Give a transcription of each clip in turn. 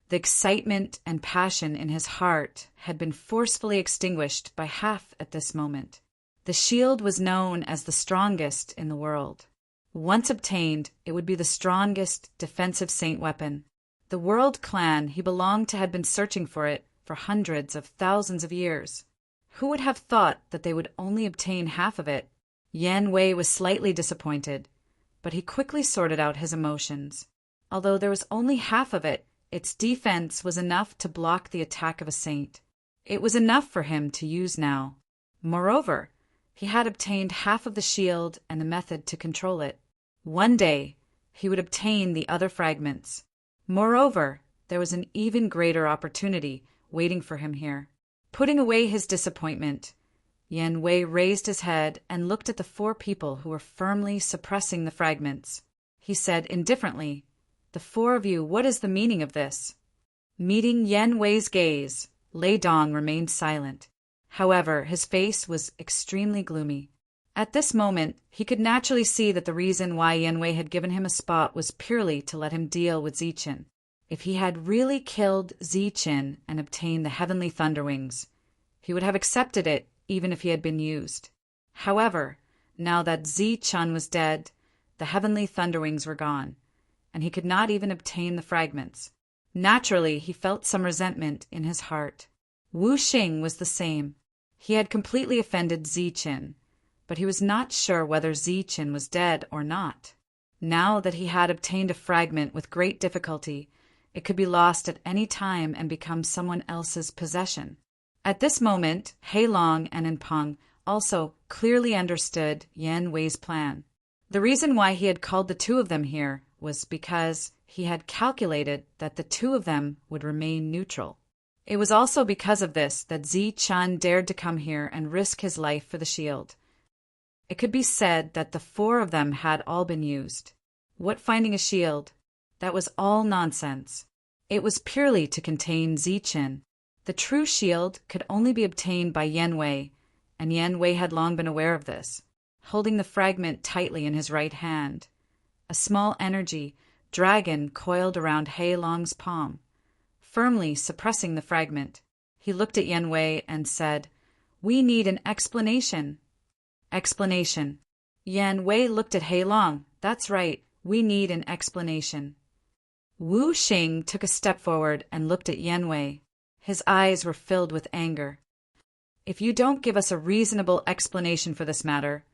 The excitement and passion in his heart had been forcefully extinguished by half at this moment. The shield was known as the strongest in the world. Once obtained, it would be the strongest defensive saint weapon. The world clan he belonged to had been searching for it for hundreds of thousands of years. Who would have thought that they would only obtain half of it? Yan Wei was slightly disappointed, but he quickly sorted out his emotions. Although there was only half of it, its defense was enough to block the attack of a saint. It was enough for him to use now. Moreover, he had obtained half of the shield and the method to control it. One day, he would obtain the other fragments. Moreover, there was an even greater opportunity waiting for him here. Putting away his disappointment, Yan Wei raised his head and looked at the 4 people who were firmly suppressing the fragments. He said indifferently, "The 4 of you, what is the meaning of this?" Meeting Yan Wei's gaze, Lei Dong remained silent. However, his face was extremely gloomy. At this moment, he could naturally see that the reason why Yan Wei had given him a spot was purely to let him deal with Ziqin. If he had really killed Ziqin and obtained the heavenly thunderwings, he would have accepted it even if he had been used. However, now that Ziqin was dead, the heavenly thunderwings were gone, and he could not even obtain the fragments. Naturally, he felt some resentment in his heart. Wu Xing was the same. He had completely offended Ziqin, but he was not sure whether Ziqin was dead or not. Now that he had obtained a fragment with great difficulty, it could be lost at any time and become someone else's possession. At this moment, Hei Long and Enpeng also clearly understood Yan Wei's plan. The reason why he had called the 2 of them here was because he had calculated that the 2 of them would remain neutral. It was also because of this that Ziqin dared to come here and risk his life for the shield. It could be said that the 4 of them had all been used. What finding a shield? That was all nonsense. It was purely to contain Ziqin. The true shield could only be obtained by Yan Wei, and Yan Wei had long been aware of this. Holding the fragment tightly in his right hand, a small energy dragon coiled around Hei Long's palm, firmly suppressing the fragment. He looked at Yan Wei and said, "We need an explanation." Explanation. Yan Wei looked at Hei Long. "That's right, we need an explanation." Wu Xing took a step forward and looked at Yan Wei. His eyes were filled with anger. "If you don't give us a reasonable explanation for this matter,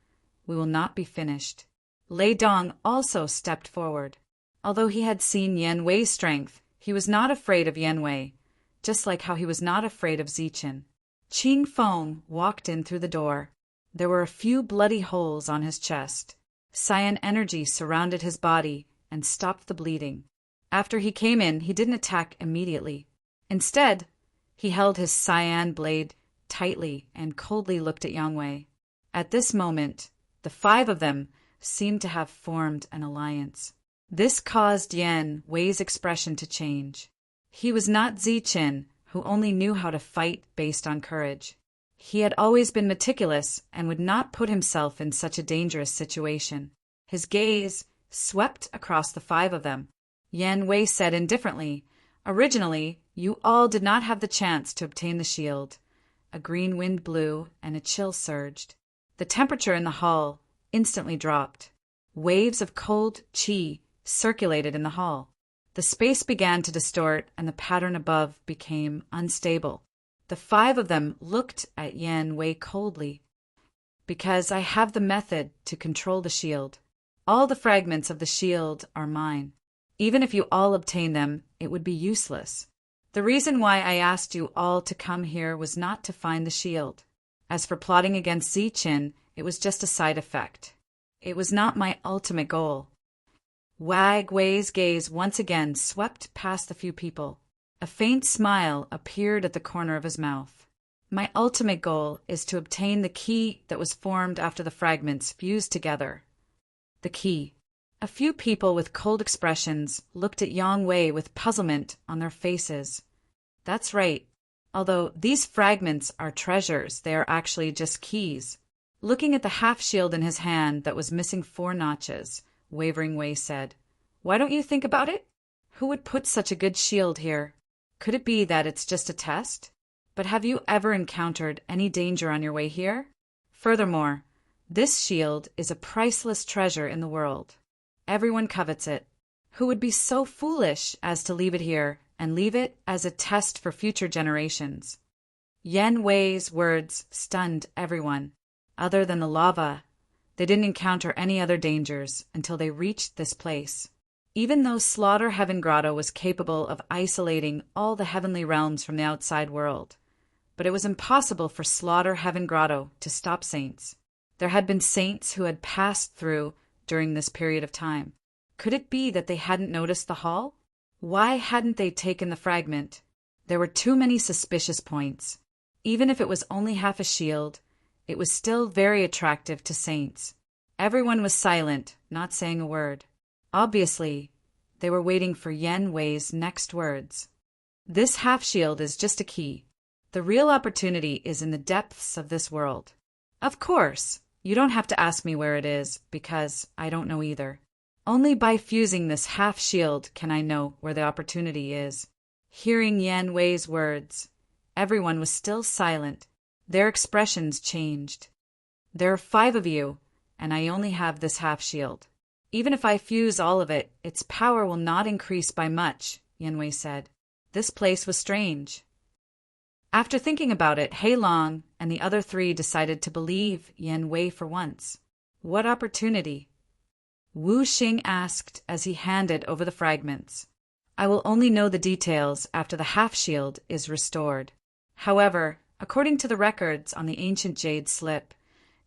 we will not be finished." Lei Dong also stepped forward. Although he had seen Yan Wei's strength, he was not afraid of Yan Wei, just like how he was not afraid of Ziqin. Qing Feng walked in through the door. There were a few bloody holes on his chest. Cyan energy surrounded his body and stopped the bleeding. After he came in, he didn't attack immediately. Instead, he held his cyan blade tightly and coldly looked at Yang Wei. At this moment, the 5 of them seemed to have formed an alliance. This caused Yan Wei's expression to change. He was not Ziqin, who only knew how to fight based on courage. He had always been meticulous and would not put himself in such a dangerous situation. His gaze swept across the 5 of them. Yan Wei said indifferently, "Originally, you all did not have the chance to obtain the shield." A green wind blew and a chill surged. The temperature in the hall instantly dropped. Waves of cold qi circulated in the hall. The space began to distort and the pattern above became unstable. The 5 of them looked at Yan Wei coldly. "Because I have the method to control the shield. All the fragments of the shield are mine. Even if you all obtain them, it would be useless. The reason why I asked you all to come here was not to find the shield. As for plotting against Ziqin, it was just a side effect. It was not my ultimate goal." Wag Wei's gaze once again swept past the few people. A faint smile appeared at the corner of his mouth. "My ultimate goal is to obtain the key that was formed after the fragments fused together." The key. A few people with cold expressions looked at Yang Wei with puzzlement on their faces. That's right. Although these fragments are treasures, they are actually just keys. Looking at the half-shield in his hand that was missing 4 notches, Wavering Wei said, "Why don't you think about it? Who would put such a good shield here?" Could it be that it's just a test? But have you ever encountered any danger on your way here? Furthermore, this shield is a priceless treasure in the world. Everyone covets it. Who would be so foolish as to leave it here and leave it as a test for future generations? Yan Wei's words stunned everyone. Other than the lava, they didn't encounter any other dangers until they reached this place. Even though Slaughter Heaven Grotto was capable of isolating all the heavenly realms from the outside world, but it was impossible for Slaughter Heaven Grotto to stop saints. There had been saints who had passed through during this period of time. Could it be that they hadn't noticed the hall? Why hadn't they taken the fragment? There were too many suspicious points. Even if it was only half a shield, it was still very attractive to saints. Everyone was silent, not saying a word. Obviously, they were waiting for Yan Wei's next words. This half-shield is just a key. The real opportunity is in the depths of this world. Of course, you don't have to ask me where it is, because I don't know either. Only by fusing this half-shield can I know where the opportunity is. Hearing Yan Wei's words, everyone was still silent. Their expressions changed. There are 5 of you, and I only have this half-shield. Even if I fuse all of it, its power will not increase by much, Yan Wei said. This place was strange. After thinking about it, Hei Long and the other 3 decided to believe Yan Wei for once. What opportunity? Wu Xing asked as he handed over the fragments. I will only know the details after the half-shield is restored. However, according to the records on the ancient jade slip,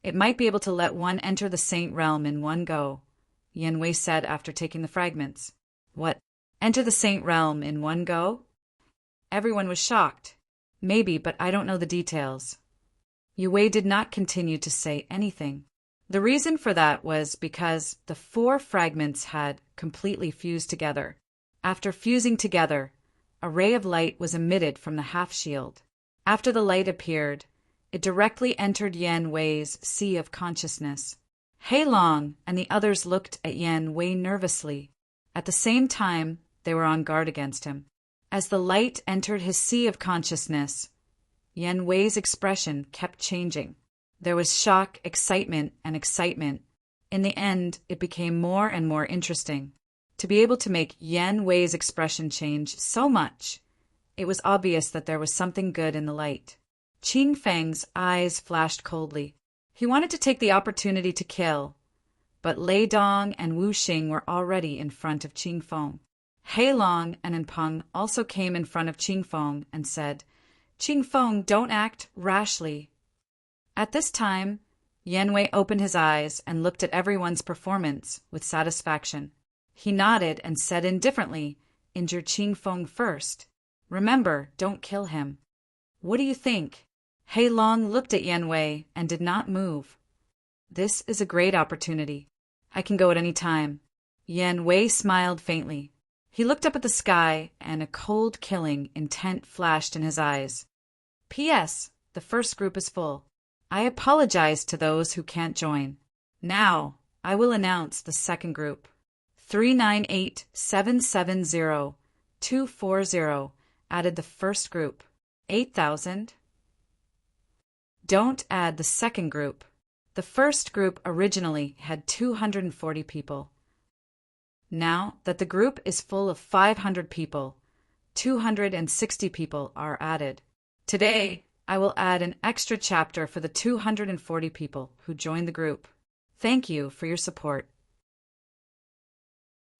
it might be able to let one enter the saint realm in one go, Yan Wei said after taking the fragments. What? Enter the saint realm in one go? Everyone was shocked. Maybe, but I don't know the details. Yue Wei did not continue to say anything. The reason for that was because the 4 fragments had completely fused together. After fusing together, a ray of light was emitted from the half-shield. After the light appeared, it directly entered Yan Wei's sea of consciousness. Hei Long and the others looked at Yan Wei nervously. At the same time, they were on guard against him. As the light entered his sea of consciousness, Yan Wei's expression kept changing. There was shock, excitement, and excitement. In the end, it became more and more interesting. To be able to make Yan Wei's expression change so much, it was obvious that there was something good in the light. Qing Feng's eyes flashed coldly. He wanted to take the opportunity to kill, but Lei Dong and Wu Xing were already in front of Qing Feng. Hei Long and Enpeng also came in front of Qing Feng and said, Qing Feng, don't act rashly. At this time, Yan Wei opened his eyes and looked at everyone's performance with satisfaction. He nodded and said indifferently, injure Qing Feng first. Remember, don't kill him. What do you think? Hei Long looked at Yan Wei and did not move. This is a great opportunity. I can go at any time. Yan Wei smiled faintly. He looked up at the sky, and a cold, killing intent flashed in his eyes. P.S. The first group is full. I apologize to those who can't join. Now, I will announce the second group. 398-770-240 added the first group. 8,000. Don't add the second group. The first group originally had 240 people. Now that the group is full of 500 people, 260 people are added. Today, I will add an extra chapter for the 240 people who joined the group. Thank you for your support.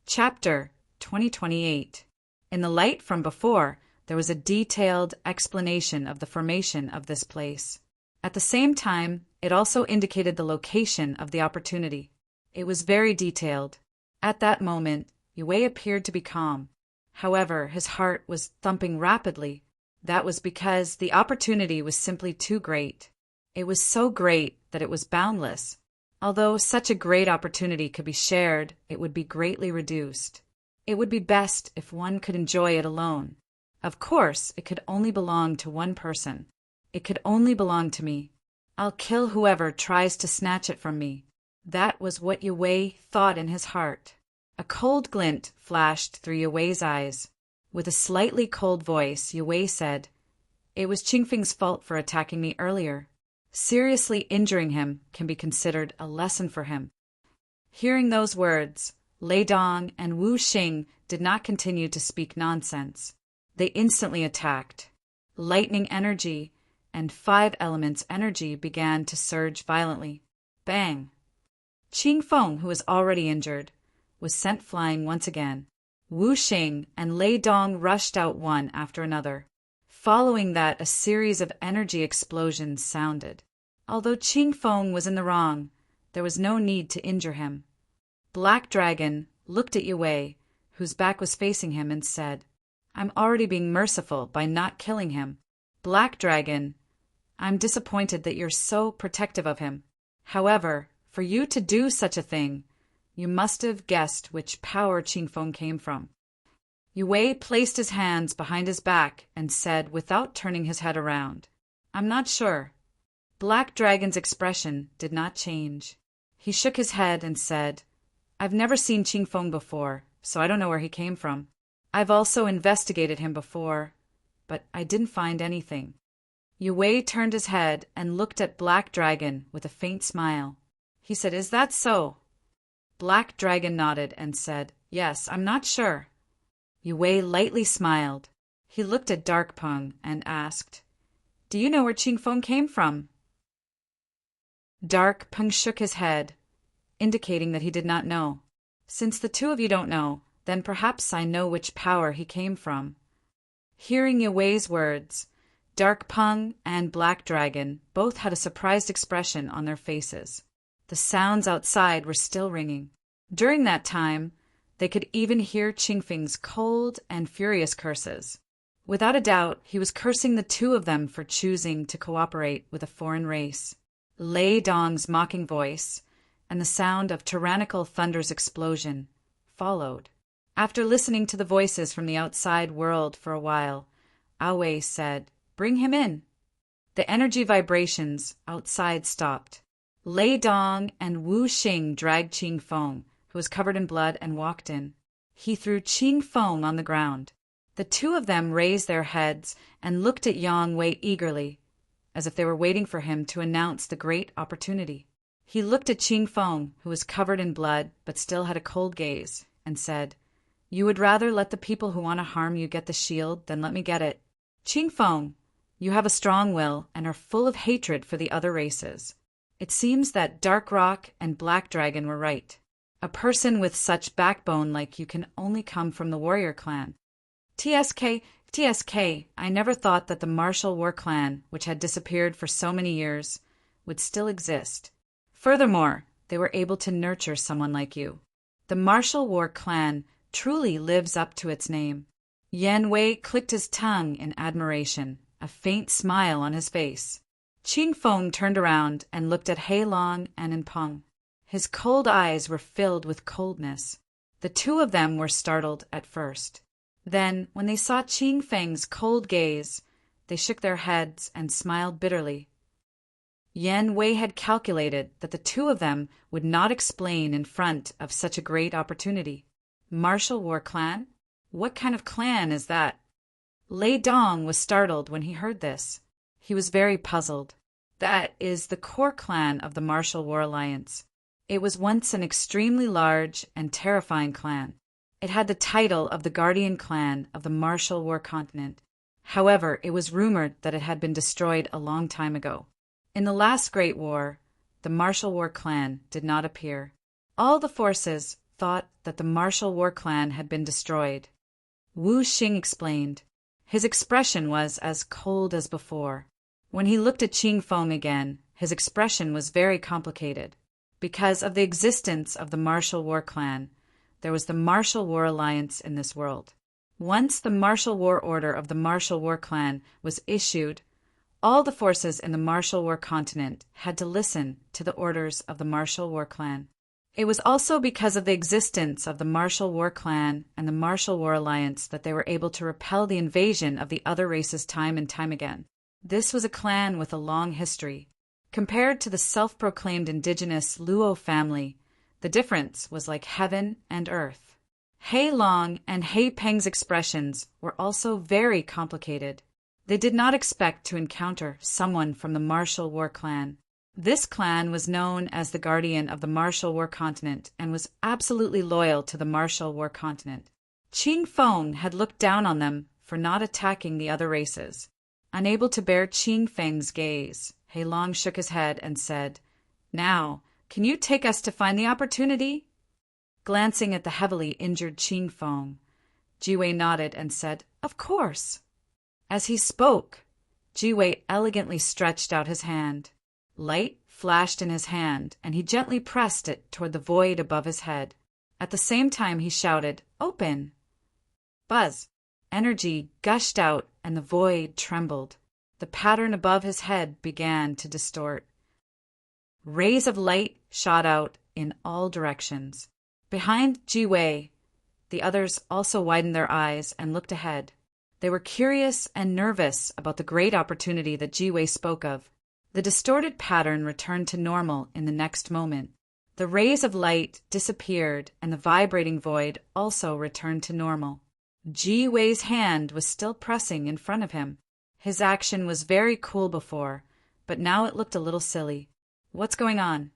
Chapter 2028. In the light from before, there was a detailed explanation of the formation of this place. At the same time, it also indicated the location of the opportunity. It was very detailed. At that moment, Yue appeared to be calm. However, his heart was thumping rapidly. That was because the opportunity was simply too great. It was so great that it was boundless. Although such a great opportunity could be shared, it would be greatly reduced. It would be best if one could enjoy it alone. Of course, it could only belong to one person. It could only belong to me. I'll kill whoever tries to snatch it from me. That was what Yue thought in his heart. A cold glint flashed through Yue's eyes. With a slightly cold voice, Yue said, "It was Qingfeng's fault for attacking me earlier. Seriously injuring him can be considered a lesson for him." Hearing those words, Lei Dong and Wu Xing did not continue to speak nonsense. They instantly attacked. Lightning energy and 5 elements energy began to surge violently. Bang! Qingfeng, who was already injured, was sent flying once again. Wu Xing and Lei Dong rushed out one after another. Following that, a series of energy explosions sounded. Although Qingfeng was in the wrong, there was no need to injure him. Black Dragon looked at Yue, whose back was facing him, and said, "I'm already being merciful by not killing him. Black Dragon, I'm disappointed that you're so protective of him. However, for you to do such a thing, you must have guessed which power Qingfeng came from." Yue placed his hands behind his back and said without turning his head around, "I'm not sure." Black Dragon's expression did not change. He shook his head and said, "I've never seen Qingfeng before, so I don't know where he came from. I've also investigated him before, but I didn't find anything." Yue turned his head and looked at Black Dragon with a faint smile. He said, "Is that so?" Black Dragon nodded and said, "Yes, I'm not sure." Yue lightly smiled. He looked at Dark Peng and asked, "Do you know where Qingfeng came from?" Dark Peng shook his head, indicating that he did not know. "Since the two of you don't know, then perhaps I know which power he came from." Hearing Yue's words, Dark Peng and Black Dragon both had a surprised expression on their faces. The sounds outside were still ringing. During that time, they could even hear Qingfeng's cold and furious curses. Without a doubt, he was cursing the two of them for choosing to cooperate with a foreign race. Lei Dong's mocking voice and the sound of tyrannical Thunder's explosion followed. After listening to the voices from the outside world for a while, Aoi said, "Bring him in." The energy vibrations outside stopped. Lei Dong and Wu Xing dragged Qingfeng, who was covered in blood, and walked in. He threw Qingfeng on the ground. The two of them raised their heads and looked at Yang Wei eagerly, as if they were waiting for him to announce the great opportunity. He looked at Qingfeng, who was covered in blood but still had a cold gaze, and said, "You would rather let the people who want to harm you get the shield than let me get it. Qingfeng, you have a strong will and are full of hatred for the other races. It seems that Dark Rock and Black Dragon were right. A person with such backbone like you can only come from the warrior clan. TSK, I never thought that the martial war clan, which had disappeared for so many years, would still exist. Furthermore, they were able to nurture someone like you. The martial war clan truly lives up to its name." Yan Wei clicked his tongue in admiration, a faint smile on his face. Qingfeng turned around and looked at Heilong and Enpeng. His cold eyes were filled with coldness. The two of them were startled at first. Then, when they saw Qingfeng's cold gaze, they shook their heads and smiled bitterly. Yan Wei had calculated that the two of them would not explain in front of such a great opportunity. Martial war clan? What kind of clan is that? Lei Dong was startled when he heard this. He was very puzzled. That is the core clan of the Martial War Alliance. It was once an extremely large and terrifying clan. It had the title of the Guardian Clan of the Martial War continent. However, it was rumored that it had been destroyed a long time ago. In the last Great War, the Martial War clan did not appear. All the forces thought that the Martial War clan had been destroyed. Wu Xing explained. His expression was as cold as before. When he looked at Qingfeng again, his expression was very complicated. Because of the existence of the Martial War clan, there was the Martial War Alliance in this world. Once the Martial War Order of the Martial War clan was issued, all the forces in the Martial War continent had to listen to the orders of the Martial War clan. It was also because of the existence of the Martial War clan and the Martial War Alliance that they were able to repel the invasion of the other races time and time again. This was a clan with a long history. Compared to the self-proclaimed indigenous Luo family, the difference was like heaven and earth. Hei Long and Hei Peng's expressions were also very complicated. They did not expect to encounter someone from the Martial War clan. This clan was known as the Guardian of the Martial War Continent and was absolutely loyal to the Martial War Continent. Qing Feng had looked down on them for not attacking the other races. Unable to bear Qing Feng's gaze, Hei Long shook his head and said, "Now, can you take us to find the opportunity?" Glancing at the heavily injured Qing Feng, Jiwei nodded and said, "Of course." As he spoke, Jiwei elegantly stretched out his hand. Light flashed in his hand, and he gently pressed it toward the void above his head. At the same time he shouted, "Open!" Buzz! Energy gushed out, and the void trembled. The pattern above his head began to distort. Rays of light shot out in all directions. Behind Jiwei, the others also widened their eyes and looked ahead. They were curious and nervous about the great opportunity that Jiwei spoke of. The distorted pattern returned to normal in the next moment. The rays of light disappeared, and the vibrating void also returned to normal. Jiwei's hand was still pressing in front of him. His action was very cool before, but now it looked a little silly. What's going on?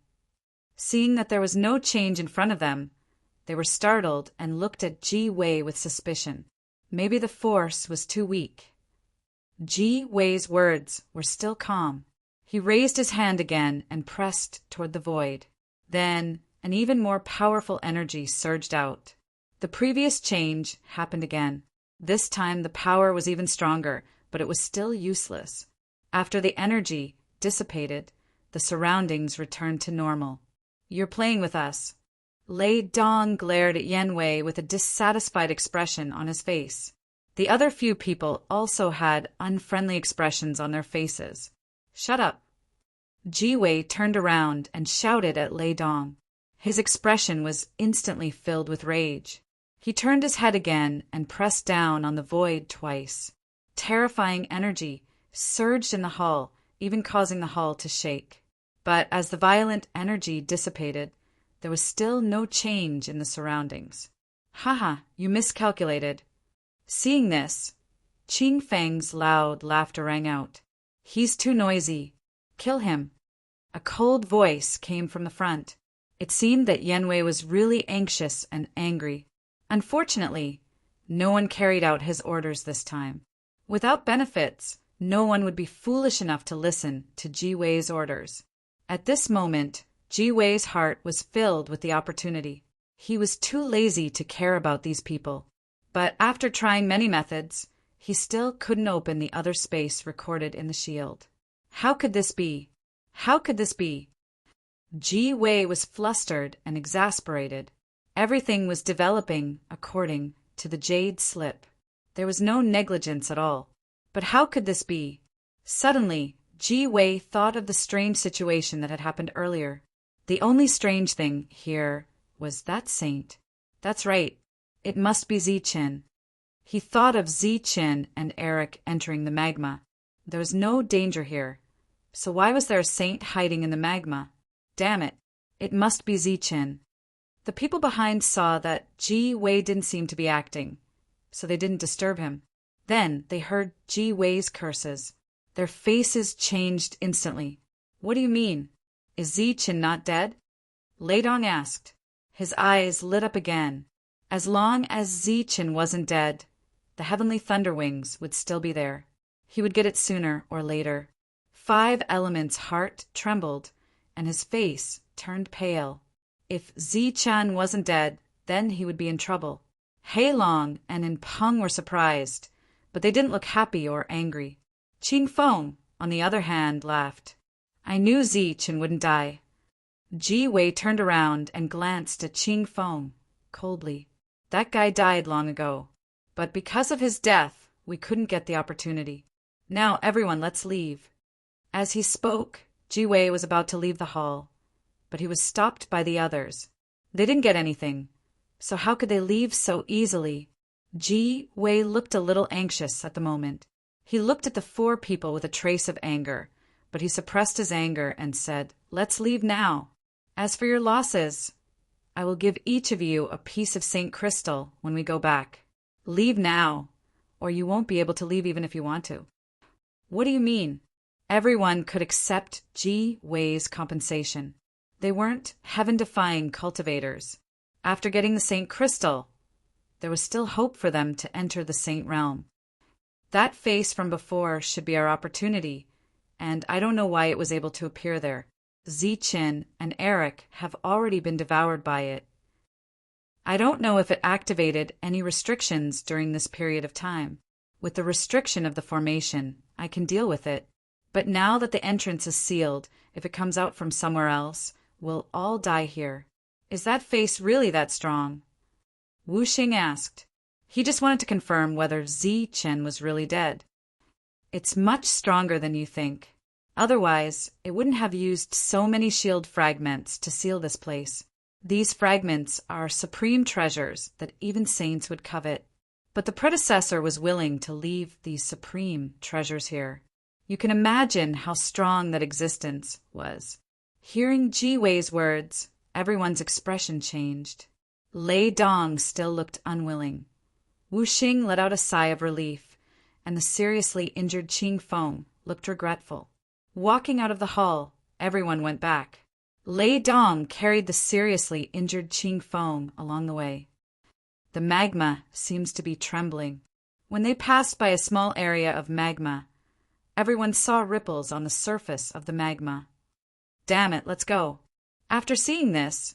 Seeing that there was no change in front of them, they were startled and looked at Jiwei with suspicion. Maybe the force was too weak. Jiwei's words were still calm. He raised his hand again and pressed toward the void. Then an even more powerful energy surged out. The previous change happened again. This time the power was even stronger, but it was still useless. After the energy dissipated, the surroundings returned to normal. "You're playing with us." Lei Dong glared at Yanwei with a dissatisfied expression on his face. The other few people also had unfriendly expressions on their faces. "Shut up." Jiwei turned around and shouted at Lei Dong. His expression was instantly filled with rage. He turned his head again and pressed down on the void twice. Terrifying energy surged in the hall, even causing the hall to shake. But as the violent energy dissipated, there was still no change in the surroundings. "Haha, you miscalculated." Seeing this, Qing Feng's loud laughter rang out. "He's too noisy. Kill him." A cold voice came from the front. It seemed that Yanwei was really anxious and angry. Unfortunately, no one carried out his orders this time. Without benefits, no one would be foolish enough to listen to Jiwei's orders. At this moment, Jiwei's heart was filled with the opportunity. He was too lazy to care about these people. But after trying many methods, he still couldn't open the other space recorded in the shield. How could this be? How could this be? Jiwei was flustered and exasperated. Everything was developing according to the jade slip. There was no negligence at all. But how could this be? Suddenly, Jiwei thought of the strange situation that had happened earlier. The only strange thing here was that saint. That's right. It must be Ziqin. He thought of Ziqin and Eric entering the magma. There was no danger here. So why was there a saint hiding in the magma? Damn it. It must be Ziqin. The people behind saw that Jiwei didn't seem to be acting, so they didn't disturb him. Then they heard Jiwei's curses. Their faces changed instantly. "What do you mean? Is Ziqin not dead?" Lei Dong asked. His eyes lit up again. As long as Ziqin wasn't dead, the heavenly thunder wings would still be there. He would get it sooner or later. 5 Element's heart trembled, and his face turned pale. If Ziqin wasn't dead, then he would be in trouble. Hei Long and In Peng were surprised, but they didn't look happy or angry. Qing Feng, on the other hand, laughed. "I knew Ziqin wouldn't die." Jiwei turned around and glanced at Qing Feng coldly. "That guy died long ago, but because of his death, we couldn't get the opportunity. Now, everyone, let's leave." As he spoke, Jiwei was about to leave the hall, but he was stopped by the others. They didn't get anything, so how could they leave so easily? Jiwei looked a little anxious at the moment. He looked at the 4 people with a trace of anger, but he suppressed his anger and said, "Let's leave now. As for your losses, I will give each of you a piece of Saint Crystal when we go back. Leave now, or you won't be able to leave even if you want to." "What do you mean?" Everyone could accept Ji Wei's compensation. They weren't heaven-defying cultivators. After getting the Saint Crystal, there was still hope for them to enter the Saint Realm. That face from before should be our opportunity, and I don't know why it was able to appear there. Ziqin and Eric have already been devoured by it. I don't know if it activated any restrictions during this period of time. With the restriction of the formation, I can deal with it. But now that the entrance is sealed, if it comes out from somewhere else, we'll all die here. Is that face really that strong?" Wu Xing asked. He just wanted to confirm whether Ziqin was really dead. "It's much stronger than you think. Otherwise, it wouldn't have used so many shield fragments to seal this place. These fragments are supreme treasures that even saints would covet. But the predecessor was willing to leave these supreme treasures here. You can imagine how strong that existence was." Hearing Ji Wei's words, everyone's expression changed. Lei Dong still looked unwilling. Wu Xing let out a sigh of relief, and the seriously injured Qing Feng looked regretful. Walking out of the hall, everyone went back. Lei Dong carried the seriously injured Qing Feng along the way. The magma seems to be trembling. When they passed by a small area of magma, everyone saw ripples on the surface of the magma. "Damn it, let's go." After seeing this,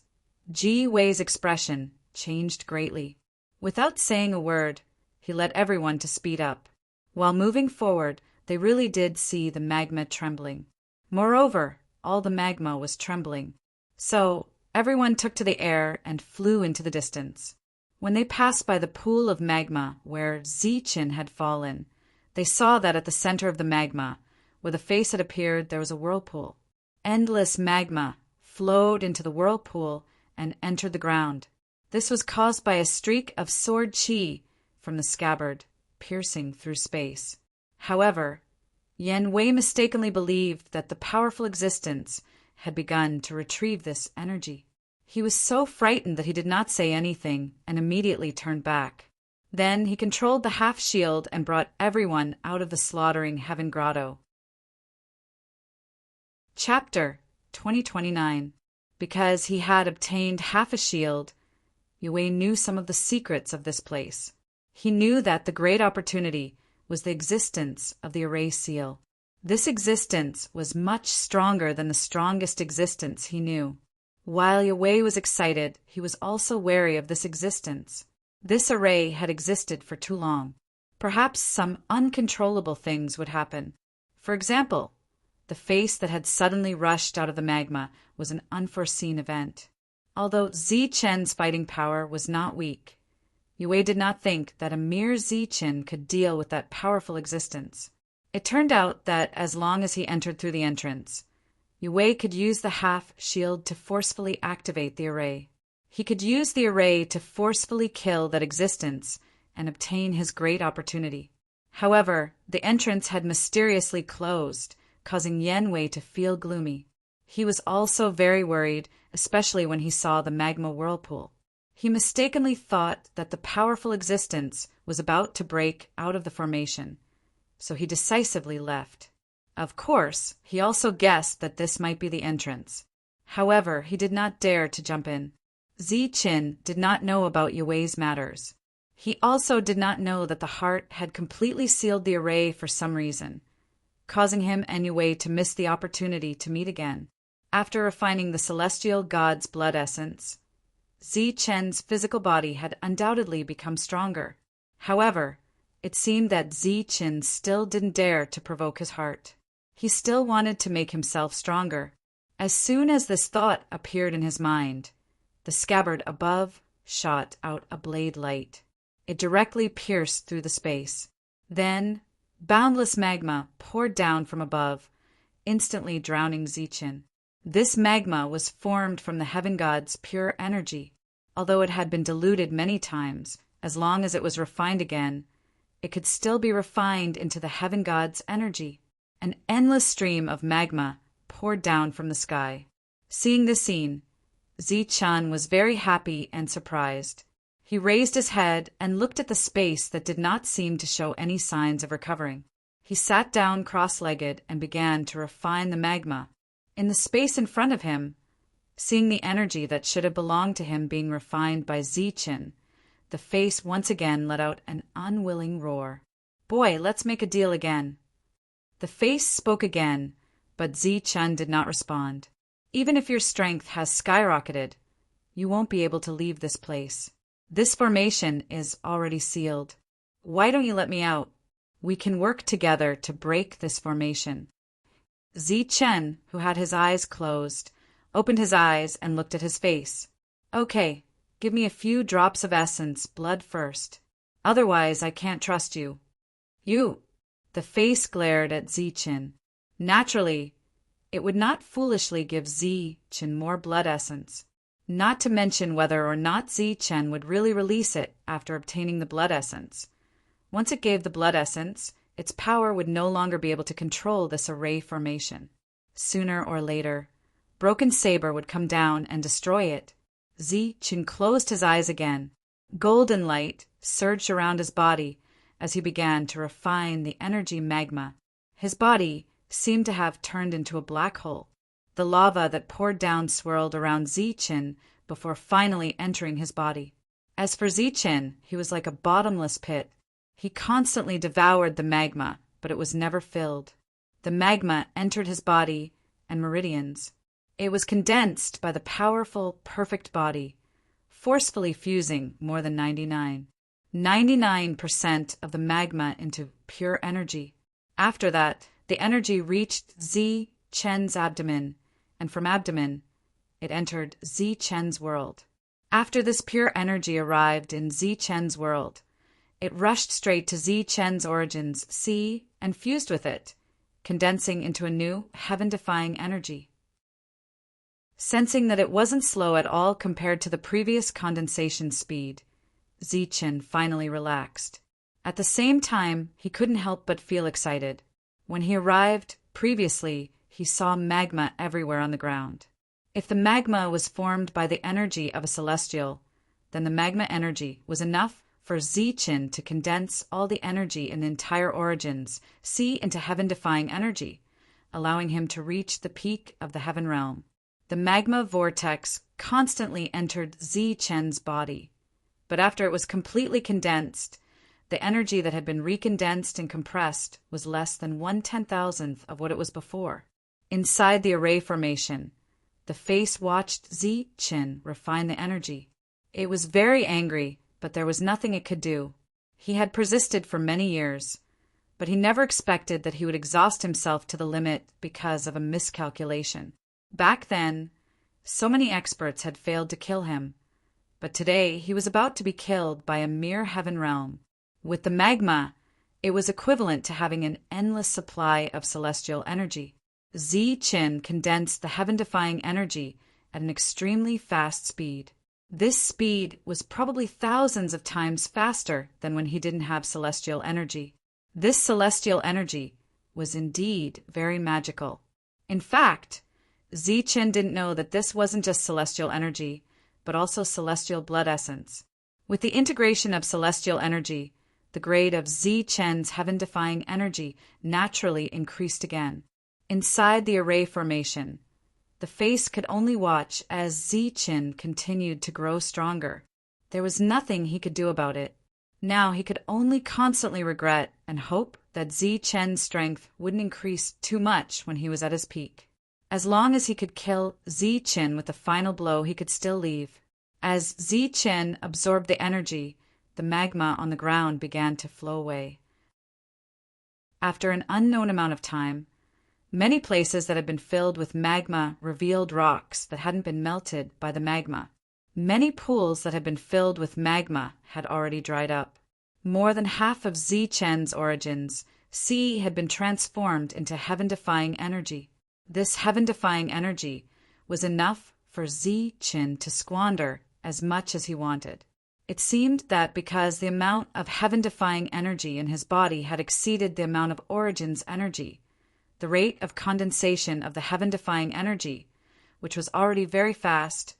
Ji Wei's expression changed greatly. Without saying a word, he led everyone to speed up. While moving forward, they really did see the magma trembling. Moreover, all the magma was trembling. So everyone took to the air and flew into the distance. When they passed by the pool of magma where Ziqin had fallen, they saw that at the center of the magma, where the face had appeared, there was a whirlpool. Endless magma flowed into the whirlpool and entered the ground. This was caused by a streak of sword qi from the scabbard, piercing through space. However, Yan Wei mistakenly believed that the powerful existence had begun to retrieve this energy. He was so frightened that he did not say anything and immediately turned back. Then he controlled the half-shield and brought everyone out of the slaughtering Heaven Grotto. Chapter 2029. Because he had obtained half a shield, Yue knew some of the secrets of this place. He knew that the great opportunity was the existence of the Array Seal. This existence was much stronger than the strongest existence he knew. While Yue was excited, he was also wary of this existence. This array had existed for too long. Perhaps some uncontrollable things would happen. For example, the face that had suddenly rushed out of the magma was an unforeseen event. Although Ziqin's fighting power was not weak, Yue did not think that a mere Ziqin could deal with that powerful existence. It turned out that as long as he entered through the entrance, Yue could use the half-shield to forcefully activate the array. He could use the array to forcefully kill that existence and obtain his great opportunity. However, the entrance had mysteriously closed, causing Yan Wei to feel gloomy. He was also very worried, especially when he saw the magma whirlpool. He mistakenly thought that the powerful existence was about to break out of the formation, so he decisively left. Of course, he also guessed that this might be the entrance. However, he did not dare to jump in. Ziqin did not know about Yue's matters. He also did not know that the heart had completely sealed the array for some reason, causing him and Yue to miss the opportunity to meet again. After refining the celestial god's blood essence, Ziqin's physical body had undoubtedly become stronger. However, it seemed that Ziqin still didn't dare to provoke his heart. He still wanted to make himself stronger. As soon as this thought appeared in his mind, the scabbard above shot out a blade light. It directly pierced through the space. Then, boundless magma poured down from above, instantly drowning Ziqin. This magma was formed from the heaven god's pure energy. Although it had been diluted many times, as long as it was refined again, it could still be refined into the heaven god's energy. An endless stream of magma poured down from the sky. Seeing this scene, Zi-chan was very happy and surprised. He raised his head and looked at the space that did not seem to show any signs of recovering. He sat down cross-legged and began to refine the magma. In the space in front of him, seeing the energy that should have belonged to him being refined by Zi-chan, the face once again let out an unwilling roar. "Boy, let's make a deal again." The face spoke again, but Zi-chan did not respond. "Even if your strength has skyrocketed, you won't be able to leave this place. This formation is already sealed. Why don't you let me out? We can work together to break this formation." Zi-chan, who had his eyes closed, opened his eyes and looked at his face. "Okay, give me a few drops of essence, blood first. Otherwise, I can't trust you." "You!" The face glared at Zi-chan. Naturally, it would not foolishly give Zi-chan more blood essence, not to mention whether or not Zi-chan would really release it after obtaining the blood essence. Once it gave the blood essence, its power would no longer be able to control this array formation. Sooner or later, Broken Saber would come down and destroy it. Zi-chan closed his eyes again. Golden light surged around his body as he began to refine the energy magma. His body seemed to have turned into a black hole. The lava that poured down swirled around Zi-chan before finally entering his body. As for Zi-chan, he was like a bottomless pit. He constantly devoured the magma, but it was never filled. The magma entered his body and meridians. It was condensed by the powerful, perfect body, forcefully fusing more than 99% of the magma into pure energy. After that, the energy reached Zi-chan's abdomen, and from abdomen, it entered Zi-chan's world. After this pure energy arrived in Zi-chan's world, it rushed straight to Zi-chan's origins, C, and fused with it, condensing into a new, heaven-defying energy. Sensing that it wasn't slow at all compared to the previous condensation speed, Zi-chan finally relaxed. At the same time, he couldn't help but feel excited. When he arrived previously, he saw magma everywhere on the ground. If the magma was formed by the energy of a celestial, then the magma energy was enough for Zi-chan to condense all the energy in the entire origins, C, into heaven-defying energy, allowing him to reach the peak of the heaven realm. The magma vortex constantly entered Zi-chan's body, but after it was completely condensed, the energy that had been recondensed and compressed was less than 1/10,000th of what it was before. Inside the array formation, the face watched Zi-chan refine the energy. It was very angry, but there was nothing it could do. He had persisted for many years, but he never expected that he would exhaust himself to the limit because of a miscalculation. Back then, so many experts had failed to kill him, but today he was about to be killed by a mere heaven realm. With the magma, it was equivalent to having an endless supply of celestial energy. Zi-chan condensed the heaven-defying energy at an extremely fast speed. This speed was probably thousands of times faster than when he didn't have celestial energy. This celestial energy was indeed very magical. In fact, Zi-chan didn't know that this wasn't just celestial energy, but also celestial blood essence. With the integration of celestial energy, the grade of Zi-chan's heaven-defying energy naturally increased again. Inside the array formation, the face could only watch as Zi-chan continued to grow stronger. There was nothing he could do about it. Now he could only constantly regret and hope that Zi-chan's strength wouldn't increase too much when he was at his peak. As long as he could kill Zi-chan with the final blow, he could still leave. As Zi-chan absorbed the energy, the magma on the ground began to flow away. After an unknown amount of time, many places that had been filled with magma revealed rocks that hadn't been melted by the magma. Many pools that had been filled with magma had already dried up. More than half of Zi-chan's origins, C, had been transformed into heaven-defying energy. This heaven-defying energy was enough for Zi-chan to squander as much as he wanted. It seemed that because the amount of heaven-defying energy in his body had exceeded the amount of Origin's energy, the rate of condensation of the heaven-defying energy, which was already very fast,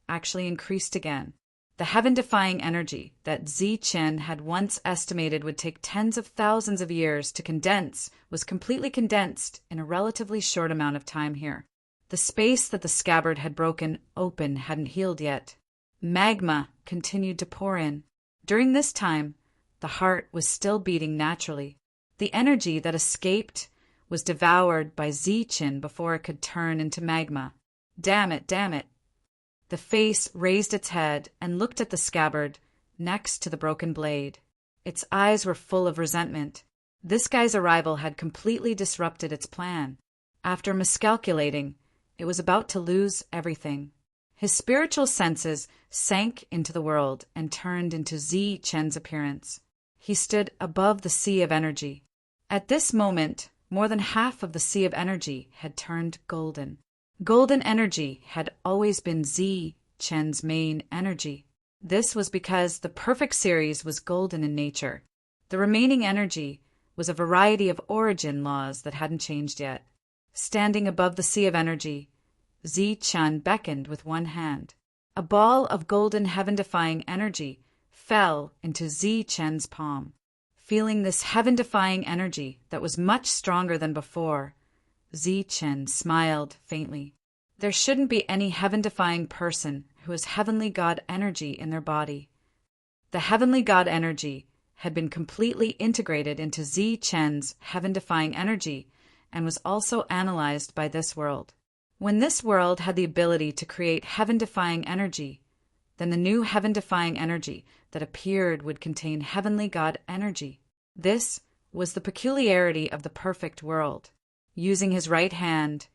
actually increased again. The heaven-defying energy that Zichen had once estimated would take tens of thousands of years to condense was completely condensed in a relatively short amount of time here. The space that the scabbard had broken open hadn't healed yet. Magma continued to pour in. During this time, the heart was still beating naturally. The energy that escaped was devoured by Zichen before it could turn into magma. Damn it, damn it. The face raised its head and looked at the scabbard next to the broken blade. Its eyes were full of resentment. This guy's arrival had completely disrupted its plan. After miscalculating, it was about to lose everything. His spiritual senses sank into the world and turned into Zichen's appearance. He stood above the sea of energy. At this moment, more than half of the sea of energy had turned golden. Golden energy had always been Zichen's main energy. This was because the perfect series was golden in nature. The remaining energy was a variety of origin laws that hadn't changed yet. Standing above the sea of energy, Zichen beckoned with one hand. A ball of golden heaven-defying energy fell into Zichen's palm. Feeling this heaven-defying energy that was much stronger than before, Zichen smiled faintly. There shouldn't be any heaven-defying person who has heavenly God energy in their body. The heavenly God energy had been completely integrated into Zichen's heaven-defying energy and was also analyzed by this world. When this world had the ability to create heaven-defying energy, then the new heaven-defying energy that appeared would contain heavenly God energy. This was the peculiarity of the perfect world. Using his right hand,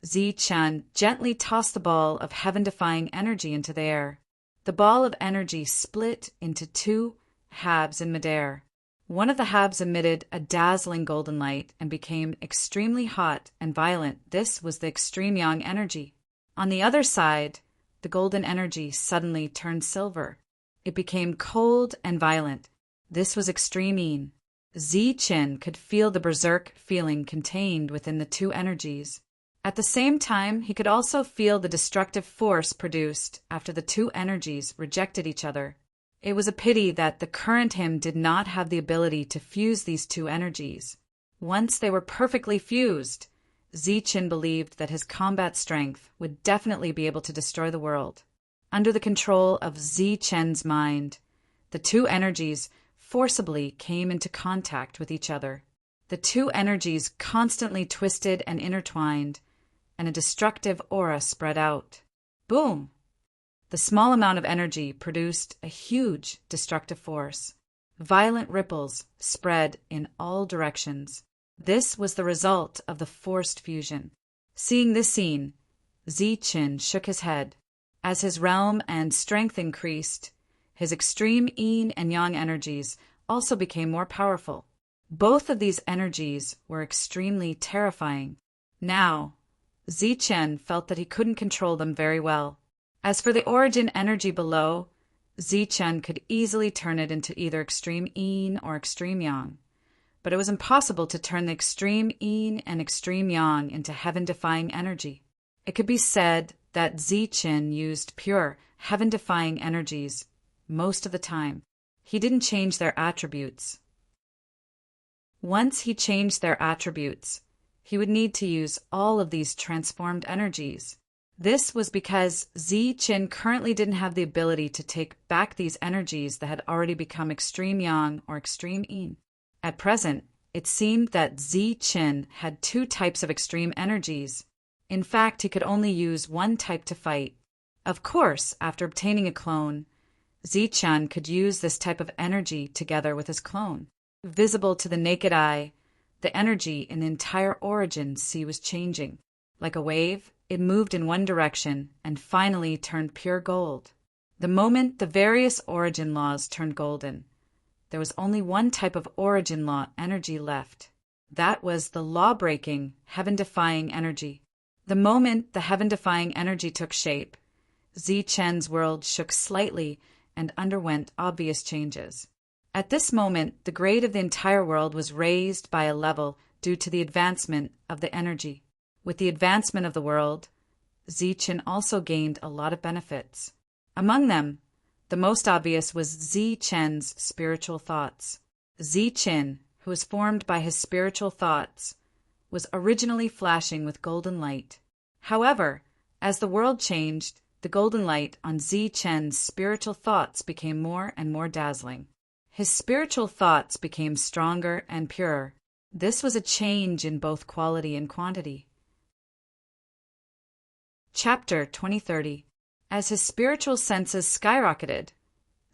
Zichen gently tossed the ball of heaven-defying energy into the air. The ball of energy split into two halves in midair. One of the halves emitted a dazzling golden light and became extremely hot and violent. This was the extreme yang energy. On the other side, the golden energy suddenly turned silver. It became cold and violent. This was extreme yin. Zichen could feel the berserk feeling contained within the two energies. At the same time, he could also feel the destructive force produced after the two energies rejected each other. It was a pity that the current him did not have the ability to fuse these two energies. Once they were perfectly fused, Zichen believed that his combat strength would definitely be able to destroy the world. Under the control of Zichen's mind, the two energies forcibly came into contact with each other. The two energies constantly twisted and intertwined, and a destructive aura spread out. Boom! The small amount of energy produced a huge destructive force. Violent ripples spread in all directions. This was the result of the forced fusion. Seeing this scene, Zichen shook his head. As his realm and strength increased, his extreme yin and yang energies also became more powerful. Both of these energies were extremely terrifying. Now, Zichen felt that he couldn't control them very well. As for the origin energy below, Zichen could easily turn it into either extreme yin or extreme yang. But it was impossible to turn the extreme yin and extreme yang into heaven-defying energy. It could be said that Zichen used pure, heaven-defying energies most of the time. He didn't change their attributes. Once he changed their attributes, he would need to use all of these transformed energies. This was because Zichen currently didn't have the ability to take back these energies that had already become extreme yang or extreme yin. At present, it seemed that Zichen had two types of extreme energies. In fact, he could only use one type to fight. Of course, after obtaining a clone, Zichen could use this type of energy together with his clone. Visible to the naked eye, the energy in the entire origin sea was changing. Like a wave, it moved in one direction and finally turned pure gold. The moment the various origin laws turned golden, there was only one type of origin law energy left. That was the law-breaking, heaven-defying energy. The moment the heaven-defying energy took shape, Zichen's world shook slightly and underwent obvious changes. At this moment, the grade of the entire world was raised by a level due to the advancement of the energy. With the advancement of the world, Zichen also gained a lot of benefits. Among them, the most obvious was Zi-Chen's spiritual thoughts. Zi-Chen, who was formed by his spiritual thoughts, was originally flashing with golden light. However, as the world changed, the golden light on Zi-Chen's spiritual thoughts became more and more dazzling. His spiritual thoughts became stronger and purer. This was a change in both quality and quantity. Chapter 2030. As his spiritual senses skyrocketed,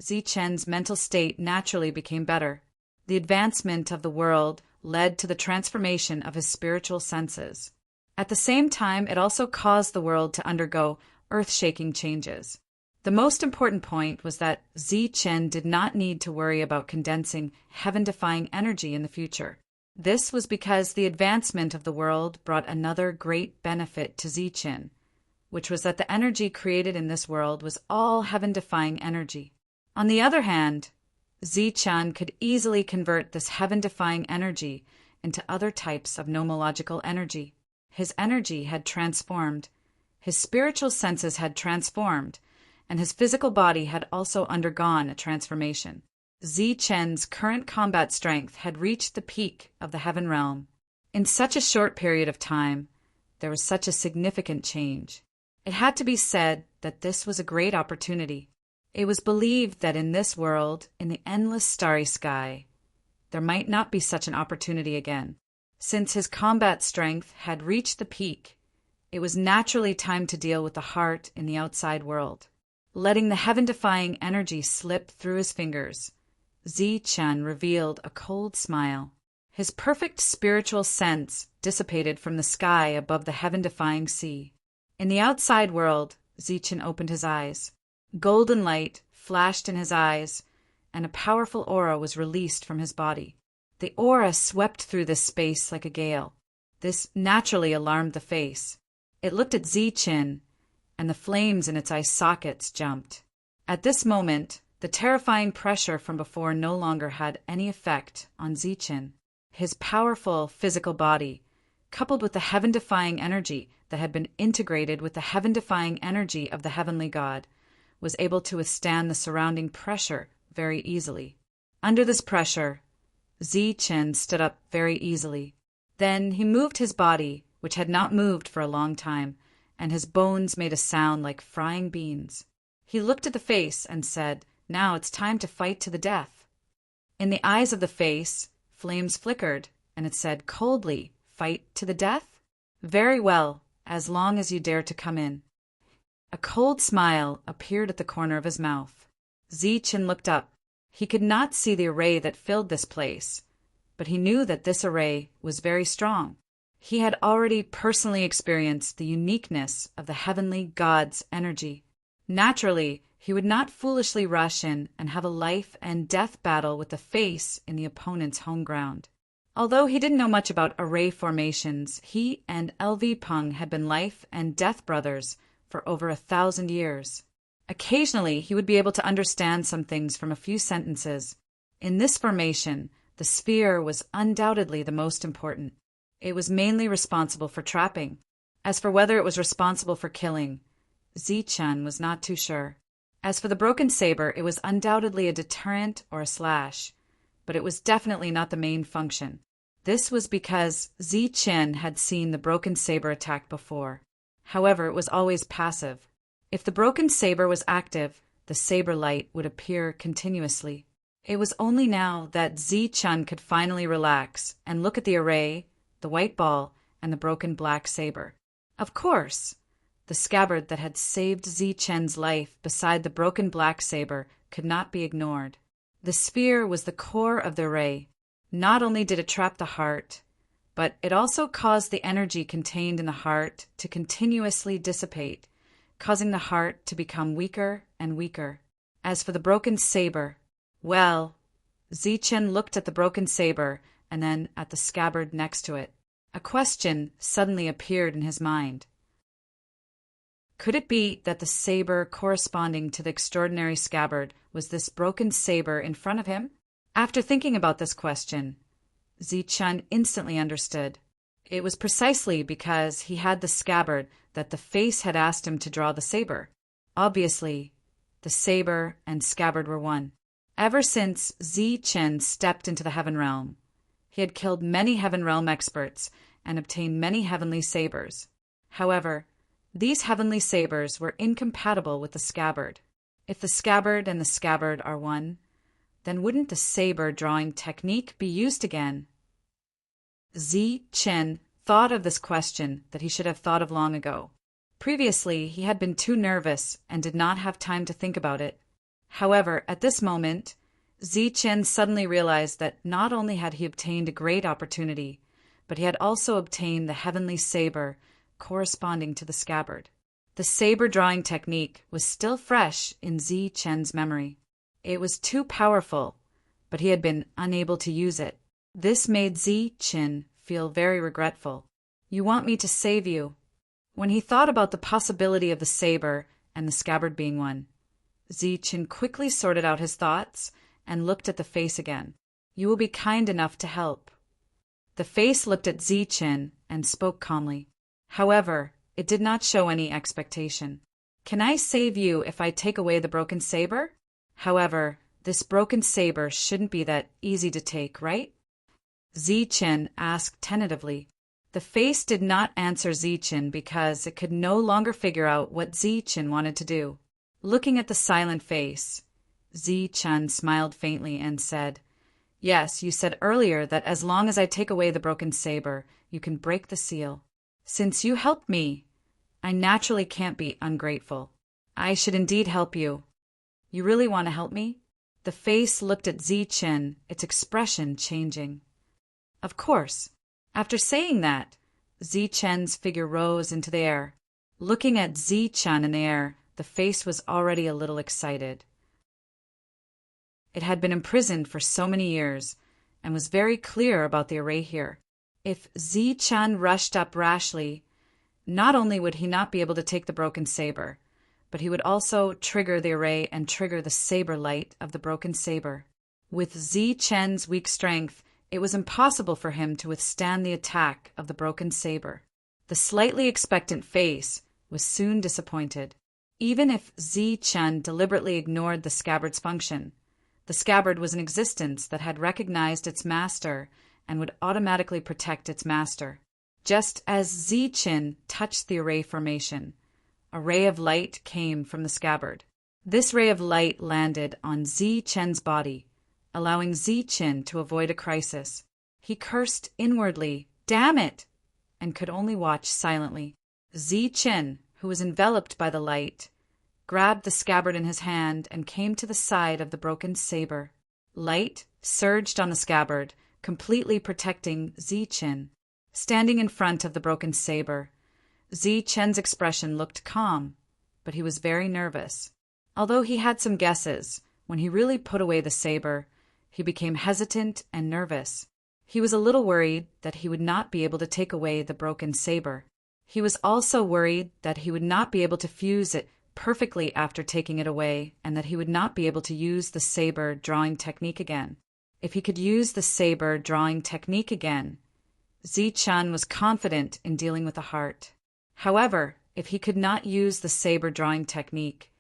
Zi-Chen's mental state naturally became better. The advancement of the world led to the transformation of his spiritual senses. At the same time, it also caused the world to undergo earth-shaking changes. The most important point was that Zi-Chen did not need to worry about condensing heaven-defying energy in the future. This was because the advancement of the world brought another great benefit to Zi-Chen, which was that the energy created in this world was all heaven-defying energy. On the other hand, Zi-Chen could easily convert this heaven-defying energy into other types of nomological energy. His energy had transformed, his spiritual senses had transformed, and his physical body had also undergone a transformation. Zi-Chen's current combat strength had reached the peak of the heaven realm. In such a short period of time, there was such a significant change. It had to be said that this was a great opportunity. It was believed that in this world, in the endless starry sky, there might not be such an opportunity again. Since his combat strength had reached the peak, it was naturally time to deal with the heart in the outside world. Letting the heaven-defying energy slip through his fingers, Zi-Chen revealed a cold smile. His perfect spiritual sense dissipated from the sky above the heaven-defying sea. In the outside world, Zi-Chen opened his eyes. Golden light flashed in his eyes, and a powerful aura was released from his body. The aura swept through this space like a gale. This naturally alarmed the face. It looked at Zi-Chen, and the flames in its eye sockets jumped. At this moment, the terrifying pressure from before no longer had any effect on Zi-Chen. His powerful physical body, coupled with the heaven-defying energy that had been integrated with the heaven-defying energy of the heavenly God, was able to withstand the surrounding pressure very easily. Under this pressure, Zi-Chen stood up very easily. Then he moved his body, which had not moved for a long time, and his bones made a sound like frying beans. He looked at the face and said, "Now it's time to fight to the death." In the eyes of the face, flames flickered, and it said coldly, "Fight to the death? Very well, as long as you dare to come in." A cold smile appeared at the corner of his mouth. Zi-Chen looked up. He could not see the array that filled this place, but he knew that this array was very strong. He had already personally experienced the uniqueness of the heavenly God's energy. Naturally, he would not foolishly rush in and have a life and death battle with the face in the opponent's home ground. Although he didn't know much about array formations, he and LV Peng had been life and death brothers for over 1,000 years. Occasionally, he would be able to understand some things from a few sentences. In this formation, the sphere was undoubtedly the most important. It was mainly responsible for trapping. As for whether it was responsible for killing, Zi-Chen was not too sure. As for the broken saber, it was undoubtedly a deterrent or a slash, but it was definitely not the main function. This was because Zi-Chen had seen the broken saber attack before. However, it was always passive. If the broken saber was active, the saber light would appear continuously. It was only now that Zi-Chen could finally relax and look at the array, the white ball, and the broken black saber. Of course, the scabbard that had saved Zi-Chen's life beside the broken black saber could not be ignored. The sphere was the core of the array. Not only did it trap the heart, but it also caused the energy contained in the heart to continuously dissipate, causing the heart to become weaker and weaker. As for the broken saber, well, Zi-Chen looked at the broken saber and then at the scabbard next to it. A question suddenly appeared in his mind. Could it be that the saber corresponding to the extraordinary scabbard was this broken saber in front of him? After thinking about this question, Zi-Chen instantly understood. It was precisely because he had the scabbard that the face had asked him to draw the saber. Obviously, the saber and scabbard were one. Ever since Zi-Chen stepped into the Heaven Realm, he had killed many Heaven Realm experts and obtained many heavenly sabers. However, these heavenly sabers were incompatible with the scabbard. If the scabbard and the scabbard are one, then wouldn't the saber drawing technique be used again? Zi-Chen thought of this question that he should have thought of long ago. Previously, he had been too nervous and did not have time to think about it. However, at this moment, Zi-Chen suddenly realized that not only had he obtained a great opportunity, but he had also obtained the heavenly saber corresponding to the scabbard. The saber drawing technique was still fresh in Zi-Chen's memory. It was too powerful, but he had been unable to use it. This made Zi-Chen feel very regretful. "You want me to save you?" When he thought about the possibility of the saber and the scabbard being one, Zi-Chen quickly sorted out his thoughts and looked at the face again. "You will be kind enough to help." The face looked at Zi-Chen and spoke calmly. However, it did not show any expectation. "Can I save you if I take away the broken saber? However, this broken saber shouldn't be that easy to take, right?" Zi-Chen asked tentatively. The face did not answer Zi-Chen because it could no longer figure out what Zi-Chen wanted to do. Looking at the silent face, Zi-Chen smiled faintly and said, "Yes, you said earlier that as long as I take away the broken saber, you can break the seal. Since you helped me, I naturally can't be ungrateful. I should indeed help you. You really want to help me?" The face looked at Zi-Chen, its expression changing. "Of course." After saying that, Zi-Chen's figure rose into the air. Looking at Zi-Chen in the air, the face was already a little excited. It had been imprisoned for so many years, and was very clear about the array here. If Zi-Chen rushed up rashly, not only would he not be able to take the broken saber, but he would also trigger the array and trigger the saber light of the broken saber. With Zi-Chen's weak strength, it was impossible for him to withstand the attack of the broken saber. The slightly expectant face was soon disappointed. Even if Zi-Chen deliberately ignored the scabbard's function, the scabbard was an existence that had recognized its master and would automatically protect its master. Just as Zi-Chen touched the array formation, a ray of light came from the scabbard. This ray of light landed on Zi-Chen's body, allowing Zi-Chen to avoid a crisis. He cursed inwardly, "Damn it!" and could only watch silently. Zi-Chen, who was enveloped by the light, grabbed the scabbard in his hand and came to the side of the broken saber. Light surged on the scabbard, completely protecting Zi-Chen. Standing in front of the broken saber, Zi-Chen's expression looked calm, but he was very nervous. Although he had some guesses, when he really put away the saber, he became hesitant and nervous. He was a little worried that he would not be able to take away the broken saber. He was also worried that he would not be able to fuse it perfectly after taking it away, and that he would not be able to use the saber drawing technique again. If he could use the saber drawing technique again, Zi-Chen was confident in dealing with the heart. However, if he could not use the saber drawing technique,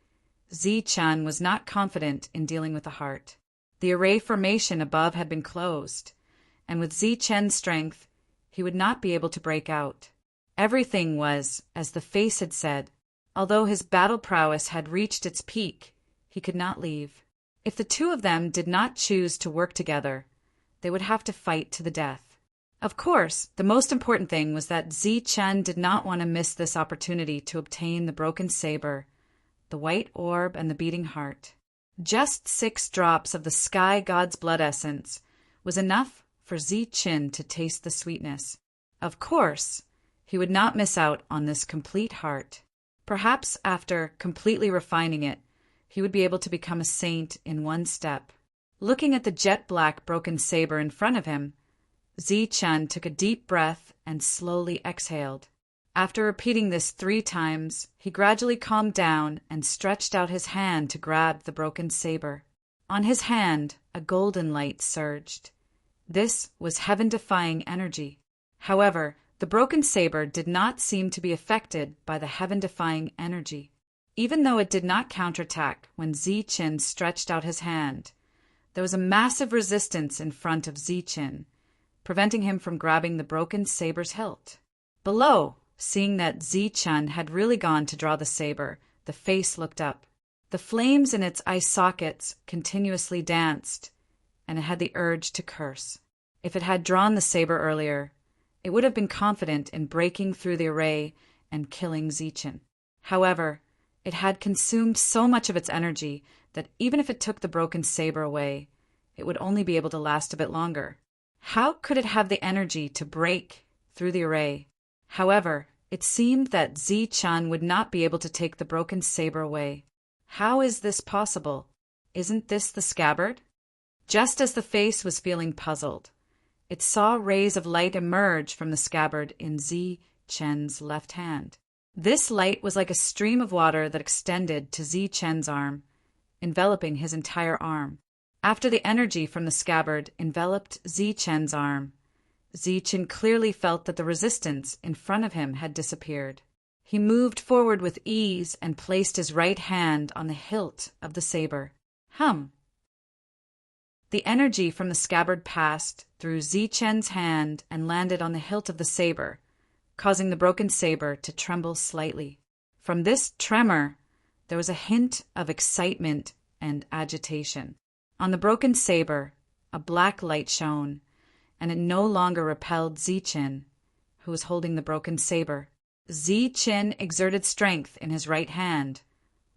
Zi-Chen was not confident in dealing with the heart. The array formation above had been closed, and with Zi-Chen's strength, he would not be able to break out. Everything was as the face had said. Although his battle prowess had reached its peak, he could not leave. If the two of them did not choose to work together, they would have to fight to the death. Of course, the most important thing was that Zi-Chen did not want to miss this opportunity to obtain the broken saber, the white orb, and the beating heart. Just 6 drops of the sky god's blood essence was enough for Zi-Chen to taste the sweetness. Of course, he would not miss out on this complete heart. Perhaps after completely refining it, he would be able to become a saint in one step. Looking at the jet-black broken saber in front of him, Zi-Chen took a deep breath and slowly exhaled. After repeating this 3 times, he gradually calmed down and stretched out his hand to grab the broken saber. On his hand, a golden light surged. This was heaven-defying energy. However, the broken saber did not seem to be affected by the heaven-defying energy. Even though it did not counterattack when Zichen stretched out his hand, there was a massive resistance in front of Zichen, preventing him from grabbing the broken saber's hilt. Below, seeing that Zichen had really gone to draw the saber, the face looked up. The flames in its eye sockets continuously danced, and it had the urge to curse. If it had drawn the saber earlier, it would have been confident in breaking through the array and killing Zichen. However, it had consumed so much of its energy that even if it took the broken saber away, it would only be able to last a bit longer. How could it have the energy to break through the array? However, it seemed that Zichen would not be able to take the broken saber away. How is this possible? Isn't this the scabbard? Just as the face was feeling puzzled, it saw rays of light emerge from the scabbard in Zichen's left hand. This light was like a stream of water that extended to Zichen's arm, enveloping his entire arm. After the energy from the scabbard enveloped Zichen's arm, Zichen clearly felt that the resistance in front of him had disappeared. He moved forward with ease and placed his right hand on the hilt of the saber. The energy from the scabbard passed through Zichen's hand and landed on the hilt of the saber, causing the broken saber to tremble slightly. From this tremor, there was a hint of excitement and agitation. On the broken saber, a black light shone, and it no longer repelled Zichen, who was holding the broken saber. Zichen exerted strength in his right hand,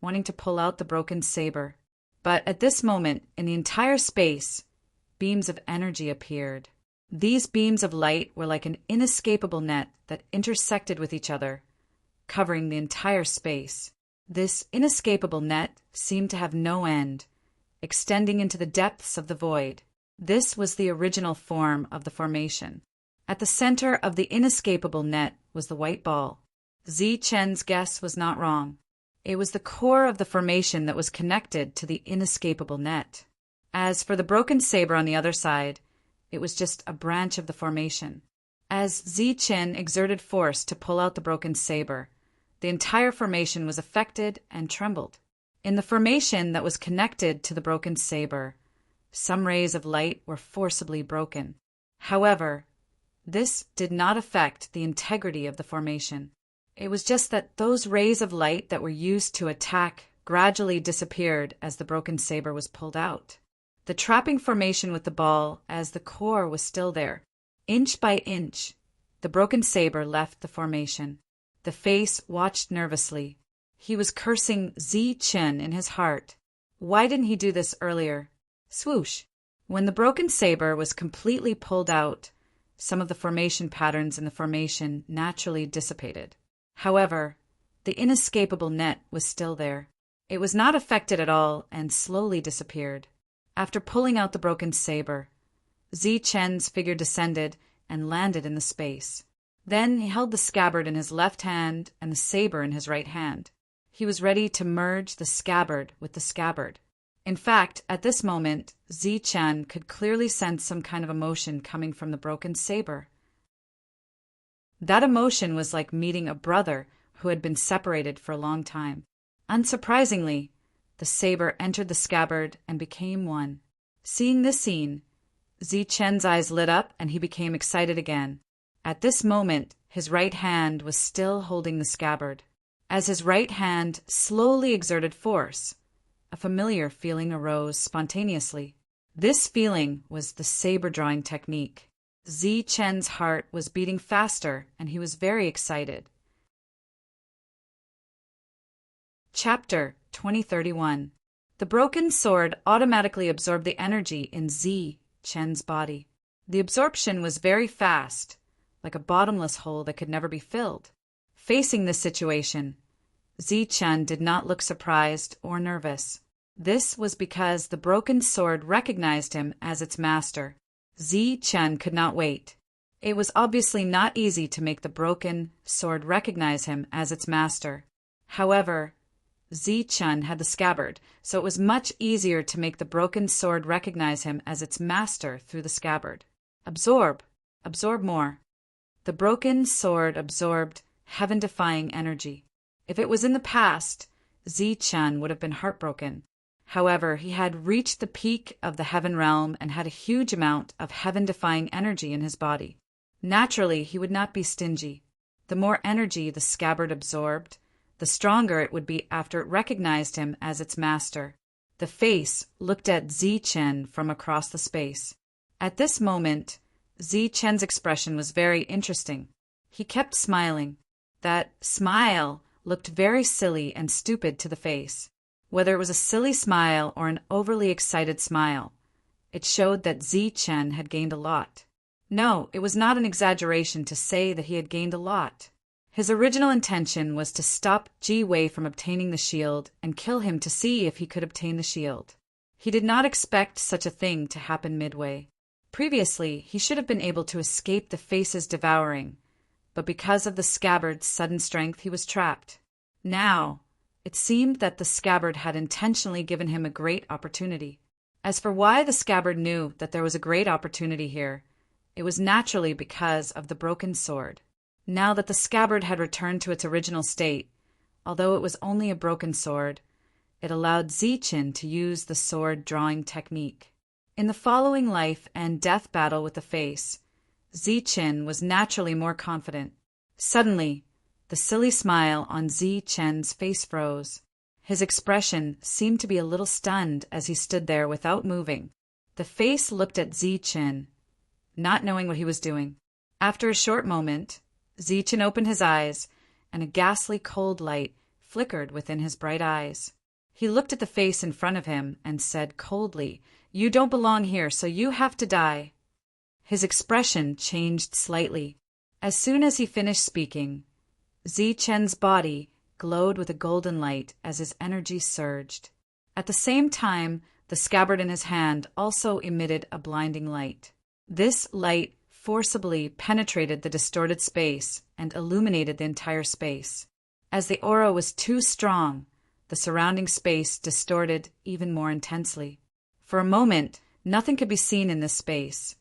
wanting to pull out the broken saber. But at this moment, in the entire space, beams of energy appeared. These beams of light were like an inescapable net that intersected with each other, covering the entire space. This inescapable net seemed to have no end, extending into the depths of the void. This was the original form of the formation. At the center of the inescapable net was the white ball. Zichen's guess was not wrong. It was the core of the formation that was connected to the inescapable net. As for the broken saber on the other side, it was just a branch of the formation. As Zichen exerted force to pull out the broken saber, the entire formation was affected and trembled. In the formation that was connected to the broken saber, some rays of light were forcibly broken. However, this did not affect the integrity of the formation. It was just that those rays of light that were used to attack gradually disappeared as the broken saber was pulled out. The trapping formation with the ball as the core was still there. Inch by inch, the broken saber left the formation. The face watched nervously. He was cursing Zichen in his heart. Why didn't he do this earlier? Swoosh! When the broken saber was completely pulled out, some of the formation patterns in the formation naturally dissipated. However, the inescapable net was still there. It was not affected at all and slowly disappeared. After pulling out the broken saber, Zichen's figure descended and landed in the space. Then he held the scabbard in his left hand and the saber in his right hand. He was ready to merge the scabbard with the scabbard. In fact, at this moment, Zichen could clearly sense some kind of emotion coming from the broken saber. That emotion was like meeting a brother who had been separated for a long time. Unsurprisingly, the saber entered the scabbard and became one. Seeing this scene, Zichen's eyes lit up and he became excited again. At this moment, his right hand was still holding the scabbard. As his right hand slowly exerted force, a familiar feeling arose spontaneously. This feeling was the saber-drawing technique. Zichen's heart was beating faster, and he was very excited. Chapter 2031. The broken sword automatically absorbed the energy in Zichen's body. The absorption was very fast, like a bottomless hole that could never be filled. Facing this situation, Zichen did not look surprised or nervous. This was because the broken sword recognized him as its master. Zichen could not wait. It was obviously not easy to make the broken sword recognize him as its master. However, Zichen had the scabbard, so it was much easier to make the broken sword recognize him as its master through the scabbard. Absorb more. The broken sword absorbed heaven-defying energy. If it was in the past, Zi Chen would have been heartbroken. However, he had reached the peak of the heaven realm and had a huge amount of heaven-defying energy in his body. Naturally, he would not be stingy. The more energy the scabbard absorbed, the stronger it would be after it recognized him as its master. The face looked at Zi Chen from across the space. At this moment, Zi Chen's expression was very interesting. He kept smiling. That smile looked very silly and stupid to the face. Whether it was a silly smile or an overly excited smile, it showed that Zi Chen had gained a lot. No, it was not an exaggeration to say that he had gained a lot. His original intention was to stop Ji Wei from obtaining the shield and kill him to see if he could obtain the shield. He did not expect such a thing to happen midway. Previously, he should have been able to escape the face's devouring, but because of the scabbard's sudden strength, he was trapped. Now, it seemed that the scabbard had intentionally given him a great opportunity. As for why the scabbard knew that there was a great opportunity here, it was naturally because of the broken sword. Now that the scabbard had returned to its original state, although it was only a broken sword, it allowed Zi Chen to use the sword drawing technique. In the following life and death battle with the face, Zi Chen was naturally more confident. Suddenly, the silly smile on Zi Chen's face froze. His expression seemed to be a little stunned as he stood there without moving. The face looked at Zi Chen, not knowing what he was doing. After a short moment, Zi Chen opened his eyes, and a ghastly cold light flickered within his bright eyes. He looked at the face in front of him and said coldly, "You don't belong here, so you have to die." His expression changed slightly. As soon as he finished speaking, Zi Chen's body glowed with a golden light as his energy surged. At the same time, the scabbard in his hand also emitted a blinding light. This light forcibly penetrated the distorted space and illuminated the entire space. As the aura was too strong, the surrounding space distorted even more intensely. For a moment, nothing could be seen in this space,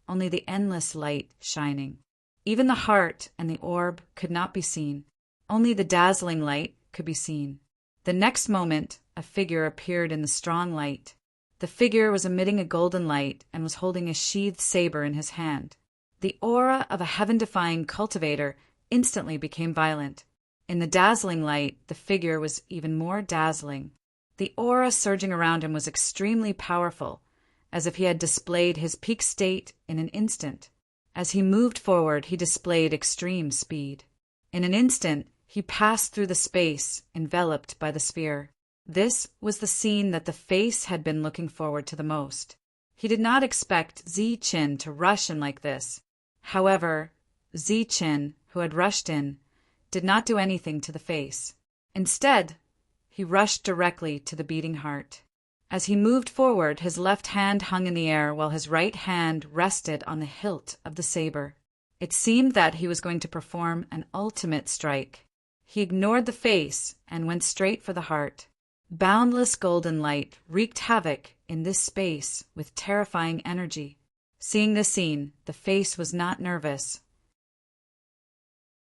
only the endless light shining. Even the heart and the orb could not be seen. Only the dazzling light could be seen. The next moment, a figure appeared in the strong light. The figure was emitting a golden light and was holding a sheathed saber in his hand. The aura of a heaven-defying cultivator instantly became violent. In the dazzling light, the figure was even more dazzling. The aura surging around him was extremely powerful, as if he had displayed his peak state in an instant. As he moved forward, he displayed extreme speed. In an instant, he passed through the space, enveloped by the sphere. This was the scene that the face had been looking forward to the most. He did not expect Zi Chen to rush in like this. However, Zi Chen, who had rushed in, did not do anything to the face. Instead, he rushed directly to the beating heart. As he moved forward, his left hand hung in the air while his right hand rested on the hilt of the saber. It seemed that he was going to perform an ultimate strike. He ignored the face and went straight for the heart. Boundless golden light wreaked havoc in this space with terrifying energy. Seeing this scene, the face was not nervous.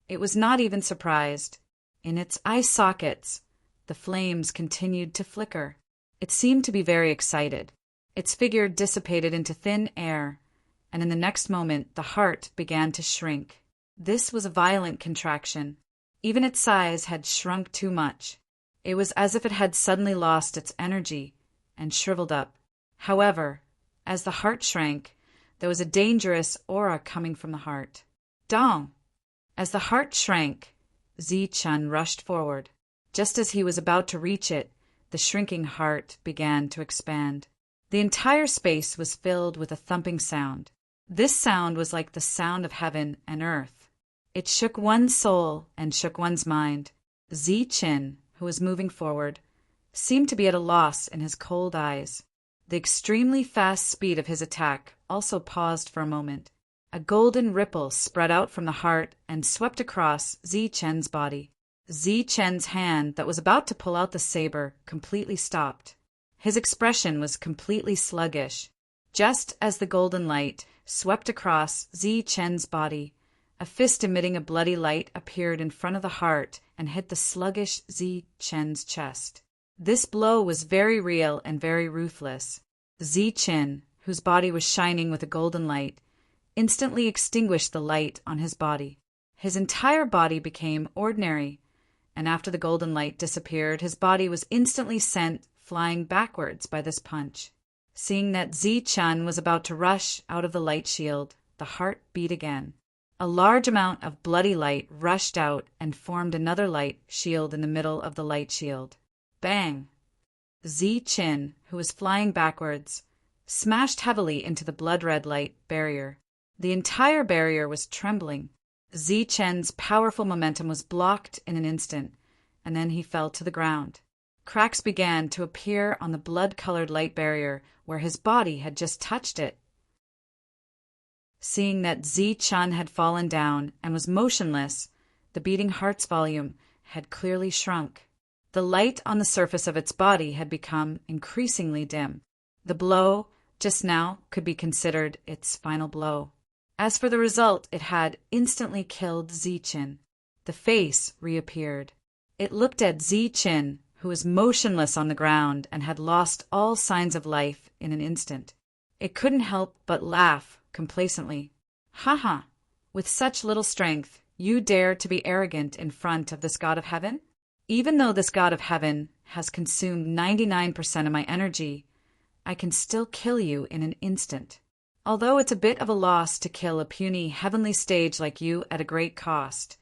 It was not even surprised. In its eye sockets, the flames continued to flicker. It seemed to be very excited. Its figure dissipated into thin air, and in the next moment the heart began to shrink. This was a violent contraction. Even its size had shrunk too much. It was as if it had suddenly lost its energy and shriveled up. However, as the heart shrank, there was a dangerous aura coming from the heart. Dong! As the heart shrank, Zi Chen rushed forward. Just as he was about to reach it, the shrinking heart began to expand. The entire space was filled with a thumping sound. This sound was like the sound of heaven and earth. It shook one's soul and shook one's mind. Zi Chen, who was moving forward, seemed to be at a loss in his cold eyes. The extremely fast speed of his attack also paused for a moment. A golden ripple spread out from the heart and swept across Zi Chen's body. Zi Chen's hand that was about to pull out the saber completely stopped. His expression was completely sluggish. Just as the golden light swept across Zi Chen's body, A fist emitting a bloody light appeared in front of the heart and hit the sluggish Zi Chen's chest. This blow was very real and very ruthless. Zi Chen, whose body was shining with a golden light, instantly extinguished the light on his body. His entire body became ordinary, and after the golden light disappeared, his body was instantly sent flying backwards by this punch. Seeing that Zi Chen was about to rush out of the light shield, the heart beat again. A large amount of bloody light rushed out and formed another light shield in the middle of the light shield. Bang! Zi Chen, who was flying backwards, smashed heavily into the blood-red light barrier. The entire barrier was trembling. Zi Chen's powerful momentum was blocked in an instant, and then he fell to the ground. Cracks began to appear on the blood-colored light barrier where his body had just touched it. Seeing that Zi Chen had fallen down and was motionless, the beating heart's volume had clearly shrunk. The light on the surface of its body had become increasingly dim. The blow just now could be considered its final blow. As for the result, it had instantly killed Zi Chen. The face reappeared. It looked at Zi Chen, who was motionless on the ground and had lost all signs of life in an instant. It couldn't help but laugh complacently. "Ha ha! With such little strength, you dare to be arrogant in front of this god of heaven? Even though this god of heaven has consumed 99% of my energy, I can still kill you in an instant. Although it's a bit of a loss to kill a puny heavenly stage like you at a great cost,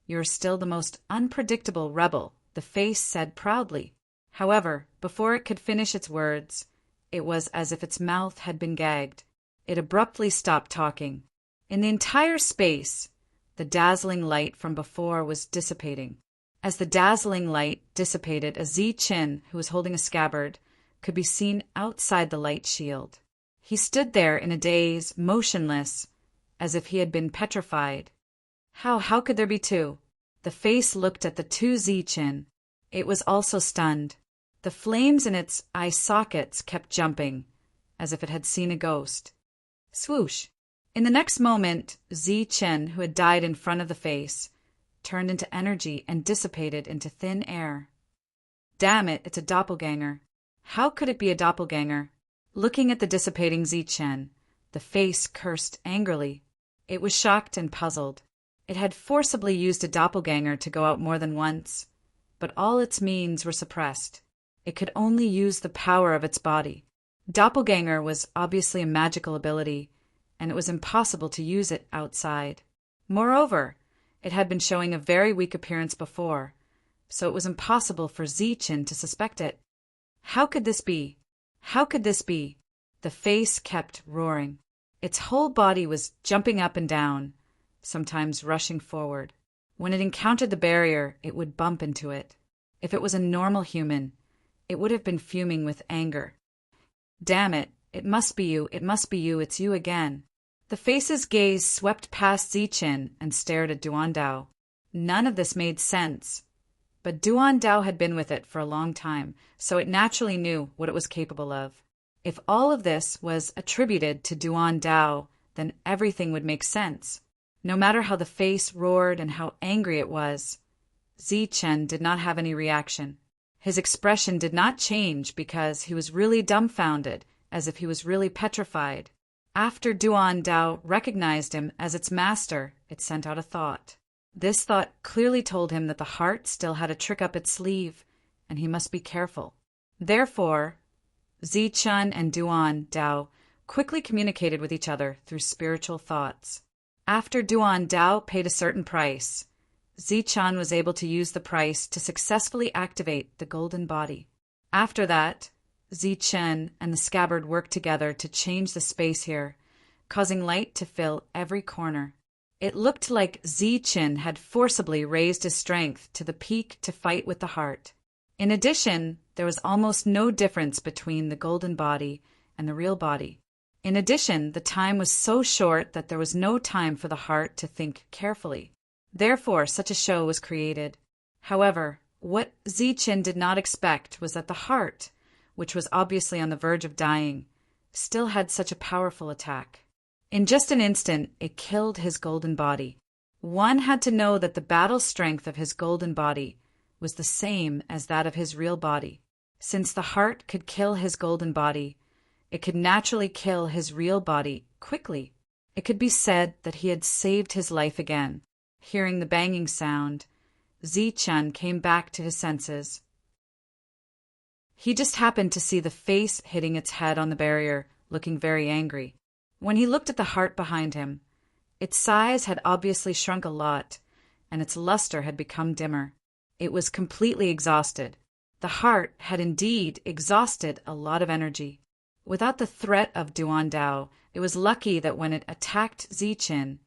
you're still the most unpredictable rebel," the face said proudly. However, before it could finish its words, it was as if its mouth had been gagged. It abruptly stopped talking. In the entire space, the dazzling light from before was dissipating. As the dazzling light dissipated, a Zi Chen, who was holding a scabbard, could be seen outside the light shield. He stood there in a daze, motionless, as if he had been petrified. How could there be two? The face looked at the two Zi Chen. It was also stunned. The flames in its eye sockets kept jumping, as if it had seen a ghost. Swoosh! In the next moment, Zi Chen, who had died in front of the face, turned into energy and dissipated into thin air. Damn it, it's a doppelganger. How could it be a doppelganger? Looking at the dissipating Zi Chen, the face cursed angrily. It was shocked and puzzled. It had forcibly used a doppelganger to go out more than once, but all its means were suppressed. It could only use the power of its body. Doppelganger was obviously a magical ability, and it was impossible to use it outside. Moreover, it had been showing a very weak appearance before, so it was impossible for Zi Chen to suspect it. How could this be? How could this be? The face kept roaring. Its whole body was jumping up and down, sometimes rushing forward. When it encountered the barrier, it would bump into it. If it was a normal human, it would have been fuming with anger. Damn it, it must be you, it's you again. The face's gaze swept past Zi Chen and stared at Duan Dao. None of this made sense, but Duan Dao had been with it for a long time, so it naturally knew what it was capable of. If all of this was attributed to Duan Dao, then everything would make sense. No matter how the face roared and how angry it was, Zi Chen did not have any reaction. His expression did not change because he was really dumbfounded, as if he was really petrified. After Duan Dao recognized him as its master, it sent out a thought. This thought clearly told him that the heart still had a trick up its sleeve, and he must be careful. Therefore, Zi Chen and Duan Dao quickly communicated with each other through spiritual thoughts. After Duan Dao paid a certain price, Zi Chen was able to use the price to successfully activate the golden body. After that, Zi Chen and the scabbard worked together to change the space here, causing light to fill every corner. It looked like Zi Chen had forcibly raised his strength to the peak to fight with the heart. In addition, there was almost no difference between the golden body and the real body. In addition, the time was so short that there was no time for the heart to think carefully. Therefore, such a show was created. However, what Zi Chen did not expect was that the heart, which was obviously on the verge of dying, still had such a powerful attack. In just an instant, it killed his golden body. One had to know that the battle strength of his golden body was the same as that of his real body. Since the heart could kill his golden body, it could naturally kill his real body quickly. It could be said that he had saved his life again. Hearing the banging sound, Zichen came back to his senses. He just happened to see the face hitting its head on the barrier, looking very angry. When he looked at the heart behind him, its size had obviously shrunk a lot, and its luster had become dimmer. It was completely exhausted. The heart had indeed exhausted a lot of energy. Without the threat of Duan Dao, it was lucky that when it attacked Zichen,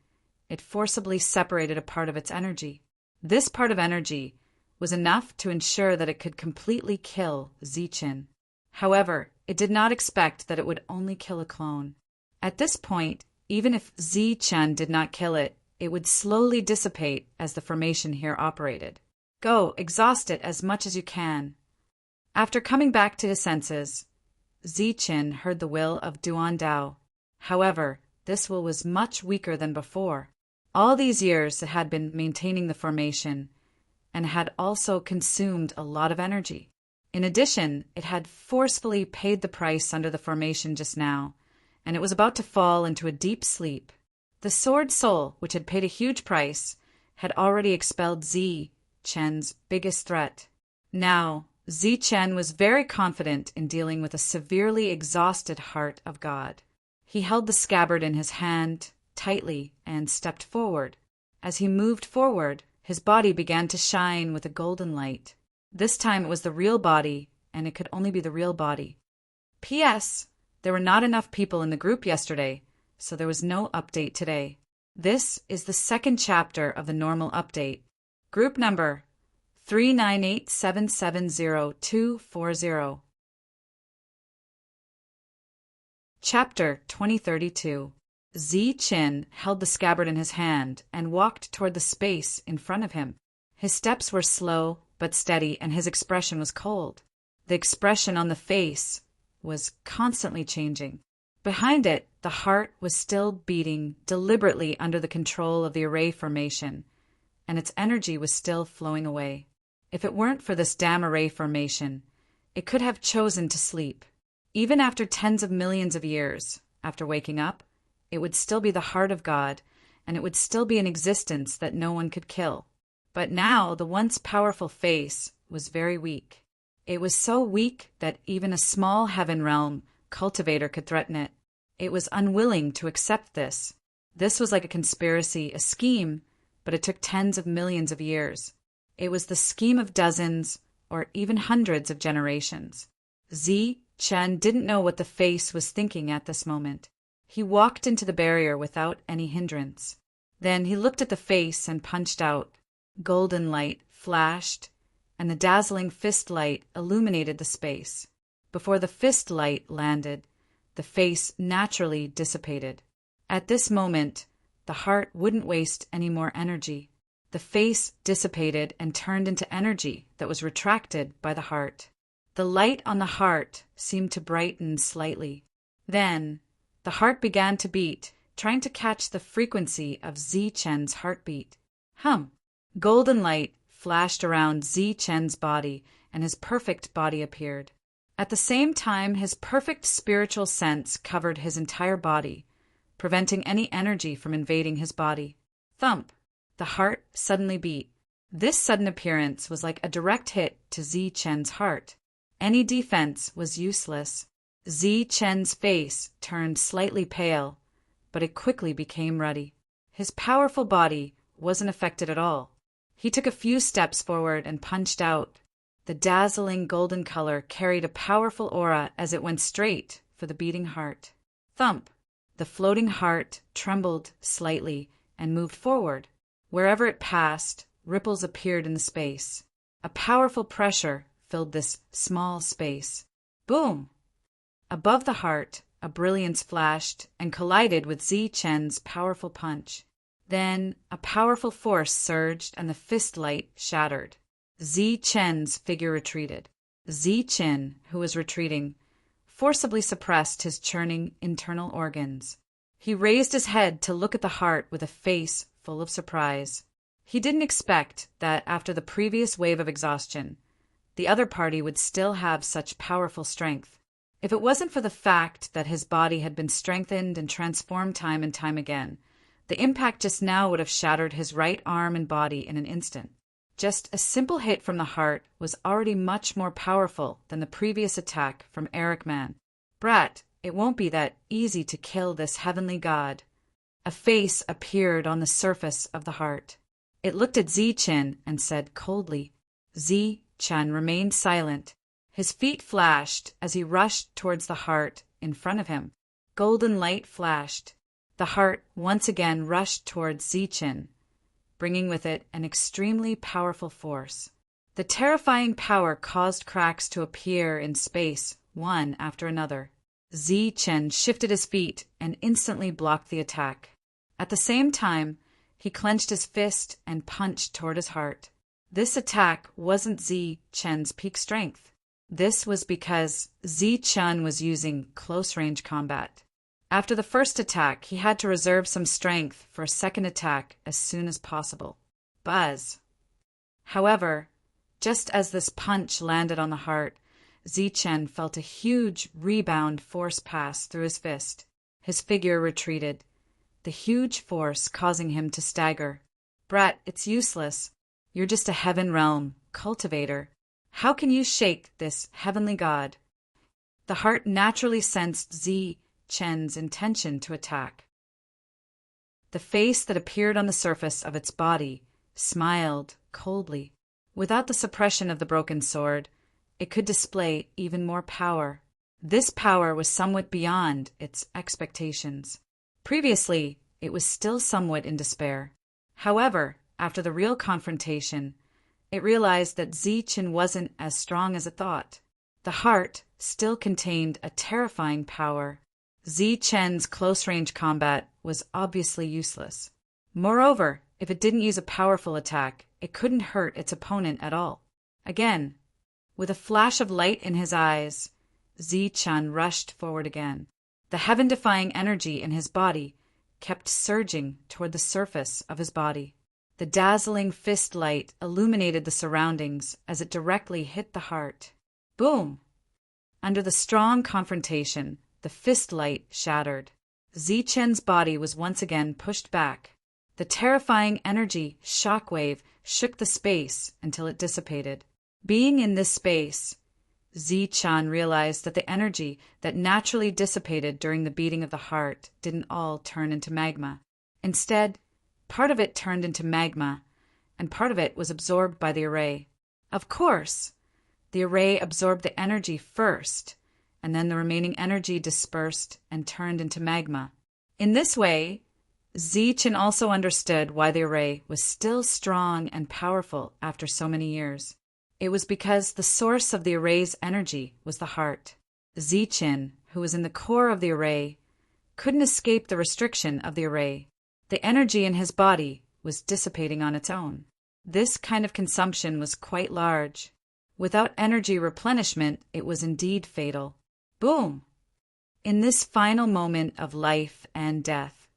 it forcibly separated a part of its energy. This part of energy was enough to ensure that it could completely kill Zichen. However, it did not expect that it would only kill a clone. At this point, even if Zichen did not kill it, it would slowly dissipate as the formation here operated. Go, exhaust it as much as you can. After coming back to his senses, Zichen heard the will of Duan Dao. However, this will was much weaker than before. All these years it had been maintaining the formation and had also consumed a lot of energy. In addition, it had forcefully paid the price under the formation just now, and it was about to fall into a deep sleep. The sword soul, which had paid a huge price, had already expelled Zichen's biggest threat. Now, Zichen was very confident in dealing with a severely exhausted heart of God. He held the scabbard in his hand tightly and stepped forward. As he moved forward, his body began to shine with a golden light. This time it was the real body, and it could only be the real body. P.S. There were not enough people in the group yesterday, so there was no update today. This is the second chapter of the normal update. Group number 398770240. Chapter 2032. Zichen held the scabbard in his hand and walked toward the space in front of him. His steps were slow but steady, and his expression was cold. The expression on the face was constantly changing. Behind it, the heart was still beating deliberately under the control of the array formation, and its energy was still flowing away. If it weren't for this damn array formation, it could have chosen to sleep. Even after tens of millions of years, after waking up, it would still be the heart of God, and it would still be an existence that no one could kill. But now the once powerful face was very weak. It was so weak that even a small heaven realm cultivator could threaten it. It was unwilling to accept this. This was like a conspiracy, a scheme, but it took tens of millions of years. It was the scheme of dozens or even hundreds of generations. Zichen didn't know what the face was thinking at this moment. He walked into the barrier without any hindrance. Then he looked at the face and punched out. Golden light flashed, and the dazzling fist light illuminated the space. Before the fist light landed, the face naturally dissipated. At this moment, the heart wouldn't waste any more energy. The face dissipated and turned into energy that was retracted by the heart. The light on the heart seemed to brighten slightly. Then, the heart began to beat, trying to catch the frequency of Zichen's heartbeat. Golden light flashed around Zichen's body, and his perfect body appeared. At the same time, his perfect spiritual sense covered his entire body, preventing any energy from invading his body. Thump! The heart suddenly beat. This sudden appearance was like a direct hit to Zichen's heart. Any defense was useless. Zichen's face turned slightly pale, but it quickly became ruddy. His powerful body wasn't affected at all. He took a few steps forward and punched out. The dazzling golden color carried a powerful aura as it went straight for the beating heart. Thump! The floating heart trembled slightly and moved forward. Wherever it passed, ripples appeared in the space. A powerful pressure filled this small space. Boom! Above the heart, a brilliance flashed and collided with Zichen's powerful punch. Then a powerful force surged and the fist light shattered. Zichen's figure retreated. Zichen, who was retreating, forcibly suppressed his churning internal organs. He raised his head to look at the heart with a face full of surprise. He didn't expect that after the previous wave of exhaustion, the other party would still have such powerful strength. If it wasn't for the fact that his body had been strengthened and transformed time and time again, the impact just now would have shattered his right arm and body in an instant. Just a simple hit from the heart was already much more powerful than the previous attack from Eric Mann. Brat, it won't be that easy to kill this heavenly god. A face appeared on the surface of the heart. It looked at Zichen and said coldly. Zichen remained silent. His feet flashed as he rushed towards the heart in front of him. Golden light flashed. The heart once again rushed towards Zichen, bringing with it an extremely powerful force. The terrifying power caused cracks to appear in space, one after another. Zichen shifted his feet and instantly blocked the attack. At the same time, he clenched his fist and punched toward his heart. This attack wasn't Zichen's peak strength. This was because Zichen was using close-range combat. After the first attack, he had to reserve some strength for a second attack as soon as possible. Buzz. However, just as this punch landed on the heart, Zichen felt a huge rebound force pass through his fist. His figure retreated, the huge force causing him to stagger. Brat, it's useless. You're just a heaven realm cultivator. How can you shake this heavenly god? The heart naturally sensed Zichen's intention to attack. The face that appeared on the surface of its body smiled coldly. Without the suppression of the broken sword, it could display even more power. This power was somewhat beyond its expectations. Previously, it was still somewhat in despair. However, after the real confrontation, it realized that Zichen wasn't as strong as it thought. The heart still contained a terrifying power. Zichen's close-range combat was obviously useless. Moreover, if it didn't use a powerful attack, it couldn't hurt its opponent at all. Again, with a flash of light in his eyes, Zichen rushed forward again. The heaven-defying energy in his body kept surging toward the surface of his body. The dazzling fist light illuminated the surroundings as it directly hit the heart. Boom! Under the strong confrontation, the fist light shattered. Zichen's body was once again pushed back. The terrifying energy shockwave shook the space until it dissipated. Being in this space, Zichen realized that the energy that naturally dissipated during the beating of the heart didn't all turn into magma. Instead, part of it turned into magma, and part of it was absorbed by the array. Of course, the array absorbed the energy first, and then the remaining energy dispersed and turned into magma. In this way, Zichen also understood why the array was still strong and powerful after so many years. It was because the source of the array's energy was the heart. Zichen, who was in the core of the array, couldn't escape the restriction of the array. The energy in his body was dissipating on its own. This kind of consumption was quite large. Without energy replenishment, it was indeed fatal. Boom! In this final moment of life and death,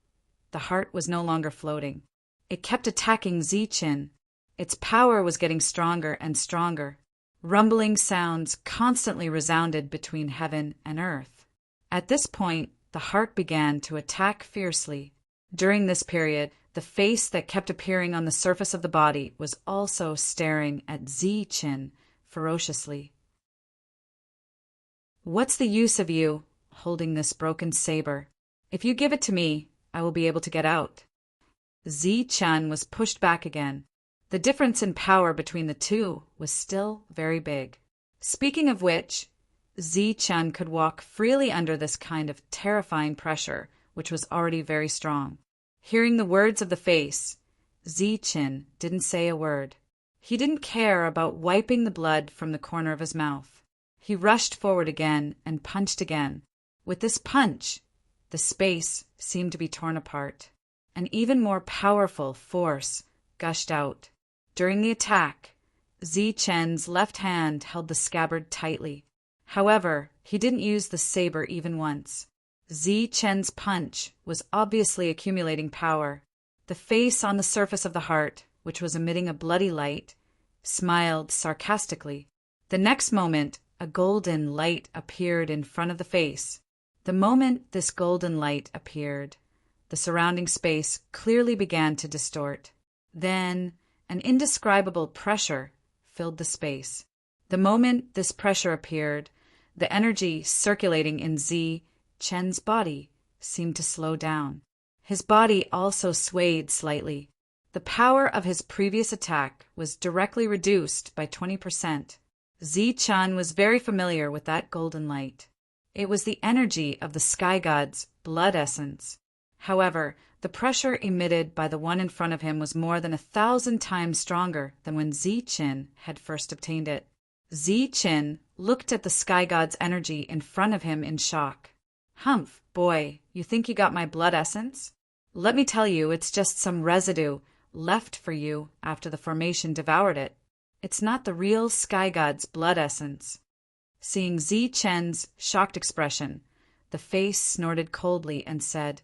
the heart was no longer floating. It kept attacking Zichen. Its power was getting stronger and stronger. Rumbling sounds constantly resounded between heaven and earth. At this point, the heart began to attack fiercely. During this period, the face that kept appearing on the surface of the body was also staring at Zichen ferociously. What's the use of you holding this broken saber? If you give it to me, I will be able to get out. Zichen was pushed back again. The difference in power between the two was still very big. Speaking of which, Zichen could walk freely under this kind of terrifying pressure, which was already very strong. Hearing the words of the face, Zichen didn't say a word. He didn't care about wiping the blood from the corner of his mouth. He rushed forward again and punched again. With this punch, the space seemed to be torn apart. An even more powerful force gushed out. During the attack, Zichen's left hand held the scabbard tightly. However, he didn't use the saber even once. Zichen's punch was obviously accumulating power. The face on the surface of the heart, which was emitting a bloody light, smiled sarcastically. The next moment, a golden light appeared in front of the face. The moment this golden light appeared, the surrounding space clearly began to distort. Then, an indescribable pressure filled the space. The moment this pressure appeared, the energy circulating in Zi Chen's body seemed to slow down. His body also swayed slightly. The power of his previous attack was directly reduced by 20%. Zi Chen was very familiar with that golden light. It was the energy of the sky god's blood essence. However, the pressure emitted by the one in front of him was more than 1,000 times stronger than when Zi Chen had first obtained it. Zi Chen looked at the sky god's energy in front of him in shock. "Humph, boy, you think you got my blood essence? Let me tell you, it's just some residue left for you after the formation devoured it. It's not the real sky god's blood essence." Seeing Zi Chen's shocked expression, the face snorted coldly and said,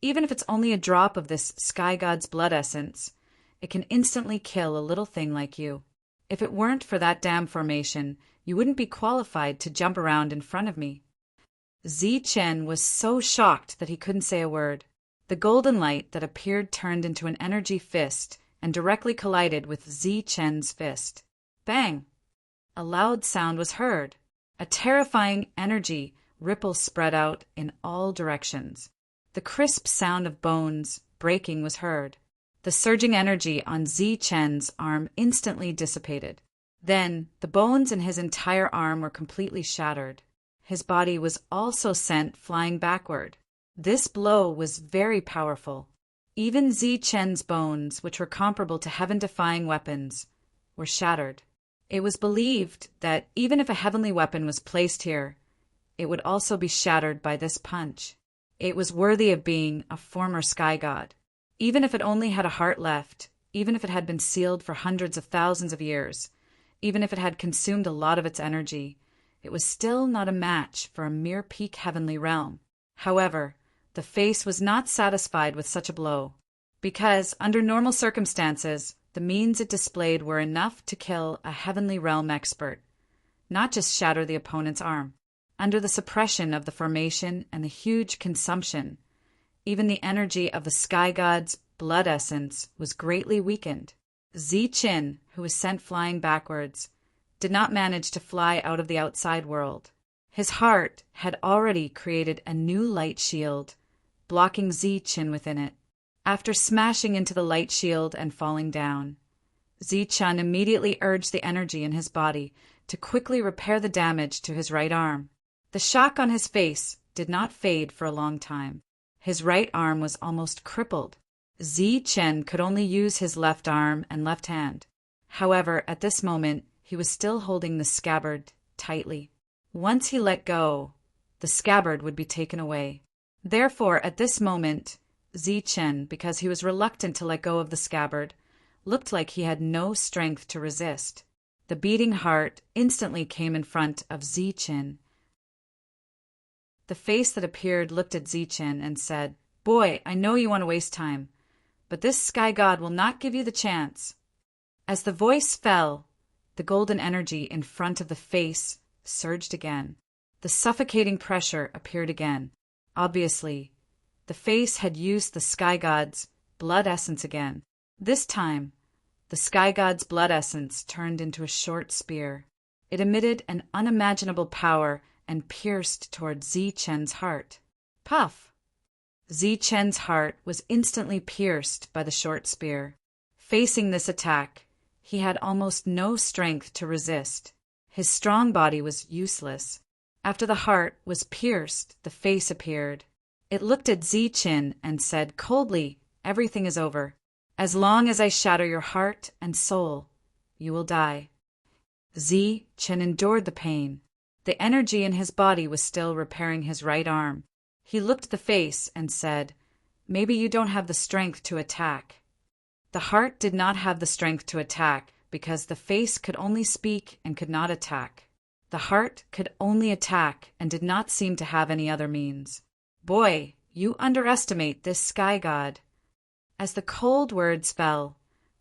"Even if it's only a drop of this sky god's blood essence, it can instantly kill a little thing like you. If it weren't for that damn formation, you wouldn't be qualified to jump around in front of me." Zi Chen was so shocked that he couldn't say a word. The golden light that appeared turned into an energy fist and directly collided with Zi Chen's fist. Bang! A loud sound was heard. A terrifying energy ripple spread out in all directions. The crisp sound of bones breaking was heard. The surging energy on Zi Chen's arm instantly dissipated. Then, the bones in his entire arm were completely shattered. His body was also sent flying backward. This blow was very powerful. Even Zi Chen's bones, which were comparable to heaven-defying weapons, were shattered. It was believed that even if a heavenly weapon was placed here, it would also be shattered by this punch. It was worthy of being a former sky god. Even if it only had a heart left, even if it had been sealed for hundreds of thousands of years, even if it had consumed a lot of its energy, it was still not a match for a mere peak heavenly realm. However, the face was not satisfied with such a blow, because, under normal circumstances, the means it displayed were enough to kill a heavenly realm expert, not just shatter the opponent's arm. Under the suppression of the formation and the huge consumption, even the energy of the sky god's blood essence was greatly weakened. Zi Chen, who was sent flying backwards, did not manage to fly out of the outside world. His heart had already created a new light shield, blocking Zi Chen within it. After smashing into the light shield and falling down, Zi Chen immediately urged the energy in his body to quickly repair the damage to his right arm. The shock on his face did not fade for a long time. His right arm was almost crippled. Zi Chen could only use his left arm and left hand. However, at this moment, he was still holding the scabbard tightly. Once he let go, the scabbard would be taken away. Therefore, at this moment, Zi Chen, because he was reluctant to let go of the scabbard, looked like he had no strength to resist. The beating heart instantly came in front of Zi Chen. The face that appeared looked at Zi Chen and said, "Boy, I know you want to waste time, but this sky god will not give you the chance." As the voice fell, the golden energy in front of the face surged again. The suffocating pressure appeared again. Obviously, the face had used the sky god's blood essence again. This time, the sky god's blood essence turned into a short spear. It emitted an unimaginable power and pierced toward Zi Chen's heart. Puff! Zi Chen's heart was instantly pierced by the short spear. Facing this attack, he had almost no strength to resist. His strong body was useless. After the heart was pierced, the face appeared. It looked at Zi Chen and said coldly, "Everything is over. As long as I shatter your heart and soul, you will die." Zi Chen endured the pain. The energy in his body was still repairing his right arm. He looked at the face and said, "Maybe you don't have the strength to attack." The heart did not have the strength to attack because the face could only speak and could not attack. The heart could only attack and did not seem to have any other means. "Boy, you underestimate this sky god." As the cold words fell,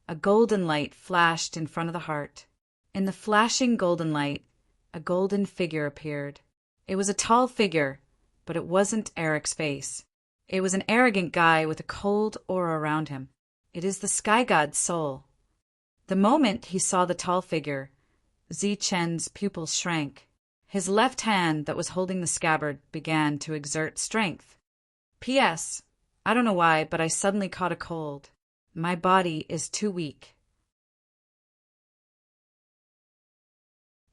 a golden light flashed in front of the heart. In the flashing golden light, a golden figure appeared. It was a tall figure, but it wasn't Eric's face. It was an arrogant guy with a cold aura around him. It is the sky god's soul. The moment he saw the tall figure, Zichen's pupils shrank. His left hand that was holding the scabbard began to exert strength. P.S. I don't know why, but I suddenly caught a cold. My body is too weak.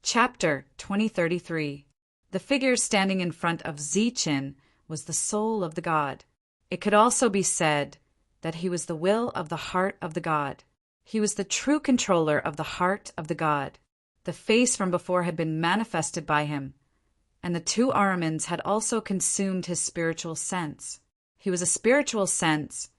Chapter 2033. The figure standing in front of Zichin was the soul of the god. It could also be said that he was the will of the heart of the god. He was the true controller of the heart of the god. The face from before had been manifested by him, and the two Ahrimans had also consumed his spiritual sense. He was a spiritual sense,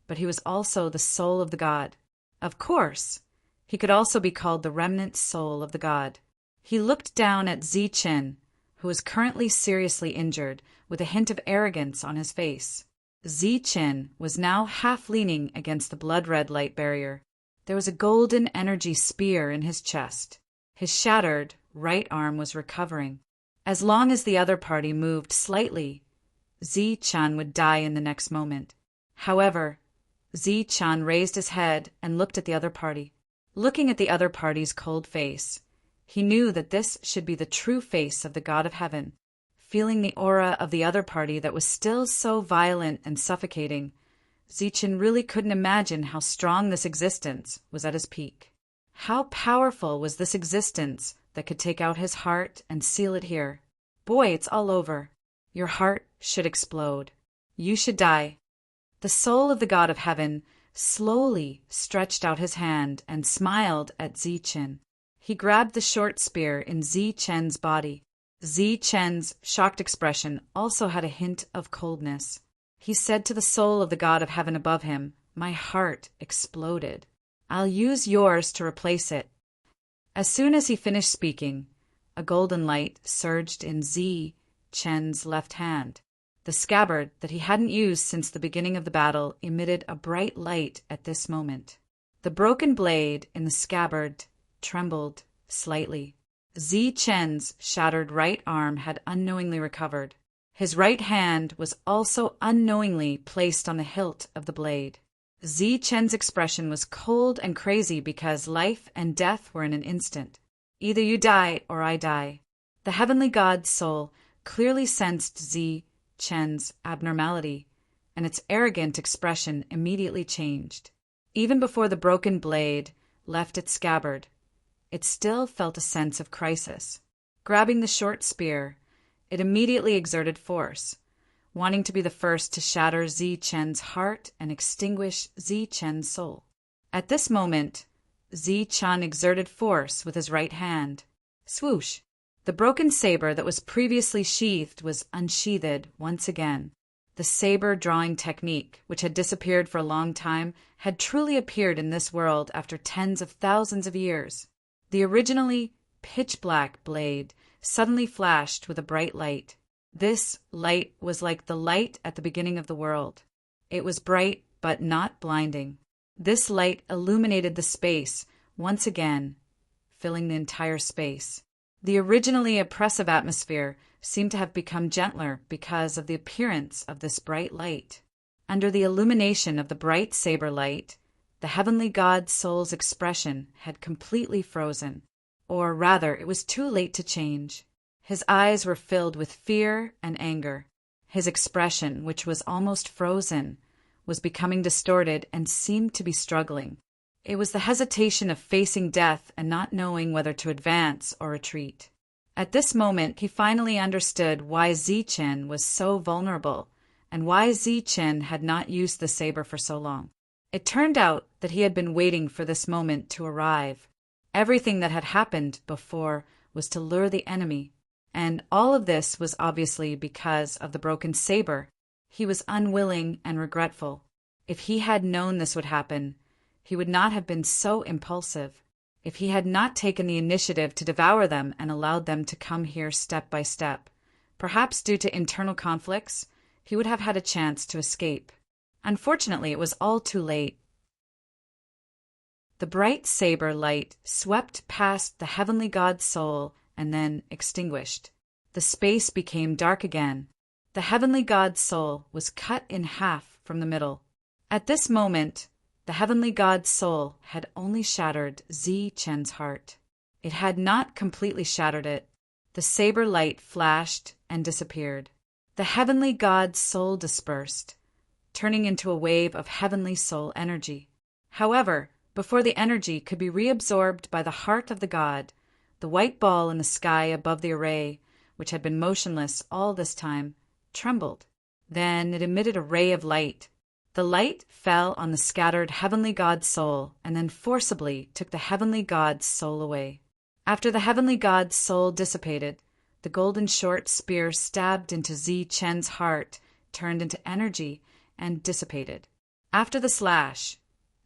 but he was also the soul of the god. Of course, he could also be called the remnant soul of the god. He looked down at Zichin, who was currently seriously injured, with a hint of arrogance on his face. Zichin was now half leaning against the blood-red light barrier. There was a golden energy spear in his chest. His shattered right arm was recovering. As long as the other party moved slightly, Zichin would die in the next moment. However, Zichin raised his head and looked at the other party. Looking at the other party's cold face, he knew that this should be the true face of the god of heaven. Feeling the aura of the other party that was still so violent and suffocating, Zichin really couldn't imagine how strong this existence was at his peak. How powerful was this existence that could take out his heart and seal it here? Boy, it's all over. Your heart should explode. You should die. The soul of the god of heaven slowly stretched out his hand and smiled at Zichin. He grabbed the short spear in Zichen's body. Zichen's shocked expression also had a hint of coldness. He said to the soul of the god of heaven above him, "My heart exploded. I'll use yours to replace it." As soon as he finished speaking, a golden light surged in Zichen's left hand. The scabbard that he hadn't used since the beginning of the battle emitted a bright light at this moment. The broken blade in the scabbard trembled slightly. Zichen's shattered right arm had unknowingly recovered. His right hand was also unknowingly placed on the hilt of the blade. Zichen's expression was cold and crazy because life and death were in an instant. Either you die or I die. The heavenly god's soul clearly sensed Zichen's abnormality, and its arrogant expression immediately changed. Even before the broken blade left its scabbard, it still felt a sense of crisis. Grabbing the short spear, it immediately exerted force, wanting to be the first to shatter Zichen's heart and extinguish Zichen's soul. At this moment, Zichin exerted force with his right hand. Swoosh! The broken saber that was previously sheathed was unsheathed once again. The saber drawing technique, which had disappeared for a long time, had truly appeared in this world after tens of thousands of years. The originally pitch-black blade suddenly flashed with a bright light. This light was like the light at the beginning of the world. It was bright but not blinding. This light illuminated the space once again, filling the entire space. The originally oppressive atmosphere seemed to have become gentler because of the appearance of this bright light. Under the illumination of the bright saber light, the heavenly god soul's expression had completely frozen. Or rather, it was too late to change. His eyes were filled with fear and anger. His expression, which was almost frozen, was becoming distorted and seemed to be struggling. It was the hesitation of facing death and not knowing whether to advance or retreat. At this moment, he finally understood why Zichin was so vulnerable and why Zichin had not used the saber for so long. It turned out that he had been waiting for this moment to arrive. Everything that had happened before was to lure the enemy, and all of this was obviously because of the broken saber. He was unwilling and regretful. If he had known this would happen, he would not have been so impulsive. If he had not taken the initiative to devour them and allowed them to come here step by step, perhaps due to internal conflicts, he would have had a chance to escape. Unfortunately, it was all too late. The bright saber light swept past the heavenly god's soul and then extinguished. The space became dark again. The heavenly god's soul was cut in half from the middle. At this moment, the heavenly god's soul had only shattered Zi-Chen's heart. It had not completely shattered it. The saber light flashed and disappeared. The heavenly god's soul dispersed, turning into a wave of heavenly soul energy. However, before the energy could be reabsorbed by the heart of the god, the white ball in the sky above the array, which had been motionless all this time, trembled. Then it emitted a ray of light. The light fell on the scattered heavenly god's soul and then forcibly took the heavenly god's soul away. After the heavenly god's soul dissipated, the golden short spear stabbed into Zi-Chen's heart turned into energy and dissipated. After the slash,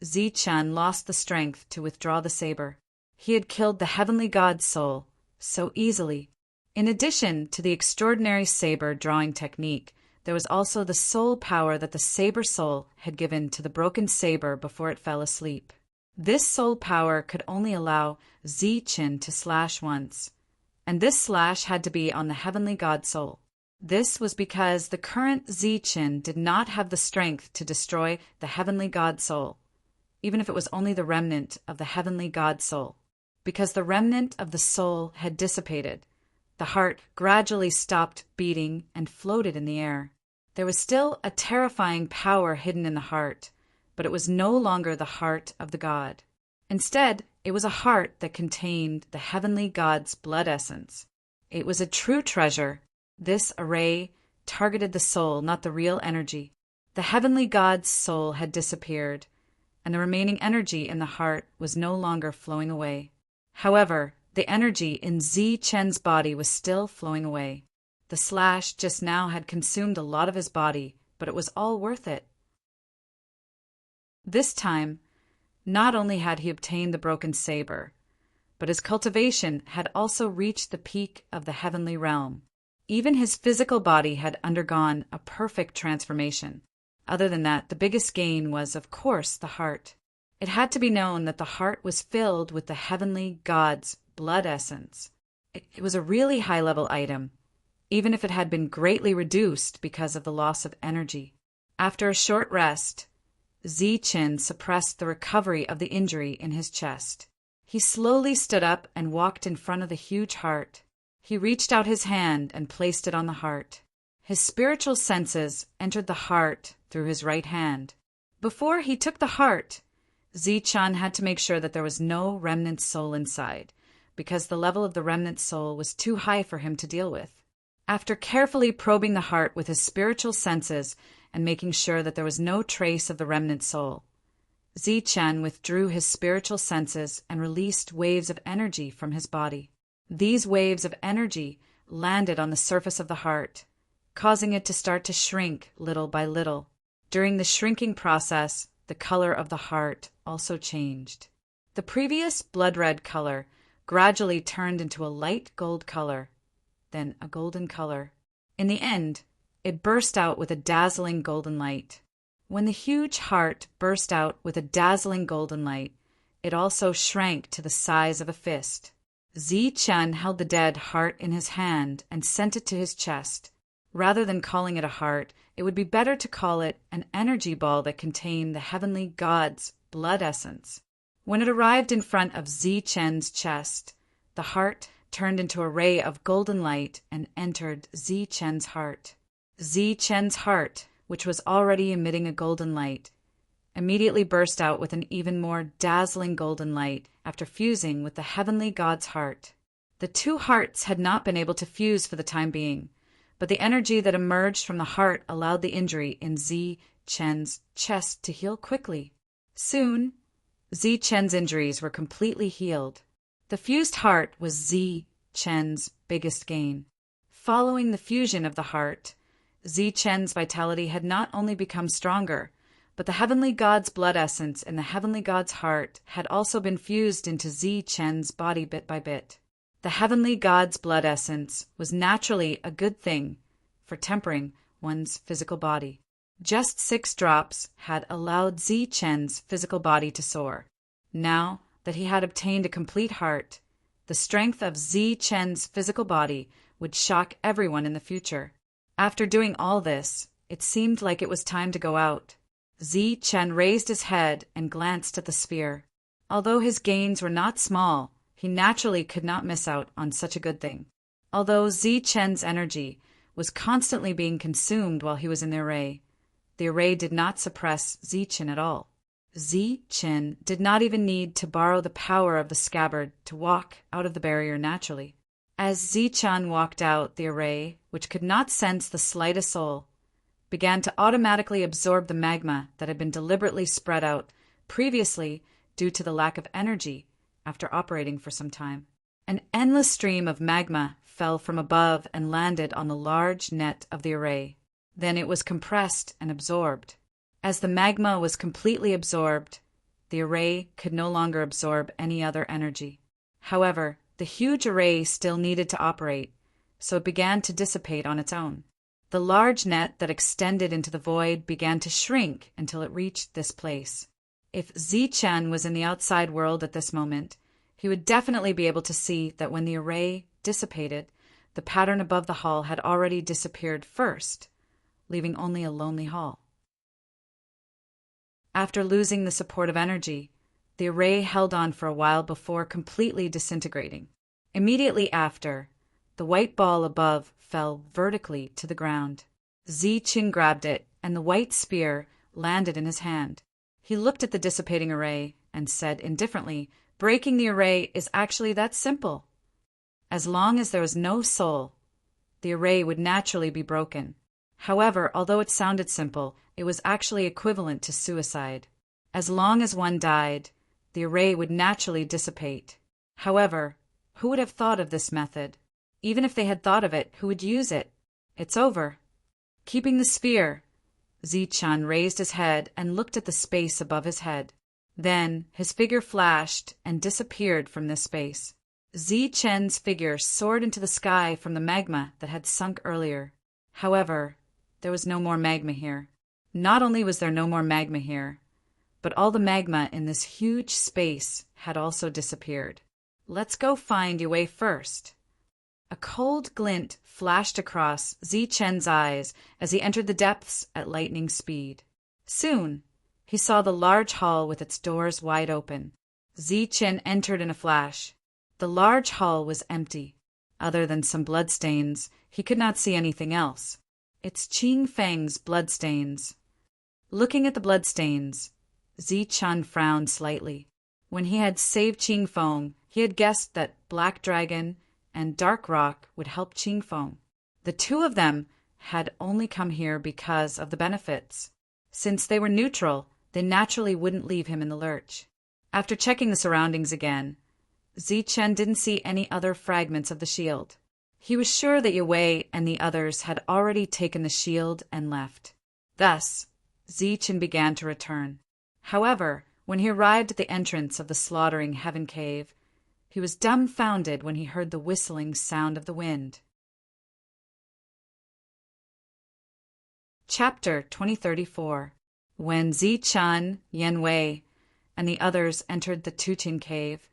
Zi-Chen lost the strength to withdraw the saber. He had killed the heavenly god's soul so easily. In addition to the extraordinary saber drawing technique, there was also the soul power that the saber soul had given to the broken saber before it fell asleep. This soul power could only allow Zi-Chen to slash once, and this slash had to be on the heavenly god soul. This was because the current Zi-Chen did not have the strength to destroy the heavenly god soul, even if it was only the remnant of the heavenly god soul. Because the remnant of the soul had dissipated, the heart gradually stopped beating and floated in the air. There was still a terrifying power hidden in the heart, but it was no longer the heart of the god. Instead, it was a heart that contained the heavenly god's blood essence. It was a true treasure. This array targeted the soul, not the real energy. The heavenly god's soul had disappeared, and the remaining energy in the heart was no longer flowing away. However, the energy in Zi-Chen's body was still flowing away. The slash just now had consumed a lot of his body, but it was all worth it. This time, not only had he obtained the broken saber, but his cultivation had also reached the peak of the heavenly realm. Even his physical body had undergone a perfect transformation. Other than that, the biggest gain was, of course, the heart. It had to be known that the heart was filled with the heavenly god's blood essence. It was a really high-level item, even if it had been greatly reduced because of the loss of energy. After a short rest, Zi-Chen suppressed the recovery of the injury in his chest. He slowly stood up and walked in front of the huge heart. He reached out his hand and placed it on the heart. His spiritual senses entered the heart through his right hand. Before he took the heart, Zi-Chen had to make sure that there was no remnant soul inside, because the level of the remnant soul was too high for him to deal with. After carefully probing the heart with his spiritual senses and making sure that there was no trace of the remnant soul, Zi-Chen withdrew his spiritual senses and released waves of energy from his body. These waves of energy landed on the surface of the heart, causing it to start to shrink little by little. During the shrinking process, the color of the heart also changed. The previous blood red color gradually turned into a light gold color, then a golden color. In the end, it burst out with a dazzling golden light. When the huge heart burst out with a dazzling golden light, it also shrank to the size of a fist. Zi-Chen held the dead heart in his hand and sent it to his chest. Rather than calling it a heart, it would be better to call it an energy ball that contained the heavenly god's blood essence. When it arrived in front of Zi-Chen's chest, the heart turned into a ray of golden light and entered Zi-Chen's heart. Zi-Chen's heart, which was already emitting a golden light, immediately burst out with an even more dazzling golden light after fusing with the heavenly god's heart. The two hearts had not been able to fuse for the time being, but the energy that emerged from the heart allowed the injury in Zi-Chen's chest to heal quickly. Soon, Zi-Chen's injuries were completely healed. The fused heart was Zi-Chen's biggest gain. Following the fusion of the heart, Zi-Chen's vitality had not only become stronger, but the heavenly god's blood essence in the heavenly god's heart had also been fused into Zi-Chen's body bit by bit. The heavenly god's blood essence was naturally a good thing for tempering one's physical body. Just 6 drops had allowed Zi Chen's physical body to soar. Now that he had obtained a complete heart, the strength of Zi Chen's physical body would shock everyone in the future. After doing all this, it seemed like it was time to go out. Zi Chen raised his head and glanced at the sphere. Although his gains were not small, he naturally could not miss out on such a good thing. Although Zi Chen's energy was constantly being consumed while he was in the array did not suppress Zi Chen at all. Zi Chen did not even need to borrow the power of the scabbard to walk out of the barrier naturally. As Zi Chen walked out, the array, which could not sense the slightest soul, began to automatically absorb the magma that had been deliberately spread out previously due to the lack of energy after operating for some time. An endless stream of magma fell from above and landed on the large net of the array. Then it was compressed and absorbed. As the magma was completely absorbed, the array could no longer absorb any other energy. However, the huge array still needed to operate, so it began to dissipate on its own. The large net that extended into the void began to shrink until it reached this place. If Zi Chen was in the outside world at this moment, he would definitely be able to see that when the array dissipated, the pattern above the hall had already disappeared first, leaving only a lonely hall. After losing the support of energy, the array held on for a while before completely disintegrating. Immediately after, the white ball above fell vertically to the ground. Zi Chen grabbed it, and the white spear landed in his hand. He looked at the dissipating array and said indifferently, "Breaking the array is actually that simple. As long as there was no soul, the array would naturally be broken. However, although it sounded simple, it was actually equivalent to suicide. As long as one died, the array would naturally dissipate. However, who would have thought of this method? Even if they had thought of it, who would use it? It's over." Keeping the sphere, Zi Chen raised his head and looked at the space above his head. Then his figure flashed and disappeared from this space. Zi Chen's figure soared into the sky from the magma that had sunk earlier. However, there was no more magma here. Not only was there no more magma here, but all the magma in this huge space had also disappeared. "Let's go find Yue first." A cold glint flashed across Zi Chen's eyes as he entered the depths at lightning speed. Soon, he saw the large hall with its doors wide open. Zi Chen entered in a flash. The large hall was empty. Other than some bloodstains, he could not see anything else. It's Qing Feng's bloodstains. Looking at the bloodstains, Zi Chen frowned slightly. When he had saved Qing Feng, he had guessed that Black Dragon and Dark Rock would help Qing Feng. The two of them had only come here because of the benefits. Since they were neutral, they naturally wouldn't leave him in the lurch. After checking the surroundings again, Zi Chen didn't see any other fragments of the shield. He was sure that Yue and the others had already taken the shield and left. Thus, Zi Chen began to return. However, when he arrived at the entrance of the slaughtering heaven cave, he was dumbfounded when he heard the whistling sound of the wind. Chapter 2034. When Zi Chen, Yan Wei, and the others entered the Tuqin cave,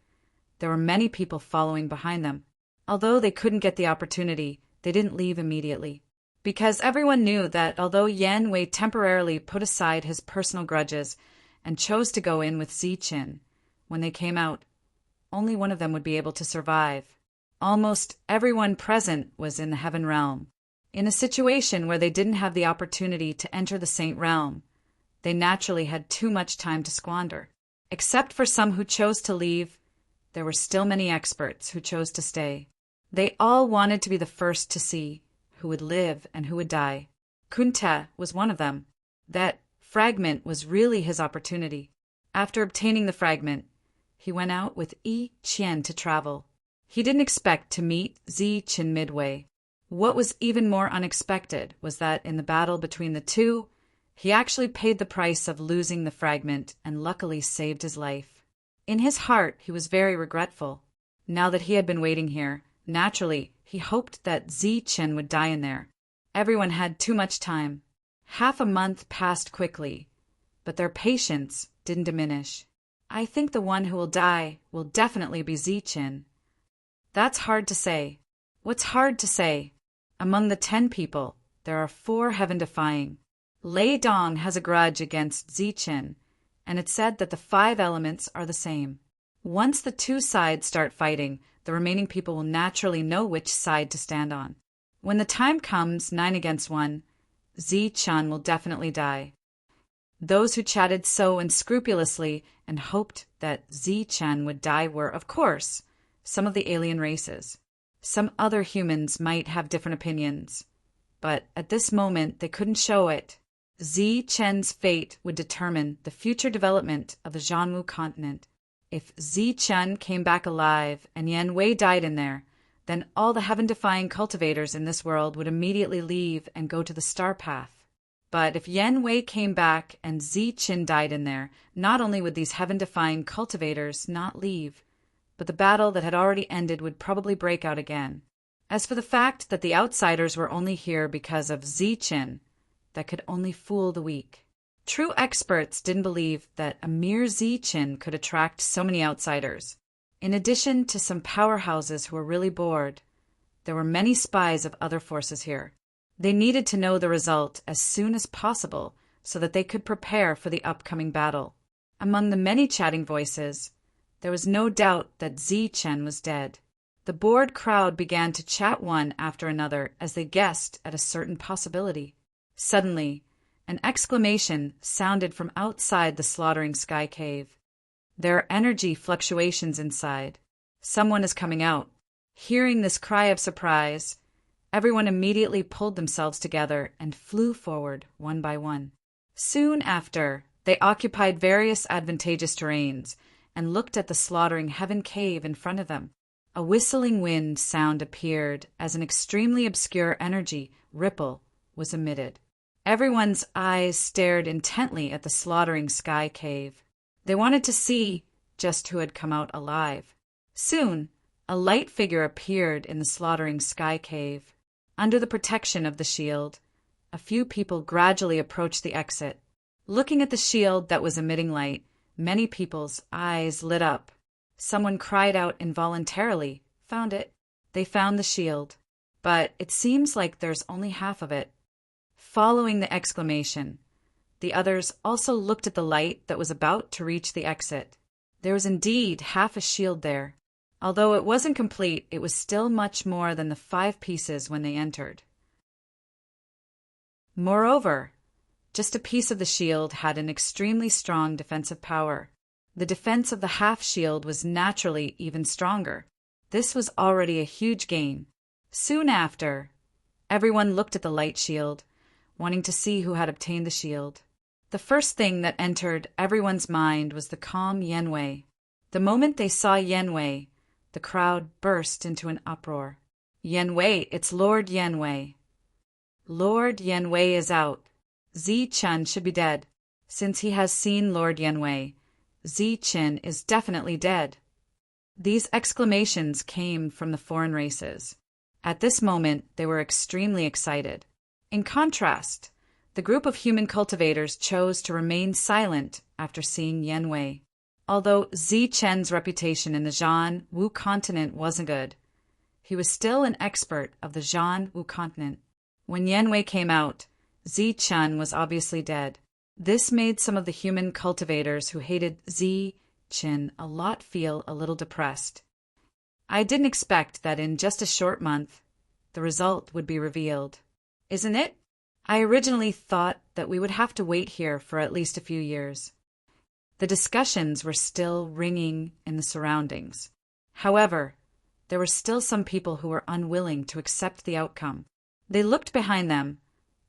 there were many people following behind them. Although they couldn't get the opportunity, they didn't leave immediately. Because everyone knew that although Yan Wei temporarily put aside his personal grudges and chose to go in with Zi Chen, when they came out, only one of them would be able to survive. Almost everyone present was in the heaven realm. In a situation where they didn't have the opportunity to enter the Saint realm, they naturally had too much time to squander. Except for some who chose to leave, there were still many experts who chose to stay. They all wanted to be the first to see who would live and who would die. Kunta was one of them. That fragment was really his opportunity. After obtaining the fragment, he went out with Yi Qian to travel. He didn't expect to meet Zi Chen midway. What was even more unexpected was that in the battle between the two, he actually paid the price of losing the fragment and luckily saved his life. In his heart, he was very regretful. Now that he had been waiting here, naturally, he hoped that Zi Chen would die in there. Everyone had too much time. Half a month passed quickly, but their patience didn't diminish. I think the one who will die will definitely be Ziqin. That's hard to say. What's hard to say? Among the 10 people, there are 4 heaven-defying. Lei Dong has a grudge against Ziqin, and it's said that the 5 elements are the same. Once the 2 sides start fighting, the remaining people will naturally know which side to stand on. When the time comes, 9 against 1, Ziqin will definitely die. Those who chatted so unscrupulously and hoped that Ziqin would die were, of course, some of the alien races. Some other humans might have different opinions, but at this moment they couldn't show it. Ziqin's fate would determine the future development of the Zhanwu continent. If Ziqin came back alive and Yan Wei died in there, then all the heaven-defying cultivators in this world would immediately leave and go to the Star Path. But if Yan Wei came back and Ziqin died in there, not only would these heaven-defying cultivators not leave, but the battle that had already ended would probably break out again. As for the fact that the outsiders were only here because of Ziqin, that could only fool the weak. True experts didn't believe that a mere Ziqin could attract so many outsiders. In addition to some powerhouses who were really bored, there were many spies of other forces here. They needed to know the result as soon as possible so that they could prepare for the upcoming battle. Among the many chatting voices, there was no doubt that Ziqin was dead. The bored crowd began to chat one after another as they guessed at a certain possibility. Suddenly, an exclamation sounded from outside the slaughtering sky cave. There are energy fluctuations inside. Someone is coming out. Hearing this cry of surprise, everyone immediately pulled themselves together and flew forward one by one. Soon after, they occupied various advantageous terrains and looked at the slaughtering heaven cave in front of them. A whistling wind sound appeared as an extremely obscure energy ripple was emitted. Everyone's eyes stared intently at the slaughtering sky cave. They wanted to see just who had come out alive. Soon, a light figure appeared in the slaughtering sky cave. Under the protection of the shield, a few people gradually approached the exit. Looking at the shield that was emitting light, many people's eyes lit up. Someone cried out involuntarily, "Found it." They found the shield, but it seems like there's only half of it. Following the exclamation, the others also looked at the light that was about to reach the exit. There was indeed half a shield there. Although it wasn't complete, it was still much more than the 5 pieces when they entered. Moreover, just a piece of the shield had an extremely strong defensive power. The defense of the half shield was naturally even stronger. This was already a huge gain. Soon after, everyone looked at the light shield, wanting to see who had obtained the shield. The first thing that entered everyone's mind was the calm Yan Wei. The moment they saw Yan Wei, the crowd burst into an uproar. "Yan Wei, it's Lord Yan Wei. Lord Yan Wei is out. Ziqin should be dead. Since he has seen Lord Yan Wei, Ziqin is definitely dead." These exclamations came from the foreign races. At this moment, they were extremely excited. In contrast, the group of human cultivators chose to remain silent after seeing Yan Wei. Although Ziqin's reputation in the Zhanwu continent wasn't good, he was still an expert of the Zhanwu continent. When Yan Wei came out, Ziqin was obviously dead. This made some of the human cultivators who hated Ziqin a lot feel a little depressed. I didn't expect that in just a short month, the result would be revealed. Isn't it? I originally thought that we would have to wait here for at least a few years. The discussions were still ringing in the surroundings. However, there were still some people who were unwilling to accept the outcome. They looked behind them,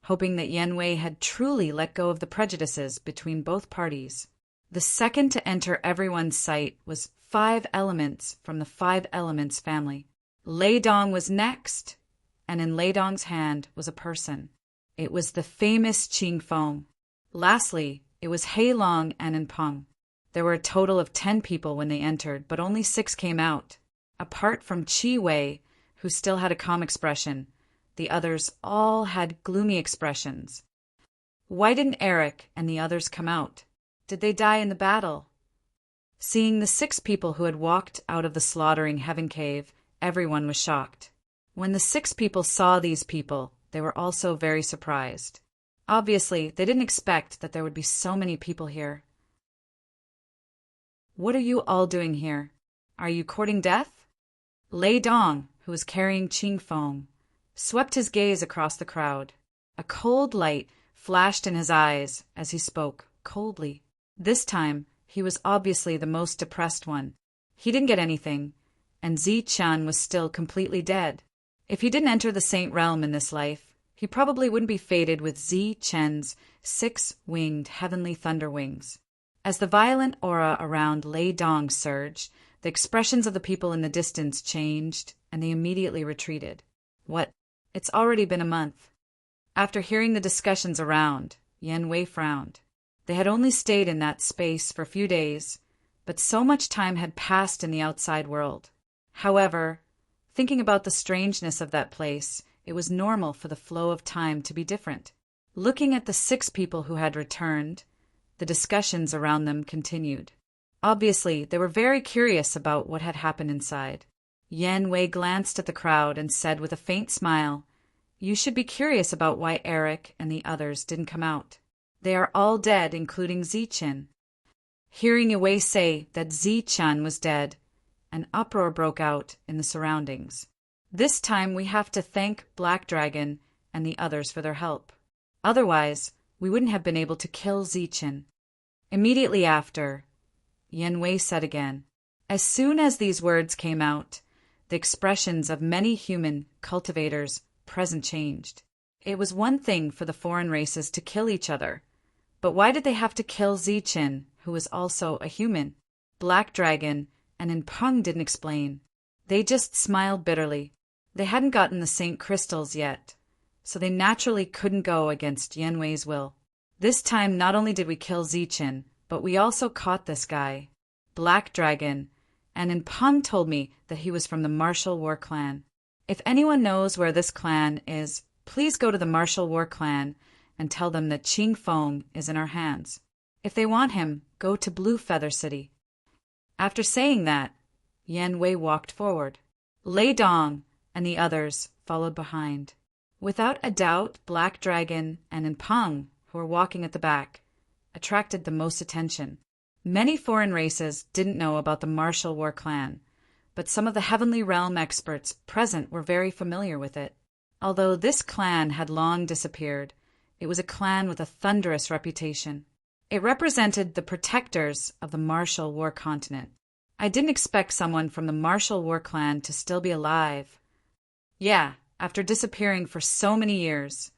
hoping that Yan Wei had truly let go of the prejudices between both parties. The second to enter everyone's sight was 5 elements from the 5 elements family. Lei Dong was next, and in Lei Dong's hand was a person. It was the famous Qing Feng. Lastly, it was Hei Long and An Peng. There were a total of 10 people when they entered, but only 6 came out. Apart from Qi Wei, who still had a calm expression, the others all had gloomy expressions. Why didn't Eric and the others come out? Did they die in the battle? Seeing the 6 people who had walked out of the slaughtering heaven cave, everyone was shocked. When the 6 people saw these people, they were also very surprised. Obviously, they didn't expect that there would be so many people here. What are you all doing here? Are you courting death? Lei Dong, who was carrying Qing Feng, swept his gaze across the crowd. A cold light flashed in his eyes as he spoke, coldly. This time, he was obviously the most depressed one. He didn't get anything, and Zi Qian was still completely dead. If he didn't enter the Saint Realm in this life, he probably wouldn't be fated with Zi Qian's 6-winged heavenly thunder wings. As the violent aura around Lei Dong surged, the expressions of the people in the distance changed, and they immediately retreated. What? It's already been a month. After hearing the discussions around, Yan Wei frowned. They had only stayed in that space for a few days, but so much time had passed in the outside world. However, thinking about the strangeness of that place, it was normal for the flow of time to be different. Looking at the 6 people who had returned, the discussions around them continued. Obviously, they were very curious about what had happened inside. Yan Wei glanced at the crowd and said with a faint smile, "You should be curious about why Eric and the others didn't come out. They are all dead, including Zi Qian." Hearing Yue Wei say that Zi Qian was dead, an uproar broke out in the surroundings. This time we have to thank Black Dragon and the others for their help. Otherwise, we wouldn't have been able to kill Zi Qian. Immediately after, Yan Wei said again. As soon as these words came out, the expressions of many human cultivators present changed. It was one thing for the foreign races to kill each other, but why did they have to kill Zi Qian, who was also a human? Black Dragon and Inpeng didn't explain. They just smiled bitterly. They hadn't gotten the Saint Crystals yet, so they naturally couldn't go against Yan Wei's will. This time not only did we kill Zi Qian, but we also caught this guy, Black Dragon, and Inpeng told me that he was from the Martial War Clan. If anyone knows where this clan is, please go to the Martial War Clan and tell them that Qing Feng is in our hands. If they want him, go to Blue Feather City. After saying that, Yan Wei walked forward. Lei Dong and the others followed behind. Without a doubt, Black Dragon and Inpeng, who were walking at the back, attracted the most attention. Many foreign races didn't know about the Martial War Clan, but some of the Heavenly Realm experts present were very familiar with it. Although this clan had long disappeared, it was a clan with a thunderous reputation. It represented the protectors of the Martial War continent. I didn't expect someone from the Martial War Clan to still be alive. Yeah, after disappearing for so many years,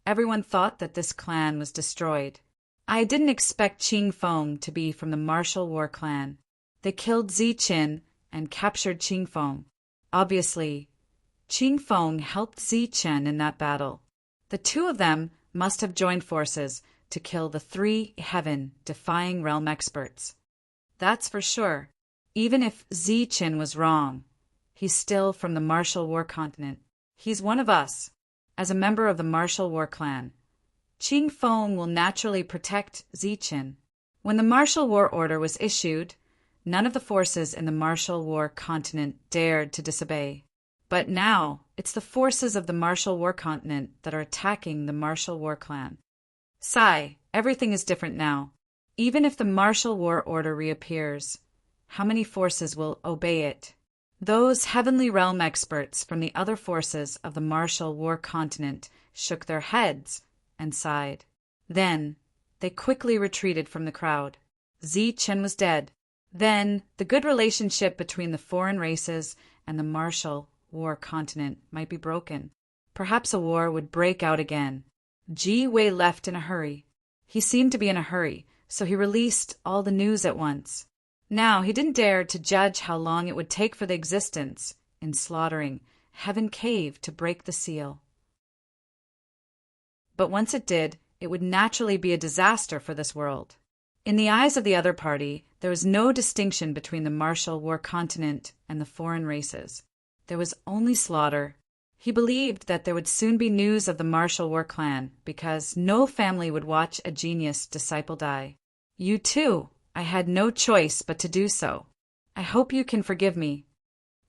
everyone thought that this clan was destroyed. I didn't expect Qing Feng to be from the Martial War Clan. They killed Zi Qian and captured Qing Feng. Obviously, Qing Feng helped Zi Qian in that battle. The 2 of them must have joined forces to kill the 3 heaven-defying realm experts. That's for sure. Even if Zi Qian was wrong, he's still from the Martial War continent. He's one of us. As a member of the Martial War Clan, Qing Feng will naturally protect Zi Qian. When the Martial War Order was issued, none of the forces in the Martial War continent dared to disobey. But now, it's the forces of the Martial War continent that are attacking the Martial War Clan. Sigh, everything is different now. Even if the Martial War Order reappears, how many forces will obey it? Those Heavenly Realm experts from the other forces of the Martial War continent shook their heads and sighed. Then, they quickly retreated from the crowd. Zi Qian was dead. Then, the good relationship between the foreign races and the Martial War continent might be broken. Perhaps a war would break out again. Ji Wei left in a hurry. He seemed to be in a hurry, so he released all the news at once. Now he didn't dare to judge how long it would take for the existence in slaughtering Heaven Cave to break the seal. But once it did, it would naturally be a disaster for this world. In the eyes of the other party, there was no distinction between the Martial War continent and the foreign races. There was only slaughter, He believed that there would soon be news of the martial war clan because no family would watch a genius disciple die. You too. I had no choice but to do so. I hope you can forgive me.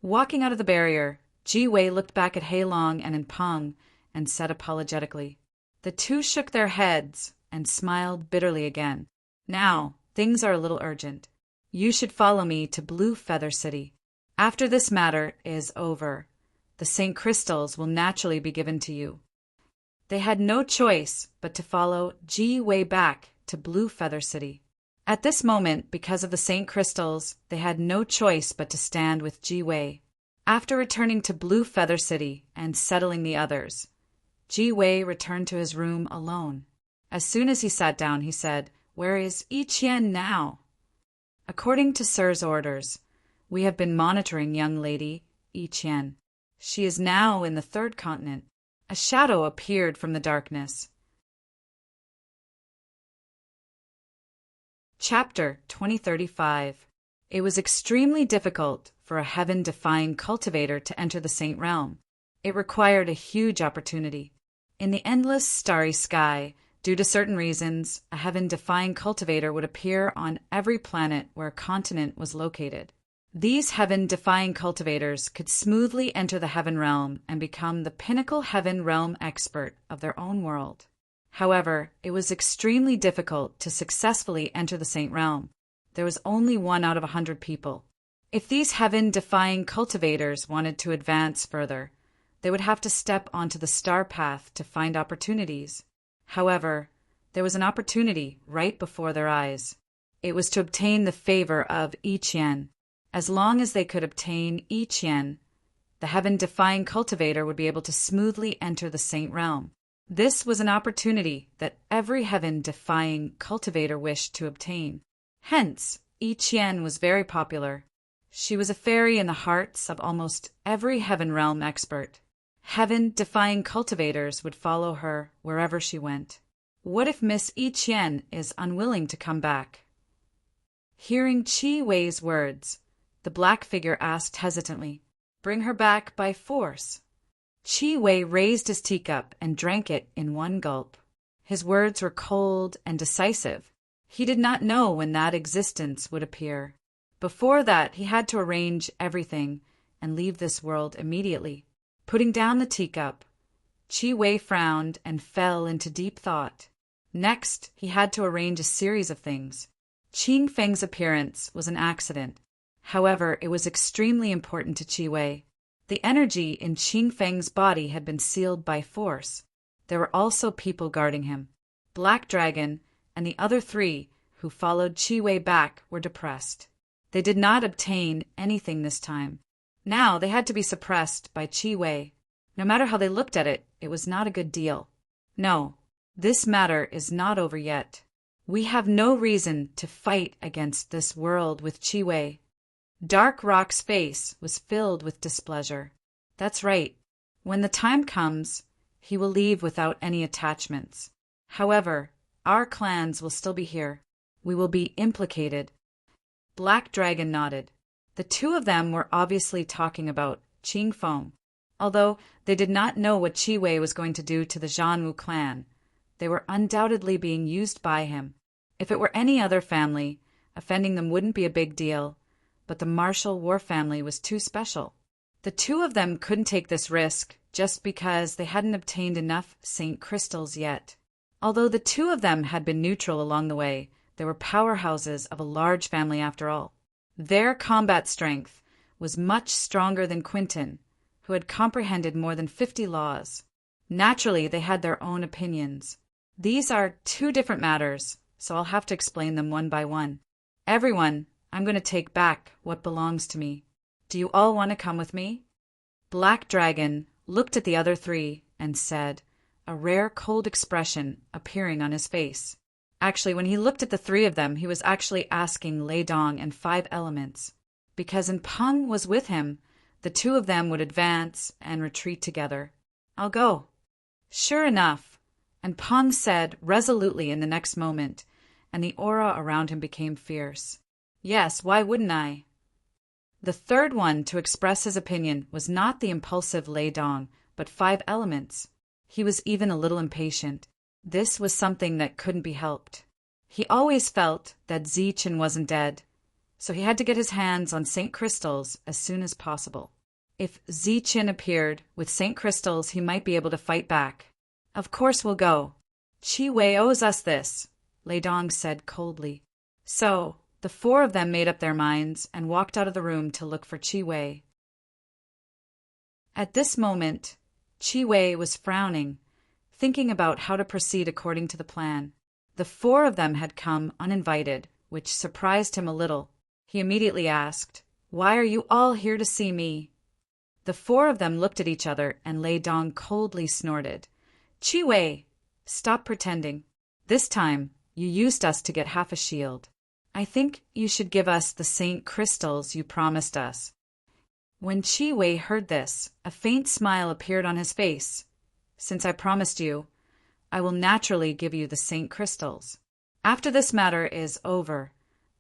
Walking out of the barrier, Ji Wei looked back at Hei Long and Peng and said apologetically. The two shook their heads and smiled bitterly again. Now, things are a little urgent. You should follow me to Blue Feather City. After this matter is over, the St. Crystals will naturally be given to you. They had no choice but to follow Ji Wei back to Blue Feather City. At this moment, because of the St. Crystals, they had no choice but to stand with Ji Wei. After returning to Blue Feather City and settling the others, Ji Wei returned to his room alone. As soon as he sat down, he said, "Where is Yi Qian now?" "According to Sir's orders, we have been monitoring young lady Yi Qian. She is now in the third continent." A shadow appeared from the darkness. Chapter 2035. It was extremely difficult for a heaven-defying cultivator to enter the Saint Realm. It required a huge opportunity. In the endless starry sky, due to certain reasons, a heaven-defying cultivator would appear on every planet where a continent was located. These heaven-defying cultivators could smoothly enter the heaven realm and become the pinnacle heaven realm expert of their own world. However, it was extremely difficult to successfully enter the Saint Realm. There was only 1 out of 100 people. If these heaven-defying cultivators wanted to advance further, they would have to step onto the star path to find opportunities. However, there was an opportunity right before their eyes. It was to obtain the favor of Yi Qian. As long as they could obtain Yi Qian, the heaven-defying cultivator would be able to smoothly enter the Saint Realm. This was an opportunity that every heaven-defying cultivator wished to obtain. Hence, Yi Qian was very popular. She was a fairy in the hearts of almost every heaven realm expert. Heaven-defying cultivators would follow her wherever she went. What if Miss Yi Qian is unwilling to come back? Hearing Chi Wei's words, the black figure asked hesitantly, "Bring her back by force?" Chi Wei raised his teacup and drank it in one gulp. His words were cold and decisive. He did not know when that existence would appear. Before that, he had to arrange everything and leave this world immediately. Putting down the teacup, Chi Wei frowned and fell into deep thought. Next, he had to arrange a series of things. Qing Feng's appearance was an accident. However, it was extremely important to Chi Wei. The energy in Qing Feng's body had been sealed by force. There were also people guarding him. Black Dragon and the other 3 who followed Chi Wei back were depressed. They did not obtain anything this time. Now they had to be suppressed by Chi Wei. No matter how they looked at it, it was not a good deal. No, this matter is not over yet. We have no reason to fight against this world with Chi Wei. Dark Rock's face was filled with displeasure. That's right. When the time comes, he will leave without any attachments. However, our clans will still be here. We will be implicated. Black Dragon nodded. The 2 of them were obviously talking about Qing Feng. Although they did not know what Chi Wei was going to do to the Zhanwu clan, they were undoubtedly being used by him. If it were any other family, offending them wouldn't be a big deal. But the martial war family was too special. The 2 of them couldn't take this risk just because they hadn't obtained enough St. Crystals yet. Although the 2 of them had been neutral along the way, they were powerhouses of a large family after all. Their combat strength was much stronger than Quinton, who had comprehended more than 50 laws. Naturally, they had their own opinions. These are 2 different matters, so I'll have to explain them one by one. Everyone, I'm going to take back what belongs to me. Do you all want to come with me? Black Dragon looked at the other 3 and said, a rare cold expression appearing on his face. Actually, when he looked at the 3 of them, he was actually asking Lei Dong and 5 elements. Because Peng was with him, the 2 of them would advance and retreat together. I'll go. Sure enough, Peng said resolutely in the next moment, and the aura around him became fierce. Yes, why wouldn't I? The third one to express his opinion was not the impulsive Lei Dong, but 5 elements. He was even a little impatient. This was something that couldn't be helped. He always felt that Zichen wasn't dead, so he had to get his hands on St. Crystals as soon as possible. If Zichen appeared with St. Crystals, he might be able to fight back. Of course we'll go. Qi Wei owes us this, Lei Dong said coldly. So, the 4 of them made up their minds and walked out of the room to look for Qi Wei. At this moment, Qi Wei was frowning, thinking about how to proceed according to the plan. The 4 of them had come uninvited, which surprised him a little. He immediately asked, "Why are you all here to see me?" The 4 of them looked at each other, and Lei Dong coldly snorted. "Qi Wei, stop pretending. This time, you used us to get half a shield. I think you should give us the St. Crystals you promised us." When Qi Wei heard this, a faint smile appeared on his face. "Since I promised you, I will naturally give you the St. Crystals. After this matter is over,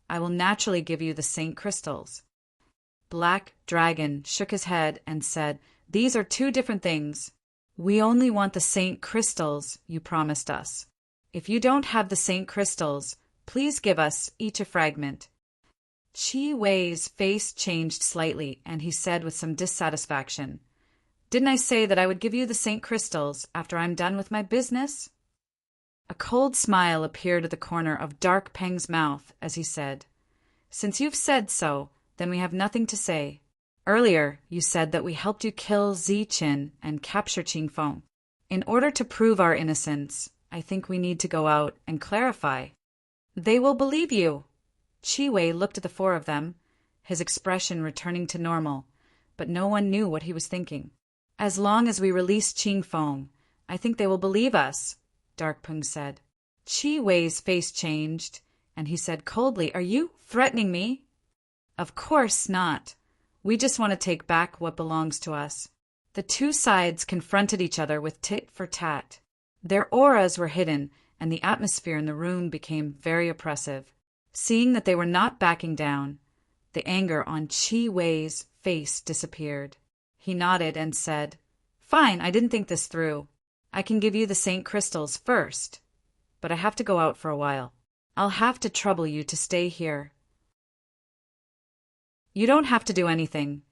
I will naturally give you the St. Crystals." Black Dragon shook his head and said, "These are 2 different things. We only want the St. Crystals you promised us. If you don't have the St. Crystals, please give us each a fragment." Qi Wei's face changed slightly, and he said with some dissatisfaction, "Didn't I say that I would give you the St. Crystals after I'm done with my business?" A cold smile appeared at the corner of Dark Peng's mouth as he said, "Since you've said so, then we have nothing to say. Earlier, you said that we helped you kill Zichen and capture Qingfeng. In order to prove our innocence, I think we need to go out and clarify." "They will believe you." Qi Wei looked at the 4 of them, his expression returning to normal, but no one knew what he was thinking. "As long as we release Qingfeng, I think they will believe us," Dark Peng said. Qi Wei's face changed, and he said coldly, "Are you threatening me?" "Of course not. We just want to take back what belongs to us." The 2 sides confronted each other with tit for tat. Their auras were hidden, and the atmosphere in the room became very oppressive. Seeing that they were not backing down, the anger on Qi Wei's face disappeared. He nodded and said, "Fine, I didn't think this through. I can give you the St. Crystals first, but I have to go out for a while. I'll have to trouble you to stay here." "You don't have to do anything.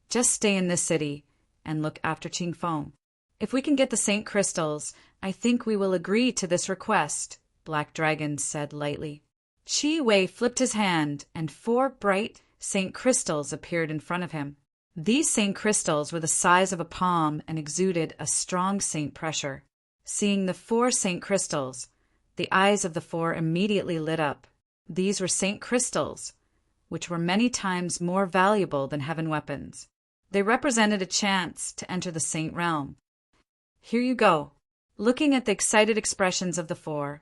Just stay in this city and look after Qingfeng. If we can get the St. Crystals, I think we will agree to this request," Black Dragon said lightly. Qi Wei flipped his hand, and 4 bright St. Crystals appeared in front of him. These St. Crystals were the size of a palm and exuded a strong Saint pressure. Seeing the 4 St. Crystals, the eyes of the 4 immediately lit up. These were St. Crystals, which were many times more valuable than heaven weapons. They represented a chance to enter the Saint realm. "Here you go." Looking at the excited expressions of the 4,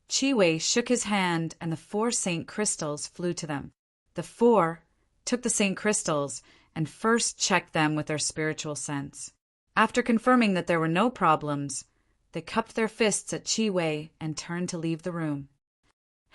Qi Wei shook his hand, and the 4 St. Crystals flew to them. The 4 took the St. Crystals and first checked them with their spiritual sense. After confirming that there were no problems, they cupped their fists at Qi Wei and turned to leave the room.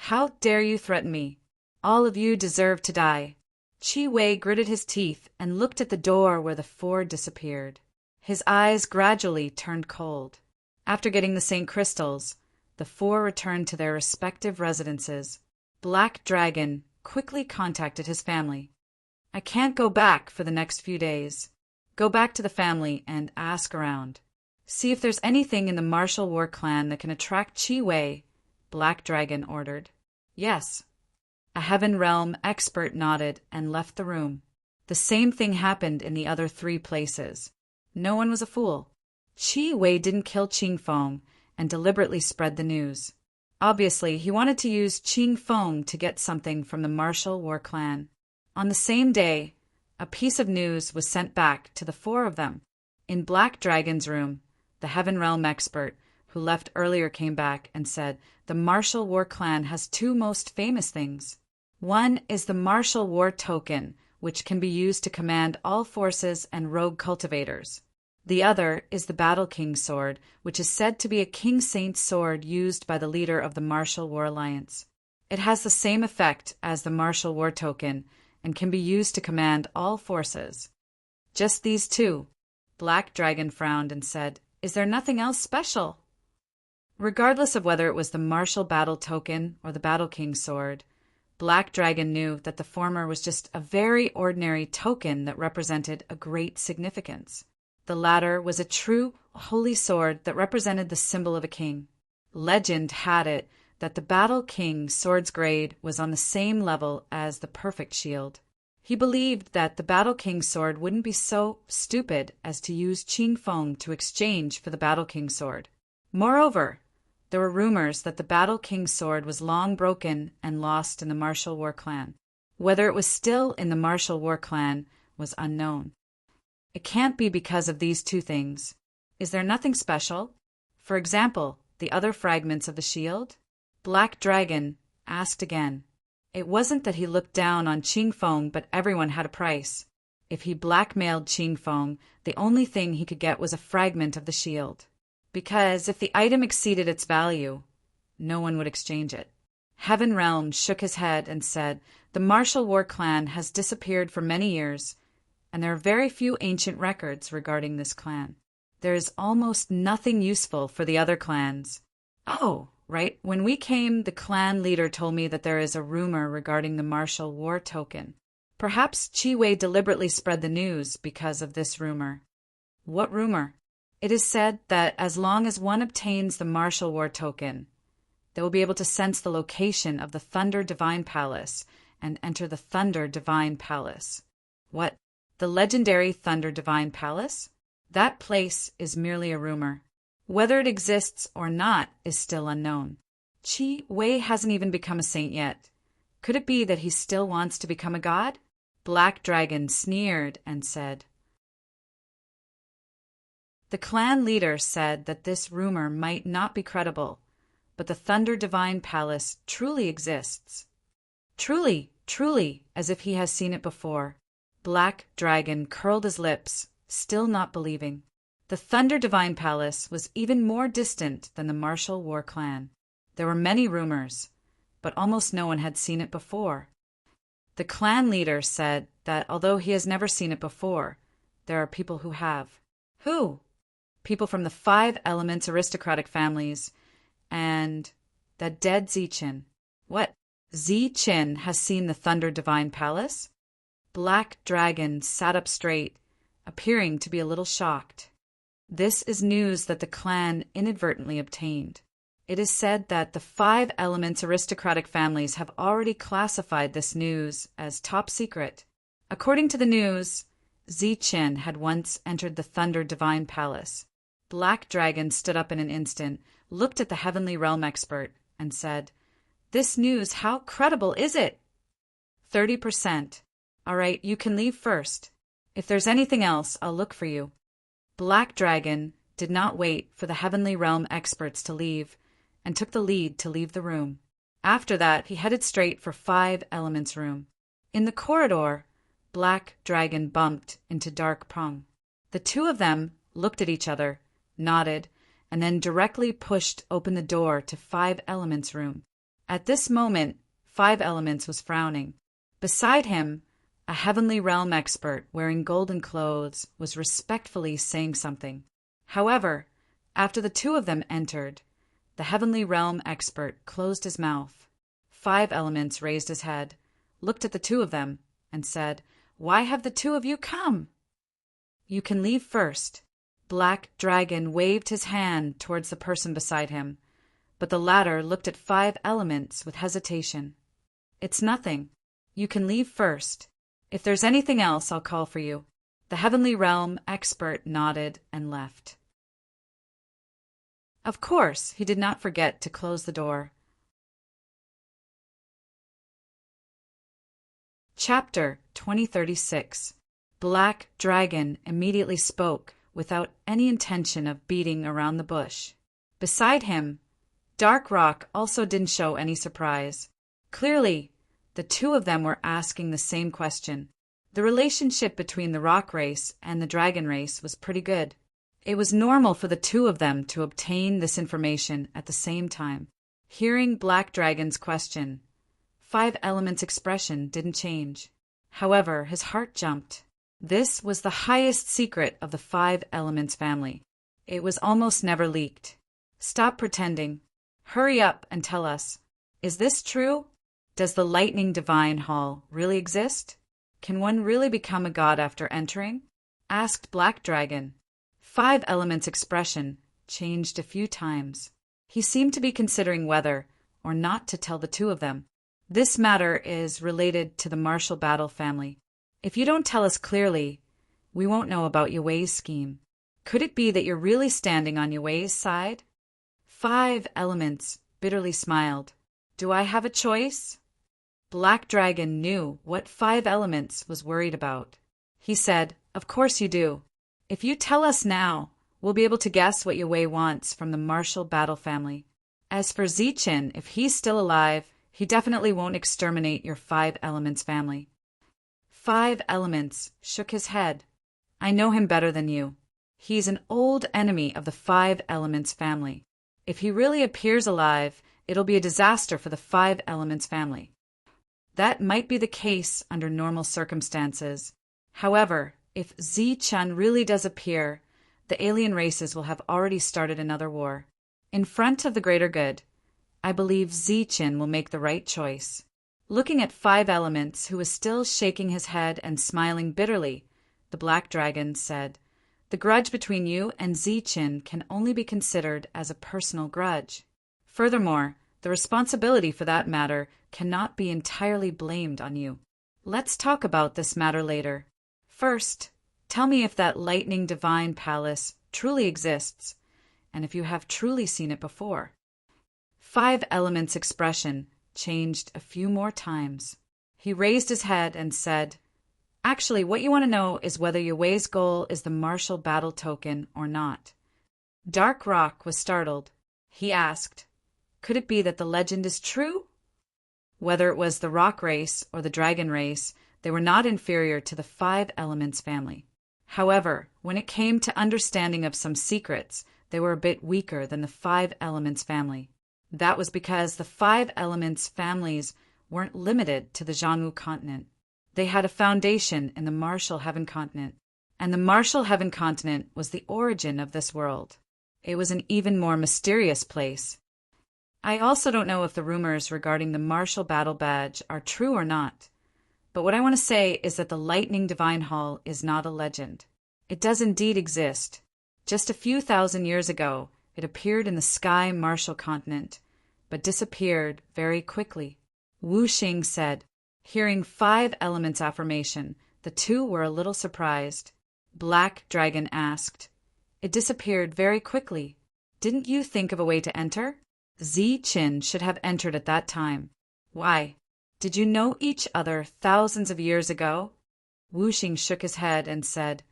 "How dare you threaten me? All of you deserve to die." Qi Wei gritted his teeth and looked at the door where the 4 disappeared. His eyes gradually turned cold. After getting the St. Crystals, the 4 returned to their respective residences. Black Dragon quickly contacted his family. "I can't go back for the next few days. Go back to the family and ask around. See if there's anything in the martial war clan that can attract Qi Wei," Black Dragon ordered. "Yes." A Heaven Realm expert nodded and left the room. The same thing happened in the other 3 places. No one was a fool. Qi Wei didn't kill Qingfeng and deliberately spread the news. Obviously, he wanted to use Qingfeng to get something from the martial war clan. On the same day, a piece of news was sent back to the 4 of them. In Black Dragon's room, the Heaven Realm expert, who left earlier, came back and said the martial war clan has 2 most famous things. One is the martial war token, which can be used to command all forces and rogue cultivators. The other is the Battle King's sword, which is said to be a King Saint's sword used by the leader of the Martial War Alliance. It has the same effect as the martial war token and can be used to command all forces. Just these 2. Black Dragon frowned and said, "Is there nothing else special?" Regardless of whether it was the martial battle token or the Battle King's sword, Black Dragon knew that the former was just a very ordinary token that represented a great significance. The latter was a true, holy sword that represented the symbol of a king. Legend had it that the Battle King's sword's grade was on the same level as the perfect shield. He believed that the Battle King's sword wouldn't be so stupid as to use Qing Feng to exchange for the Battle King's sword. Moreover, there were rumors that the Battle King's sword was long broken and lost in the Martial War clan. Whether it was still in the Martial War clan was unknown. It can't be because of these two things. Is there nothing special? For example, the other fragments of the shield? Black Dragon asked again. It wasn't that he looked down on Qing Feng, but everyone had a price. If he blackmailed Qing Feng, the only thing he could get was a fragment of the shield. Because if the item exceeded its value, no one would exchange it. Heaven Realm shook his head and said, "The Martial War clan has disappeared for many years, and there are very few ancient records regarding this clan. There is almost nothing useful for the other clans." "Oh, right. When we came, the clan leader told me that there is a rumor regarding the Martial War token. Perhaps Qi Wei deliberately spread the news because of this rumor." "What rumor?" "It is said that as long as one obtains the Martial War token, they will be able to sense the location of the Thunder Divine Palace and enter the Thunder Divine Palace." "What? The legendary Thunder Divine Palace?" "That place is merely a rumor. Whether it exists or not is still unknown. Qi Wei hasn't even become a saint yet. Could it be that he still wants to become a god?" Black Dragon sneered and said, "The clan leader said that this rumor might not be credible, but the Thunder Divine Palace truly exists." "Truly, truly," as if he has seen it before. Black Dragon curled his lips, still not believing. The Thunder Divine Palace was even more distant than the Martial War clan. There were many rumors, but almost no one had seen it before. The clan leader said that although he has never seen it before, there are people who have. "Who?" "People from the 5 Elements aristocratic families, and that dead Ziqin." "What? Ziqin has seen the Thunder Divine Palace?" Black Dragon sat up straight, appearing to be a little shocked. This is news that the clan inadvertently obtained. It is said that the 5 Elements aristocratic families have already classified this news as top secret. According to the news, Ziqin had once entered the Thunder Divine Palace. Black Dragon stood up in an instant, looked at the Heavenly Realm expert, and said, "This news, how credible is it?" 30%. "All right, you can leave first. If there's anything else, I'll look for you." Black Dragon did not wait for the Heavenly Realm experts to leave, and took the lead to leave the room. After that, he headed straight for 5 Elements room. In the corridor, Black Dragon bumped into Dark Prong. The two of them looked at each other, nodded, and then directly pushed open the door to 5 Elements room. At this moment, 5 Elements was frowning. Beside him, a Heavenly Realm expert wearing golden clothes was respectfully saying something. However, after the two of them entered, the Heavenly Realm expert closed his mouth. 5 Elements raised his head, looked at the two of them, and said, "Why have the two of you come?" "You can leave first." Black Dragon waved his hand towards the person beside him, but the latter looked at 5 Elements with hesitation. "It's nothing. You can leave first. If there's anything else, I'll call for you." The Heavenly Realm expert nodded and left. Of course, he did not forget to close the door. Chapter 2036. Black Dragon immediately spoke without any intention of beating around the bush. Beside him, Dark Rock also didn't show any surprise. Clearly, the two of them were asking the same question. The relationship between the rock race and the dragon race was pretty good. It was normal for the two of them to obtain this information at the same time. Hearing Black Dragon's question, 5 Elements' expression didn't change. However, his heart jumped. This was the highest secret of the Five Elements family. It was almost never leaked. Stop pretending. Hurry up and tell us. Is this true? Does the Lightning Divine Hall really exist? Can one really become a god after entering? Asked Black Dragon. Five Elements' expression changed a few times. He seemed to be considering whether or not to tell the two of them. This matter is related to the Martial Battle family. If you don't tell us clearly, we won't know about Yue's scheme. Could it be that you're really standing on Yue's side? Five Elements bitterly smiled. Do I have a choice? Black Dragon knew what Five Elements was worried about. He said, Of course you do. If you tell us now, we'll be able to guess what Yue wants from the Martial Battle family. As for Zichen, if he's still alive, he definitely won't exterminate your Five Elements family. Five Elements shook his head. I know him better than you. He's an old enemy of the Five Elements family. If he really appears alive, it'll be a disaster for the Five Elements family. That might be the case under normal circumstances. However, if Zichen really does appear, the alien races will have already started another war. In front of the greater good, I believe Zichen will make the right choice. Looking at Five Elements, who was still shaking his head and smiling bitterly, the Black Dragon said, The grudge between you and Zichen can only be considered as a personal grudge. Furthermore, the responsibility for that matter cannot be entirely blamed on you. Let's talk about this matter later. First, tell me if that Lightning Divine Palace truly exists, and if you have truly seen it before. Five Elements' expression changed a few more times. He raised his head and said, Actually, what you want to know is whether Yue's goal is the Martial Battle Token or not. Dark Rock was startled. He asked, Could it be that the legend is true? Whether it was the Rock race or the Dragon race, they were not inferior to the Five Elements family. However, when it came to understanding of some secrets, they were a bit weaker than the Five Elements family. That was because the Five Elements families weren't limited to the Jiangwu continent. They had a foundation in the Martial Heaven continent, and the Martial Heaven continent was the origin of this world. It was an even more mysterious place. I also don't know if the rumors regarding the Martial Battle Badge are true or not, but what I want to say is that the Lightning Divine Hall is not a legend. It does indeed exist. Just a few thousand years ago, it appeared in the Sky Martial continent, but disappeared very quickly. Wu Xing said. Hearing Five Elements affirmation, the two were a little surprised. Black Dragon asked, It disappeared very quickly. Didn't you think of a way to enter? Zichen should have entered at that time. Why? Did you know each other thousands of years ago? Wu Xing shook his head and said,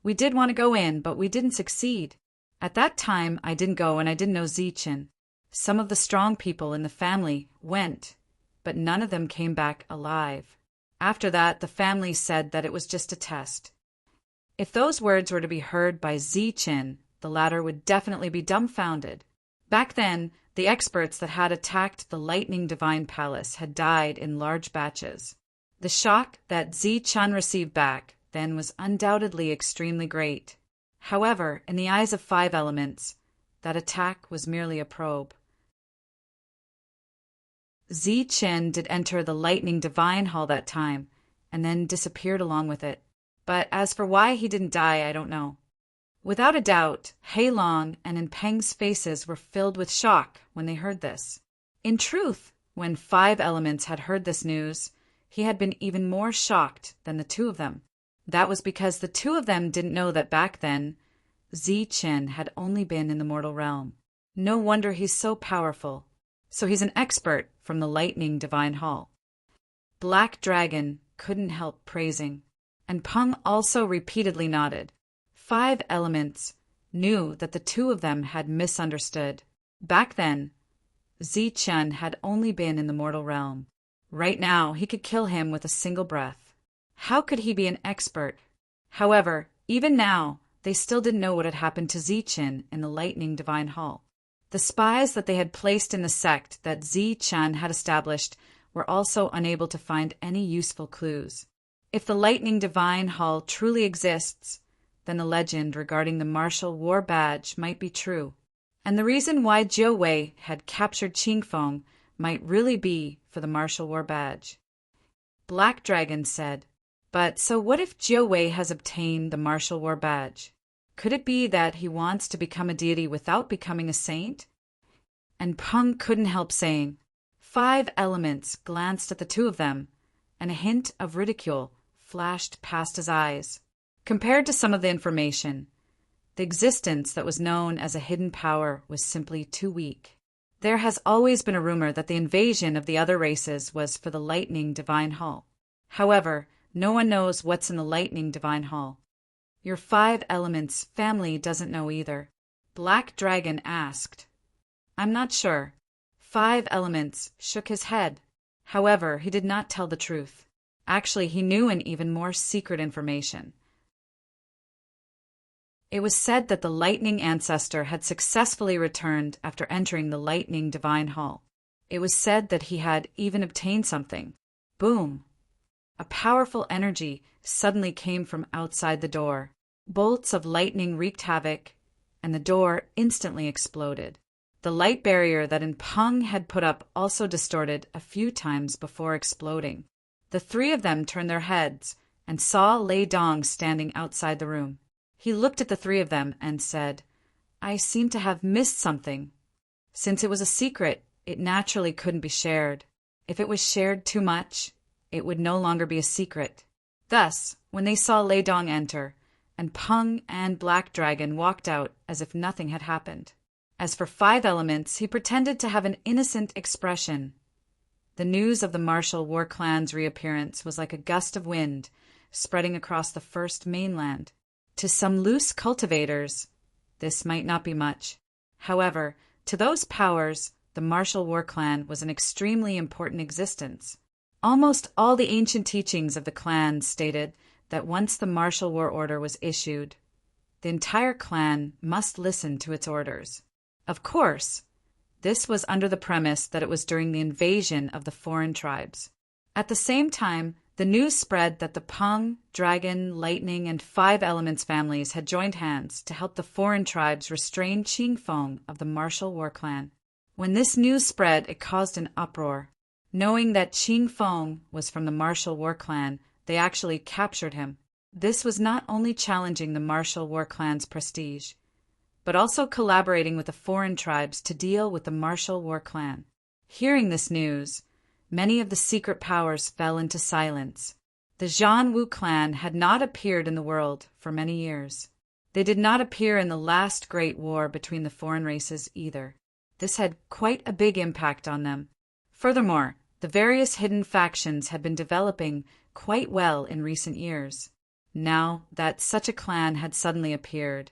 We did want to go in, but we didn't succeed. At that time, I didn't go and I didn't know Zichen. Some of the strong people in the family went, but none of them came back alive. After that, the family said that it was just a test. If those words were to be heard by Zichen, the latter would definitely be dumbfounded. Back then, the experts that had attacked the Lightning Divine Palace had died in large batches. The shock that Zichen received back then was undoubtedly extremely great. However, in the eyes of Five Elements, that attack was merely a probe. Zichen did enter the Lightning Divine Hall that time, and then disappeared along with it. But as for why he didn't die, I don't know. Without a doubt, Hei Long and In Peng's faces were filled with shock when they heard this. In truth, when Five Elements had heard this news, he had been even more shocked than the two of them. That was because the two of them didn't know that back then, Zichen had only been in the mortal realm. No wonder he's so powerful. So he's an expert from the Lightning Divine Hall. Black Dragon couldn't help praising, and Peng also repeatedly nodded. Five Elements knew that the two of them had misunderstood. Back then, Zichen had only been in the mortal realm. Right now, he could kill him with a single breath. How could he be an expert? However, even now, they still didn't know what had happened to Zichen in the Lightning Divine Hall. The spies that they had placed in the sect that Zichen had established were also unable to find any useful clues. If the Lightning Divine Hall truly exists, then the legend regarding the martial war badge might be true. And the reason why Jiu Wei had captured Qing Feng might really be for the martial war badge. Black Dragon said, "But so what if Jiu Wei has obtained the martial war badge? Could it be that he wants to become a deity without becoming a saint?" And Peng couldn't help saying, 5 elements glanced at the two of them, and a hint of ridicule flashed past his eyes. Compared to some of the information, the existence that was known as a hidden power was simply too weak. There has always been a rumor that the invasion of the other races was for the Lightning Divine Hall. However, no one knows what's in the Lightning Divine Hall. Your 5 elements family doesn't know either. Black Dragon asked. "I'm not sure." 5 elements shook his head. However, he did not tell the truth. Actually, he knew an even more secret information. It was said that the Lightning Ancestor had successfully returned after entering the Lightning Divine Hall. It was said that he had even obtained something. Boom! A powerful energy suddenly came from outside the door. Bolts of lightning wreaked havoc, and the door instantly exploded. The light barrier that Peng had put up also distorted a few times before exploding. The 3 of them turned their heads and saw Lei Dong standing outside the room. He looked at the 3 of them and said, "I seem to have missed something." Since it was a secret, it naturally couldn't be shared. If it was shared too much, it would no longer be a secret. Thus, when they saw Lei Dong enter, and Peng and Black Dragon walked out as if nothing had happened. As for 5 elements, he pretended to have an innocent expression. The news of the martial war clan's reappearance was like a gust of wind spreading across the first mainland. To some loose cultivators, this might not be much. However, to those powers, the martial war clan was an extremely important existence. Almost all the ancient teachings of the clan stated that once the martial war order was issued, the entire clan must listen to its orders. Of course, this was under the premise that it was during the invasion of the foreign tribes. At the same time, the news spread that the Peng, Dragon, Lightning, and 5 Elements families had joined hands to help the foreign tribes restrain Qing Feng of the martial war clan. When this news spread, it caused an uproar. Knowing that Qing Feng was from the martial war clan, they actually captured him. This was not only challenging the martial war clan's prestige, but also collaborating with the foreign tribes to deal with the martial war clan. Hearing this news, many of the secret powers fell into silence. The Zhan Wu clan had not appeared in the world for many years. They did not appear in the last great war between the foreign races either. This had quite a big impact on them. Furthermore, the various hidden factions had been developing quite well in recent years. Now that such a clan had suddenly appeared,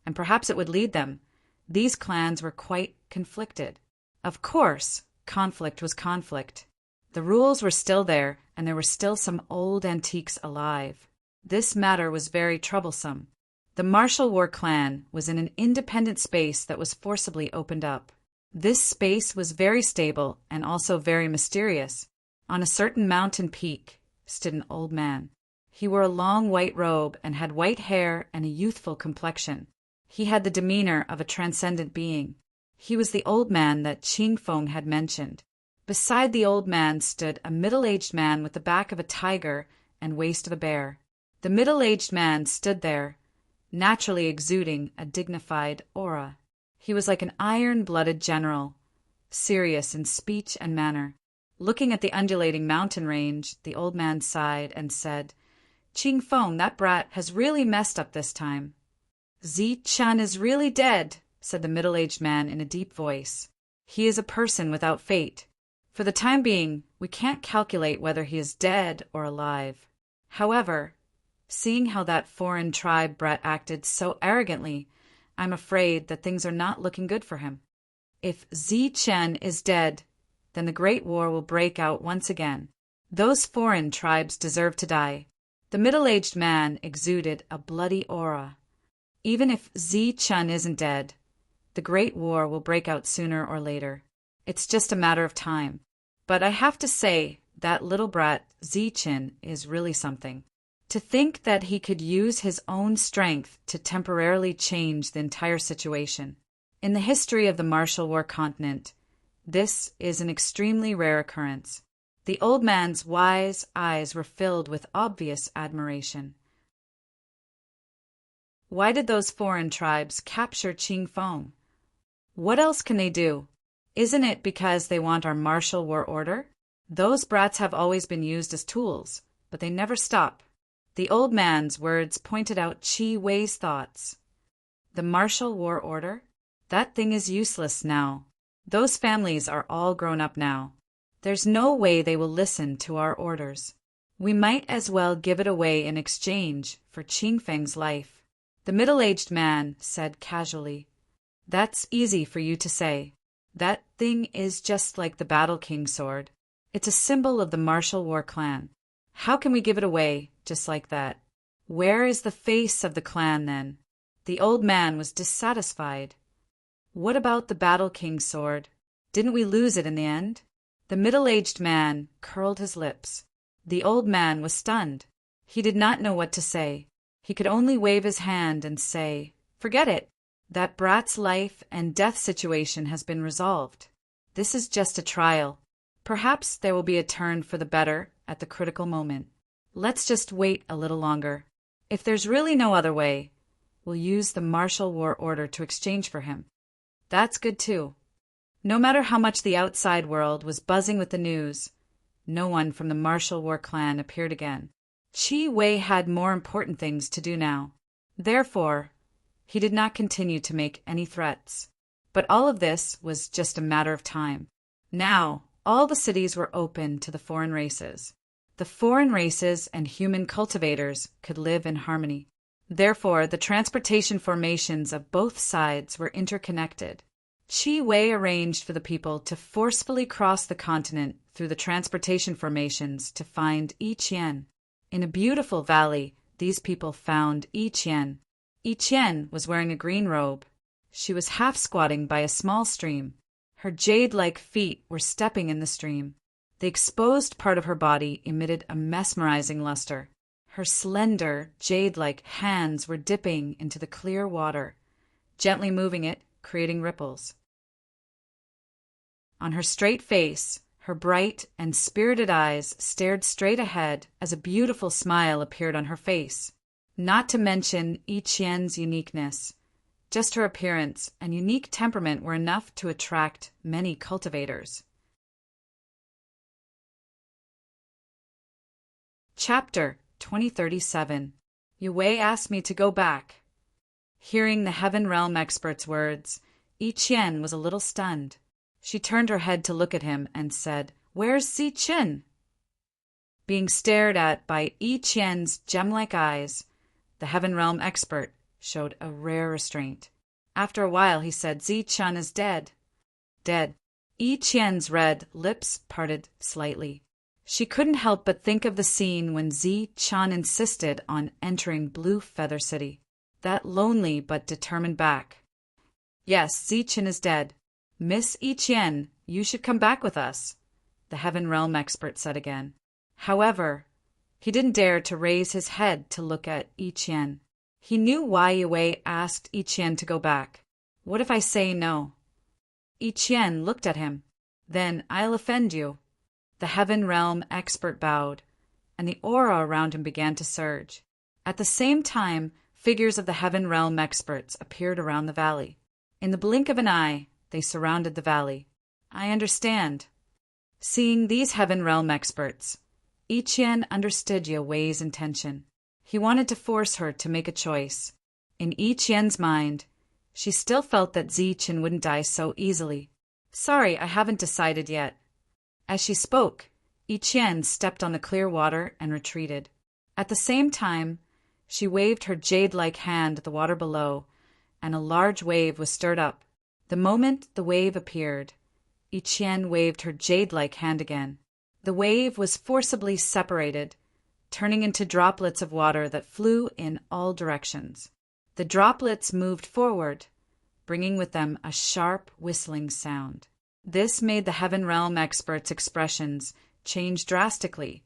and perhaps it would lead them, these clans were quite conflicted. Of course, conflict was conflict. The rules were still there, and there were still some old antiques alive. This matter was very troublesome. The martial war clan was in an independent space that was forcibly opened up. This space was very stable and also very mysterious. On a certain mountain peak stood an old man. He wore a long white robe and had white hair and a youthful complexion. He had the demeanor of a transcendent being. He was the old man that Qing Feng had mentioned. Beside the old man stood a middle-aged man with the back of a tiger and waist of a bear. The middle-aged man stood there, naturally exuding a dignified aura. He was like an iron-blooded general, serious in speech and manner. Looking at the undulating mountain range, the old man sighed and said, "Qing Feng, that brat has really messed up this time." "Zi Chen is really dead," said the middle-aged man in a deep voice. "He is a person without fate. For the time being, we can't calculate whether he is dead or alive. However, seeing how that foreign tribe brat acted so arrogantly, I'm afraid that things are not looking good for him. If Zi Chen is dead, then the Great War will break out once again. Those foreign tribes deserve to die." The middle-aged man exuded a bloody aura. "Even if Zi Chen isn't dead, the Great War will break out sooner or later. It's just a matter of time. But I have to say that little brat, Zichin, is really something. To think that he could use his own strength to temporarily change the entire situation. In the history of the martial war continent, this is an extremely rare occurrence. The old man's wise eyes were filled with obvious admiration. Why did those foreign tribes capture Qingfeng? What else can they do? Isn't it because they want our martial war order? Those brats have always been used as tools, but they never stop. The old man's words pointed out Qi Wei's thoughts. The martial war order? That thing is useless now. Those families are all grown up now. There's no way they will listen to our orders. We might as well give it away in exchange for Qingfeng's life. The middle-aged man said casually, "That's easy for you to say. That thing is just like the Battle King's sword. It's a symbol of the martial war clan. How can we give it away just like that? Where is the face of the clan then?" The old man was dissatisfied. "What about the Battle King's sword? Didn't we lose it in the end?" The middle-aged man curled his lips. The old man was stunned. He did not know what to say. He could only wave his hand and say, "Forget it. That brat's life and death situation has been resolved. This is just a trial. Perhaps there will be a turn for the better at the critical moment. Let's just wait a little longer. If there's really no other way, we'll use the martial war order to exchange for him." That's good too. No matter how much the outside world was buzzing with the news, no one from the martial war clan appeared again. Qi Wei had more important things to do now. Therefore, he did not continue to make any threats. But all of this was just a matter of time. Now, all the cities were open to the foreign races. The foreign races and human cultivators could live in harmony. Therefore, the transportation formations of both sides were interconnected. Qi Wei arranged for the people to forcefully cross the continent through the transportation formations to find Yi Qian. In a beautiful valley, these people found Yi Qian. Yi Qian was wearing a green robe. She was half-squatting by a small stream. Her jade-like feet were stepping in the stream. The exposed part of her body emitted a mesmerizing luster. Her slender, jade-like hands were dipping into the clear water, gently moving it, creating ripples. On her straight face, her bright and spirited eyes stared straight ahead as a beautiful smile appeared on her face. Not to mention Yi Qian's uniqueness. Just her appearance and unique temperament were enough to attract many cultivators. Chapter 2037. Yue Wei asked me to go back. Hearing the Heaven Realm expert's words, Yi Qian was a little stunned. She turned her head to look at him and said, "Where's Zichin?" Being stared at by Yi Qian's gem-like eyes, the Heaven Realm expert showed a rare restraint. After a while he said, "Zichin is dead." Dead. Yi Qian's red lips parted slightly. She couldn't help but think of the scene when Zichin insisted on entering Blue Feather City. That lonely but determined back. "Yes, Zichin is dead. Miss Yi Qian, you should come back with us," the Heaven Realm expert said again. However, he didn't dare to raise his head to look at Yi Qian. He knew why Yue Wei asked Yi Qian to go back. "What if I say no?" Yi Qian looked at him. "Then I'll offend you." The Heaven Realm expert bowed, and the aura around him began to surge. At the same time, figures of the Heaven Realm experts appeared around the valley. In the blink of an eye, they surrounded the valley. "I understand." Seeing these Heaven Realm experts, Yi Qian understood Yue Wei's intention. He wanted to force her to make a choice. In Yi Qian's mind, she still felt that Zichin wouldn't die so easily. "Sorry, I haven't decided yet." As she spoke, Yi Qian stepped on the clear water and retreated. At the same time, she waved her jade-like hand at the water below, and a large wave was stirred up. The moment the wave appeared, Yi Qian waved her jade-like hand again. The wave was forcibly separated, turning into droplets of water that flew in all directions. The droplets moved forward, bringing with them a sharp whistling sound. This made the Heaven Realm experts' expressions changed drastically,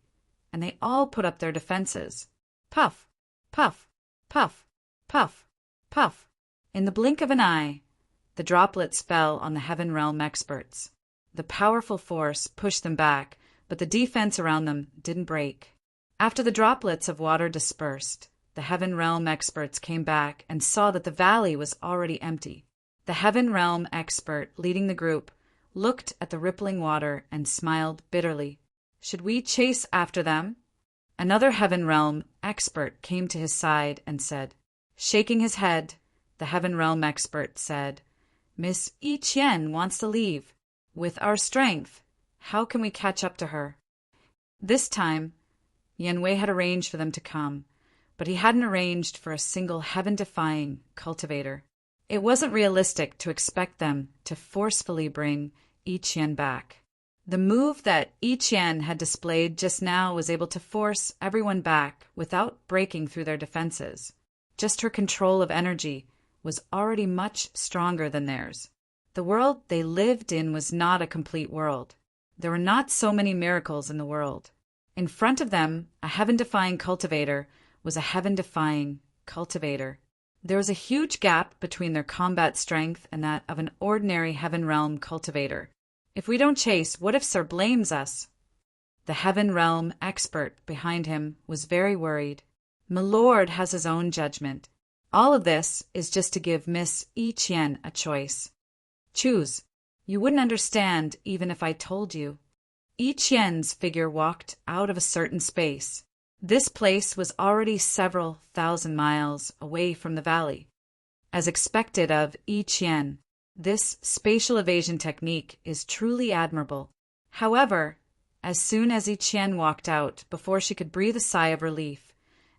and they all put up their defenses. Puff, puff, puff, puff, puff. In the blink of an eye, the droplets fell on the Heaven Realm experts. The powerful force pushed them back, but the defense around them didn't break. After the droplets of water dispersed, the Heaven Realm experts came back and saw that the valley was already empty. The Heaven Realm expert leading the group looked at the rippling water and smiled bitterly. Should we chase after them? Another Heaven Realm expert came to his side and said. Shaking his head, the Heaven Realm expert said, Miss Yi Qian wants to leave. With our strength, how can we catch up to her? This time, Yan Wei had arranged for them to come, but he hadn't arranged for a single heaven-defying cultivator. It wasn't realistic to expect them to forcefully bring Yi Qian back. The move that Yi Qian had displayed just now was able to force everyone back without breaking through their defenses. Just her control of energy was already much stronger than theirs. The world they lived in was not a complete world. There were not so many miracles in the world. In front of them, a heaven-defying cultivator was a heaven-defying cultivator. There was a huge gap between their combat strength and that of an ordinary Heaven Realm cultivator. If we don't chase, what if Sir blames us? The Heaven Realm expert behind him was very worried. My lord has his own judgment. All of this is just to give Miss Yi Qian a choice. Choose. You wouldn't understand even if I told you. Yi Qian's figure walked out of a certain space. This place was already several thousand miles away from the valley. As expected of Yi Qian, this spatial evasion technique is truly admirable. However, as soon as Yi Qian walked out, before she could breathe a sigh of relief,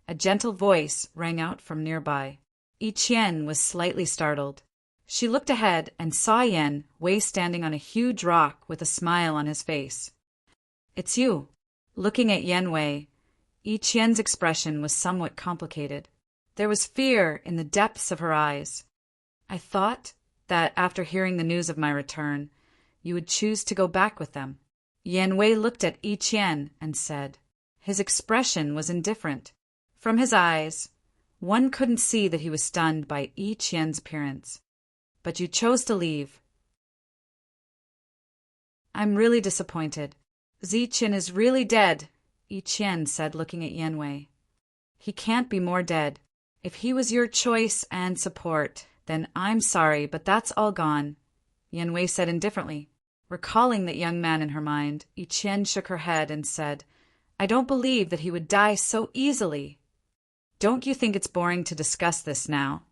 a gentle voice rang out from nearby. Yi Qian was slightly startled. She looked ahead and saw Yan Wei standing on a huge rock with a smile on his face. It's you. Looking at Yan Wei, Yi Qian's expression was somewhat complicated. There was fear in the depths of her eyes. I thought that after hearing the news of my return, you would choose to go back with them. Yan Wei looked at Yi Qian and said. His expression was indifferent. From his eyes, one couldn't see that he was stunned by Yi Qian's appearance. But you chose to leave. I'm really disappointed. Yi Qian is really dead, Yi Qian said, looking at Yan Wei. He can't be more dead. If he was your choice and support, then I'm sorry, but that's all gone, Yan Wei said indifferently. Recalling that young man in her mind, Yi Qian shook her head and said, I don't believe that he would die so easily. Don't you think it's boring to discuss this now?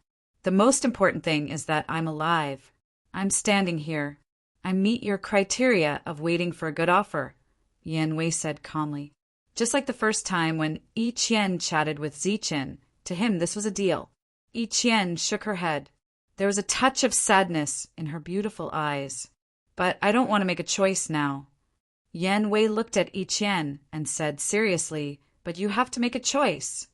The most important thing is that I'm alive. I'm standing here. I meet your criteria of waiting for a good offer, Yan Wei said calmly. Just like the first time when Yi Qian chatted with Yi Qian, to him this was a deal. Yi Qian shook her head. There was a touch of sadness in her beautiful eyes. But I don't want to make a choice now. Yan Wei looked at Yi Qian and said seriously, but you have to make a choice.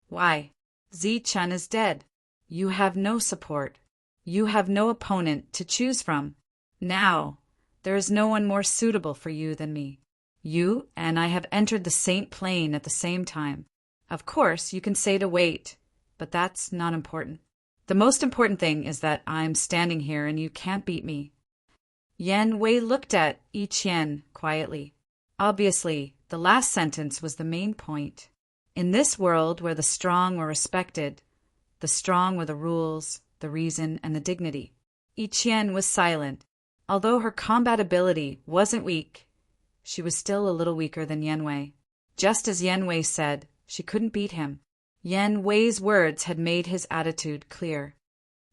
Why? Yi Qian is dead. You have no support. You have no opponent to choose from. Now, there is no one more suitable for you than me. You and I have entered the Saint Plane at the same time. Of course, you can say to wait, but that's not important. The most important thing is that I'm standing here and you can't beat me. Yan Wei looked at Yi Qian quietly. Obviously, the last sentence was the main point. In this world where the strong were respected, the strong were the rules, the reason, and the dignity. Yi Qian was silent. Although her combat ability wasn't weak, she was still a little weaker than Yan Wei. Just as Yan Wei said, she couldn't beat him. Yan Wei's words had made his attitude clear.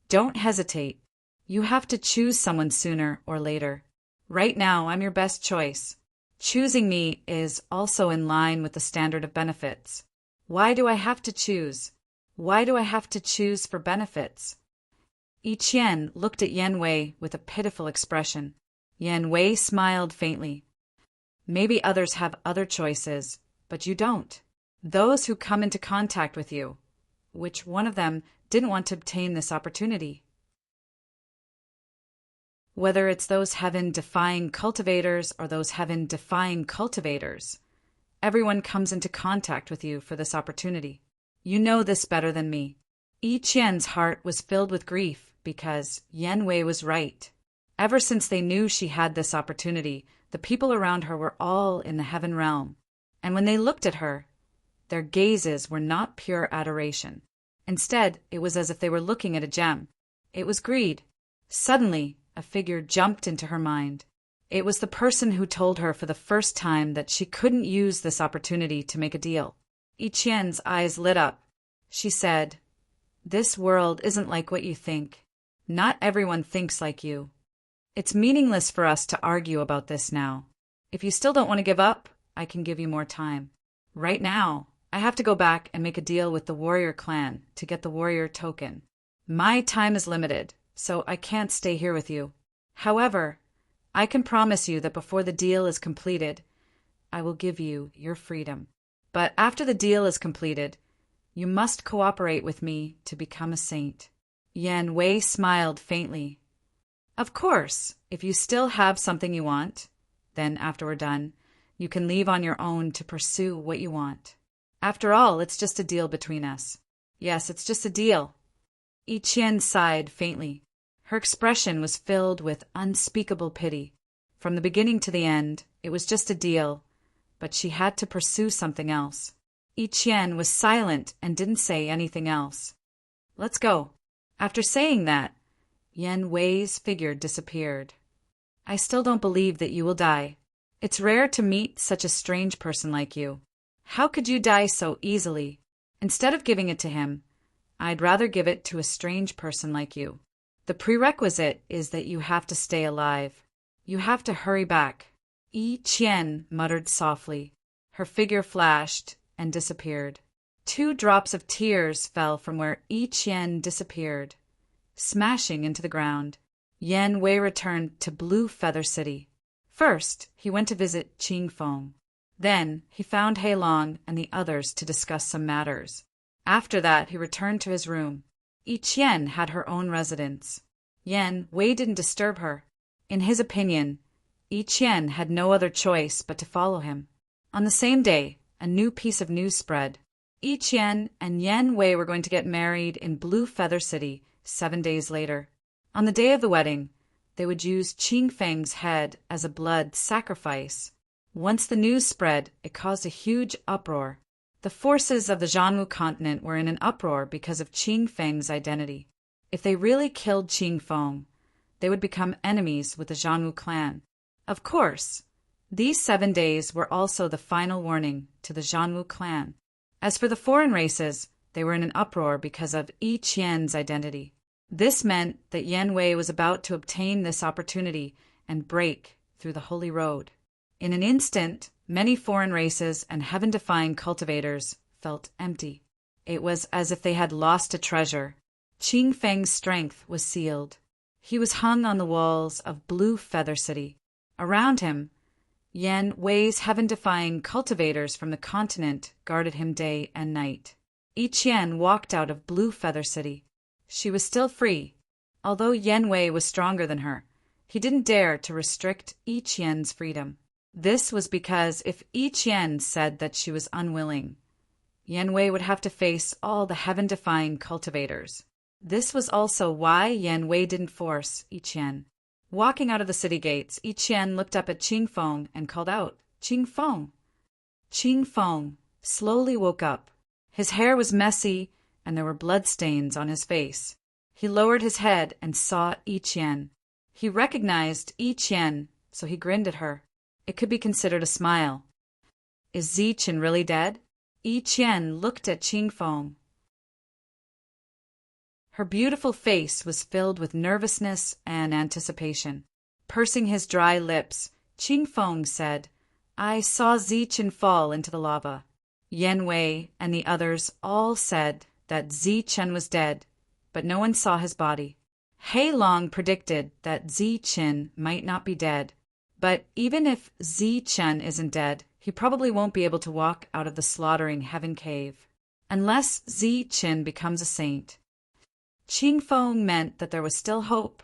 Don't hesitate. You have to choose someone sooner or later. Right now, I'm your best choice. Choosing me is also in line with the standard of benefits. Why do I have to choose? Why do I have to choose for benefits? Yi Qian looked at Yan Wei with a pitiful expression. Yan Wei smiled faintly. Maybe others have other choices, but you don't. Those who come into contact with you. Which one of them didn't want to obtain this opportunity? Whether it's those heaven-defying cultivators or those heaven-defying cultivators, everyone comes into contact with you for this opportunity. You know this better than me. Yi Qian's heart was filled with grief because Yan Wei was right. Ever since they knew she had this opportunity, the people around her were all in the heaven realm. And when they looked at her, their gazes were not pure adoration. Instead, it was as if they were looking at a gem. It was greed. Suddenly, a figure jumped into her mind. It was the person who told her for the first time that she couldn't use this opportunity to make a deal. Yi Qian's eyes lit up. She said, "This world isn't like what you think. Not everyone thinks like you. It's meaningless for us to argue about this now. If you still don't want to give up, I can give you more time. Right now, I have to go back and make a deal with the warrior clan to get the warrior token. My time is limited, so I can't stay here with you. However, I can promise you that before the deal is completed, I will give you your freedom. But after the deal is completed, you must cooperate with me to become a saint." Yan Wei smiled faintly. "Of course, if you still have something you want, then after we're done, you can leave on your own to pursue what you want. After all, it's just a deal between us." "Yes, it's just a deal." Yi Qian sighed faintly. Her expression was filled with unspeakable pity. From the beginning to the end, it was just a deal, but she had to pursue something else. Yi Qian was silent and didn't say anything else. "Let's go." After saying that, Yan Wei's figure disappeared. "I still don't believe that you will die. It's rare to meet such a strange person like you. How could you die so easily? Instead of giving it to him, I'd rather give it to a strange person like you. The prerequisite is that you have to stay alive. You have to hurry back." Yi Qian muttered softly. Her figure flashed and disappeared. 2 drops of tears fell from where Yi Qian disappeared, smashing into the ground. Yan Wei returned to Blue Feather City. First, he went to visit Qing Feng. Then, he found Hei Long and the others to discuss some matters. After that, he returned to his room. Yi Qian had her own residence. Yan Wei didn't disturb her. In his opinion, Yi Qian had no other choice but to follow him. On the same day, a new piece of news spread. Yi Qian and Yan Wei were going to get married in Blue Feather City 7 days later. On the day of the wedding, they would use Qing Feng's head as a blood sacrifice. Once the news spread, it caused a huge uproar. The forces of the Zhanwu continent were in an uproar because of Qing Feng's identity. If they really killed Qing Feng, they would become enemies with the Zhanwu clan. Of course, these 7 days were also the final warning to the Zhanwu clan. As for the foreign races, they were in an uproar because of Yi Qian's identity. This meant that Yan Wei was about to obtain this opportunity and break through the holy road. In an instant, many foreign races and heaven-defying cultivators felt empty. It was as if they had lost a treasure. Qing Feng's strength was sealed. He was hung on the walls of Blue Feather City. Around him, Yan Wei's heaven-defying cultivators from the continent guarded him day and night. Yi Qian walked out of Blue Feather City. She was still free. Although Yan Wei was stronger than her, he didn't dare to restrict Yi Qian's freedom. This was because if Yi Qian said that she was unwilling, Yan Wei would have to face all the heaven-defying cultivators. This was also why Yan Wei didn't force Yi Qian. Walking out of the city gates, Yi Qian looked up at Qing Feng and called out, "Qing Feng!" Qing Feng slowly woke up. His hair was messy and there were bloodstains on his face. He lowered his head and saw Yi Qian. He recognized Yi Qian, so he grinned at her. It could be considered a smile. "Is Zichen really dead?" Yi Qian looked at Qing Feng. Her beautiful face was filled with nervousness and anticipation. Pursing his dry lips, Qing Feng said, "I saw Zichen fall into the lava." Yan Wei and the others all said that Zichen was dead, but no one saw his body. Hei Long predicted that Zichen might not be dead, but even if Zichen isn't dead, he probably won't be able to walk out of the slaughtering heaven cave. Unless Zichen becomes a saint. Qing Feng meant that there was still hope,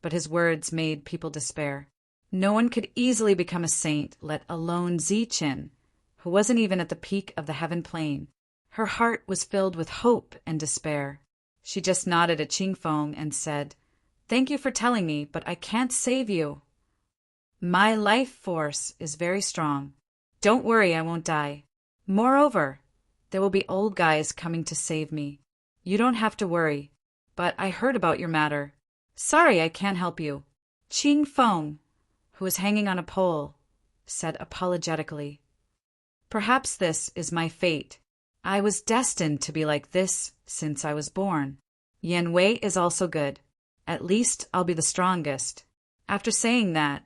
but his words made people despair. No one could easily become a saint, let alone Ziqin, who wasn't even at the peak of the heaven plane. Her heart was filled with hope and despair. She just nodded at Qingfeng and said, "Thank you for telling me, but I can't save you. My life force is very strong. Don't worry, I won't die. Moreover, there will be old guys coming to save me. You don't have to worry, but I heard about your matter. Sorry I can't help you." Qingfeng, who was hanging on a pole, said apologetically, "Perhaps this is my fate. I was destined to be like this since I was born. Yan Wei is also good. At least I'll be the strongest." After saying that,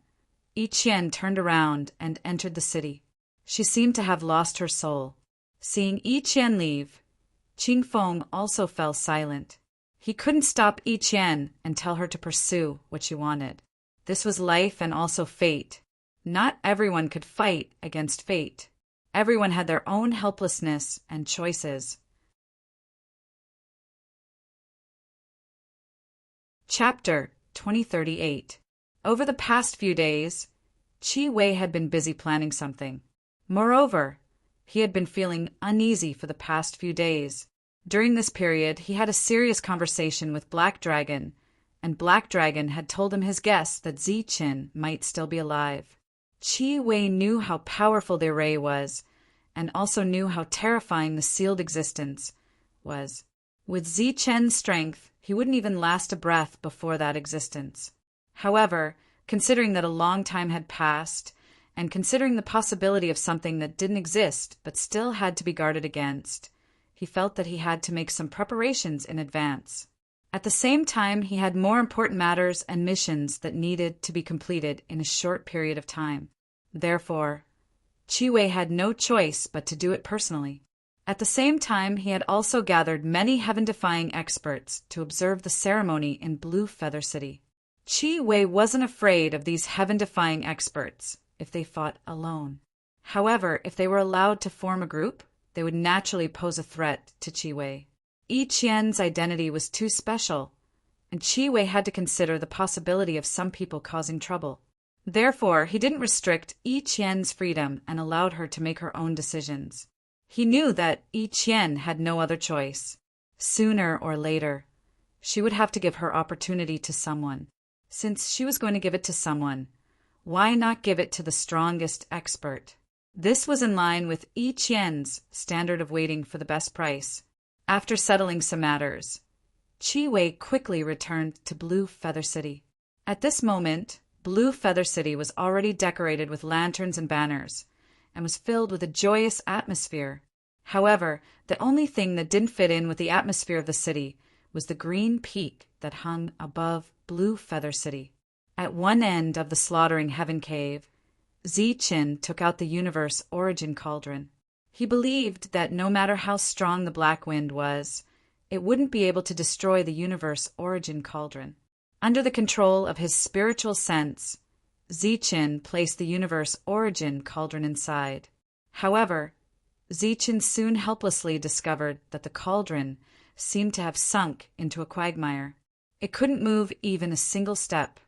Yi Qian turned around and entered the city. She seemed to have lost her soul. Seeing Yi Qian leave, Qingfeng also fell silent. He couldn't stop Yi Qian and tell her to pursue what she wanted. This was life and also fate. Not everyone could fight against fate. Everyone had their own helplessness and choices. Chapter 2038. Over the past few days, Qi Wei had been busy planning something. Moreover, he had been feeling uneasy for the past few days. During this period, he had a serious conversation with Black Dragon, and Black Dragon had told him his guess that Ziqin might still be alive. Qi Wei knew how powerful the array was, and also knew how terrifying the sealed existence was. With Ziqin's strength, he wouldn't even last a breath before that existence. However, considering that a long time had passed, and considering the possibility of something that didn't exist but still had to be guarded against, he felt that he had to make some preparations in advance. At the same time, he had more important matters and missions that needed to be completed in a short period of time. Therefore, Qi Wei had no choice but to do it personally. At the same time, he had also gathered many heaven-defying experts to observe the ceremony in Blue Feather City. Qi Wei wasn't afraid of these heaven-defying experts if they fought alone. However, if they were allowed to form a group, they would naturally pose a threat to Qi Wei. Yi Qian's identity was too special, and Qi Wei had to consider the possibility of some people causing trouble. Therefore, he didn't restrict Yi Qian's freedom and allowed her to make her own decisions. He knew that Yi Qian had no other choice. Sooner or later, she would have to give her opportunity to someone. Since she was going to give it to someone, why not give it to the strongest expert? This was in line with Yi Qian's standard of waiting for the best price. After settling some matters, Qi Wei quickly returned to Blue Feather City. At this moment, Blue Feather City was already decorated with lanterns and banners, and was filled with a joyous atmosphere. However, the only thing that didn't fit in with the atmosphere of the city was the green peak that hung above Blue Feather City. At one end of the slaughtering heaven cave, Ziqin took out the universe origin cauldron. He believed that no matter how strong the black wind was, it wouldn't be able to destroy the universe origin cauldron. Under the control of his spiritual sense, Ziqin placed the universe origin cauldron inside. However, Ziqin soon helplessly discovered that the cauldron seemed to have sunk into a quagmire. It couldn't move even a single step.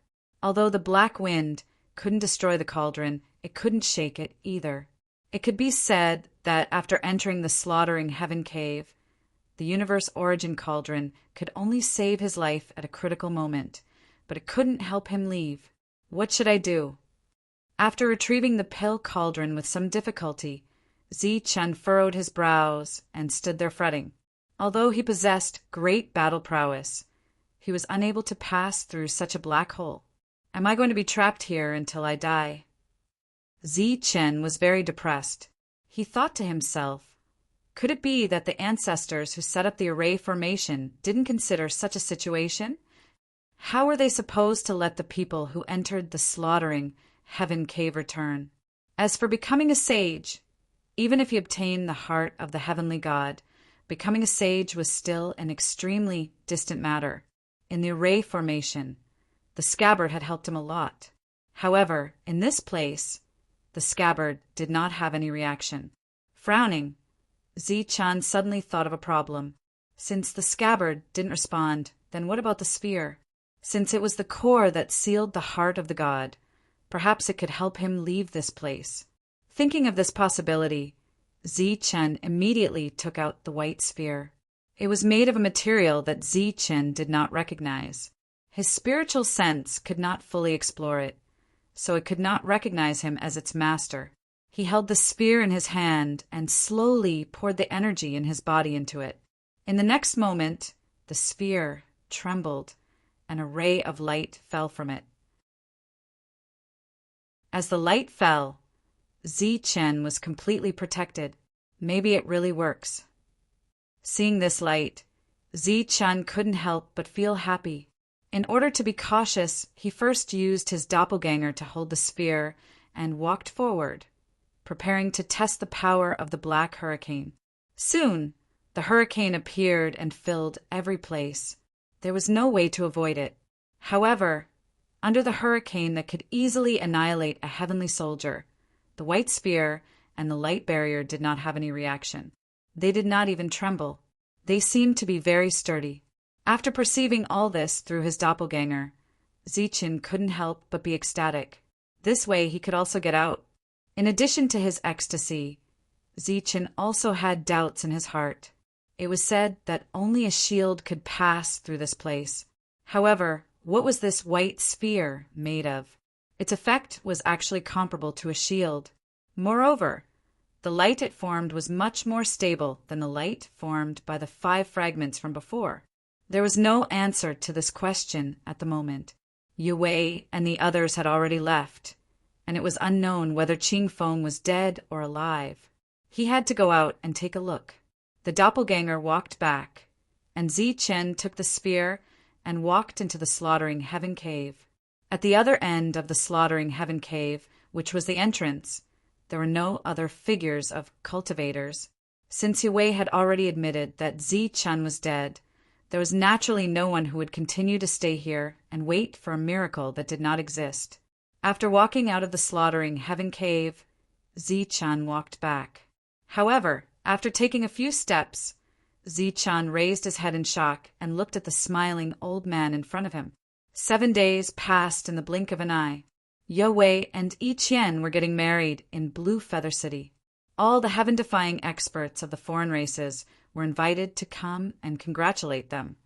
Although the black wind couldn't destroy the cauldron, it couldn't shake it either. It could be said that after entering the slaughtering heaven cave, the universe origin cauldron could only save his life at a critical moment, but it couldn't help him leave. What should I do? After retrieving the pale cauldron with some difficulty, Ziqin furrowed his brows and stood there fretting. Although he possessed great battle prowess, he was unable to pass through such a black hole. Am I going to be trapped here until I die? Ziqin was very depressed. He thought to himself, could it be that the ancestors who set up the array formation didn't consider such a situation? How were they supposed to let the people who entered the slaughtering heaven cave return? As for becoming a sage, even if he obtained the heart of the heavenly god, becoming a sage was still an extremely distant matter. In the array formation, the scabbard had helped him a lot. However, in this place, the scabbard did not have any reaction. Frowning, Ziqin suddenly thought of a problem. Since the scabbard didn't respond, then what about the sphere? Since it was the core that sealed the heart of the god, perhaps it could help him leave this place. Thinking of this possibility, Zichen immediately took out the white sphere. It was made of a material that Zichen did not recognize. His spiritual sense could not fully explore it, so it could not recognize him as its master. He held the sphere in his hand and slowly poured the energy in his body into it. In the next moment, the sphere trembled, and a ray of light fell from it. As the light fell, Zichen was completely protected. Maybe it really works. Seeing this light, Zichen couldn't help but feel happy. In order to be cautious, he first used his doppelganger to hold the sphere and walked forward, preparing to test the power of the black hurricane. Soon, the hurricane appeared and filled every place. There was no way to avoid it. However, under the hurricane that could easily annihilate a heavenly soldier, the white sphere and the light barrier did not have any reaction. They did not even tremble. They seemed to be very sturdy. After perceiving all this through his doppelganger, Zichen couldn't help but be ecstatic. This way he could also get out. In addition to his ecstasy, Zichen also had doubts in his heart. It was said that only a shield could pass through this place. However, what was this white sphere made of? Its effect was actually comparable to a shield. Moreover, the light it formed was much more stable than the light formed by the 5 fragments from before. There was no answer to this question at the moment. Yue and the others had already left, and it was unknown whether Qing Feng was dead or alive. He had to go out and take a look. The doppelganger walked back, and Zichen took the sphere and walked into the slaughtering heaven cave. At the other end of the slaughtering heaven cave, which was the entrance, there were no other figures of cultivators. Since Yue had already admitted that Zichen was dead, there was naturally no one who would continue to stay here and wait for a miracle that did not exist. After walking out of the slaughtering heaven cave, Zichen walked back. However, after taking a few steps, Zichen raised his head in shock and looked at the smiling old man in front of him. 7 days passed in the blink of an eye. Yue and Yi Qian were getting married in Blue Feather City. All the heaven-defying experts of the foreign races were invited to come and congratulate them.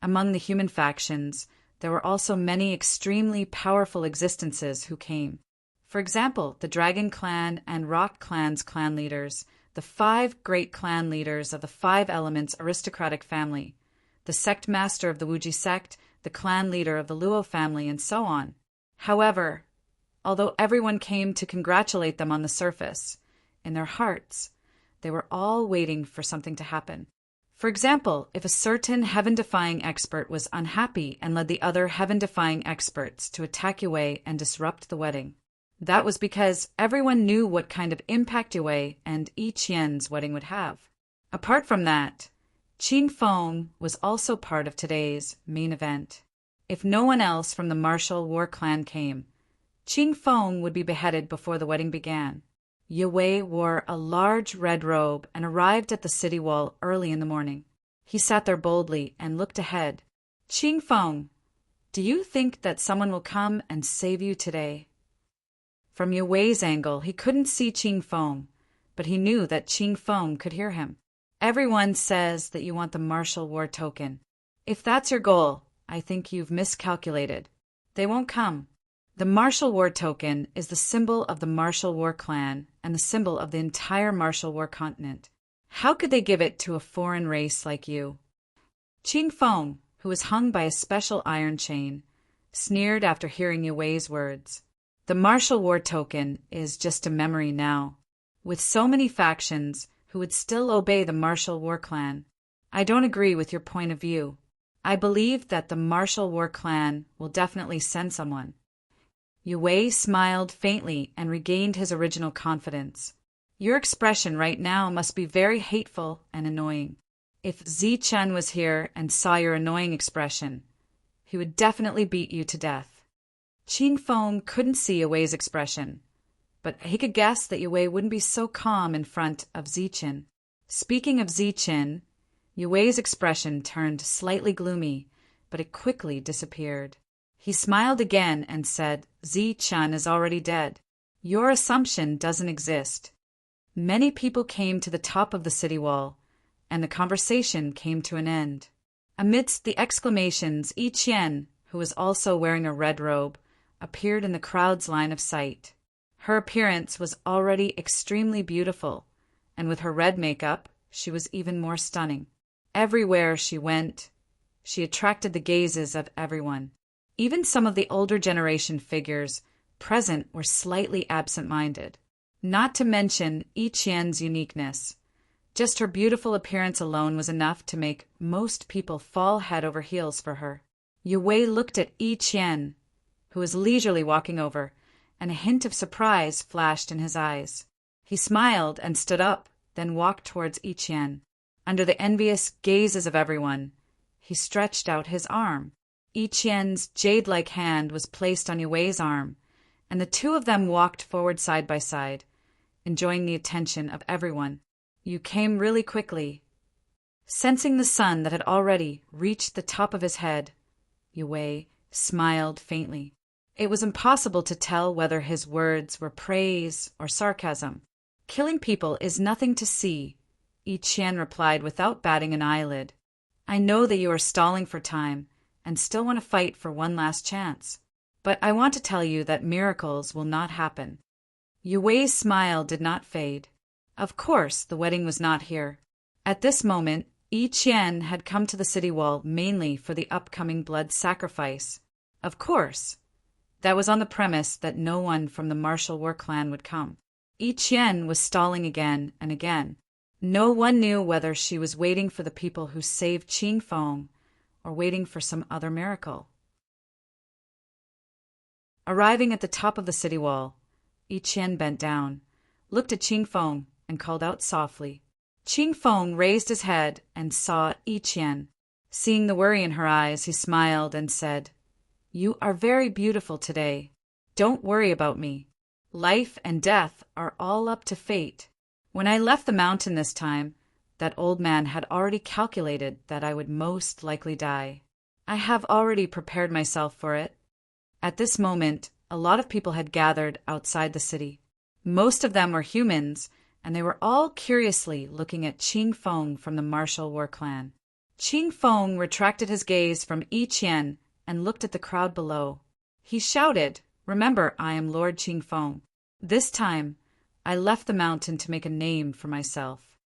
Among the human factions, there were also many extremely powerful existences who came. For example, the Dragon Clan and Rock Clan's clan leaders, the 5 great clan leaders of the 5 Elements aristocratic family, the sect master of the Wuji sect, the clan leader of the Luo family, and so on. However, although everyone came to congratulate them on the surface, in their hearts, they were all waiting for something to happen. For example, if a certain heaven-defying expert was unhappy and led the other heaven-defying experts to attack Yue and disrupt the wedding, that was because everyone knew what kind of impact Yue and Yi Qian's wedding would have. Apart from that, Qing Feng was also part of today's main event. If no one else from the martial war clan came, Qing Feng would be beheaded before the wedding began. Yue wore a large red robe and arrived at the city wall early in the morning. He sat there boldly and looked ahead. Qing Feng, do you think that someone will come and save you today? From Yue's angle, he couldn't see Qing Feng, but he knew that Qing Feng could hear him. Everyone says that you want the martial war token. If that's your goal, I think you've miscalculated. They won't come. The martial war token is the symbol of the martial war clan and the symbol of the entire martial war continent. How could they give it to a foreign race like you? Qing Feng, who was hung by a special iron chain, sneered after hearing Yue's words. The martial war token is just a memory now. With so many factions who would still obey the martial war clan, I don't agree with your point of view. I believe that the martial war clan will definitely send someone. Yue smiled faintly and regained his original confidence. Your expression right now must be very hateful and annoying. If Zichen was here and saw your annoying expression, he would definitely beat you to death. Qing Feng couldn't see Yue's expression, but he could guess that Yue wouldn't be so calm in front of Zichen. Speaking of Zichen, Yue's expression turned slightly gloomy but it quickly disappeared. He smiled again and said, "Zi-chan is already dead. Your assumption doesn't exist." Many people came to the top of the city wall, and the conversation came to an end. Amidst the exclamations, Yi Qian, who was also wearing a red robe, appeared in the crowd's line of sight. Her appearance was already extremely beautiful, and with her red makeup, she was even more stunning. Everywhere she went, she attracted the gazes of everyone. Even some of the older generation figures present were slightly absent-minded. Not to mention Yi Qian's uniqueness. Just her beautiful appearance alone was enough to make most people fall head over heels for her. Yue Wei looked at Yi Qian, who was leisurely walking over, and a hint of surprise flashed in his eyes. He smiled and stood up, then walked towards Yi Qian. Under the envious gazes of everyone, he stretched out his arm. Yi Qian's jade-like hand was placed on Yue Wei's arm, and the two of them walked forward side by side, enjoying the attention of everyone. "You came really quickly." Sensing the sun that had already reached the top of his head, Yue Wei smiled faintly. It was impossible to tell whether his words were praise or sarcasm. "Killing people is nothing to see," Yi Qian replied without batting an eyelid. "I know that you are stalling for time and still want to fight for one last chance. But I want to tell you that miracles will not happen." Yue Wei's smile did not fade. Of course, the wedding was not here. At this moment, Yi Qian had come to the city wall mainly for the upcoming blood sacrifice. Of course, that was on the premise that no one from the martial war clan would come. Yi Qian was stalling again and again. No one knew whether she was waiting for the people who saved Qing Feng or waiting for some other miracle. Arriving at the top of the city wall, Yi Qian bent down, looked at Qing Feng, and called out softly. Qing Feng raised his head and saw Yi Qian. Seeing the worry in her eyes, he smiled and said, "You are very beautiful today. Don't worry about me. Life and death are all up to fate. When I left the mountain this time, that old man had already calculated that I would most likely die. I have already prepared myself for it." At this moment, a lot of people had gathered outside the city. Most of them were humans, and they were all curiously looking at Qing Feng from the martial war clan. Qing Feng retracted his gaze from Yi Qian and looked at the crowd below. He shouted, "Remember, I am Lord Qing Feng. This time, I left the mountain to make a name for myself."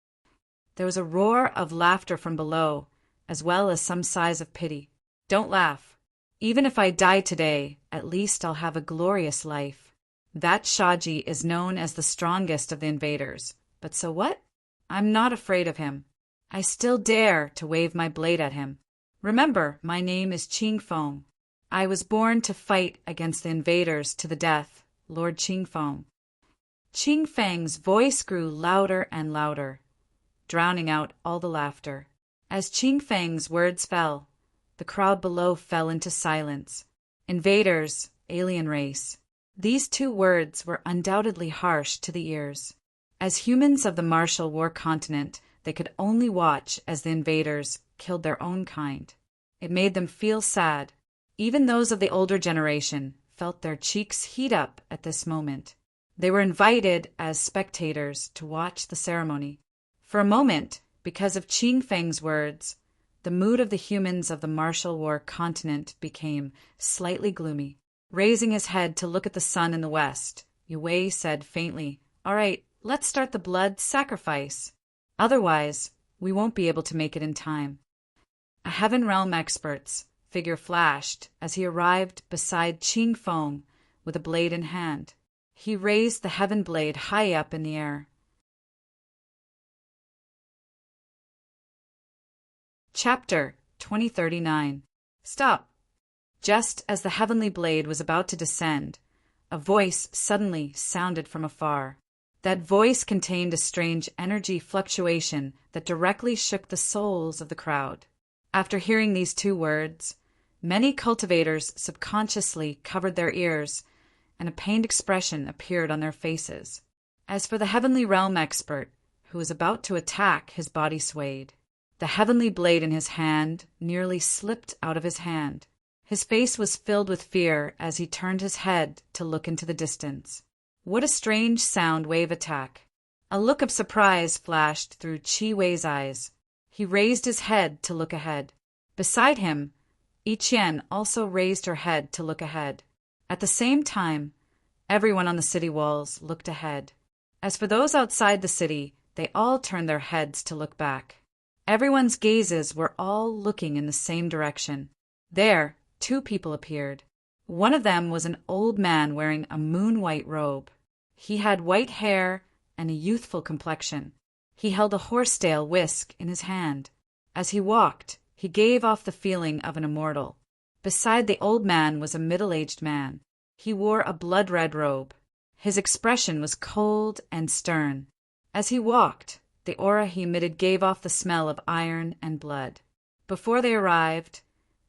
There was a roar of laughter from below, as well as some sighs of pity. "Don't laugh. Even if I die today, at least I'll have a glorious life. That Shaji is known as the strongest of the invaders, but so what? I'm not afraid of him. I still dare to wave my blade at him. Remember, my name is Qing Feng. I was born to fight against the invaders to the death, Lord Qing Feng." Qing Feng's voice grew louder and louder, drowning out all the laughter. As Qing Feng's words fell, the crowd below fell into silence. Invaders, alien race. These two words were undoubtedly harsh to the ears. As humans of the martial war continent, they could only watch as the invaders killed their own kind. It made them feel sad. Even those of the older generation felt their cheeks heat up at this moment. They were invited as spectators to watch the ceremony. For a moment, because of Qing Feng's words, the mood of the humans of the martial war continent became slightly gloomy. Raising his head to look at the sun in the west, Yue Wei said faintly, "All right, let's start the blood sacrifice. Otherwise, we won't be able to make it in time." A Heaven Realm expert's figure flashed as he arrived beside Qing Feng with a blade in hand. He raised the heaven blade high up in the air. Chapter 2039. Stop! Just as the heavenly blade was about to descend, a voice suddenly sounded from afar. That voice contained a strange energy fluctuation that directly shook the souls of the crowd. After hearing these two words, many cultivators subconsciously covered their ears, and a pained expression appeared on their faces. As for the heavenly realm expert, who was about to attack, his body swayed. The heavenly blade in his hand nearly slipped out of his hand. His face was filled with fear as he turned his head to look into the distance. What a strange sound wave attack! A look of surprise flashed through Chi Wei's eyes. He raised his head to look ahead. Beside him, Yi Qian also raised her head to look ahead. At the same time, everyone on the city walls looked ahead. As for those outside the city, they all turned their heads to look back. Everyone's gazes were all looking in the same direction. There, two people appeared. One of them was an old man wearing a moon-white robe. He had white hair and a youthful complexion. He held a horsetail whisk in his hand. As he walked, he gave off the feeling of an immortal. Beside the old man was a middle-aged man. He wore a blood-red robe. His expression was cold and stern. As he walked, the aura he emitted gave off the smell of iron and blood. Before they arrived,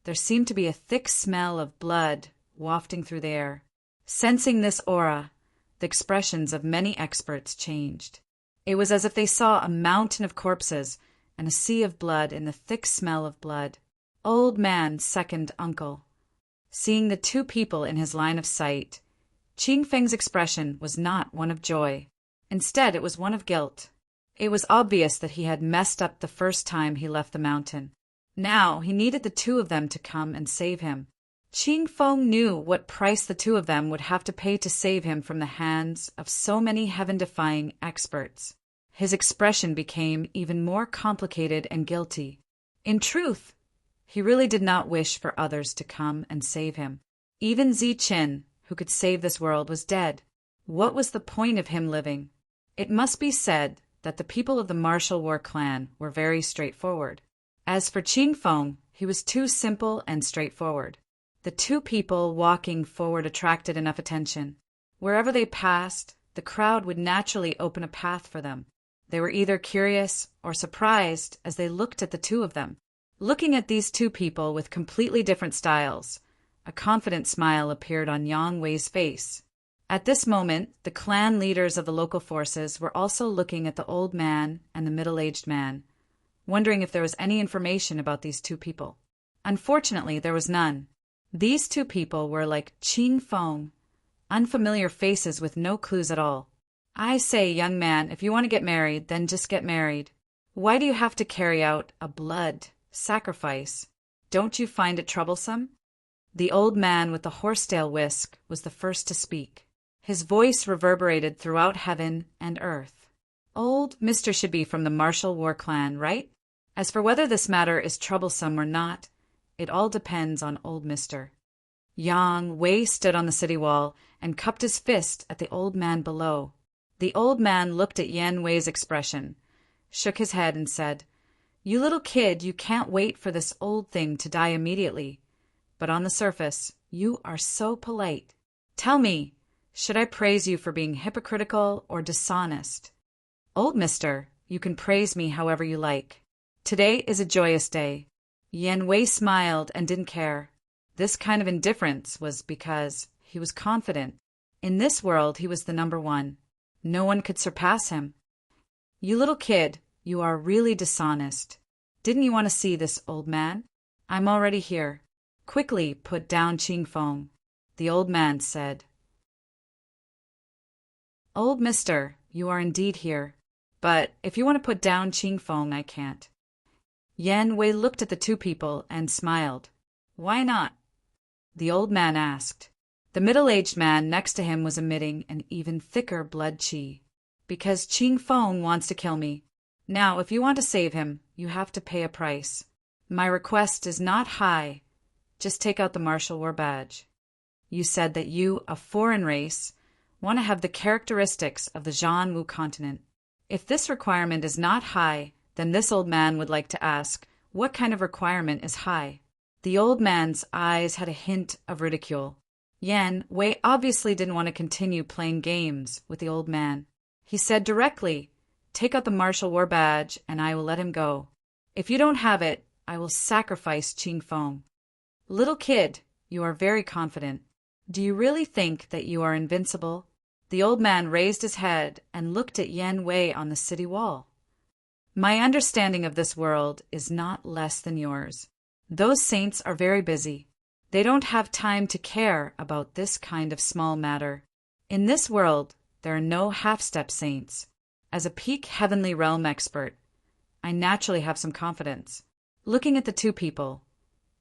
there seemed to be a thick smell of blood wafting through the air. Sensing this aura, the expressions of many experts changed. It was as if they saw a mountain of corpses and a sea of blood in the thick smell of blood. Old man second uncle. Seeing the two people in his line of sight, Qing Feng's expression was not one of joy. Instead, it was one of guilt. It was obvious that he had messed up the first time he left the mountain. Now he needed the two of them to come and save him. Qing Feng knew what price the two of them would have to pay to save him from the hands of so many heaven-defying experts. His expression became even more complicated and guilty. In truth, he really did not wish for others to come and save him. Even Zi Qin, who could save this world, was dead. What was the point of him living? It must be said that the people of the martial war clan were very straightforward. As for Qing Feng, he was too simple and straightforward. The two people walking forward attracted enough attention. Wherever they passed, the crowd would naturally open a path for them. They were either curious or surprised as they looked at the two of them. Looking at these two people with completely different styles, a confident smile appeared on Yang Wei's face. At this moment, the clan leaders of the local forces were also looking at the old man and the middle-aged man, wondering if there was any information about these two people. Unfortunately, there was none. These two people were like Qing Feng, unfamiliar faces with no clues at all. I say, young man, if you want to get married, then just get married. Why do you have to carry out a blood sacrifice? Don't you find it troublesome? The old man with the horsetail whisk was the first to speak. His voice reverberated throughout heaven and earth. Old Mr. should be from the martial war clan, right? As for whether this matter is troublesome or not, it all depends on old Mr. Yang Wei stood on the city wall and cupped his fist at the old man below. The old man looked at Yan Wei's expression, shook his head and said, "You little kid, you can't wait for this old thing to die immediately. But on the surface, you are so polite. Tell me, should I praise you for being hypocritical or dishonest?" "Old mister, you can praise me however you like. Today is a joyous day." Yan Wei smiled and didn't care. This kind of indifference was because he was confident. In this world, he was the number one. No one could surpass him. "You little kid, you are really dishonest. Didn't you want to see this old man? I'm already here. Quickly put down Qing Feng," the old man said. "Old mister, you are indeed here. But if you want to put down Qing Feng, I can't." Yan Wei looked at the two people and smiled. "Why not?" the old man asked. The middle-aged man next to him was emitting an even thicker blood qi. "Because Qing Feng wants to kill me. Now, if you want to save him, you have to pay a price. My request is not high. Just take out the martial war badge. You said that you, a foreign race, want to have the characteristics of the Zhanwu continent. If this requirement is not high, then this old man would like to ask, what kind of requirement is high?" The old man's eyes had a hint of ridicule. Yan Wei obviously didn't want to continue playing games with the old man. He said directly, "Take out the martial war badge and I will let him go. If you don't have it, I will sacrifice Qing Feng." "Little kid, you are very confident. Do you really think that you are invincible?" The old man raised his head and looked at Yan Wei on the city wall. My understanding of this world is not less than yours. Those saints are very busy. They don't have time to care about this kind of small matter. In this world, there are no half-step saints. As a peak heavenly realm expert, I naturally have some confidence. Looking at the two people,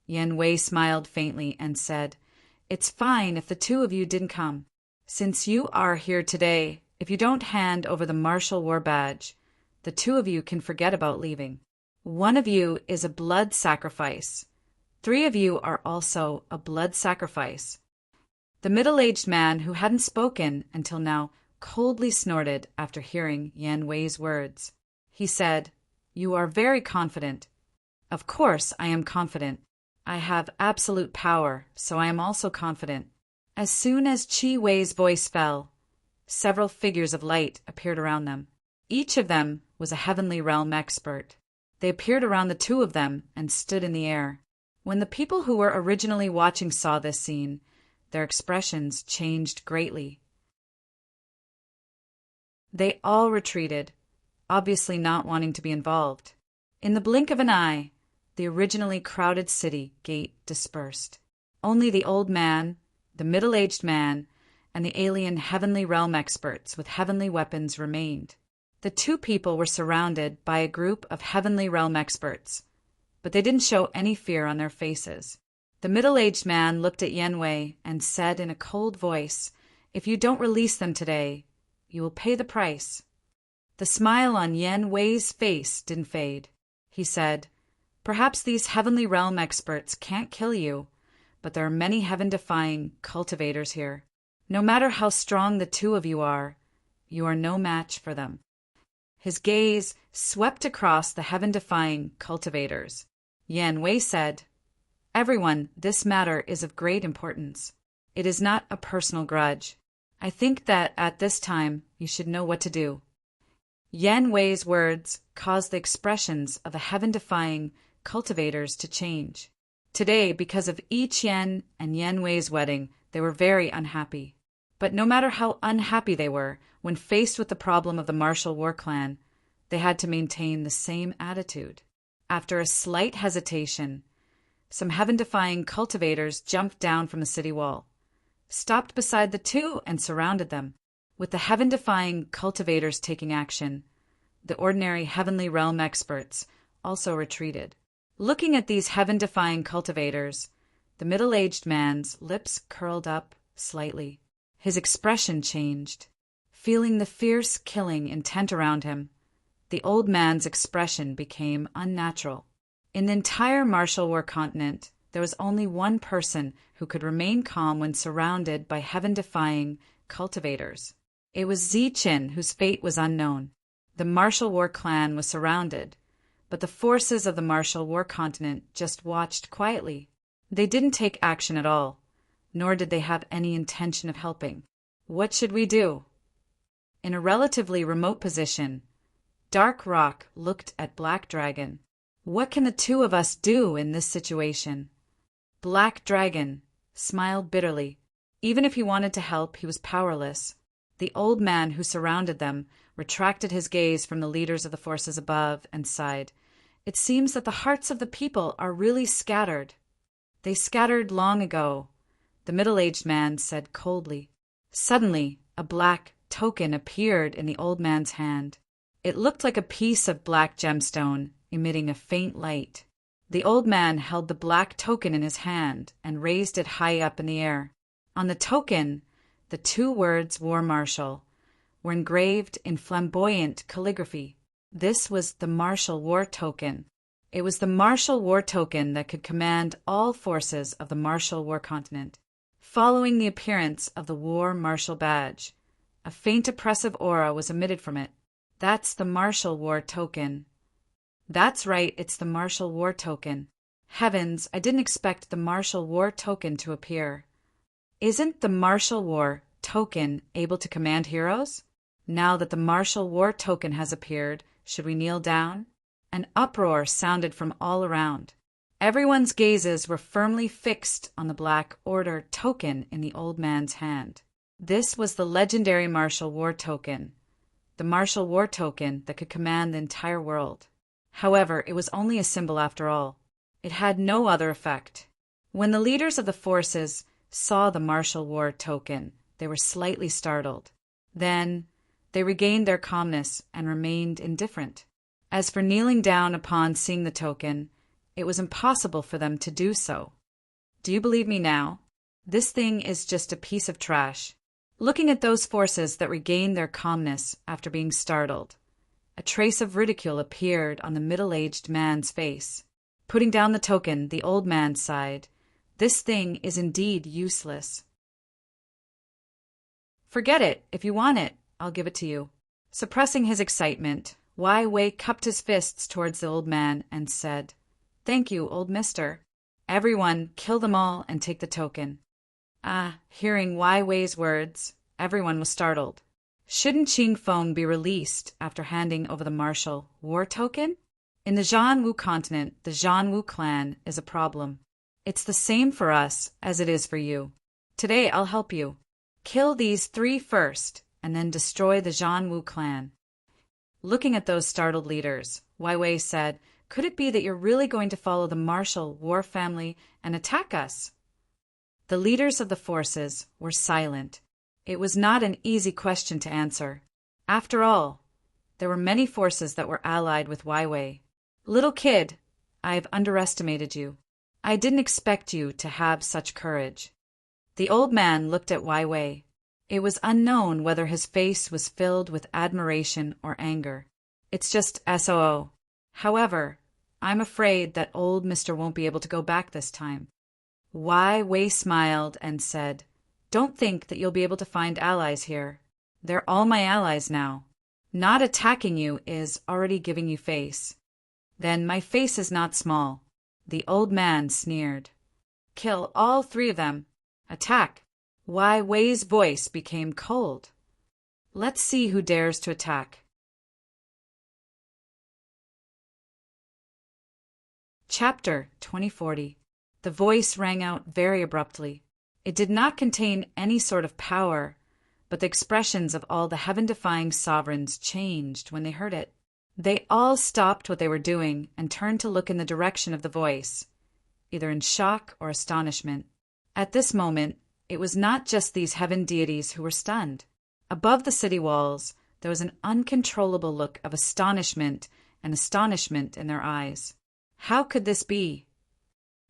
Yen Wei smiled faintly and said, "It's fine if the two of you didn't come. Since you are here today, if you don't hand over the martial war badge, the two of you can forget about leaving. One of you is a blood sacrifice. 3 of you are also a blood sacrifice." The middle-aged man, who hadn't spoken until now, coldly snorted after hearing Yen Wei's words. He said, "You are very confident." "Of course I am confident. I have absolute power, so I am also confident." As soon as Chi Wei's voice fell, several figures of light appeared around them. Each of them was a heavenly realm expert. They appeared around the two of them and stood in the air. When the people who were originally watching saw this scene, their expressions changed greatly. They all retreated, obviously not wanting to be involved. In the blink of an eye, the originally crowded city gate dispersed. Only the old man, the middle-aged man, and the alien heavenly realm experts with heavenly weapons remained. The two people were surrounded by a group of heavenly realm experts, but they didn't show any fear on their faces. The middle-aged man looked at Yen Wei and said in a cold voice, "If you don't release them today, you will pay the price." The smile on Yen Wei's face didn't fade. He said, "Perhaps these heavenly realm experts can't kill you, but there are many heaven-defying cultivators here. No matter how strong the two of you are no match for them." His gaze swept across the heaven-defying cultivators. Yen Wei said, "Everyone, this matter is of great importance. It is not a personal grudge. I think that at this time you should know what to do." Yen Wei's words caused the expressions of the heaven-defying cultivators to change. Today, because of Yi Qian and Yen Wei's wedding, they were very unhappy. But no matter how unhappy they were, when faced with the problem of the martial war clan, they had to maintain the same attitude. After a slight hesitation, some heaven-defying cultivators jumped down from the city wall, stopped beside the two, and surrounded them. With the heaven-defying cultivators taking action, the ordinary heavenly realm experts also retreated. Looking at these heaven-defying cultivators, the middle-aged man's lips curled up slightly. His expression changed. Feeling the fierce killing intent around him, the old man's expression became unnatural. In the entire martial war continent, there was only one person who could remain calm when surrounded by heaven-defying cultivators. It was Ziqin, whose fate was unknown. The martial war clan was surrounded, but the forces of the martial war continent just watched quietly. They didn't take action at all, nor did they have any intention of helping. What should we do? In a relatively remote position, Dark Rock looked at Black Dragon. What can the two of us do in this situation? Black Dragon smiled bitterly. Even if he wanted to help, he was powerless. The old man who surrounded them retracted his gaze from the leaders of the forces above and sighed. "It seems that the hearts of the people are really scattered." "They scattered long ago," the middle-aged man said coldly. Suddenly, a black token appeared in the old man's hand. It looked like a piece of black gemstone, emitting a faint light. The old man held the black token in his hand and raised it high up in the air. On the token, the 2 words "War Marshal" were engraved in flamboyant calligraphy. This was the martial war token. It was the martial war token that could command all forces of the martial war continent. Following the appearance of the war marshal badge, a faint oppressive aura was emitted from it. That's the martial war token. That's right, it's the martial war token. Heavens, I didn't expect the martial war token to appear. Isn't the martial war token able to command heroes? Now that the martial war token has appeared, should we kneel down? An uproar sounded from all around. Everyone's gazes were firmly fixed on the Black Order token in the old man's hand. This was the legendary martial war token, the martial war token that could command the entire world. However, it was only a symbol after all. It had no other effect. When the leaders of the forces saw the martial war token, they were slightly startled. Then they regained their calmness and remained indifferent. As for kneeling down upon seeing the token, it was impossible for them to do so. Do you believe me now? This thing is just a piece of trash. Looking at those forces that regained their calmness after being startled, a trace of ridicule appeared on the middle-aged man's face. Putting down the token, the old man sighed. This thing is indeed useless. Forget it. If you want it, I'll give it to you. Suppressing his excitement, Wai Wei cupped his fists towards the old man and said, Thank you, old mister. Everyone, kill them all and take the token. Hearing Wai Wei's words, everyone was startled. Shouldn't Qing Feng be released after handing over the martial war token? In the Zhanwu continent, the Zhanwu clan is a problem. It's the same for us as it is for you. Today I'll help you. Kill these 3 first, and then destroy the Zhanwu clan. Looking at those startled leaders, Wai Wei said, Could it be that you're really going to follow the martial war family and attack us? The leaders of the forces were silent. It was not an easy question to answer. After all, there were many forces that were allied with Wai Wei. Little kid, I've underestimated you. I didn't expect you to have such courage. The old man looked at Wai Wei. It was unknown whether his face was filled with admiration or anger. It's just SOO. However, I'm afraid that old mister won't be able to go back this time. Wai Wei smiled and said, Don't think that you'll be able to find allies here. They're all my allies now. Not attacking you is already giving you face. Then my face is not small. The old man sneered. Kill all 3 of them. Attack. Wai Wei's voice became cold. Let's see who dares to attack. Chapter 2040. The voice rang out very abruptly. It did not contain any sort of power, but the expressions of all the heaven-defying sovereigns changed when they heard it. They all stopped what they were doing and turned to look in the direction of the voice, either in shock or astonishment. At this moment, it was not just these heaven deities who were stunned. Above the city walls, there was an uncontrollable look of astonishment and astonishment in their eyes. How could this be?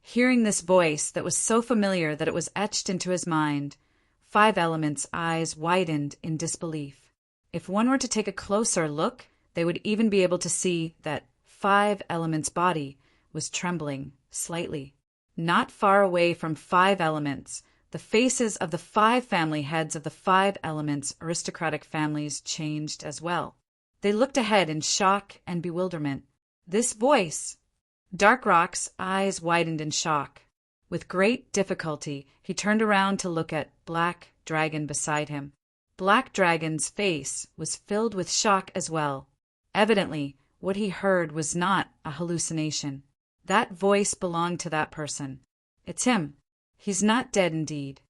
Hearing this voice that was so familiar that it was etched into his mind, 5 Elements' eyes widened in disbelief. If one were to take a closer look, they would even be able to see that 5 Elements' body was trembling slightly. Not far away from 5 Elements, the faces of the 5 family heads of the 5 Elements' aristocratic families changed as well. They looked ahead in shock and bewilderment. This voice... Dark Rock's eyes widened in shock. With great difficulty, he turned around to look at Black Dragon beside him. Black Dragon's face was filled with shock as well. Evidently, what he heard was not a hallucination. That voice belonged to that person. It's him. He's not dead indeed.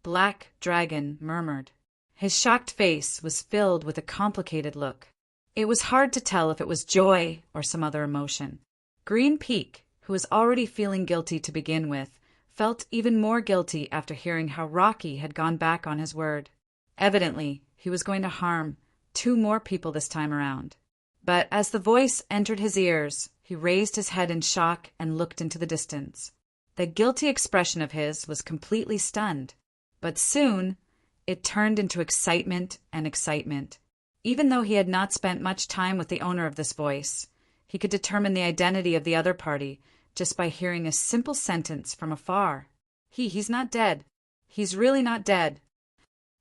Black Dragon murmured. His shocked face was filled with a complicated look. It was hard to tell if it was joy or some other emotion. Green Peak, who was already feeling guilty to begin with, felt even more guilty after hearing how Rocky had gone back on his word. Evidently, he was going to harm 2 more people this time around. But as the voice entered his ears, he raised his head in shock and looked into the distance. The guilty expression of his was completely stunned, but soon it turned into excitement and excitement. Even though he had not spent much time with the owner of this voice, he could determine the identity of the other party just by hearing a simple sentence from afar. He's not dead. He's really not dead.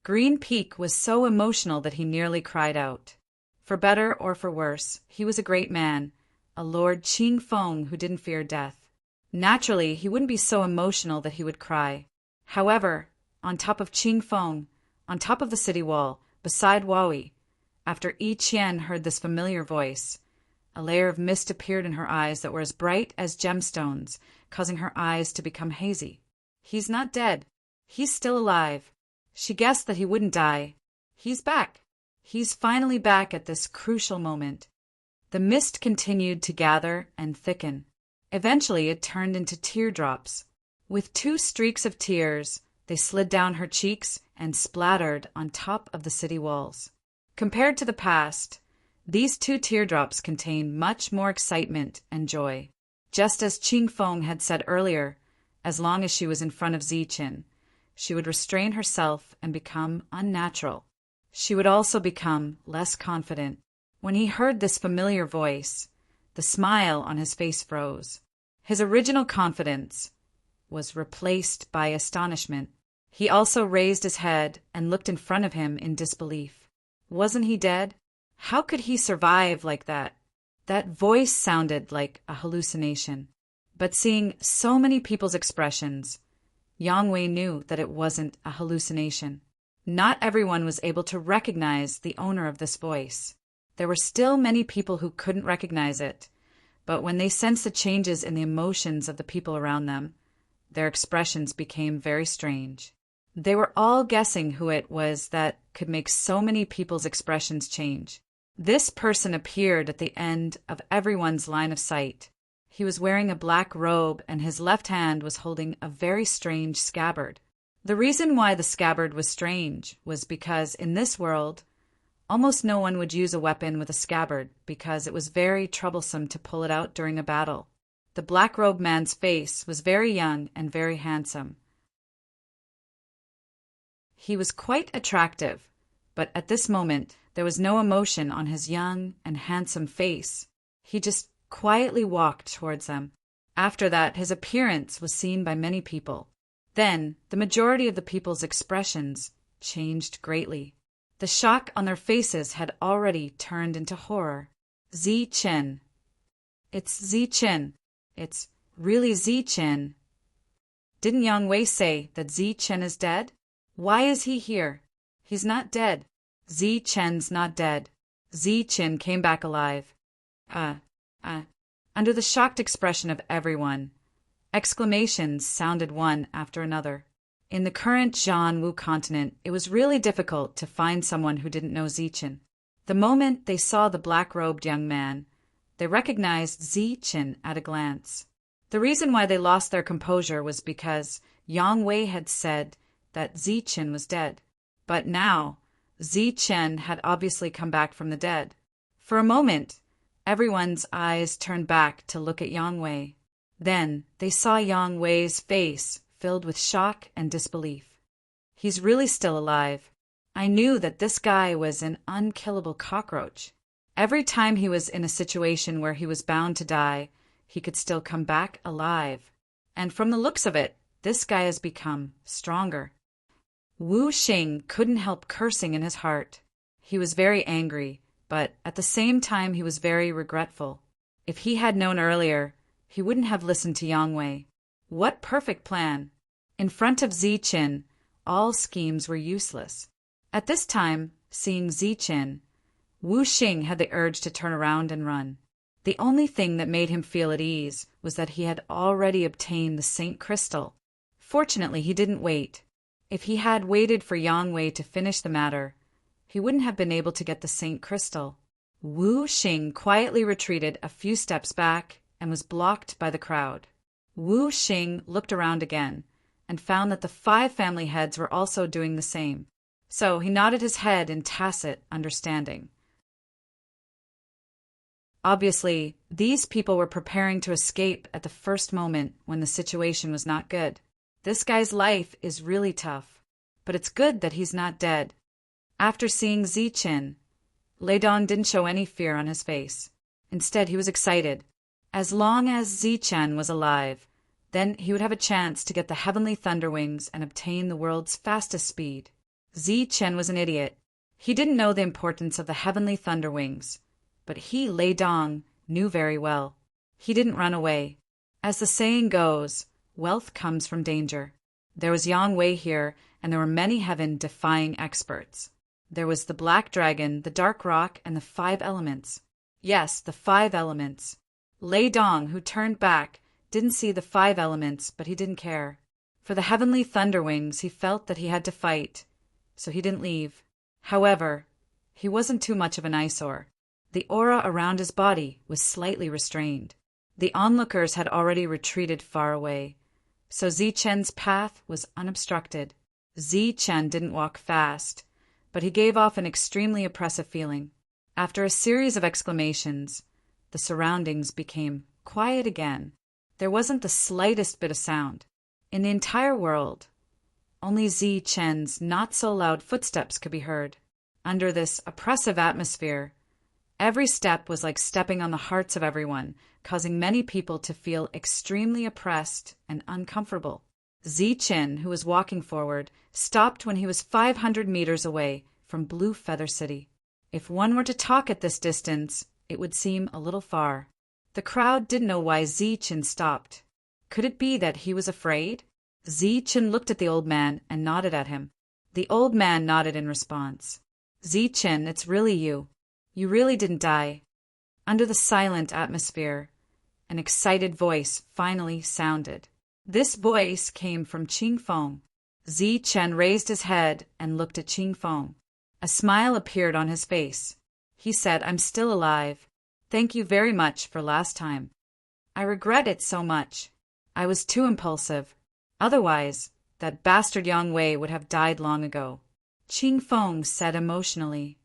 Green Peak was so emotional that he nearly cried out. For better or for worse, he was a great man, a Lord Qing Feng who didn't fear death. Naturally, he wouldn't be so emotional that he would cry. However, on top of Qing Feng, on top of the city wall, beside Wowie, after Yi Qian heard this familiar voice, a layer of mist appeared in her eyes that were as bright as gemstones, causing her eyes to become hazy. He's not dead. He's still alive. She guessed that he wouldn't die. He's back. He's finally back at this crucial moment. The mist continued to gather and thicken. Eventually it turned into teardrops. With 2 streaks of tears, they slid down her cheeks and splattered on top of the city walls. Compared to the past, these 2 teardrops contained much more excitement and joy. Just as Qing Feng had said earlier, as long as she was in front of Ziqin, she would restrain herself and become unnatural. She would also become less confident. When he heard this familiar voice, the smile on his face froze. His original confidence was replaced by astonishment. He also raised his head and looked in front of him in disbelief. Wasn't he dead? How could he survive like that? That voice sounded like a hallucination. But seeing so many people's expressions, Yang Wei knew that it wasn't a hallucination. Not everyone was able to recognize the owner of this voice. There were still many people who couldn't recognize it, but when they sensed the changes in the emotions of the people around them, their expressions became very strange. They were all guessing who it was that could make so many people's expressions change. This person appeared at the end of everyone's line of sight. He was wearing a black robe and his left hand was holding a very strange scabbard. The reason why the scabbard was strange was because in this world, almost no one would use a weapon with a scabbard because it was very troublesome to pull it out during a battle. The black-robed man's face was very young and very handsome. He was quite attractive, but at this moment there was no emotion on his young and handsome face. He just quietly walked towards them. After that, his appearance was seen by many people. Then, the majority of the people's expressions changed greatly. The shock on their faces had already turned into horror. Ziqin. It's Ziqin. It's really Ziqin. Didn't Yang Wei say that Ziqin is dead? Why is he here? He's not dead. Ziqin's not dead. Ziqin came back alive. Under the shocked expression of everyone, exclamations sounded one after another. In the current Zhanwu continent, it was really difficult to find someone who didn't know Ziqin. The moment they saw the black-robed young man, they recognized Ziqin at a glance. The reason why they lost their composure was because Yang Wei had said that Ziqin was dead. But now, Ziqin had obviously come back from the dead. For a moment, everyone's eyes turned back to look at Yang Wei. Then they saw Yang Wei's face filled with shock and disbelief. He's really still alive. I knew that this guy was an unkillable cockroach. Every time he was in a situation where he was bound to die, he could still come back alive. And from the looks of it, this guy has become stronger. Wu Xing couldn't help cursing in his heart. He was very angry, but at the same time he was very regretful. If he had known earlier, he wouldn't have listened to Yang Wei. What perfect plan! In front of Ziqin, all schemes were useless. At this time, seeing Ziqin, Wu Xing had the urge to turn around and run. The only thing that made him feel at ease was that he had already obtained the Saint Crystal. Fortunately, he didn't wait. If he had waited for Yang Wei to finish the matter, he wouldn't have been able to get the Saint Crystal. Wu Xing quietly retreated a few steps back and was blocked by the crowd. Wu Xing looked around again and found that the 5 family heads were also doing the same. So he nodded his head in tacit understanding. Obviously, these people were preparing to escape at the first moment when the situation was not good. This guy's life is really tough, but it's good that he's not dead. After seeing Ziqin, Lei Dong didn't show any fear on his face. Instead, he was excited. As long as Ziqin was alive, then he would have a chance to get the heavenly thunder wings and obtain the world's fastest speed. Ziqin was an idiot. He didn't know the importance of the heavenly thunder wings, but he, Lei Dong, knew very well. He didn't run away. As the saying goes, wealth comes from danger. There was Yang Wei here, and there were many heaven-defying experts. There was the Black Dragon, the Dark Rock, and the 5 elements. Yes, the 5 elements. Lei Dong, who turned back, didn't see the 5 elements, but he didn't care. For the heavenly thunder wings, he felt that he had to fight, so he didn't leave. However, He wasn't too much of an eyesore. The aura around his body was slightly restrained. The onlookers had already retreated far away, so Zichen's path was unobstructed. Zichen didn't walk fast, but he gave off an extremely oppressive feeling. After a series of exclamations, the surroundings became quiet again. There wasn't the slightest bit of sound. In the entire world, only Zichen's not-so-loud footsteps could be heard. Under this oppressive atmosphere, every step was like stepping on the hearts of everyone, causing many people to feel extremely oppressed and uncomfortable. Zichen, who was walking forward, stopped when he was 500 meters away from Blue Feather City. If one were to talk at this distance, it would seem a little far. The crowd didn't know why Zichen stopped. Could it be that he was afraid? Zichen looked at the old man and nodded at him. The old man nodded in response. Zichen, it's really you. You really didn't die. Under the silent atmosphere, an excited voice finally sounded. This voice came from Qingfeng. Zichen raised his head and looked at Qingfeng. A smile appeared on his face. He said, I'm still alive. Thank you very much for last time. I regret it so much. I was too impulsive. Otherwise, that bastard Yang Wei would have died long ago. Qingfeng said emotionally,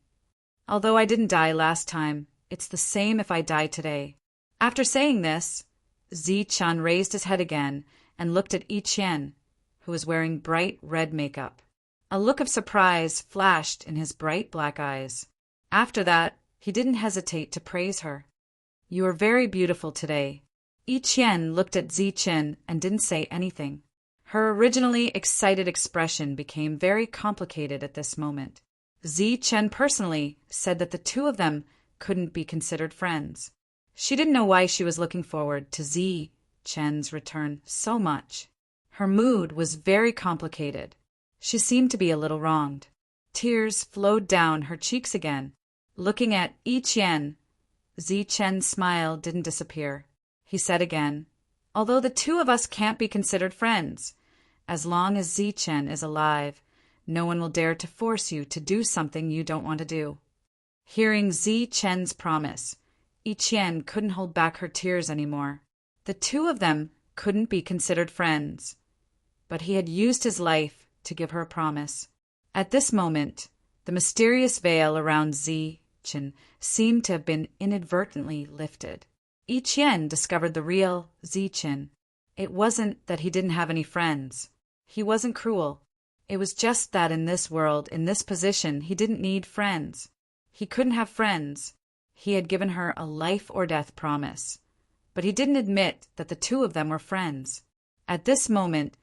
although I didn't die last time, it's the same if I die today. After saying this, Zichen raised his head again and looked at Yi Qian, who was wearing bright red makeup. A look of surprise flashed in his bright black eyes. After that, he didn't hesitate to praise her. You are very beautiful today. Yi Qian looked at Zichen and didn't say anything. Her originally excited expression became very complicated at this moment. Zichen personally said that the two of them couldn't be considered friends. She didn't know why she was looking forward to Zichen's return so much. Her mood was very complicated. She seemed to be a little wronged. Tears flowed down her cheeks again. Looking at Yi Qian, Zichen's smile didn't disappear. He said again, although the two of us can't be considered friends, as long as Zichen is alive, no one will dare to force you to do something you don't want to do. Hearing Zichen's promise, Yi Qian couldn't hold back her tears anymore. The two of them couldn't be considered friends, but he had used his life to give her a promise. At this moment, the mysterious veil around Zichen seemed to have been inadvertently lifted. Yi Qian discovered the real Zichen. It wasn't that he didn't have any friends. He wasn't cruel. It was just that in this world, in this position, he didn't need friends. He couldn't have friends. He had given her a life-or-death promise, but he didn't admit that the two of them were friends. At this moment,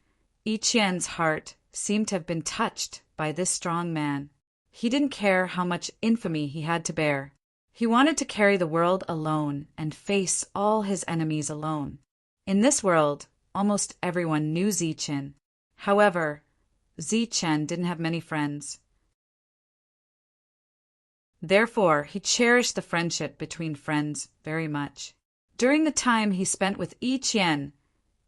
Yi Qian's heart seemed to have been touched by this strong man. He didn't care how much infamy he had to bear. He wanted to carry the world alone and face all his enemies alone. In this world, almost everyone knew Zichen. However, Zichen didn't have many friends. Therefore, he cherished the friendship between friends very much. During the time he spent with Yi Qian,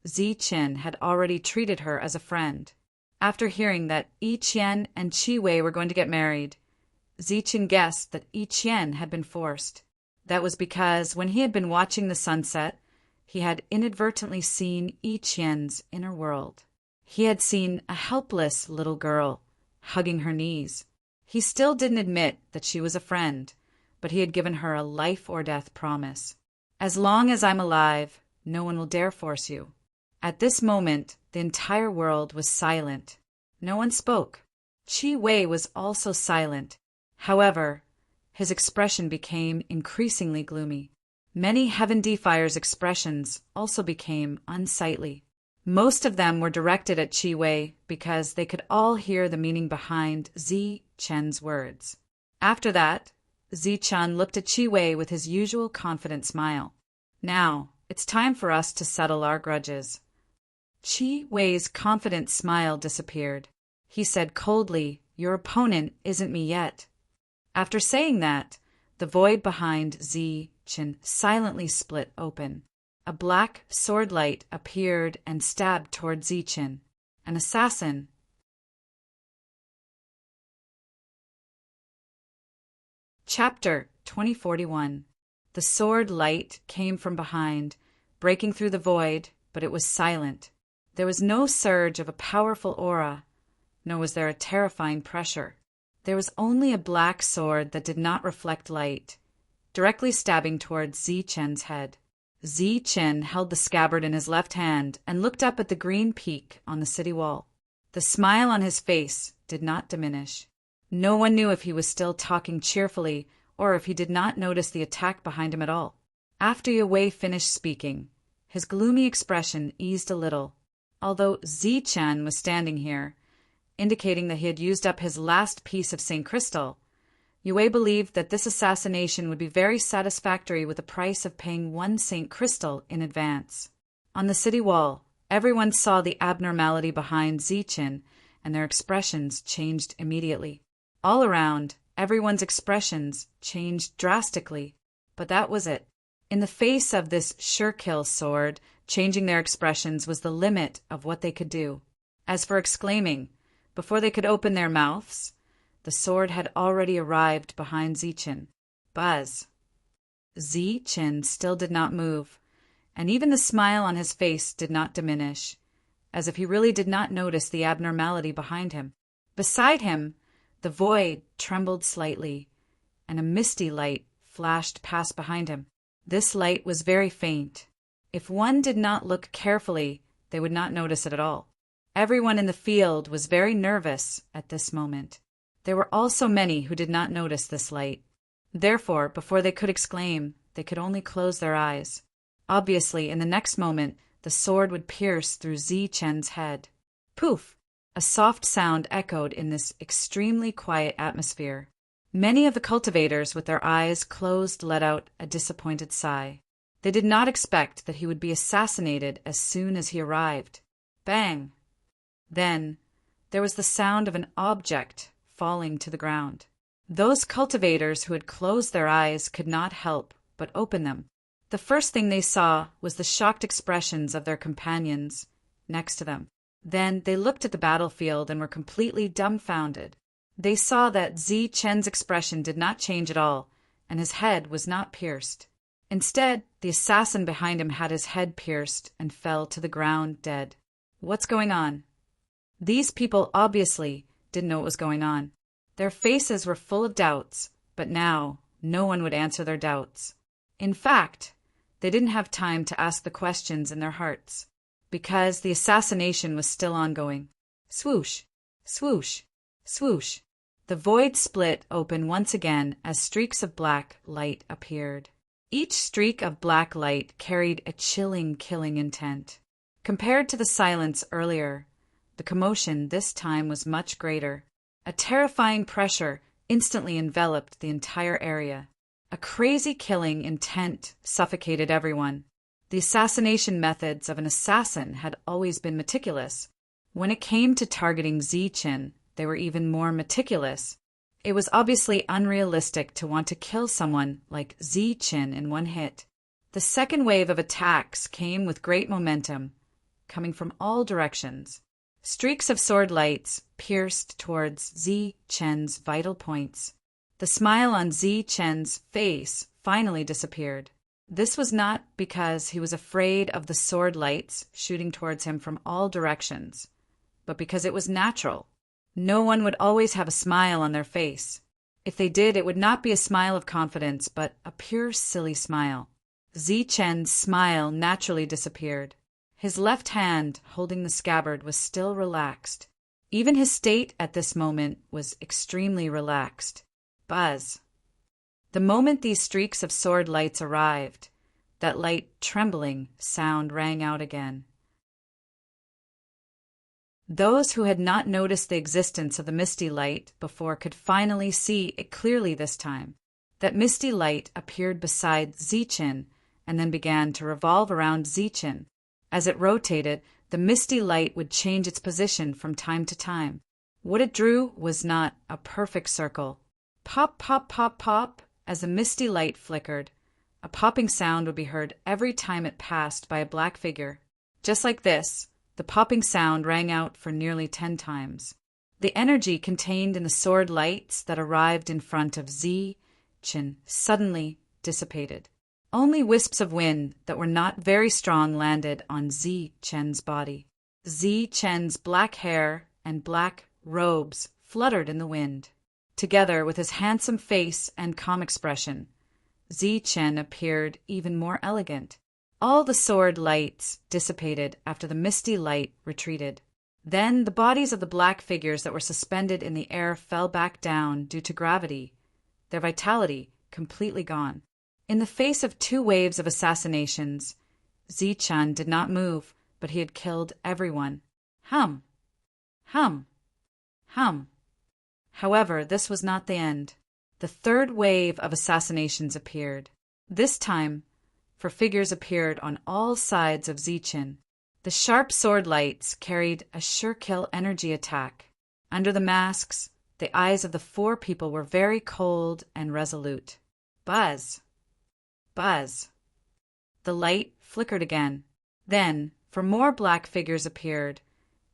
Zichen had already treated her as a friend. After hearing that Yi Qian and Qi Wei were going to get married, Zichen guessed that Yi Qian had been forced. That was because when he had been watching the sunset, he had inadvertently seen Yi Qian's inner world. He had seen a helpless little girl hugging her knees. He still didn't admit that she was a friend, but he had given her a life-or-death promise. As long as I'm alive, no one will dare force you. At this moment, the entire world was silent. No one spoke. Qi Wei was also silent. However, his expression became increasingly gloomy. Many Heaven Defiers' expressions also became unsightly. Most of them were directed at Qi Wei because they could all hear the meaning behind Zichen's words. After that, Zichen looked at Qi Wei with his usual confident smile. Now, it's time for us to settle our grudges. Qi Wei's confident smile disappeared. He said coldly, your opponent isn't me yet. After saying that, the void behind Zichen silently split open. A black sword light appeared and stabbed toward Zichen. An assassin Chapter 2041. The sword light came from behind, breaking through the void, but it was silent. There was no surge of a powerful aura, nor was there a terrifying pressure. There was only a black sword that did not reflect light, directly stabbing towards Zi-Chen's head. Zi-Chen held the scabbard in his left hand and looked up at the green peak on the city wall. The smile on his face did not diminish. No one knew if he was still talking cheerfully or if he did not notice the attack behind him at all. After Yue finished speaking, his gloomy expression eased a little, although Zi-Chen was standing here, indicating that he had used up his last piece of St. Crystal. Yue believed that this assassination would be very satisfactory with the price of paying 1 St. Crystal in advance. On the city wall, everyone saw the abnormality behind Zi-Chen, and their expressions changed immediately. All around, everyone's expressions changed drastically, but that was it. In the face of this sure-kill sword, changing their expressions was the limit of what they could do. As for exclaiming, before they could open their mouths, the sword had already arrived behind Zi-Chen. Buzz. Zi-Chen still did not move, and even the smile on his face did not diminish, as if he really did not notice the abnormality behind him. Beside him, the void trembled slightly, and a misty light flashed past behind him. This light was very faint. If one did not look carefully, they would not notice it at all. Everyone in the field was very nervous at this moment. There were also many who did not notice this light. Therefore, before they could exclaim, they could only close their eyes. Obviously, in the next moment, the sword would pierce through Zi-Chen's head. Poof! A soft sound echoed in this extremely quiet atmosphere. Many of the cultivators with their eyes closed let out a disappointed sigh. They did not expect that he would be assassinated as soon as he arrived. Bang! Then, there was the sound of an object falling to the ground. Those cultivators who had closed their eyes could not help but open them. The first thing they saw was the shocked expressions of their companions next to them. Then they looked at the battlefield and were completely dumbfounded. They saw that Zi-Chen's expression did not change at all, and his head was not pierced. Instead, the assassin behind him had his head pierced and fell to the ground dead. What's going on? These people obviously didn't know what was going on. Their faces were full of doubts, but now no one would answer their doubts. In fact, they didn't have time to ask the questions in their hearts, because the assassination was still ongoing. Swoosh, swoosh, swoosh. The void split open once again as streaks of black light appeared. Each streak of black light carried a chilling, killing intent. Compared to the silence earlier, the commotion this time was much greater. A terrifying pressure instantly enveloped the entire area. A crazy killing intent suffocated everyone. The assassination methods of an assassin had always been meticulous. When it came to targeting Zi-Chen, they were even more meticulous. It was obviously unrealistic to want to kill someone like Zi-Chen in one hit. The second wave of attacks came with great momentum, coming from all directions. Streaks of sword lights pierced towards Zi-Chen's vital points. The smile on Zi-Chen's face finally disappeared. This was not because he was afraid of the sword lights shooting towards him from all directions, but because it was natural. No one would always have a smile on their face. If they did, it would not be a smile of confidence, but a pure silly smile. Zi-Chen's smile naturally disappeared. His left hand, holding the scabbard, was still relaxed. Even his state at this moment was extremely relaxed. Buzz. The moment these streaks of sword lights arrived, that light trembling sound rang out again. Those who had not noticed the existence of the misty light before could finally see it clearly this time. That misty light appeared beside Zi-Chen and then began to revolve around Zi-Chen. As it rotated, the misty light would change its position from time to time. What it drew was not a perfect circle. Pop, pop, pop, pop, as the misty light flickered. A popping sound would be heard every time it passed by a black figure. Just like this, the popping sound rang out for nearly 10 times. The energy contained in the sword lights that arrived in front of Chen suddenly dissipated. Only wisps of wind that were not very strong landed on Zi Chen's body. Zi Chen's black hair and black robes fluttered in the wind. Together with his handsome face and calm expression, Zi Chen appeared even more elegant. All the sword lights dissipated after the misty light retreated. Then the bodies of the black figures that were suspended in the air fell back down due to gravity, their vitality completely gone. In the face of 2 waves of assassinations, Zi Chen did not move, but he had killed everyone. Hum! Hum! Hum! However, this was not the end. The 3rd wave of assassinations appeared. This time, figures appeared on all sides of Zi Chen. The sharp sword lights carried a sure-kill energy attack. Under the masks, the eyes of the 4 people were very cold and resolute. Buzz! Buzz! The light flickered again. Then, more black figures appeared,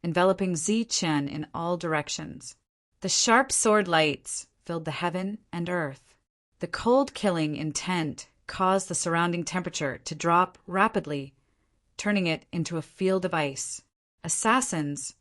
enveloping Zi Chen in all directions. The sharp sword lights filled the heaven and earth. The cold killing intent caused the surrounding temperature to drop rapidly, turning it into a field of ice. Assassins!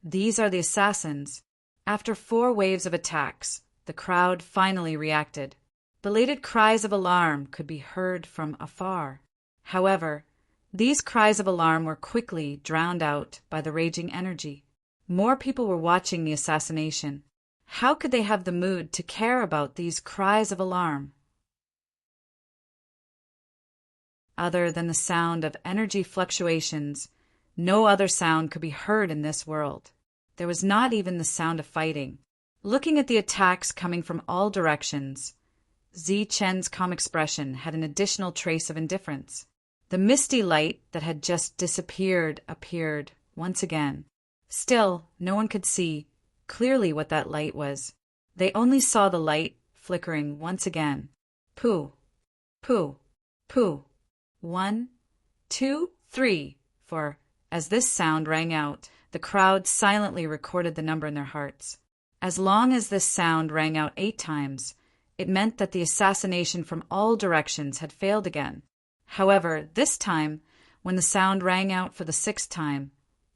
These are the assassins. After 4 waves of attacks, the crowd finally reacted. Belated cries of alarm could be heard from afar. However, these cries of alarm were quickly drowned out by the raging energy. More people were watching the assassination. How could they have the mood to care about these cries of alarm? Other than the sound of energy fluctuations, no other sound could be heard in this world. There was not even the sound of fighting. Looking at the attacks coming from all directions, Zi Chen's calm expression had an additional trace of indifference. The misty light that had just disappeared appeared once again. Still, no one could see clearly what that light was. They only saw the light flickering once again. Pooh, pooh, pooh. 1, 2, 3, 4. As this sound rang out, the crowd silently recorded the number in their hearts. As long as this sound rang out 8 times, it meant that the assassination from all directions had failed again. However, this time, when the sound rang out for the 6th time,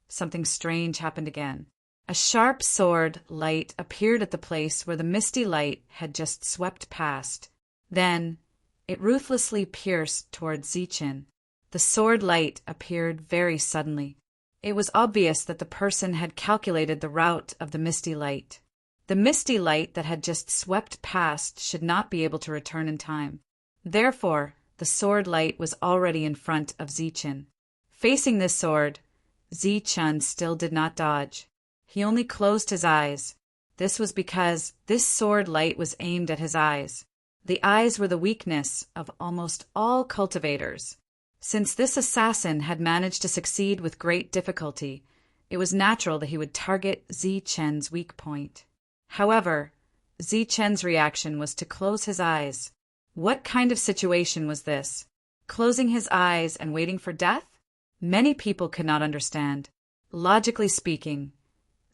something strange happened again. A sharp sword light appeared at the place where the misty light had just swept past. Then, it ruthlessly pierced toward Zi Chen. The sword light appeared very suddenly. It was obvious that the person had calculated the route of the misty light. The misty light that had just swept past should not be able to return in time. Therefore, the sword light was already in front of Zi Chen. Facing this sword, Zi Chen still did not dodge. He only closed his eyes. This was because this sword light was aimed at his eyes. The eyes were the weakness of almost all cultivators. Since this assassin had managed to succeed with great difficulty, it was natural that he would target Zi Chen's weak point. However, Zi Chen's reaction was to close his eyes. What kind of situation was this? Closing his eyes and waiting for death? Many people could not understand. Logically speaking,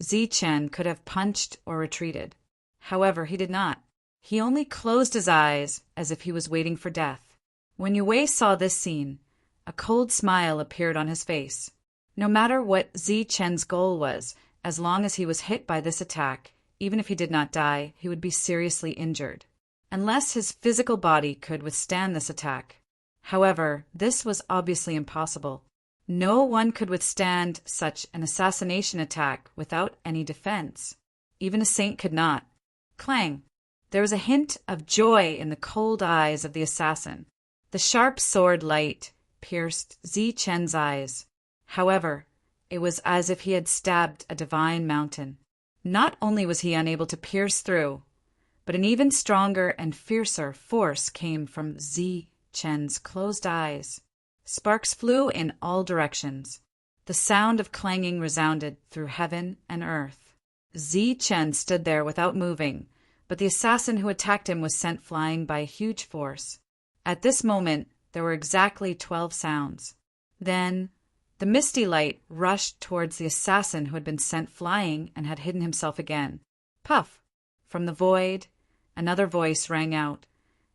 Zi Chen could have punched or retreated. However, he did not. He only closed his eyes as if he was waiting for death. When Yue saw this scene, a cold smile appeared on his face. No matter what Zi Chen's goal was, as long as he was hit by this attack, even if he did not die, he would be seriously injured, unless his physical body could withstand this attack. However, this was obviously impossible. No one could withstand such an assassination attack without any defense. Even a saint could not. Clang! There was a hint of joy in the cold eyes of the assassin. The sharp sword light pierced Zi Chen's eyes. However, it was as if he had stabbed a divine mountain. Not only was he unable to pierce through, but an even stronger and fiercer force came from Zi Chen's closed eyes. Sparks flew in all directions. The sound of clanging resounded through heaven and earth. Zi Chen stood there without moving, but the assassin who attacked him was sent flying by a huge force. At this moment, there were exactly 12 sounds. Then, the misty light rushed towards the assassin who had been sent flying and had hidden himself again. Puff! From the void, another voice rang out.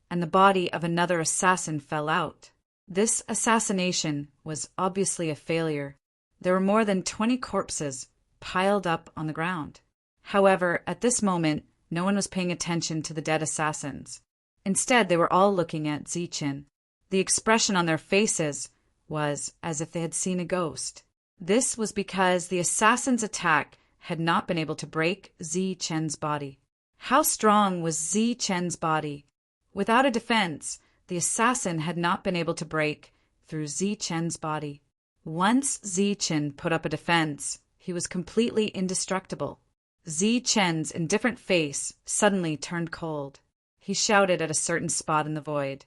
and the body of another assassin fell out. This assassination was obviously a failure. There were more than 20 corpses piled up on the ground. However, at this moment, no one was paying attention to the dead assassins. Instead, they were all looking at Zichen. The expression on their faces was as if they had seen a ghost. This was because the assassin's attack had not been able to break Zichen's body. How strong was Zichen's body? Without a defense, the assassin had not been able to break through Zichen's body. Once Zichen put up a defense, he was completely indestructible. Zichen's indifferent face suddenly turned cold. He shouted at a certain spot in the void,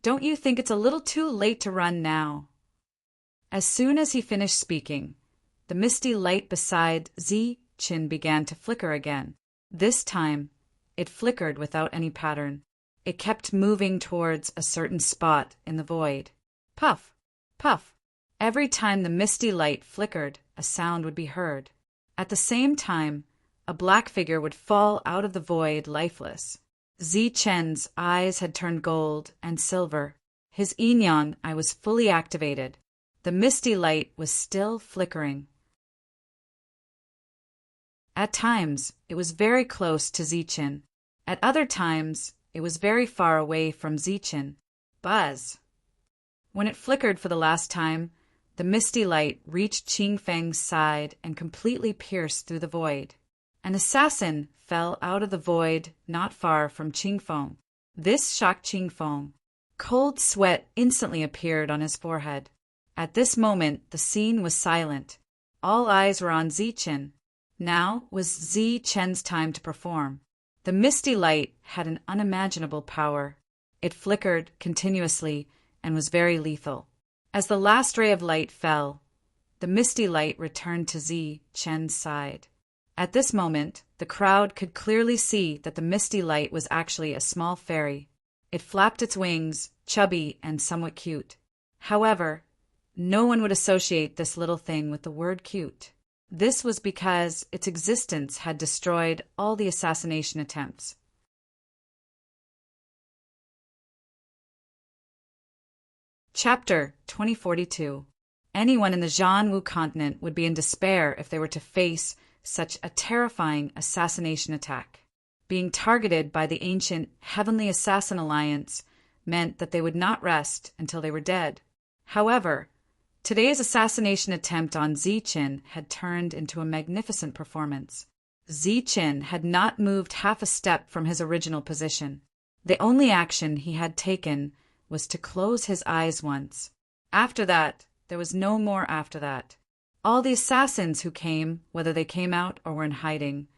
"Don't you think it's a little too late to run now?" As soon as he finished speaking, the misty light beside Zichen began to flicker again. This time, it flickered without any pattern. It kept moving towards a certain spot in the void. Puff, puff. Every time the misty light flickered, a sound would be heard. At the same time, a black figure would fall out of the void lifeless. Zichen's eyes had turned gold and silver. His Inyan eye was fully activated. The misty light was still flickering. At times, it was very close to Zichen. At other times, it was very far away from Zichen. Buzz! When it flickered for the last time, the misty light reached Qingfeng's side and completely pierced through the void. An assassin fell out of the void not far from Qingfeng. This shocked Qingfeng. Cold sweat instantly appeared on his forehead. At this moment, the scene was silent. All eyes were on Zichen. Now was Zichen's time to perform. The misty light had an unimaginable power. It flickered continuously and was very lethal. As the last ray of light fell, the misty light returned to Zichen's side. At this moment, the crowd could clearly see that the misty light was actually a small fairy. It flapped its wings, chubby and somewhat cute. However, no one would associate this little thing with the word cute. This was because its existence had destroyed all the assassination attempts. Chapter 2042. Anyone in the Zhanwu continent would be in despair if they were to face such a terrifying assassination attack. Being targeted by the ancient Heavenly Assassin Alliance meant that they would not rest until they were dead. However, today's assassination attempt on Zichen had turned into a magnificent performance. Zichen had not moved half a step from his original position. The only action he had taken was to close his eyes once. After that, there was no more after that. All the assassins who came, whether they came out or were in hiding,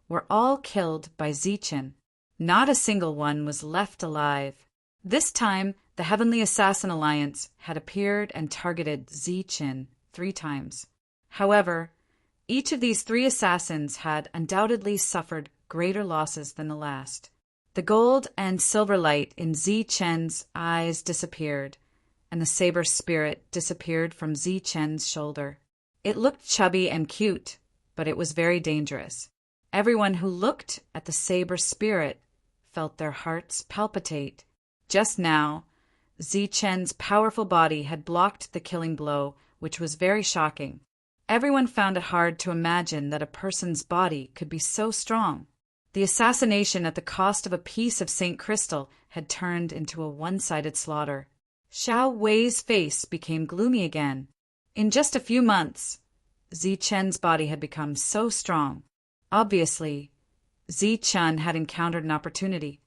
were all killed by Zichen. Not a single one was left alive. This time, the Heavenly Assassin Alliance had appeared and targeted Zichen 3 times. However, each of these 3 assassins had undoubtedly suffered greater losses than the last. The gold and silver light in Zichen's eyes disappeared, and the saber spirit disappeared from Zichen's shoulder. It looked chubby and cute, but it was very dangerous. Everyone who looked at the saber spirit felt their hearts palpitate. Just now, Zichen's powerful body had blocked the killing blow, which was very shocking. Everyone found it hard to imagine that a person's body could be so strong. The assassination at the cost of a piece of St. Crystal had turned into a one-sided slaughter. Xiao Wei's face became gloomy again. In just a few months, Zichen's body had become so strong. Obviously, Zichen had encountered an opportunity,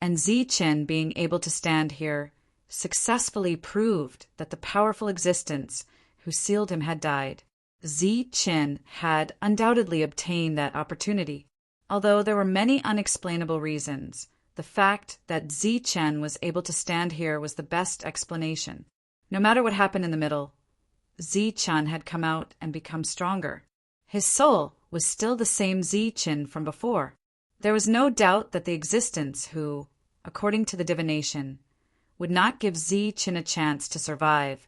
and Zichen being able to stand here successfully proved that the powerful existence who sealed him had died. Zichen had undoubtedly obtained that opportunity. Although there were many unexplainable reasons, the fact that Zichen was able to stand here was the best explanation. No matter what happened in the middle, Zichen had come out and become stronger. His soul was still the same Zichen from before. There was no doubt that the existence who, according to the divination, would not give Zichen a chance to survive,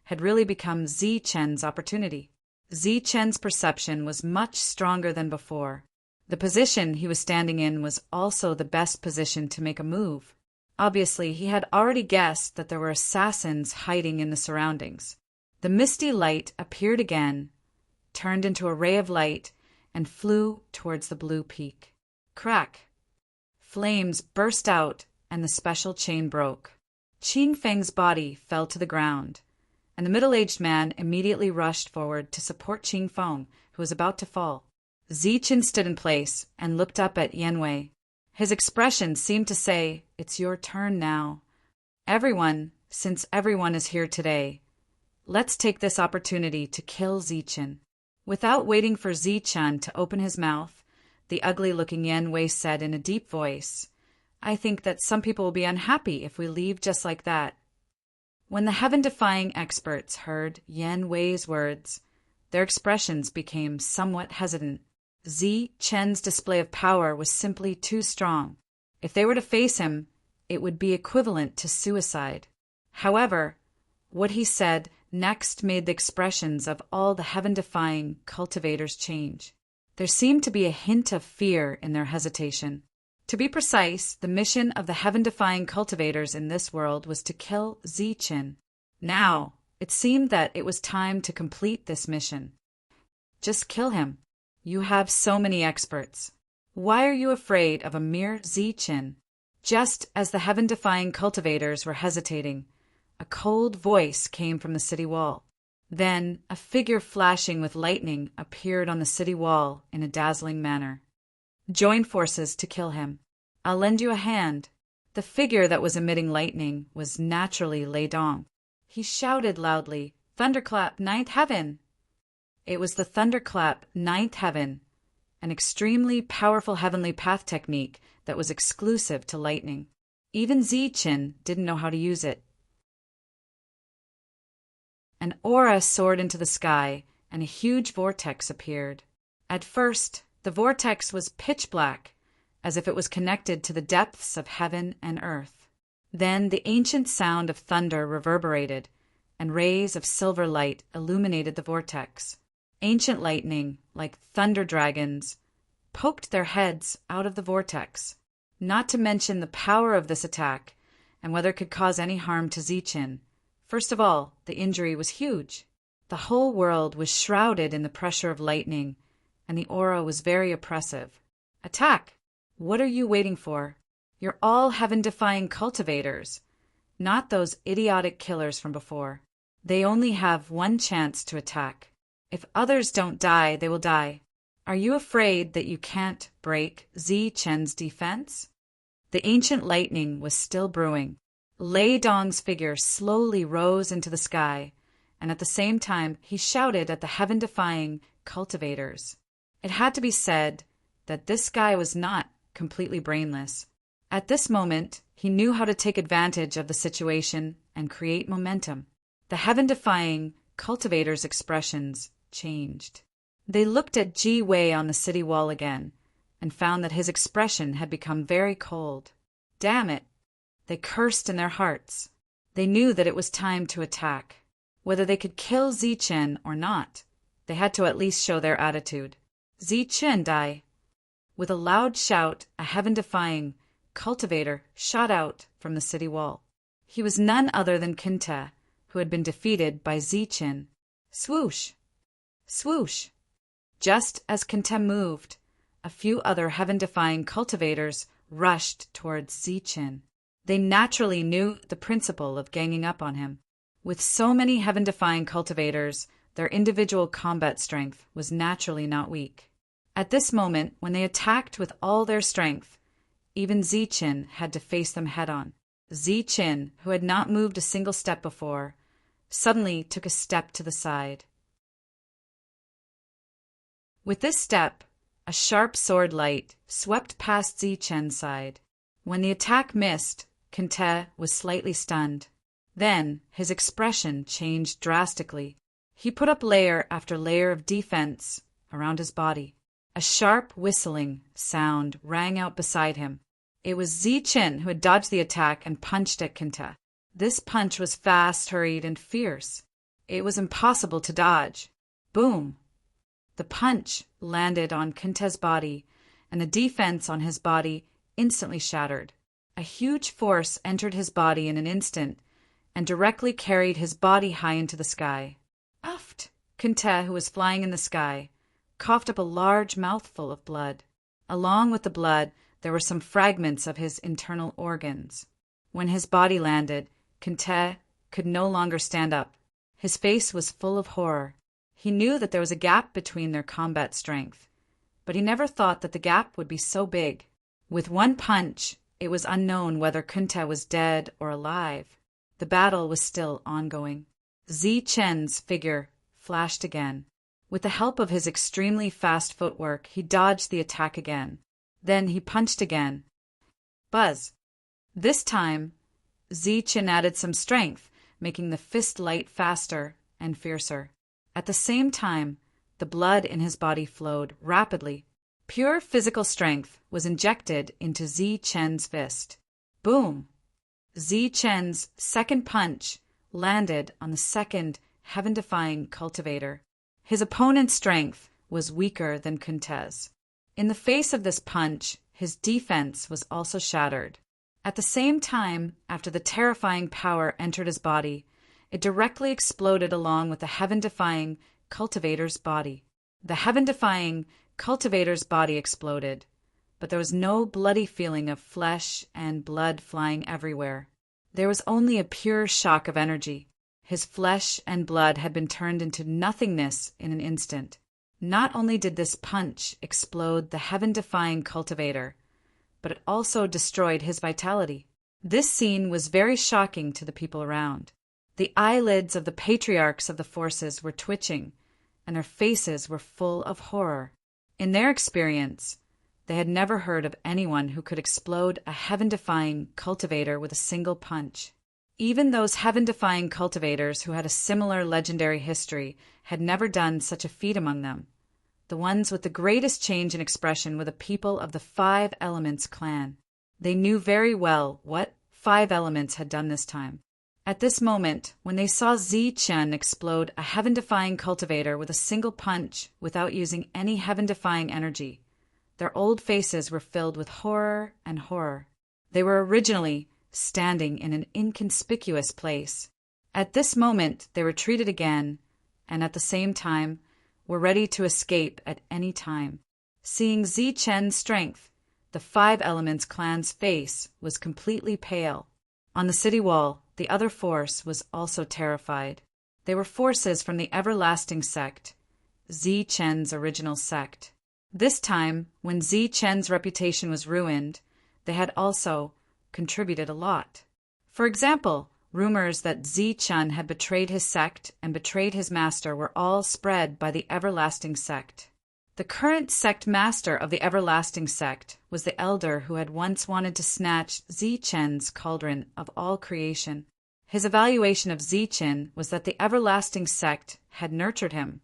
had really become Zichen's opportunity. Zichen's perception was much stronger than before. The position he was standing in was also the best position to make a move. Obviously, he had already guessed that there were assassins hiding in the surroundings. The misty light appeared again, turned into a ray of light, and flew towards the blue peak. Crack! Flames burst out, and the special chain broke. Qing Feng's body fell to the ground, and the middle-aged man immediately rushed forward to support Qing Feng, who was about to fall. Ziqin stood in place and looked up at Yanwei. His expression seemed to say, "It's your turn now. Everyone, since everyone is here today, let's take this opportunity to kill Ziqin." Without waiting for Zichun to open his mouth, the ugly-looking Yanwei said in a deep voice, "I think that some people will be unhappy if we leave just like that." When the heaven-defying experts heard Yanwei's words, their expressions became somewhat hesitant. Zichen's display of power was simply too strong. If they were to face him, it would be equivalent to suicide. However, what he said next made the expressions of all the heaven-defying cultivators change. There seemed to be a hint of fear in their hesitation. To be precise, the mission of the heaven-defying cultivators in this world was to kill Ziqin. Now, it seemed that it was time to complete this mission. Just kill him. You have so many experts. Why are you afraid of a mere Ziqin? Just as the heaven-defying cultivators were hesitating, a cold voice came from the city wall. Then a figure flashing with lightning appeared on the city wall in a dazzling manner. Join forces to kill him. I'll lend you a hand. The figure that was emitting lightning was naturally Lei Dong. He shouted loudly, "Thunderclap, ninth heaven!" It was the Thunderclap, ninth heaven, an extremely powerful heavenly path technique that was exclusive to lightning. Even Ziqin didn't know how to use it. An aura soared into the sky, and a huge vortex appeared. At first, the vortex was pitch black, as if it was connected to the depths of heaven and earth. Then the ancient sound of thunder reverberated, and rays of silver light illuminated the vortex. Ancient lightning, like thunder dragons, poked their heads out of the vortex. Not to mention the power of this attack, and whether it could cause any harm to Ziqin. First of all, the injury was huge. The whole world was shrouded in the pressure of lightning, and the aura was very oppressive. Attack! What are you waiting for? You're all heaven-defying cultivators, not those idiotic killers from before. They only have one chance to attack. If others don't die, they will die. Are you afraid that you can't break Zichen's defense? The ancient lightning was still brewing. Lei Dong's figure slowly rose into the sky, and at the same time he shouted at the heaven-defying cultivators. It had to be said that this guy was not completely brainless. At this moment, he knew how to take advantage of the situation and create momentum. The heaven-defying cultivators' expressions changed. They looked at Ji Wei on the city wall again, and found that his expression had become very cold. Damn it! They cursed in their hearts. They knew that it was time to attack. Whether they could kill Ziqin or not, they had to at least show their attitude. Ziqin, die! With a loud shout, a heaven-defying cultivator shot out from the city wall. He was none other than Kinte, who had been defeated by Ziqin. Swoosh! Swoosh! Just as Kinte moved, a few other heaven-defying cultivators rushed towards Ziqin. They naturally knew the principle of ganging up on him. With so many heaven-defying cultivators, their individual combat strength was naturally not weak. At this moment, when they attacked with all their strength, even Ziqin had to face them head-on. Ziqin, who had not moved a single step before, suddenly took a step to the side. With this step, a sharp sword light swept past Ziqin's side. When the attack missed, Kinte was slightly stunned. Then his expression changed drastically. He put up layer after layer of defense around his body. A sharp whistling sound rang out beside him. It was Ziqin who had dodged the attack and punched at Kinte. This punch was fast, hurried, and fierce. It was impossible to dodge. Boom! The punch landed on Kinte's body, and the defense on his body instantly shattered. A huge force entered his body in an instant and directly carried his body high into the sky. Uft! Kunte, who was flying in the sky, coughed up a large mouthful of blood. Along with the blood, there were some fragments of his internal organs. When his body landed, Kunte could no longer stand up. His face was full of horror. He knew that there was a gap between their combat strength, but he never thought that the gap would be so big. With one punch, it was unknown whether Kunte was dead or alive. The battle was still ongoing. Zichen's figure flashed again. With the help of his extremely fast footwork, he dodged the attack again. Then he punched again. Buzz! This time, Zichen added some strength, making the fist light faster and fiercer. At the same time, the blood in his body flowed rapidly. Pure physical strength was injected into Zichen's fist. Boom! Zichen's second punch landed on the second heaven-defying cultivator. His opponent's strength was weaker than Kunte's. In the face of this punch, his defense was also shattered. At the same time, after the terrifying power entered his body, it directly exploded along with the heaven-defying cultivator's body. The heaven-defying cultivator's body exploded, but there was no bloody feeling of flesh and blood flying everywhere. There was only a pure shock of energy. His flesh and blood had been turned into nothingness in an instant. Not only did this punch explode the heaven-defying cultivator, but it also destroyed his vitality. This scene was very shocking to the people around. The eyelids of the patriarchs of the forces were twitching, and their faces were full of horror. In their experience, they had never heard of anyone who could explode a heaven-defying cultivator with a single punch. Even those heaven-defying cultivators who had a similar legendary history had never done such a feat among them. The ones with the greatest change in expression were the people of the Five Elements clan. They knew very well what Five Elements had done this time. At this moment, when they saw Zichen explode a heaven-defying cultivator with a single punch without using any heaven-defying energy, their old faces were filled with horror and horror. They were originally standing in an inconspicuous place. At this moment, they retreated again, and at the same time, were ready to escape at any time. Seeing Zichen's strength, the Five Elements clan's face was completely pale. On the city wall, the other force was also terrified. They were forces from the Everlasting Sect, Zichen's original sect. This time, when Zichen's reputation was ruined, they had also contributed a lot. For example, rumors that Zichen had betrayed his sect and betrayed his master were all spread by the Everlasting Sect. The current sect master of the Everlasting Sect was the elder who had once wanted to snatch Zichen's cauldron of all creation. His evaluation of Zichen was that the Everlasting Sect had nurtured him,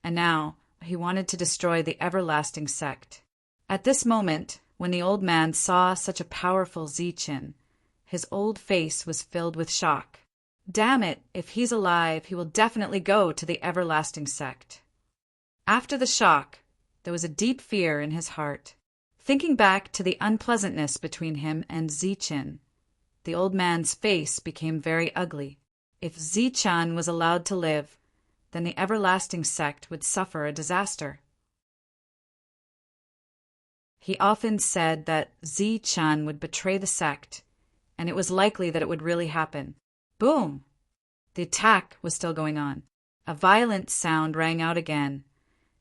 and now he wanted to destroy the Everlasting Sect. At this moment, when the old man saw such a powerful Zichen, his old face was filled with shock. Damn it, if he's alive, he will definitely go to the Everlasting Sect. After the shock, there was a deep fear in his heart. Thinking back to the unpleasantness between him and Zichen, the old man's face became very ugly. If Zichen was allowed to live, then the Everlasting Sect would suffer a disaster. He often said that Zichen would betray the sect, and it was likely that it would really happen. Boom! The attack was still going on. A violent sound rang out again,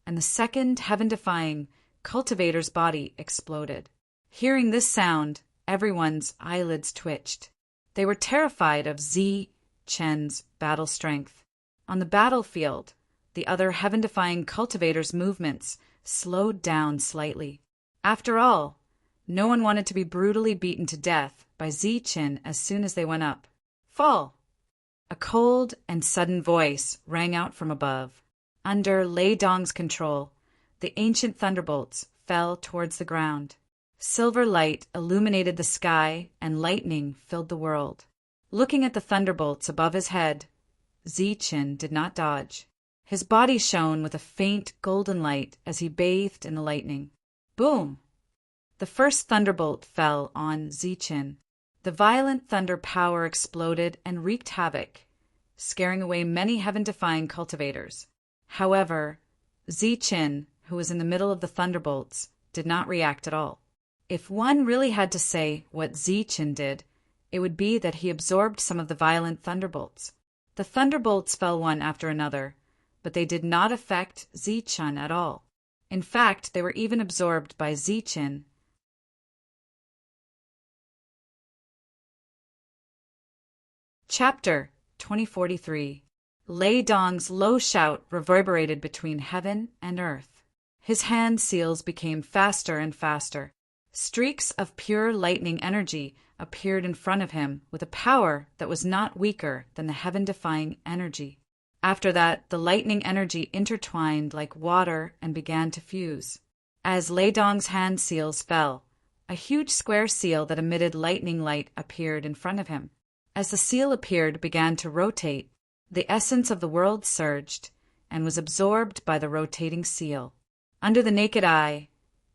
and the second heaven-defying cultivator's body exploded. Hearing this sound, everyone's eyelids twitched. They were terrified of Zichen's battle strength. On the battlefield, the other heaven-defying cultivator's movements slowed down slightly. After all, no one wanted to be brutally beaten to death by Zichen as soon as they went up. Fall! A cold and sudden voice rang out from above. Under Lei Dong's control, the ancient thunderbolts fell towards the ground. Silver light illuminated the sky and lightning filled the world. Looking at the thunderbolts above his head, Zichen did not dodge. His body shone with a faint golden light as he bathed in the lightning. Boom! The The first thunderbolt fell on Zichen. The violent thunder power exploded and wreaked havoc, scaring away many heaven-defying cultivators. However, Zichen, who was in the middle of the thunderbolts, did not react at all. If one really had to say what Zichen did, it would be that he absorbed some of the violent thunderbolts. The thunderbolts fell one after another, but they did not affect Zichen at all. In fact, they were even absorbed by Zichen. Chapter 2043. Lei Dong's low shout reverberated between heaven and earth. His hand seals became faster and faster. Streaks of pure lightning energy appeared in front of him with a power that was not weaker than the heaven-defying energy. After that, the lightning energy intertwined like water and began to fuse. As Lei Dong's hand seals fell, a huge square seal that emitted lightning light appeared in front of him. As the seal appeared began to rotate, the essence of the world surged and was absorbed by the rotating seal. Under the naked eye,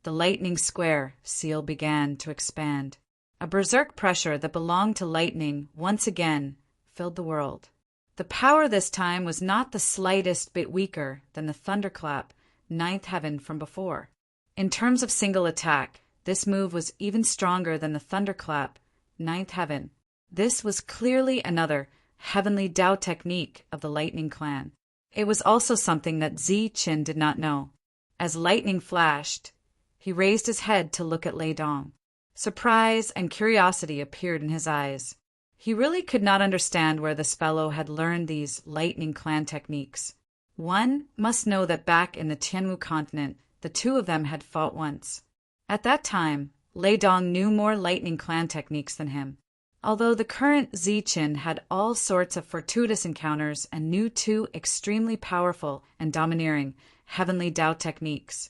the lightning square seal began to expand. A berserk pressure that belonged to lightning once again filled the world. The power this time was not the slightest bit weaker than the thunderclap, ninth heaven from before. In terms of single attack, this move was even stronger than the thunderclap, ninth heaven. This was clearly another heavenly Tao technique of the Lightning Clan. It was also something that Zichen did not know. As lightning flashed, he raised his head to look at Lei Dong. Surprise and curiosity appeared in his eyes. He really could not understand where this fellow had learned these Lightning Clan techniques. One must know that back in the Tianwu continent, the two of them had fought once. At that time, Lei Dong knew more Lightning Clan techniques than him. Although the current Zichen had all sorts of fortuitous encounters and knew two extremely powerful and domineering heavenly Tao techniques,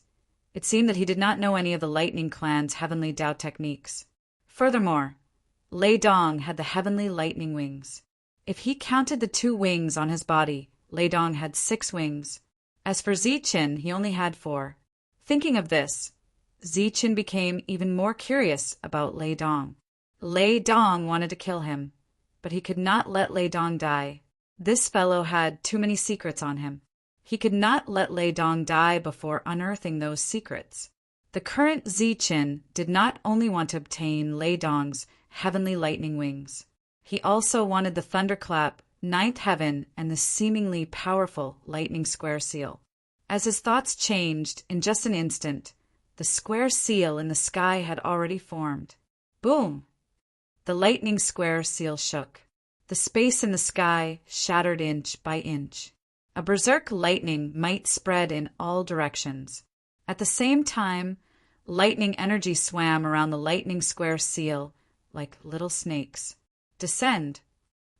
it seemed that he did not know any of the Lightning Clan's heavenly Tao techniques. Furthermore, Lei Dong had the heavenly lightning wings. If he counted the 2 wings on his body, Lei Dong had 6 wings. As for Zichen, he only had 4. Thinking of this, Zichen became even more curious about Lei Dong. Lei Dong wanted to kill him, but he could not let Lei Dong die. This fellow had too many secrets on him. He could not let Lei Dong die before unearthing those secrets. The current Zichen did not only want to obtain Lei Dong's heavenly lightning wings. He also wanted the thunderclap, 9th heaven, and the seemingly powerful lightning square seal. As his thoughts changed in just an instant, the square seal in the sky had already formed. Boom! The lightning square seal shook. The space in the sky shattered inch by inch. A berserk lightning might spread in all directions. At the same time, lightning energy swam around the lightning square seal like little snakes. Descend.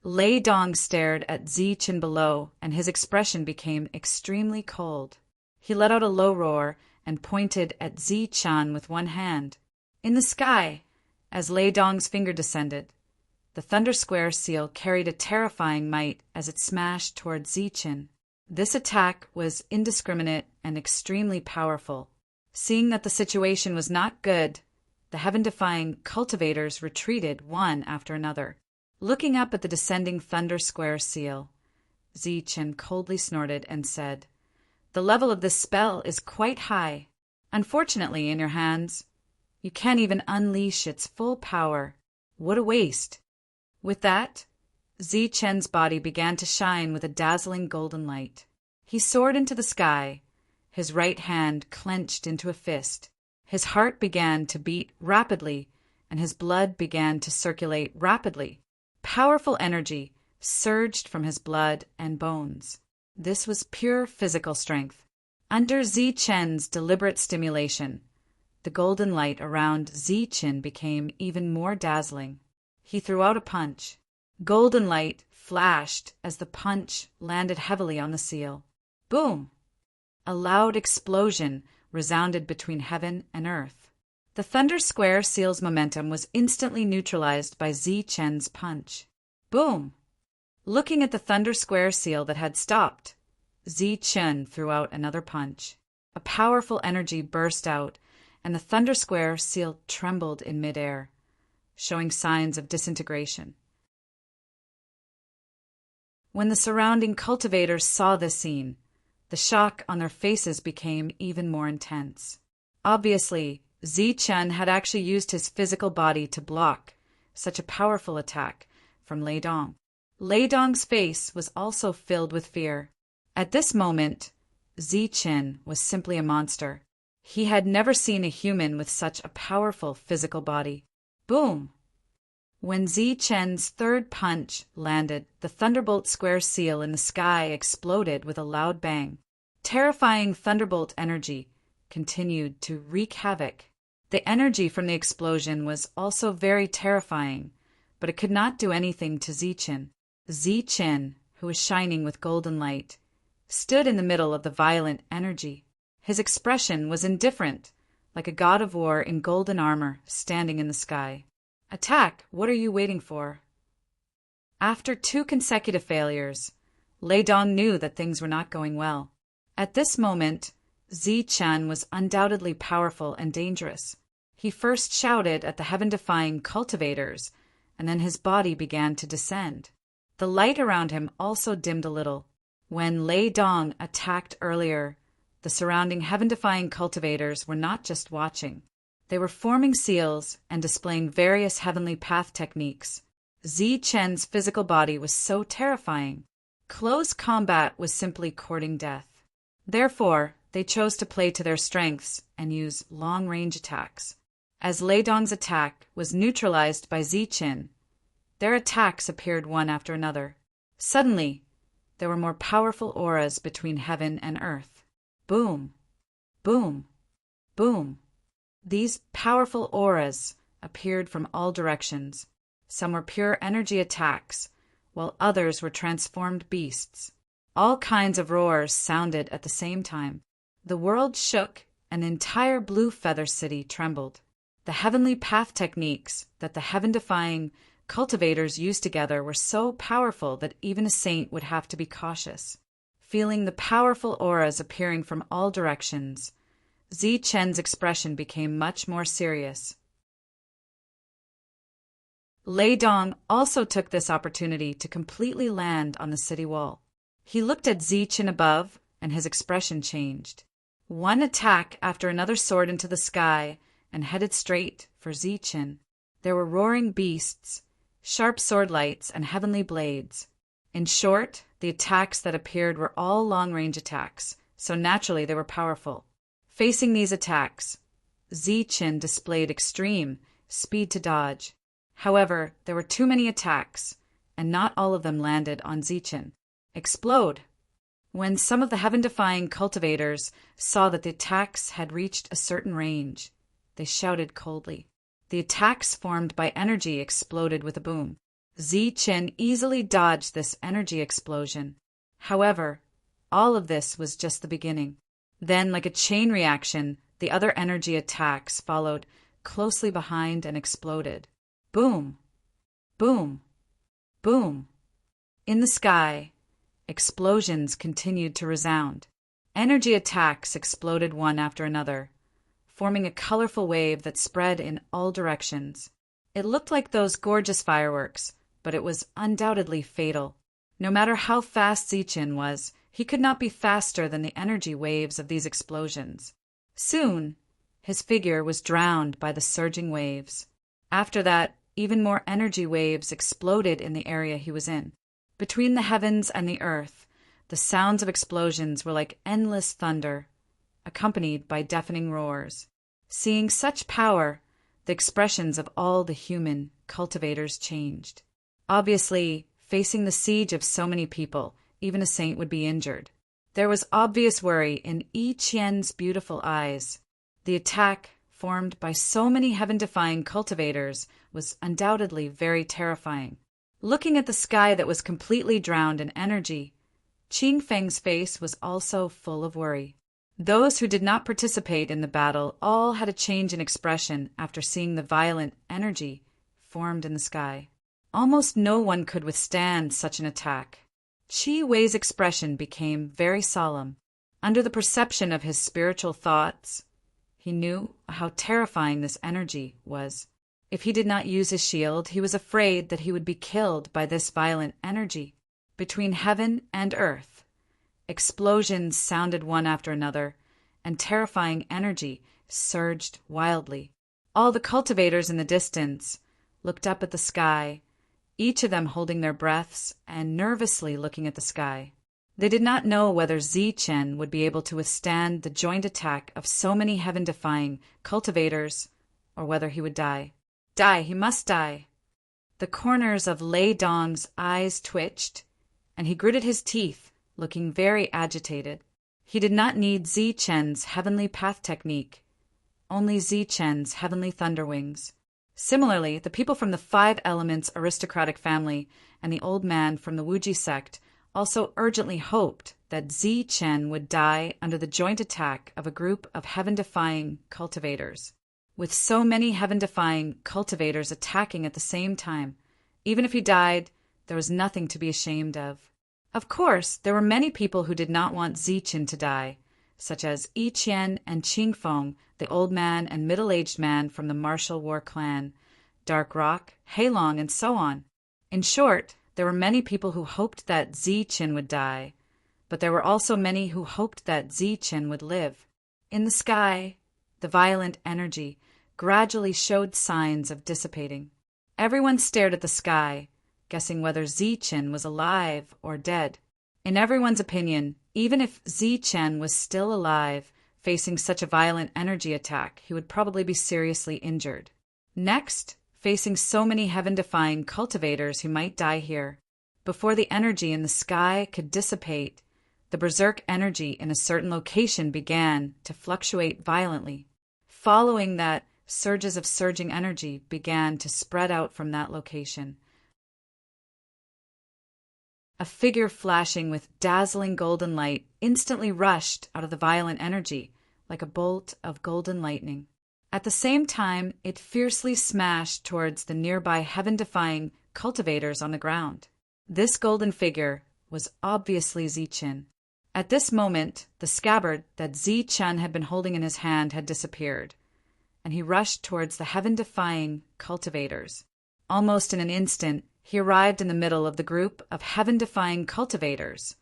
Lei Dong stared at Zichen below, and his expression became extremely cold. He let out a low roar and pointed at Zichen with one hand. In the sky, as Lei Dong's finger descended, the thunder square seal carried a terrifying might as it smashed toward Zichen. This attack was indiscriminate and extremely powerful. Seeing that the situation was not good, the heaven-defying cultivators retreated one after another. Looking up at the descending thunder square seal, Zichen coldly snorted and said, "The level of this spell is quite high. Unfortunately, in your hands, you can't even unleash its full power. What a waste." With that, Zichen's body began to shine with a dazzling golden light. He soared into the sky, his right hand clenched into a fist. His heart began to beat rapidly, and his blood began to circulate rapidly. Powerful energy surged from his blood and bones. This was pure physical strength. Under Zichen's deliberate stimulation, the golden light around Zichen became even more dazzling. He threw out a punch. Golden light flashed as the punch landed heavily on the seal. Boom! A loud explosion resounded between heaven and earth. The thunder square seal's momentum was instantly neutralized by Zichen's punch. Boom! Looking at the thunder square seal that had stopped, Zichen threw out another punch. A powerful energy burst out, and the Thunder Square seal trembled in midair, showing signs of disintegration. When the surrounding cultivators saw this scene, the shock on their faces became even more intense. Obviously, Zichen had actually used his physical body to block such a powerful attack from Lei Dong. Lei Dong's face was also filled with fear. At this moment, Zichen was simply a monster. He had never seen a human with such a powerful physical body. Boom! When Zichen's third punch landed, the Thunderbolt Square seal in the sky exploded with a loud bang. Terrifying Thunderbolt energy continued to wreak havoc. The energy from the explosion was also very terrifying, but it could not do anything to Zichen. Zichen, who was shining with golden light, stood in the middle of the violent energy. His expression was indifferent, like a god of war in golden armor standing in the sky. Attack! What are you waiting for? After 2 consecutive failures, Lei Dong knew that things were not going well. At this moment, Zichen was undoubtedly powerful and dangerous. He first shouted at the heaven-defying cultivators, and then his body began to descend. The light around him also dimmed a little. When Lei Dong attacked earlier, the surrounding heaven-defying cultivators were not just watching. They were forming seals and displaying various heavenly path techniques. Zichen's physical body was so terrifying. Close combat was simply courting death. Therefore, they chose to play to their strengths and use long-range attacks. As Lei Dong's attack was neutralized by Zichen, their attacks appeared one after another. Suddenly, there were more powerful auras between heaven and earth. Boom! Boom! Boom! These powerful auras appeared from all directions. Some were pure energy attacks, while others were transformed beasts. All kinds of roars sounded at the same time. The world shook, and the entire Blue Feather City trembled. The heavenly path techniques that the heaven-defying cultivators used together were so powerful that even a saint would have to be cautious. Feeling the powerful auras appearing from all directions, Zichen's expression became much more serious. Lei Dong also took this opportunity to completely land on the city wall. He looked at Zichen above, and his expression changed. One attack after another soared into the sky and headed straight for Zichen. There were roaring beasts, sharp sword lights, and heavenly blades. In short, the attacks that appeared were all long-range attacks, so naturally they were powerful. Facing these attacks, Zichen displayed extreme speed to dodge. However, there were too many attacks, and not all of them landed on Zichen. Explode! When some of the heaven-defying cultivators saw that the attacks had reached a certain range, they shouted coldly. The attacks formed by energy exploded with a boom. Zichen easily dodged this energy explosion. However, all of this was just the beginning. Then, like a chain reaction, the other energy attacks followed closely behind and exploded. Boom! Boom! Boom! In the sky, explosions continued to resound. Energy attacks exploded one after another, forming a colorful wave that spread in all directions. It looked like those gorgeous fireworks, but it was undoubtedly fatal. No matter how fast Zichen was, he could not be faster than the energy waves of these explosions. Soon, his figure was drowned by the surging waves. After that, even more energy waves exploded in the area he was in. Between the heavens and the earth, the sounds of explosions were like endless thunder, accompanied by deafening roars. Seeing such power, the expressions of all the human cultivators changed. Obviously, facing the siege of so many people, even a saint would be injured. There was obvious worry in Yi Qian's beautiful eyes. The attack, formed by so many heaven-defying cultivators, was undoubtedly very terrifying. Looking at the sky that was completely drowned in energy, Qing Feng's face was also full of worry. Those who did not participate in the battle all had a change in expression after seeing the violent energy formed in the sky. Almost no one could withstand such an attack. Qi Wei's expression became very solemn. Under the perception of his spiritual thoughts, he He knew how terrifying this energy was. If he did not use his shield, he was afraid that he would be killed by this violent energy. Between heaven and earth, explosions sounded one after another, and terrifying energy surged wildly. All the cultivators in the distance looked up at the sky, each of them holding their breaths and nervously looking at the sky. They did not know whether Zichen would be able to withstand the joint attack of so many heaven-defying cultivators, or whether he would die. Die, he must die. The corners of Lei Dong's eyes twitched, and he gritted his teeth, looking very agitated. He did not need Zichen's heavenly path technique, only Zichen's heavenly thunder wings. Similarly, the people from the Five Elements aristocratic family and the old man from the Wuji sect also urgently hoped that Zichen would die under the joint attack of a group of heaven-defying cultivators. With so many heaven-defying cultivators attacking at the same time, even if he died, there was nothing to be ashamed of. Of course, there were many people who did not want Zichen to die, such as Yi Qian and Qingfeng, the old man and middle-aged man from the martial war clan, Dark Rock, Heilong, and so on. In short, there were many people who hoped that Zichen would die, but there were also many who hoped that Zichen would live. In the sky, the violent energy gradually showed signs of dissipating. Everyone stared at the sky, guessing whether Zichen was alive or dead. In everyone's opinion, even if Zichen was still alive, facing such a violent energy attack, he would probably be seriously injured. Next, facing so many heaven-defying cultivators who might die here. Before the energy in the sky could dissipate, the berserk energy in a certain location began to fluctuate violently. Following that, surges of surging energy began to spread out from that location. A figure flashing with dazzling golden light instantly rushed out of the violent energy like a bolt of golden lightning. At the same time, it fiercely smashed towards the nearby heaven-defying cultivators on the ground. This golden figure was obviously Zichen. At this moment, the scabbard that Zichen had been holding in his hand had disappeared, and he rushed towards the heaven-defying cultivators. Almost in an instant, he arrived in the middle of the group of heaven-defying cultivators,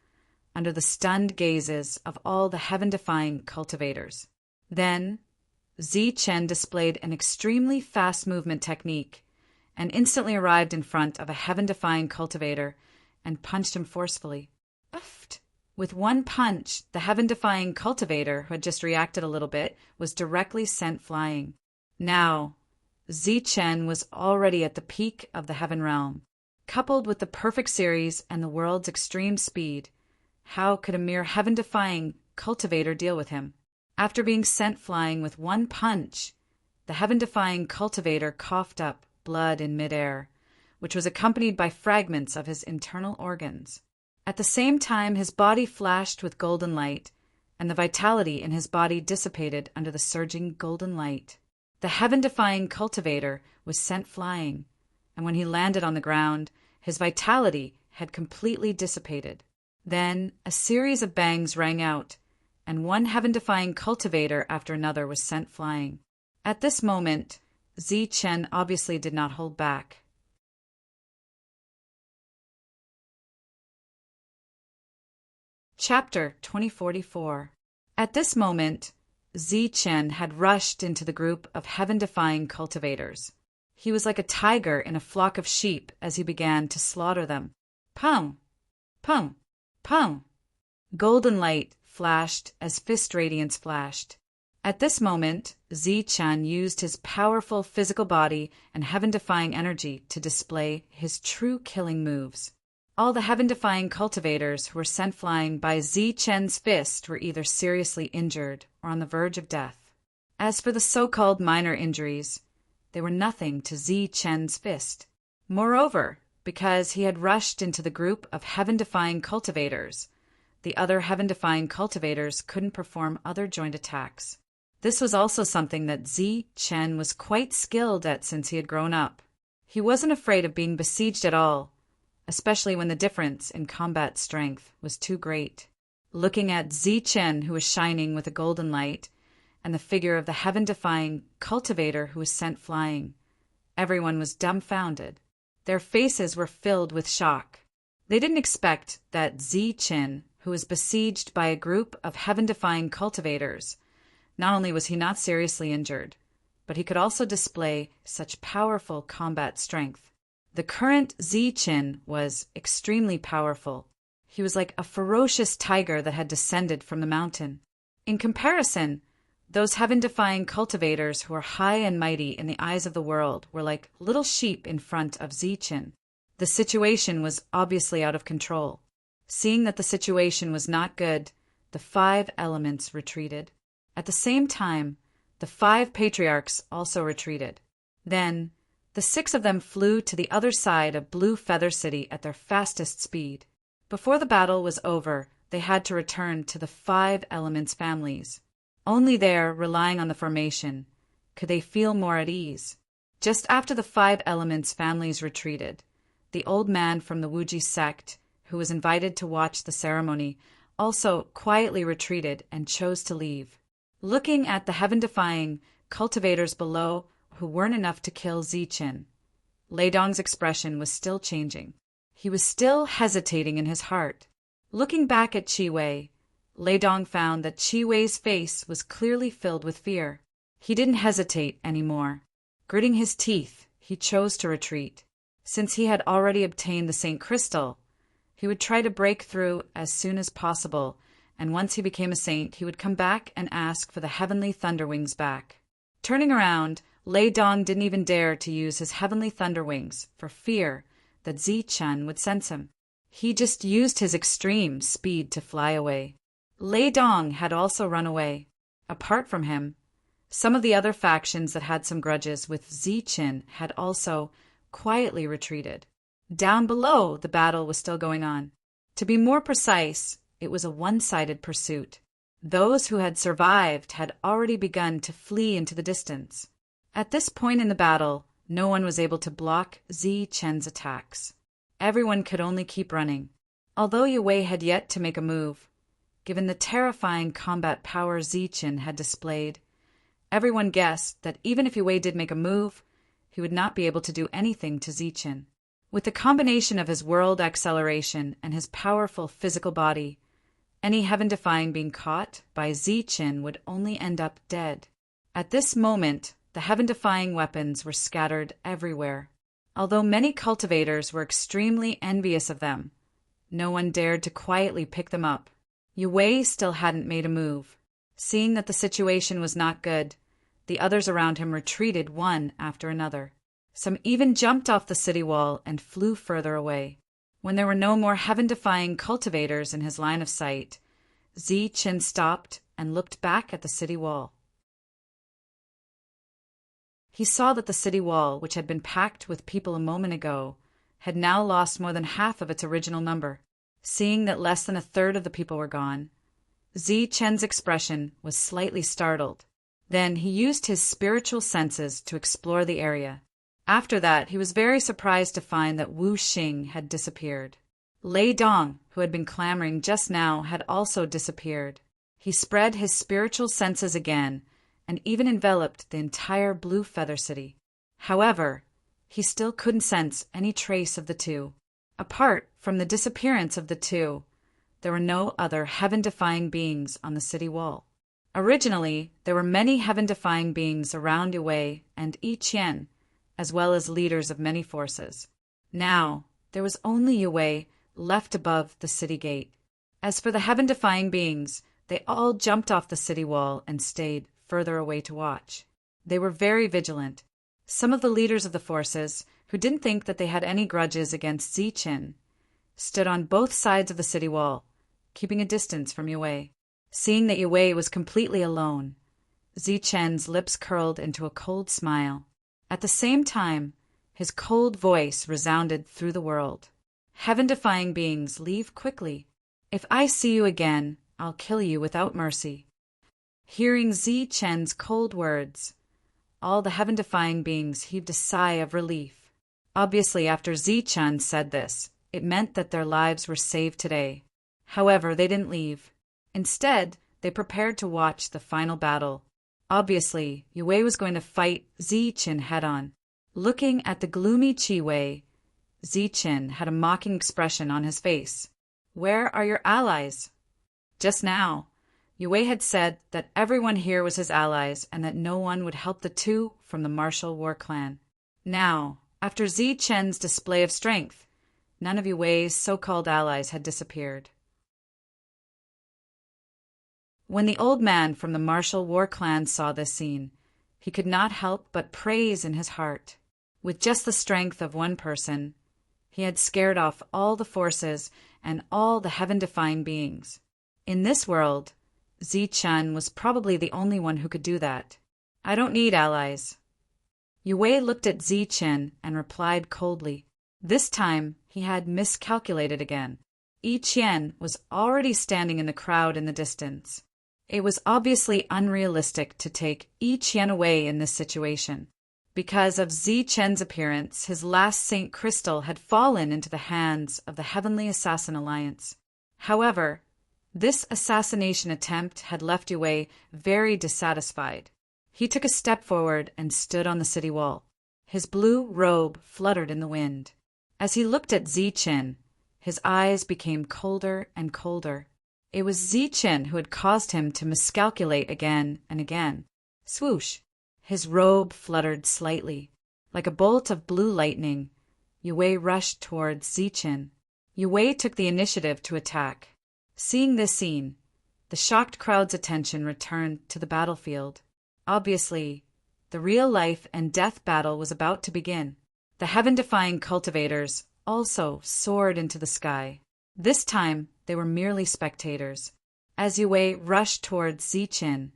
under the stunned gazes of all the heaven-defying cultivators. Then, Zichen displayed an extremely fast movement technique and instantly arrived in front of a heaven-defying cultivator and punched him forcefully. Uffed! With one punch, the heaven-defying cultivator, who had just reacted a little bit, was directly sent flying. Now, Zichen was already at the peak of the heaven realm. Coupled with the perfect series and the world's extreme speed, how could a mere heaven-defying cultivator deal with him? After being sent flying with one punch, the heaven-defying cultivator coughed up blood in midair, which was accompanied by fragments of his internal organs. At the same time, his body flashed with golden light, and the vitality in his body dissipated under the surging golden light. The heaven-defying cultivator was sent flying, and when he landed on the ground, his vitality had completely dissipated. Then a series of bangs rang out, and one heaven-defying cultivator after another was sent flying. At this moment, Zichen obviously did not hold back. Chapter 2044. At this moment, Zichen had rushed into the group of heaven-defying cultivators. He was like a tiger in a flock of sheep as he began to slaughter them. Pum! Pum! Pum! Golden light flashed as fist radiance flashed. At this moment, Zichen used his powerful physical body and heaven-defying energy to display his true killing moves. All the heaven-defying cultivators who were sent flying by Zichen's fist were either seriously injured or on the verge of death. As for the so-called minor injuries, they were nothing to Zichen's fist. Moreover, because he had rushed into the group of heaven-defying cultivators, the other heaven-defying cultivators couldn't perform other joint attacks. This was also something that Zichen was quite skilled at since he had grown up. He wasn't afraid of being besieged at all, especially when the difference in combat strength was too great. Looking at Zichen, who was shining with a golden light, and the figure of the heaven-defying cultivator who was sent flying. Everyone was dumbfounded. Their faces were filled with shock. They didn't expect that Ziqin, who was besieged by a group of heaven-defying cultivators, not only was he not seriously injured, but he could also display such powerful combat strength. The current Ziqin was extremely powerful. He was like a ferocious tiger that had descended from the mountain. In comparison, those heaven-defying cultivators who were high and mighty in the eyes of the world were like little sheep in front of Ziqin. The situation was obviously out of control. Seeing that the situation was not good, the 5 elements retreated. At the same time, the 5 patriarchs also retreated. Then, the 6 of them flew to the other side of Blue Feather City at their fastest speed. Before the battle was over, they had to return to the 5 elements' families. Only there, relying on the formation, could they feel more at ease. Just after the 5 elements' families retreated, the old man from the Wuji sect, who was invited to watch the ceremony, also quietly retreated and chose to leave. Looking at the heaven-defying cultivators below who weren't enough to kill Ziqin, Lei Dong's expression was still changing. He was still hesitating in his heart. Looking back at Qi Wei, Lei Dong found that Qi Wei's face was clearly filled with fear. He didn't hesitate anymore. Gritting his teeth, he chose to retreat. Since he had already obtained the Saint Crystal, he would try to break through as soon as possible, and once he became a saint, he would come back and ask for the heavenly Thunderwings back. Turning around, Lei Dong didn't even dare to use his heavenly Thunderwings for fear that Ziqin would sense him. He just used his extreme speed to fly away. Lei Dong had also run away. Apart from him, some of the other factions that had some grudges with Ziqin had also quietly retreated. Down below, the battle was still going on. To be more precise, it was a one-sided pursuit. Those who had survived had already begun to flee into the distance. At this point in the battle, no one was able to block Ziqin's attacks. Everyone could only keep running. Although Yue Wei had yet to make a move, given the terrifying combat power Ziqin had displayed, everyone guessed that even if Yue Wei did make a move, he would not be able to do anything to Ziqin. With the combination of his world acceleration and his powerful physical body, any heaven-defying being caught by Ziqin would only end up dead. At this moment, the heaven-defying weapons were scattered everywhere. Although many cultivators were extremely envious of them, no one dared to quietly pick them up. Yue Wei still hadn't made a move. Seeing that the situation was not good, the others around him retreated one after another. Some even jumped off the city wall and flew further away. When there were no more heaven-defying cultivators in his line of sight, Ziqin stopped and looked back at the city wall. He saw that the city wall, which had been packed with people a moment ago, had now lost more than half of its original number. Seeing that less than a third of the people were gone, Ziqin's expression was slightly startled. Then he used his spiritual senses to explore the area. After that, he was very surprised to find that Wu Xing had disappeared. Lei Dong, who had been clamoring just now, had also disappeared. He spread his spiritual senses again and even enveloped the entire Blue Feather City. However, he still couldn't sense any trace of the two. Apart from the disappearance of the two, there were no other heaven-defying beings on the city wall. Originally, there were many heaven-defying beings around Yue Wei and Yi Qian, as well as leaders of many forces. Now, there was only Yue Wei left above the city gate. As for the heaven-defying beings, they all jumped off the city wall and stayed further away to watch. They were very vigilant. Some of the leaders of the forces, who didn't think that they had any grudges against Ziqin, stood on both sides of the city wall, keeping a distance from Yue Wei. Seeing that Yue Wei was completely alone, Ziqin's lips curled into a cold smile. At the same time, his cold voice resounded through the world. Heaven-defying beings, leave quickly. If I see you again, I'll kill you without mercy. Hearing Ziqin's cold words, all the heaven-defying beings heaved a sigh of relief. Obviously, after Ziqin said this, it meant that their lives were saved today. However, they didn't leave. Instead, they prepared to watch the final battle. Obviously, Yue was going to fight Ziqin head-on. Looking at the gloomy Qi, Ziqin had a mocking expression on his face. "Where are your allies?" Just now, Yue had said that everyone here was his allies and that no one would help the two from the martial war clan. Now, after Ziqin's display of strength, none of Yue's so-called allies had disappeared. When the old man from the martial war clan saw this scene, he could not help but praise in his heart. With just the strength of one person, he had scared off all the forces and all the heaven-defying beings. In this world, Ziqin was probably the only one who could do that. "I don't need allies." Yue looked at Ziqin and replied coldly. This time, he had miscalculated again. Yi Qian was already standing in the crowd in the distance. It was obviously unrealistic to take Yi Qian away in this situation. Because of Ziqin's appearance, his last Saint Crystal had fallen into the hands of the Heavenly Assassin Alliance. However, this assassination attempt had left Yue very dissatisfied. He took a step forward and stood on the city wall. His blue robe fluttered in the wind. As he looked at Ziqin, his eyes became colder and colder. It was Ziqin who had caused him to miscalculate again and again. Swoosh! His robe fluttered slightly. Like a bolt of blue lightning, Yue rushed towards Ziqin. Yue took the initiative to attack. Seeing this scene, the shocked crowd's attention returned to the battlefield. Obviously, the real life and death battle was about to begin. The heaven-defying cultivators also soared into the sky. This time, they were merely spectators. As Yue rushed towards Ziqin,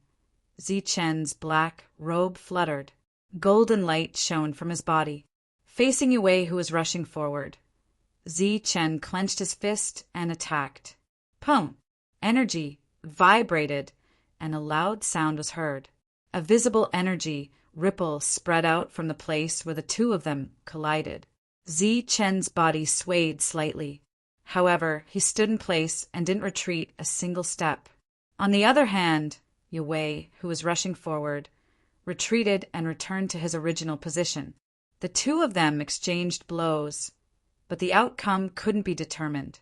Ziqin's black robe fluttered. Golden light shone from his body. Facing Yue, who was rushing forward, Ziqin clenched his fist and attacked. Pum! Energy vibrated, and a loud sound was heard. A visible energy ripple spread out from the place where the two of them collided. Ziqin's body swayed slightly. However, he stood in place and didn't retreat a single step. On the other hand, Yue, who was rushing forward, retreated and returned to his original position. The two of them exchanged blows, but the outcome couldn't be determined.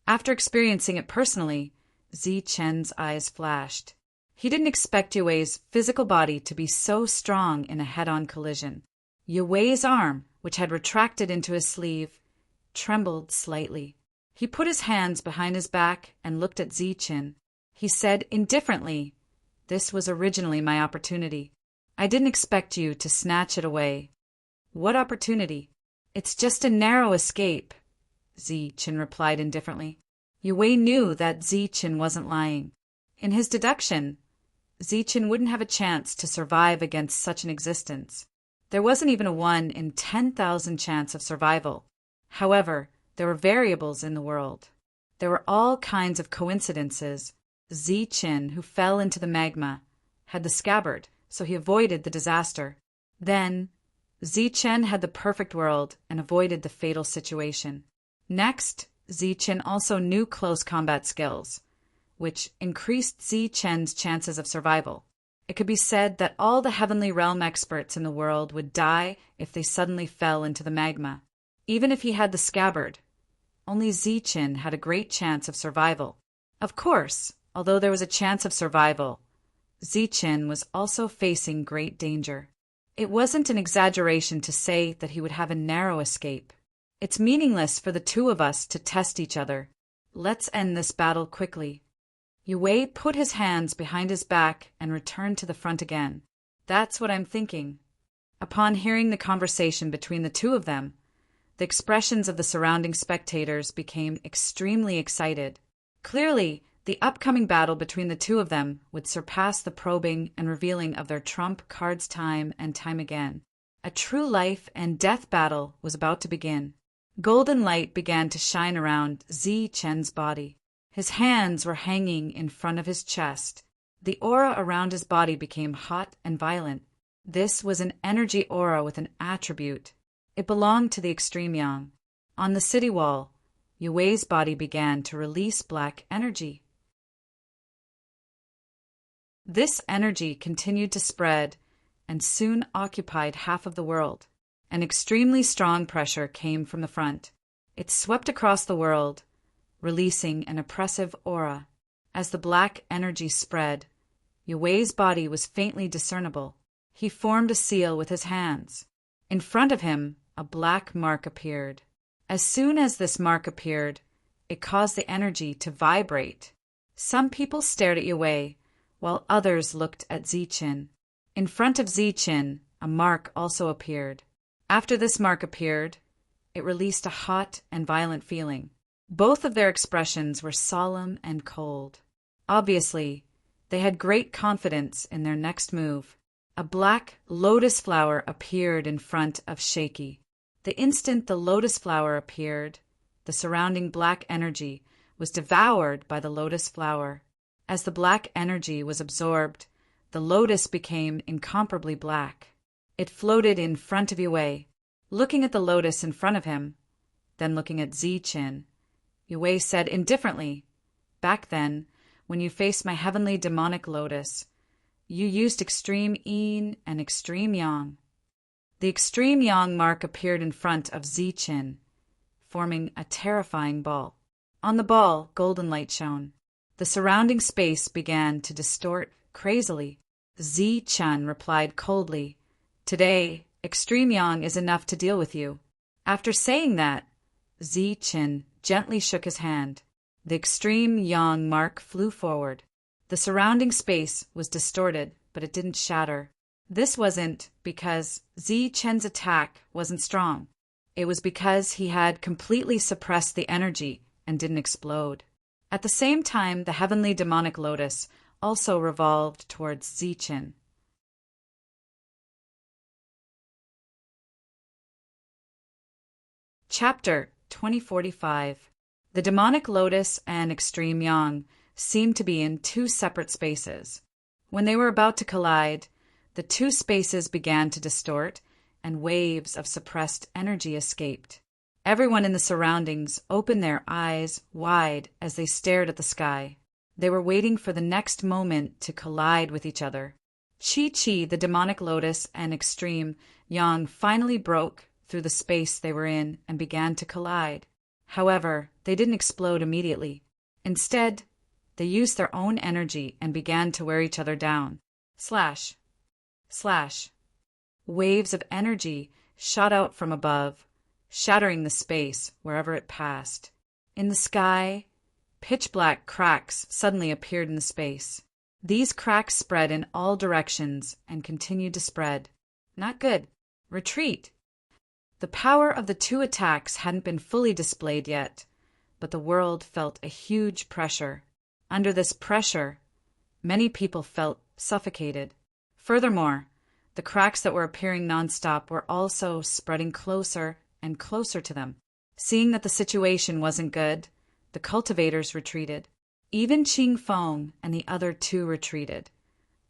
After experiencing it personally, Ziqin's eyes flashed. He didn't expect Yue's physical body to be so strong in a head-on collision. Yue's arm, which had retracted into his sleeve, trembled slightly. He put his hands behind his back and looked at Ziqin. He said indifferently, "This was originally my opportunity. I didn't expect you to snatch it away." "What opportunity?" "It's just a narrow escape," Ziqin replied indifferently. Yue knew that Ziqin wasn't lying. In his deduction, Ziqin wouldn't have a chance to survive against such an existence. There wasn't even a 1 in 10,000 chance of survival. However, there were variables in the world. There were all kinds of coincidences. Ziqin, who fell into the magma, had the scabbard, so he avoided the disaster. Then, Ziqin had the perfect world and avoided the fatal situation. Next, Ziqin also knew close combat skills, which increased Ziqin's chances of survival. It could be said that all the Heavenly Realm experts in the world would die if they suddenly fell into the magma. Even if he had the scabbard, only Ziqin had a great chance of survival. Of course, although there was a chance of survival, Ziqin was also facing great danger. It wasn't an exaggeration to say that he would have a narrow escape. It's meaningless for the two of us to test each other. Let's end this battle quickly. Yue put his hands behind his back and returned to the front again. That's what I'm thinking. Upon hearing the conversation between the two of them, the expressions of the surrounding spectators became extremely excited. Clearly, the upcoming battle between the two of them would surpass the probing and revealing of their trump cards time and time again. A true life and death battle was about to begin. Golden light began to shine around Ziqin's body. His hands were hanging in front of his chest. The aura around his body became hot and violent. This was an energy aura with an attribute. It belonged to the extreme yang. On the city wall, Yue's body began to release black energy. This energy continued to spread and soon occupied half of the world. An extremely strong pressure came from the front. It swept across the world, releasing an oppressive aura. As the black energy spread, Yue's body was faintly discernible. He formed a seal with his hands. In front of him, a black mark appeared. As soon as this mark appeared, it caused the energy to vibrate. Some people stared at Yue, while others looked at Ziqin. In front of Ziqin, a mark also appeared. After this mark appeared, it released a hot and violent feeling. Both of their expressions were solemn and cold. Obviously, they had great confidence in their next move. A black lotus flower appeared in front of Shaky. The instant the lotus flower appeared, the surrounding black energy was devoured by the lotus flower. As the black energy was absorbed, the lotus became incomparably black. It floated in front of Yue. Looking at the lotus in front of him, then looking at Ziqin, Yue said indifferently, "Back then, when you faced my heavenly demonic lotus, you used extreme yin and extreme yang." The extreme yang mark appeared in front of Ziqin, forming a terrifying ball. On the ball, golden light shone. The surrounding space began to distort crazily. Ziqin replied coldly, "Today, extreme yang is enough to deal with you." After saying that, Ziqin gently shook his hand. The extreme yang mark flew forward. The surrounding space was distorted, but it didn't shatter. This wasn't because Ziqin's attack wasn't strong. It was because he had completely suppressed the energy and didn't explode. At the same time, the heavenly demonic lotus also revolved towards Ziqin. Chapter 2045. The demonic lotus and extreme yang seemed to be in two separate spaces. When they were about to collide, the two spaces began to distort, and waves of suppressed energy escaped. Everyone in the surroundings opened their eyes wide as they stared at the sky. They were waiting for the next moment to collide with each other. Chi-Chi, the demonic lotus, and extreme yang finally broke through the space they were in and began to collide. However, they didn't explode immediately. Instead, they used their own energy and began to wear each other down. Slash. Slash. Waves of energy shot out from above, shattering the space wherever it passed. In the sky, pitch-black cracks suddenly appeared in the space. These cracks spread in all directions and continued to spread. Not good. Retreat. The power of the two attacks hadn't been fully displayed yet, but the world felt a huge pressure. Under this pressure, many people felt suffocated. Furthermore, the cracks that were appearing nonstop were also spreading closer and closer to them. Seeing that the situation wasn't good, the cultivators retreated. Even Qing Feng and the other two retreated,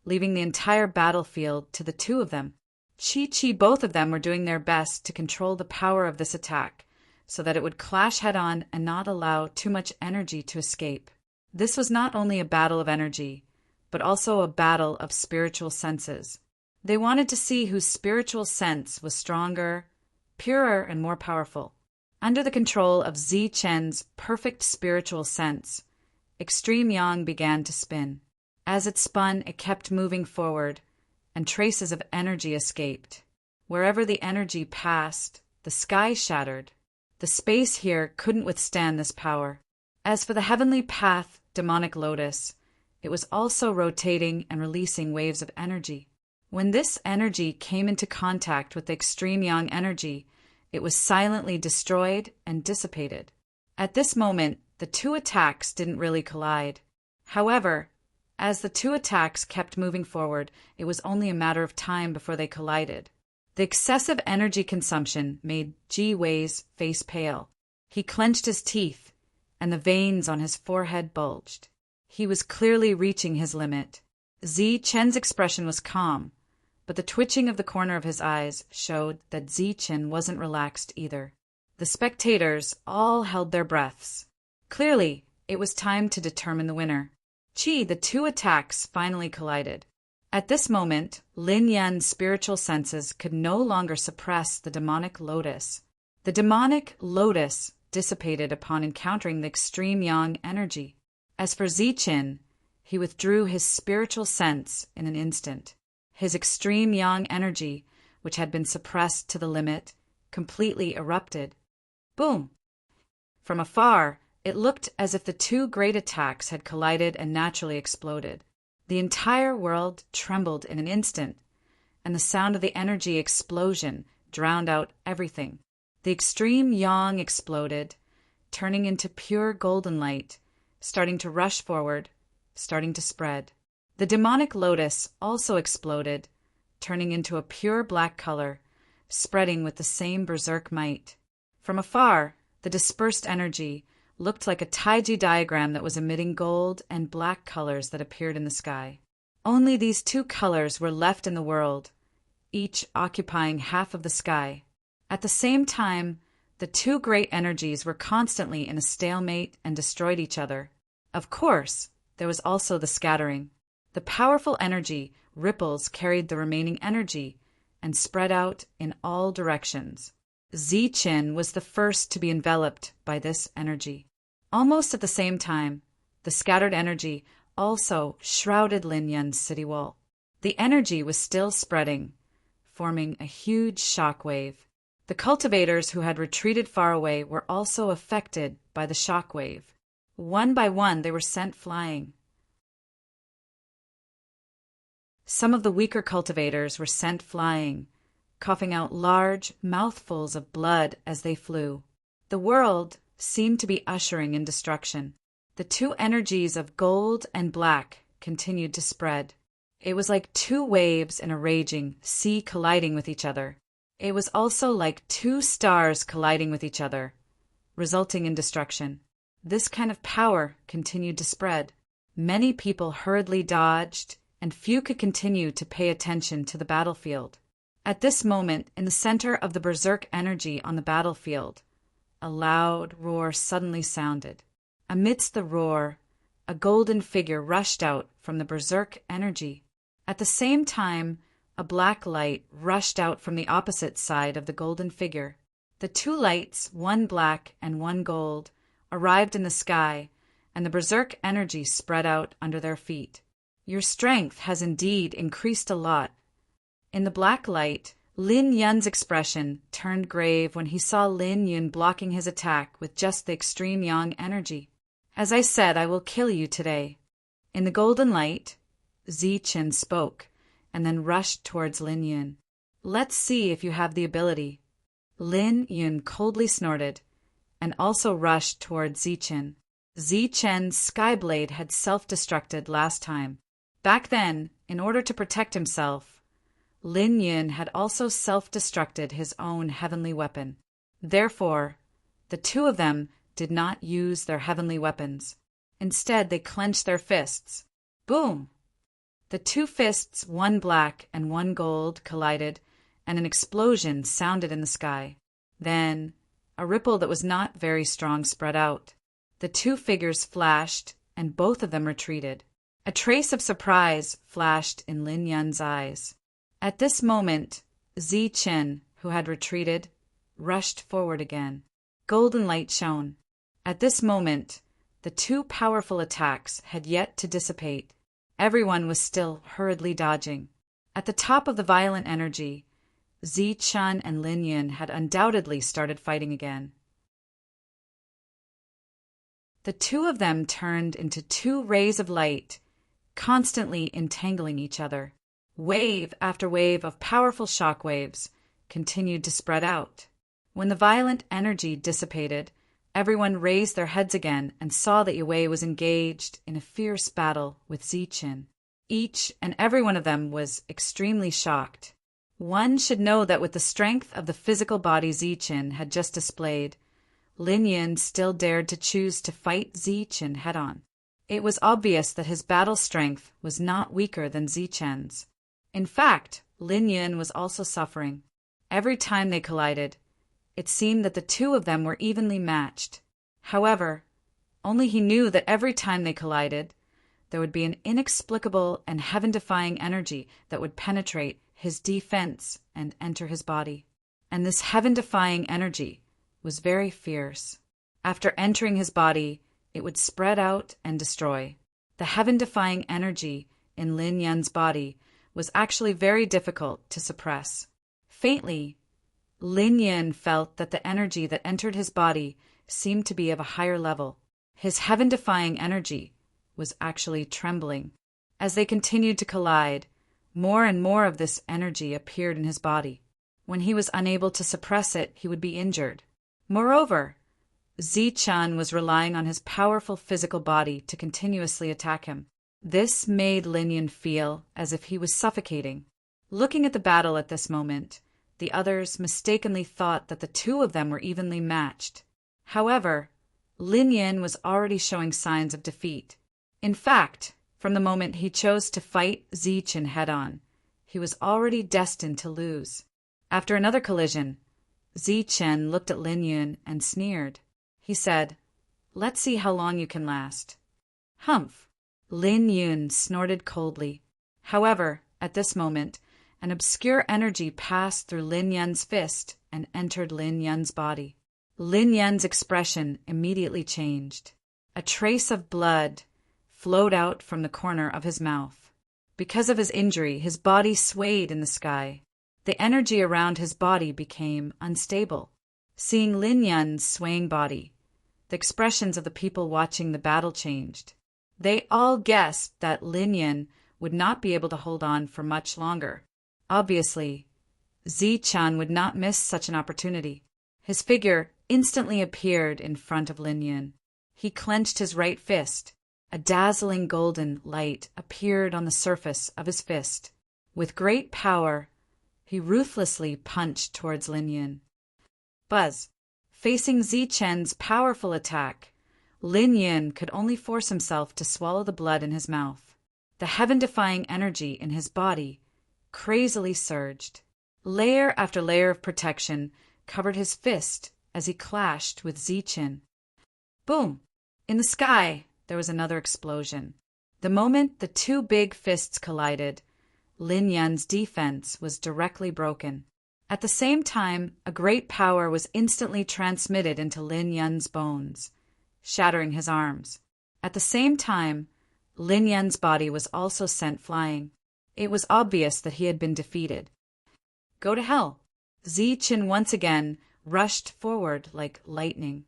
leaving the entire battlefield to the two of them. Chi-Chi, both of them were doing their best to control the power of this attack so that it would clash head-on and not allow too much energy to escape. This was not only a battle of energy, but also a battle of spiritual senses. They wanted to see whose spiritual sense was stronger, purer, and more powerful. Under the control of Ziqin's perfect spiritual sense, extreme yang began to spin. As it spun, it kept moving forward, and traces of energy escaped. Wherever the energy passed, the sky shattered. The space here couldn't withstand this power. As for the heavenly path, demonic lotus, it was also rotating and releasing waves of energy. When this energy came into contact with the extreme yang energy, it was silently destroyed and dissipated. At this moment, the two attacks didn't really collide. However, as the two attacks kept moving forward, it was only a matter of time before they collided. The excessive energy consumption made Ji Wei's face pale. He clenched his teeth, and the veins on his forehead bulged. He was clearly reaching his limit. Ziqin's expression was calm, but the twitching of the corner of his eyes showed that Ziqin wasn't relaxed either. The spectators all held their breaths. Clearly, it was time to determine the winner. The two attacks finally collided. At this moment, Lin Yun's spiritual senses could no longer suppress the demonic lotus. The demonic lotus dissipated upon encountering the extreme yang energy. As for Ziqin, he withdrew his spiritual sense in an instant. His extreme yang energy, which had been suppressed to the limit, completely erupted. Boom! From afar, it looked as if the two great attacks had collided and naturally exploded. The entire world trembled in an instant, and the sound of the energy explosion drowned out everything. The extreme yang exploded, turning into pure golden light, starting to rush forward, starting to spread. The demonic lotus also exploded, turning into a pure black color, spreading with the same berserk might. From afar, the dispersed energy looked like a taiji diagram that was emitting gold and black colors that appeared in the sky. Only these two colors were left in the world, each occupying half of the sky. At the same time, the two great energies were constantly in a stalemate and destroyed each other. Of course, there was also the scattering. The powerful energy ripples carried the remaining energy and spread out in all directions. Ziqin was the first to be enveloped by this energy. Almost at the same time, the scattered energy also shrouded Lin Yun's city wall. The energy was still spreading, forming a huge shock wave. The cultivators who had retreated far away were also affected by the shock wave. One by one, they were sent flying. Some of the weaker cultivators were sent flying, coughing out large mouthfuls of blood as they flew. The world seemed to be ushering in destruction. The two energies of gold and black continued to spread. It was like two waves in a raging sea colliding with each other. It was also like two stars colliding with each other, resulting in destruction. This kind of power continued to spread. Many people hurriedly dodged, and few could continue to pay attention to the battlefield. At this moment, in the center of the berserk energy on the battlefield, a loud roar suddenly sounded. Amidst the roar, a golden figure rushed out from the berserk energy. At the same time, a black light rushed out from the opposite side of the golden figure. The two lights, one black and one gold, arrived in the sky, and the berserk energy spread out under their feet. Your strength has indeed increased a lot. In the black light, Lin Yun's expression turned grave when he saw Lin Yun blocking his attack with just the extreme yang energy. As I said, I will kill you today. In the golden light, Ziqin spoke, and then rushed towards Lin Yun. Let's see if you have the ability. Lin Yun coldly snorted, and also rushed towards Ziqin. Ziqin's Skyblade had self-destructed last time. Back then, in order to protect himself, Lin Yun had also self-destructed his own heavenly weapon. Therefore, the two of them did not use their heavenly weapons. Instead, they clenched their fists. Boom! The two fists, one black and one gold, collided, and an explosion sounded in the sky. Then, a ripple that was not very strong spread out. The two figures flashed, and both of them retreated. A trace of surprise flashed in Lin Yun's eyes. At this moment, Ziqin, who had retreated, rushed forward again. Golden light shone. At this moment, the two powerful attacks had yet to dissipate. Everyone was still hurriedly dodging. At the top of the violent energy, Ziqin and Lin Yun had undoubtedly started fighting again. The two of them turned into two rays of light, constantly entangling each other. Wave after wave of powerful shock waves continued to spread out. When the violent energy dissipated, everyone raised their heads again and saw that Yue was engaged in a fierce battle with Ziqin. Each and every one of them was extremely shocked. One should know that with the strength of the physical body Ziqin had just displayed, Lin Yun still dared to choose to fight Ziqin head-on. It was obvious that his battle strength was not weaker than Ziqin's. In fact, Lin Yun was also suffering. Every time they collided, it seemed that the two of them were evenly matched. However, only he knew that every time they collided, there would be an inexplicable and heaven-defying energy that would penetrate his defense and enter his body. And this heaven-defying energy was very fierce. After entering his body, it would spread out and destroy. The heaven-defying energy in Lin Yun's body was actually very difficult to suppress. Faintly, Lin Yun felt that the energy that entered his body seemed to be of a higher level. His heaven-defying energy was actually trembling. As they continued to collide, more and more of this energy appeared in his body. When he was unable to suppress it, he would be injured. Moreover, Zichen was relying on his powerful physical body to continuously attack him. This made Lin Yun feel as if he was suffocating. Looking at the battle at this moment, the others mistakenly thought that the two of them were evenly matched. However, Lin Yun was already showing signs of defeat. In fact, from the moment he chose to fight Zichen head-on, he was already destined to lose. After another collision, Zichen looked at Lin Yun and sneered. He said, "Let's see how long you can last." "Humph." Lin Yun snorted coldly. However, at this moment, an obscure energy passed through Lin Yun's fist and entered Lin Yun's body. Lin Yun's expression immediately changed. A trace of blood flowed out from the corner of his mouth. Because of his injury, his body swayed in the sky. The energy around his body became unstable. Seeing Lin Yun's swaying body, the expressions of the people watching the battle changed. They all guessed that Lin Yun would not be able to hold on for much longer. Obviously, Zichen would not miss such an opportunity. His figure instantly appeared in front of Lin Yun. He clenched his right fist. A dazzling golden light appeared on the surface of his fist. With great power, he ruthlessly punched towards Lin Yun. Buzz. Facing Zichen's powerful attack, Lin Yun could only force himself to swallow the blood in his mouth. The heaven-defying energy in his body crazily surged. Layer after layer of protection covered his fist as he clashed with Zichen. Boom! In the sky, there was another explosion. The moment the two big fists collided, Lin Yun's defense was directly broken. At the same time, a great power was instantly transmitted into Lin Yun's bones, shattering his arms. At the same time, Lin Yun's body was also sent flying. It was obvious that he had been defeated. Go to hell! Zichen once again rushed forward like lightning.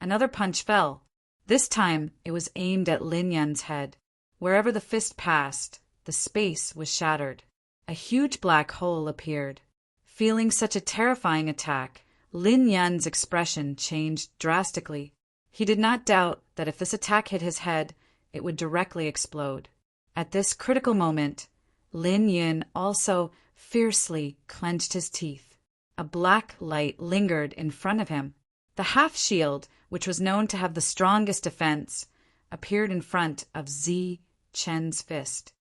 Another punch fell. This time, it was aimed at Lin Yun's head. Wherever the fist passed, the space was shattered. A huge black hole appeared. Feeling such a terrifying attack, Lin Yun's expression changed drastically. He did not doubt that if this attack hit his head, it would directly explode. At this critical moment, Lin Yun also fiercely clenched his teeth. A black light lingered in front of him. The half-shield, which was known to have the strongest defense, appeared in front of Zichen's fist.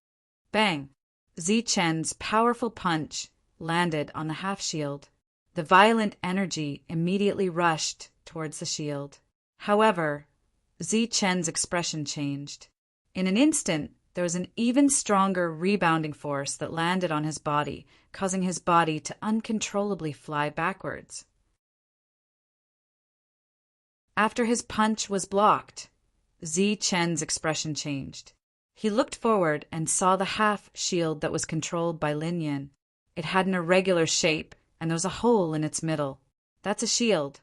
Bang! Zichen's powerful punch landed on the half-shield. The violent energy immediately rushed towards the shield. However, Zichen's expression changed. In an instant, there was an even stronger rebounding force that landed on his body, causing his body to uncontrollably fly backwards. After his punch was blocked, Zichen's expression changed. He looked forward and saw the half-shield that was controlled by Lin Yun. It had an irregular shape, and there was a hole in its middle. That's a shield.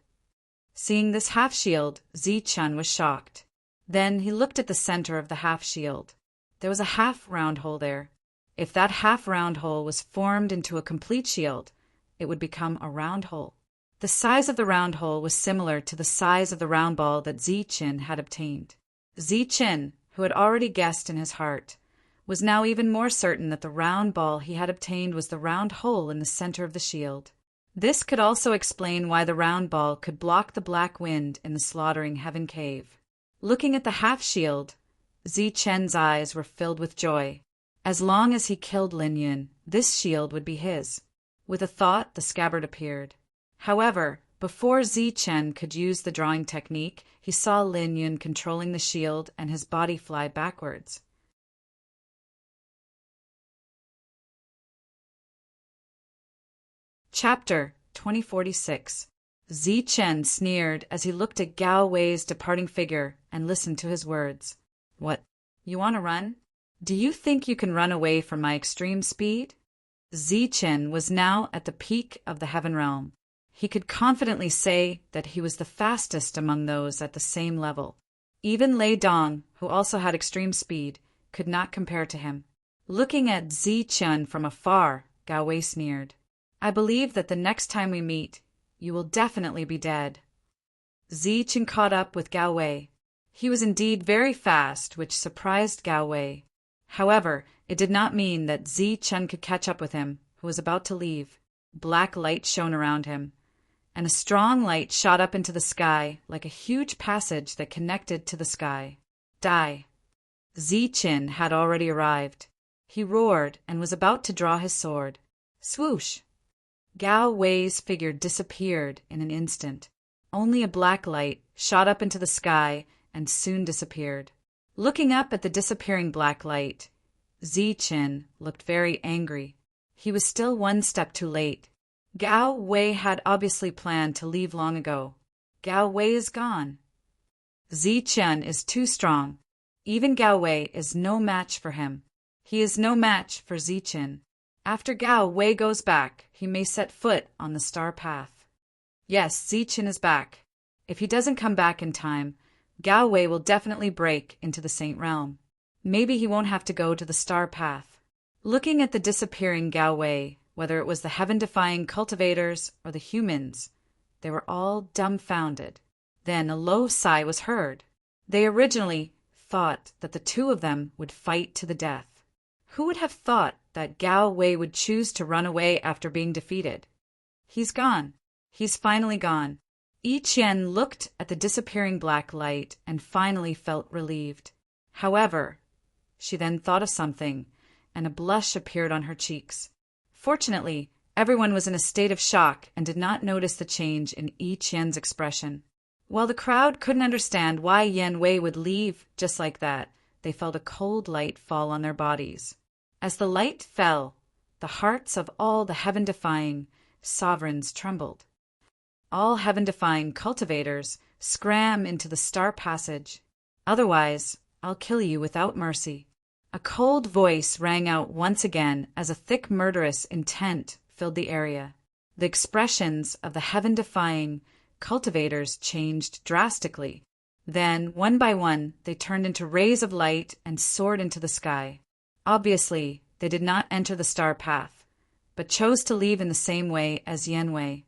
Seeing this half-shield, Zichen was shocked. Then he looked at the center of the half-shield. There was a half-round hole there. If that half-round hole was formed into a complete shield, it would become a round hole. The size of the round hole was similar to the size of the round ball that Zichen had obtained. Zichen, who had already guessed in his heart, was now even more certain that the round ball he had obtained was the round hole in the center of the shield. This could also explain why the round ball could block the black wind in the slaughtering heaven cave. Looking at the half-shield, Zichen's eyes were filled with joy. As long as he killed Lin Yun, this shield would be his. With a thought, the scabbard appeared. However, before Zichen could use the drawing technique, he saw Lin Yun controlling the shield and his body fly backwards. Chapter 2046. Zichen sneered as he looked at Gao Wei's departing figure and listened to his words. What? You want to run? Do you think you can run away from my extreme speed? Zichen was now at the peak of the Heaven Realm. He could confidently say that he was the fastest among those at the same level. Even Lei Dong, who also had extreme speed, could not compare to him. Looking at Zichen from afar, Gao Wei sneered. I believe that the next time we meet, you will definitely be dead. Zichen caught up with Gao Wei. He was indeed very fast, which surprised Gao Wei. However, it did not mean that Zichen could catch up with him, who was about to leave. Black light shone around him, and a strong light shot up into the sky like a huge passage that connected to the sky. Die. Zichen had already arrived. He roared and was about to draw his sword. Swoosh! Gao Wei's figure disappeared in an instant. Only a black light shot up into the sky and soon disappeared. Looking up at the disappearing black light, Zichen looked very angry. He was still one step too late. Gao Wei had obviously planned to leave long ago. Gao Wei is gone. Zichen is too strong. Even Gao Wei is no match for him. He is no match for Zichen. After Gao Wei goes back, he may set foot on the star path. Yes, Zichen is back. If he doesn't come back in time, Gao Wei will definitely break into the Saint Realm. Maybe he won't have to go to the star path. Looking at the disappearing Gao Wei, whether it was the heaven-defying cultivators or the humans, they were all dumbfounded. Then a low sigh was heard. They originally thought that the two of them would fight to the death. Who would have thought that Gao Wei would choose to run away after being defeated? He's gone. He's finally gone. Yi Qian looked at the disappearing black light and finally felt relieved. However, she then thought of something, and a blush appeared on her cheeks. Fortunately, everyone was in a state of shock and did not notice the change in Yi Qian's expression. While the crowd couldn't understand why Yan Wei would leave just like that, they felt a cold light fall on their bodies. As the light fell, the hearts of all the heaven-defying sovereigns trembled. All heaven-defying cultivators scram into the star passage. Otherwise, I'll kill you without mercy. A cold voice rang out once again as a thick murderous intent filled the area. The expressions of the heaven-defying cultivators changed drastically. Then, one by one, they turned into rays of light and soared into the sky. Obviously, they did not enter the star path, but chose to leave in the same way as Yan Wei.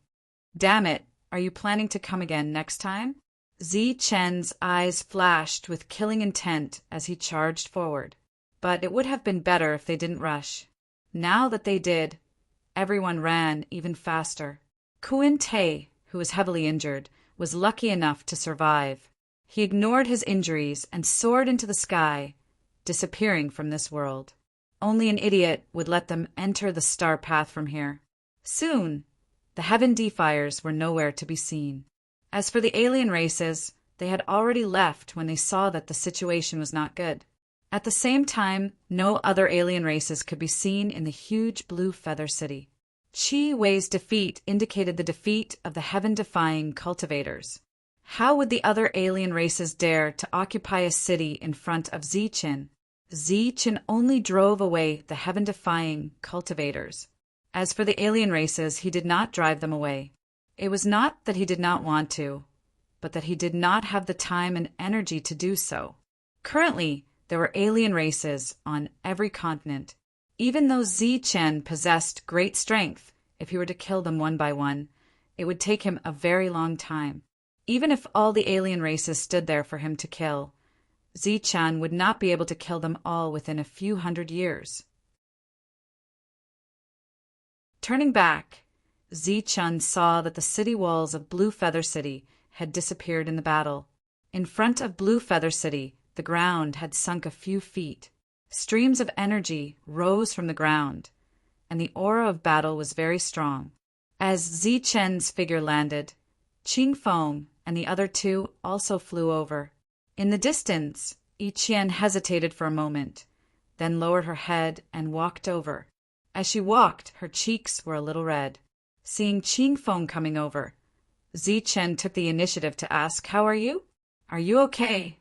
Damn it, are you planning to come again next time? Zichen's eyes flashed with killing intent as he charged forward. But it would have been better if they didn't rush. Now that they did, everyone ran even faster. Kuan Te, who was heavily injured, was lucky enough to survive. He ignored his injuries and soared into the sky, disappearing from this world. Only an idiot would let them enter the star path from here. Soon, the heaven defiers were nowhere to be seen. As for the alien races, they had already left when they saw that the situation was not good. At the same time, no other alien races could be seen in the huge blue feather city. Qi Wei's defeat indicated the defeat of the heaven-defying cultivators. How would the other alien races dare to occupy a city in front of Zichen? Zichen only drove away the heaven-defying cultivators. As for the alien races, he did not drive them away. It was not that he did not want to, but that he did not have the time and energy to do so. Currently, there were alien races on every continent. Even though Zichen possessed great strength, if he were to kill them one by one, it would take him a very long time. Even if all the alien races stood there for him to kill, Zichen would not be able to kill them all within a few hundred years. Turning back, Zichen saw that the city walls of Blue Feather City had disappeared in the battle. In front of Blue Feather City, the ground had sunk a few feet. Streams of energy rose from the ground, and the aura of battle was very strong. As Zichen's figure landed, Qing Feng and the other two also flew over. In the distance, Yi Qian hesitated for a moment, then lowered her head and walked over. As she walked, her cheeks were a little red. Seeing Qing Feng coming over, Zichen took the initiative to ask, "How are you? Are you okay?"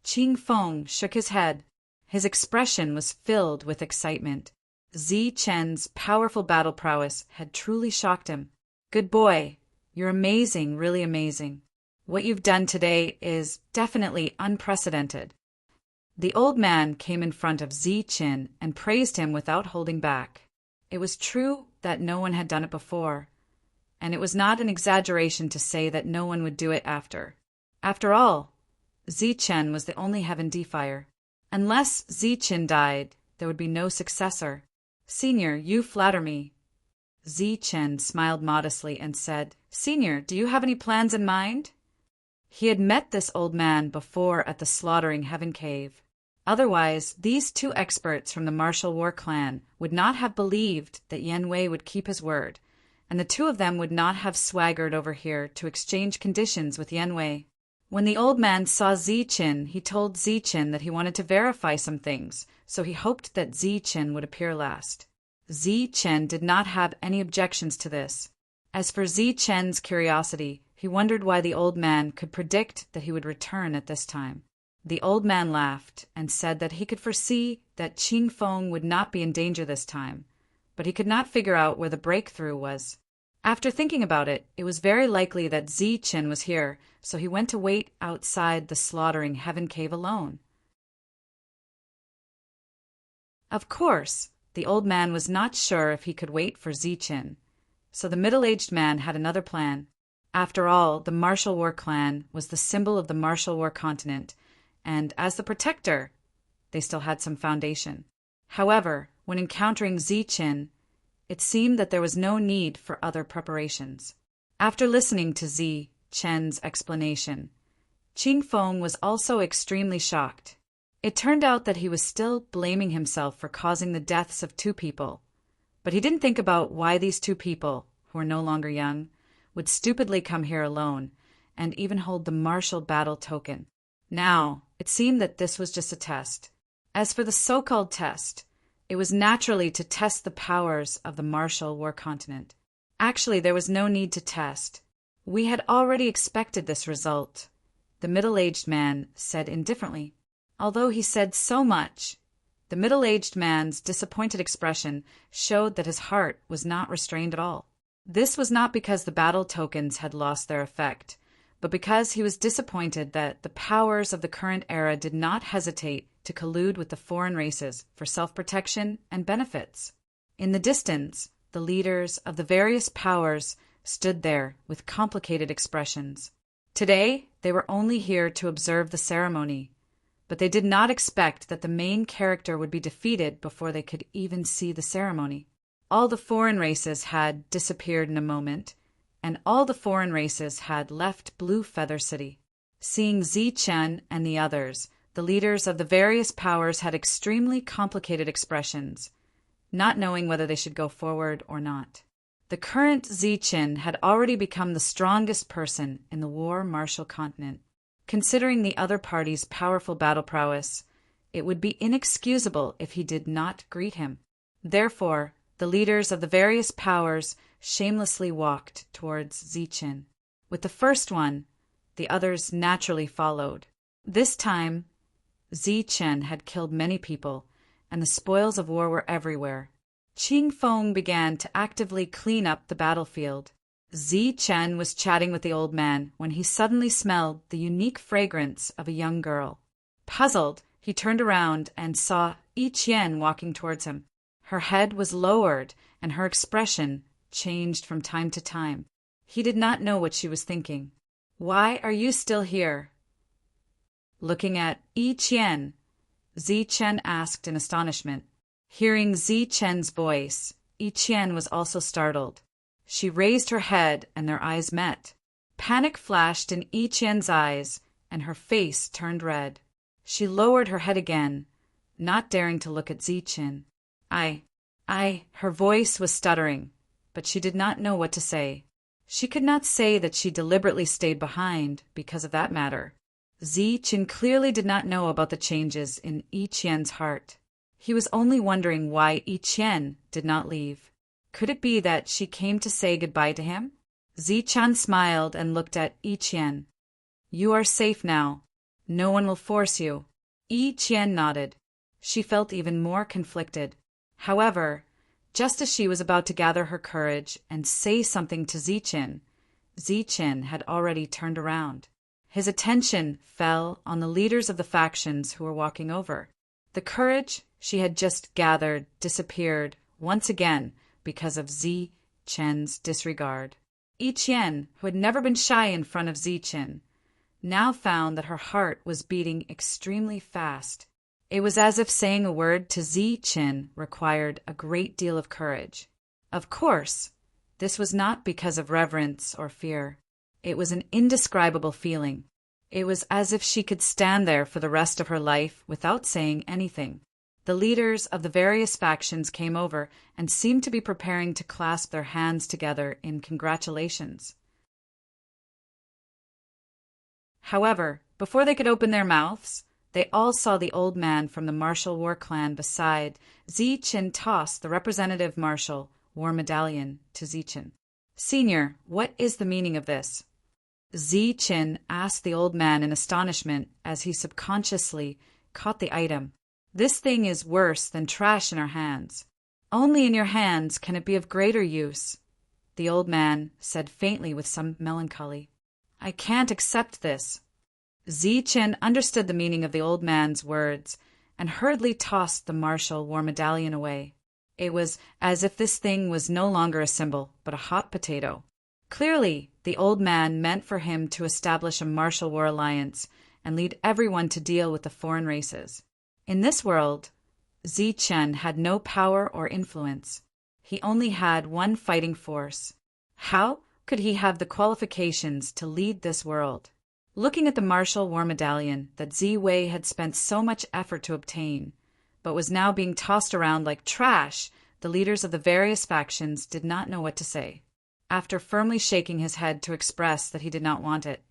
Qing Feng shook his head. His expression was filled with excitement. Zichen's powerful battle prowess had truly shocked him. "Good boy. You're amazing, really amazing. What you've done today is definitely unprecedented." The old man came in front of Zichen and praised him without holding back. It was true that no one had done it before, and it was not an exaggeration to say that no one would do it after. After all, Zichen was the only Heaven Defier. Unless Zichen died, there would be no successor. "Senior, you flatter me." Zichen smiled modestly and said, "Senior, do you have any plans in mind?" He had met this old man before at the slaughtering Heaven Cave. Otherwise, these two experts from the martial war clan would not have believed that Yen Wei would keep his word, and the two of them would not have swaggered over here to exchange conditions with Yen Wei. When the old man saw Zichen, he told Zichen that he wanted to verify some things, so he hoped that Zichen would appear last. Zichen did not have any objections to this. As for Zichen's curiosity, he wondered why the old man could predict that he would return at this time. The old man laughed and said that he could foresee that Qing Feng would not be in danger this time, but he could not figure out where the breakthrough was. After thinking about it, it was very likely that Zichen was here, so he went to wait outside the slaughtering Heaven Cave alone. Of course, the old man was not sure if he could wait for Zichen, so the middle-aged man had another plan. After all, the martial war clan was the symbol of the martial war continent, and as the protector, they still had some foundation. However, when encountering Zichen, it seemed that there was no need for other preparations. After listening to Zichen's explanation, Qing Feng was also extremely shocked. It turned out that he was still blaming himself for causing the deaths of two people, but he didn't think about why these two people, who were no longer young, would stupidly come here alone and even hold the martial battle token. Now, it seemed that this was just a test. As for the so-called test, it was naturally to test the powers of the martial war continent. Actually, there was no need to test. We had already expected this result, the middle-aged man said indifferently. Although he said so much, the middle-aged man's disappointed expression showed that his heart was not restrained at all. This was not because the battle tokens had lost their effect, but because he was disappointed that the powers of the current era did not hesitate to collude with the foreign races for self-protection and benefits. In the distance, the leaders of the various powers stood there with complicated expressions. Today, they were only here to observe the ceremony, but they did not expect that the main character would be defeated before they could even see the ceremony. All the foreign races had disappeared in a moment, and all the foreign races had left Blue Feather City. Seeing Zichen and the others, the leaders of the various powers had extremely complicated expressions, not knowing whether they should go forward or not. The current Zichen had already become the strongest person in the war martial continent. Considering the other party's powerful battle prowess, it would be inexcusable if he did not greet him. Therefore, the leaders of the various powers shamelessly walked towards Zichen. With the first one, the others naturally followed. This time, Zichen had killed many people, and the spoils of war were everywhere. Qing Feng began to actively clean up the battlefield. Zichen was chatting with the old man when he suddenly smelled the unique fragrance of a young girl. Puzzled, he turned around and saw Yi Qian walking towards him. Her head was lowered, and her expression changed from time to time. He did not know what she was thinking. "Why are you still here?" Looking at Yi Qian, Zichen asked in astonishment. Hearing Zichen's voice, Yi Qian was also startled. She raised her head, and their eyes met. Panic flashed in Yi Qian's eyes, and her face turned red. She lowered her head again, not daring to look at Zichen. Her voice was stuttering, but she did not know what to say. She could not say that she deliberately stayed behind because of that matter. Zichen clearly did not know about the changes in Yi Qian's heart. He was only wondering why Yi Qian did not leave. Could it be that she came to say goodbye to him? Zichen smiled and looked at Yi Qian. You are safe now. No one will force you. Yi Qian nodded. She felt even more conflicted. However, just as she was about to gather her courage and say something to Zichen had already turned around. His attention fell on the leaders of the factions who were walking over. The courage she had just gathered disappeared once again because of Zichen's disregard. Yi Qian, who had never been shy in front of Zichen, now found that her heart was beating extremely fast. It was as if saying a word to Zichen required a great deal of courage. Of course, this was not because of reverence or fear. It was an indescribable feeling. It was as if she could stand there for the rest of her life without saying anything. The leaders of the various factions came over and seemed to be preparing to clasp their hands together in congratulations. However, before they could open their mouths, they all saw the old man from the martial war clan beside Zichen toss the representative martial war medallion to Zichen. Senior, what is the meaning of this? Zichen asked the old man in astonishment as he subconsciously caught the item. This thing is worse than trash in our hands. Only in your hands can it be of greater use, the old man said faintly with some melancholy. I can't accept this. Zichen understood the meaning of the old man's words and hurriedly tossed the martial war medallion away. It was as if this thing was no longer a symbol, but a hot potato. Clearly, the old man meant for him to establish a martial war alliance and lead everyone to deal with the foreign races. In this world, Zichen had no power or influence. He only had one fighting force. How could he have the qualifications to lead this world? Looking at the martial war medallion that Ziwei had spent so much effort to obtain, but was now being tossed around like trash, the leaders of the various factions did not know what to say. After firmly shaking his head to express that he did not want it,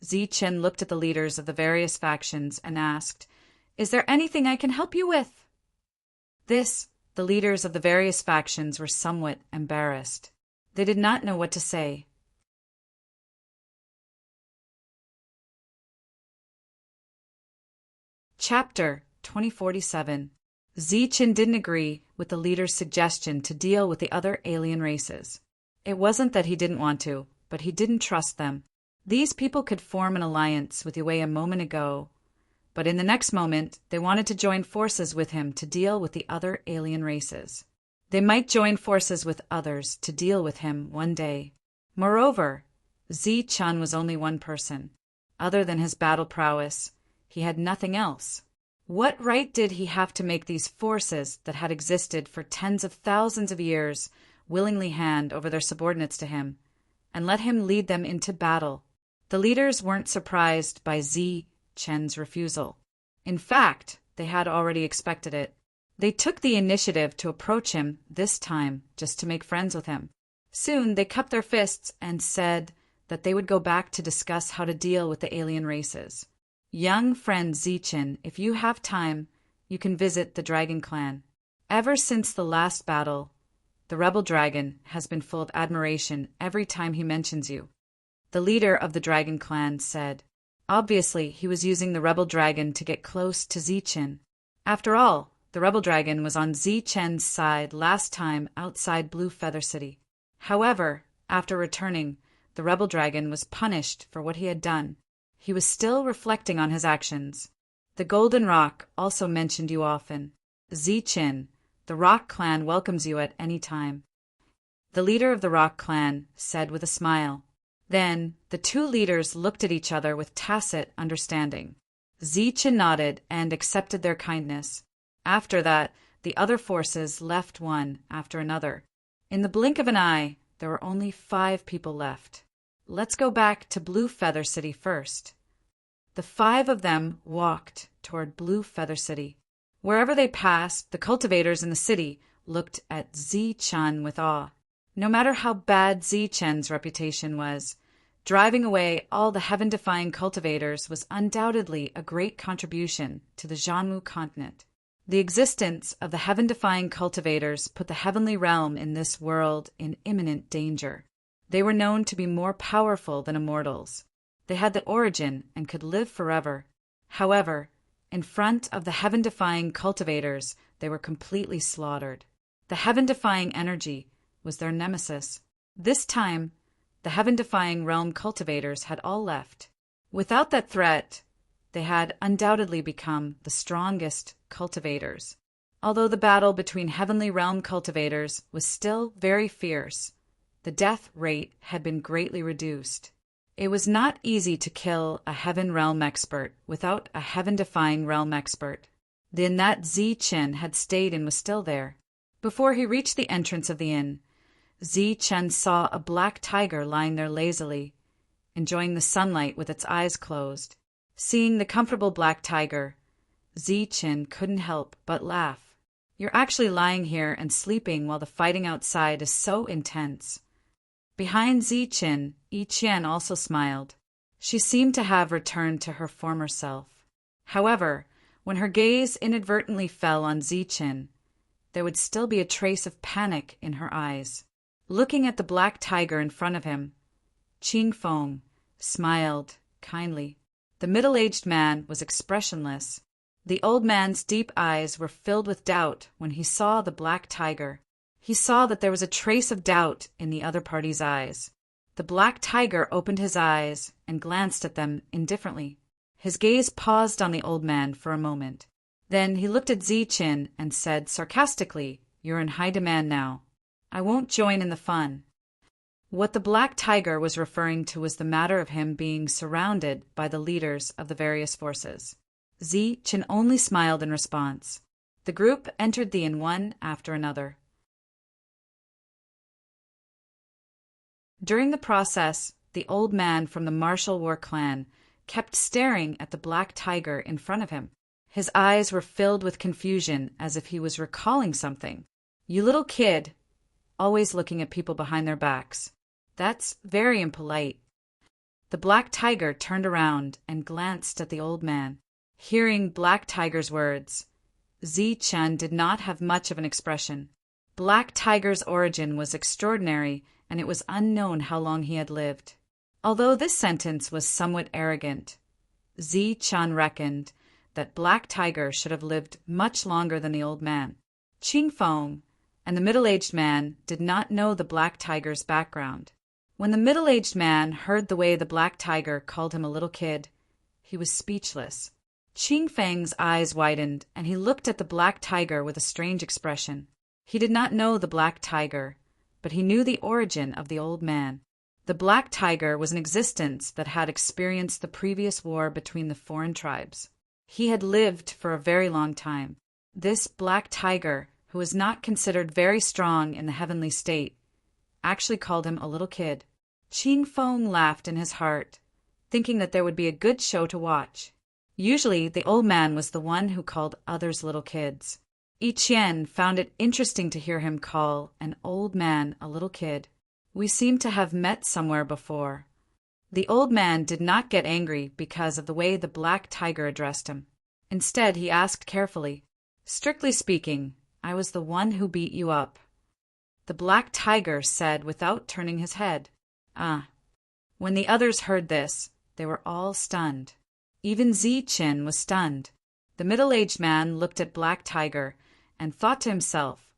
Zichen looked at the leaders of the various factions and asked, Is there anything I can help you with? The leaders of the various factions were somewhat embarrassed. They did not know what to say. Chapter 2047. Zichen didn't agree with the leader's suggestion to deal with the other alien races. It wasn't that he didn't want to, but he didn't trust them. These people could form an alliance with Yue a moment ago, but in the next moment, they wanted to join forces with him to deal with the other alien races. They might join forces with others to deal with him one day. Moreover, Zichen was only one person. Other than his battle prowess, he had nothing else. What right did he have to make these forces that had existed for tens of thousands of years willingly hand over their subordinates to him, and let him lead them into battle? The leaders weren't surprised by Zichen's refusal. In fact, they had already expected it. They took the initiative to approach him this time just to make friends with him. Soon they cupped their fists and said that they would go back to discuss how to deal with the alien races. Young friend Zichen, if you have time, you can visit the Dragon Clan. Ever since the last battle, the rebel dragon has been full of admiration every time he mentions you. The leader of the Dragon Clan said. Obviously, he was using the rebel dragon to get close to Zichen. After all, the rebel dragon was on Zichen's side last time outside Blue Feather City. However, after returning, the rebel dragon was punished for what he had done. He was still reflecting on his actions. The Golden Rock also mentioned you often. Zichen, the Rock Clan welcomes you at any time. The leader of the Rock Clan said with a smile. Then the two leaders looked at each other with tacit understanding. Zichen nodded and accepted their kindness. After that, the other forces left one after another. In the blink of an eye, there were only 5 people left. Let's go back to Blue Feather City first. The 5 of them walked toward Blue Feather City. Wherever they passed, the cultivators in the city looked at Zichen with awe. No matter how bad Zichen's reputation was, driving away all the heaven-defying cultivators was undoubtedly a great contribution to the Jianwu continent. The existence of the heaven-defying cultivators put the heavenly realm in this world in imminent danger. They were known to be more powerful than immortals. They had the origin and could live forever. However, in front of the heaven-defying cultivators, they were completely slaughtered. The heaven-defying energy was their nemesis. This time, the heaven-defying realm cultivators had all left. Without that threat, they had undoubtedly become the strongest cultivators. Although the battle between heavenly realm cultivators was still very fierce, the death rate had been greatly reduced. It was not easy to kill a heaven realm expert without a heaven-defying realm expert. The inn that Zichen had stayed in was still there. Before he reached the entrance of the inn, Zichen saw a black tiger lying there lazily, enjoying the sunlight with its eyes closed. Seeing the comfortable black tiger, Zichen couldn't help but laugh. You're actually lying here and sleeping while the fighting outside is so intense. Behind Zichen, Yiqian also smiled. She seemed to have returned to her former self. However, when her gaze inadvertently fell on Zichen, there would still be a trace of panic in her eyes. Looking at the black tiger in front of him, Qingfeng smiled kindly. The middle-aged man was expressionless. The old man's deep eyes were filled with doubt when he saw the black tiger. He saw that there was a trace of doubt in the other party's eyes. The black tiger opened his eyes and glanced at them indifferently. His gaze paused on the old man for a moment. Then he looked at Zichen and said sarcastically, "You're in high demand now. I won't join in the fun." What the black tiger was referring to was the matter of him being surrounded by the leaders of the various forces. Zichen only smiled in response. The group entered the inn one after another. During the process, the old man from the martial war clan kept staring at the black tiger in front of him. His eyes were filled with confusion as if he was recalling something. "You little kid," always looking at people behind their backs. "That's very impolite." The black tiger turned around and glanced at the old man. Hearing Black Tiger's words, Zichen did not have much of an expression. Black Tiger's origin was extraordinary, and it was unknown how long he had lived. Although this sentence was somewhat arrogant, Zichen reckoned that Black Tiger should have lived much longer than the old man. Qingfeng and the middle-aged man did not know the black tiger's background. When the middle-aged man heard the way the black tiger called him a little kid, he was speechless. Qingfeng's eyes widened, and he looked at the black tiger with a strange expression. He did not know the black tiger, but he knew the origin of the old man. The black tiger was an existence that had experienced the previous war between the foreign tribes. He had lived for a very long time. This black tiger, who was not considered very strong in the heavenly state, actually called him a little kid. Qingfeng laughed in his heart, thinking that there would be a good show to watch. Usually, the old man was the one who called others little kids. Yiqian found it interesting to hear him call an old man a little kid. "We seem to have met somewhere before." The old man did not get angry because of the way the black tiger addressed him. Instead, he asked carefully, "Strictly speaking, I was the one who beat you up." The black tiger said without turning his head, "Ah." When the others heard this, they were all stunned. Even Zichen was stunned. The middle-aged man looked at Black Tiger and thought to himself,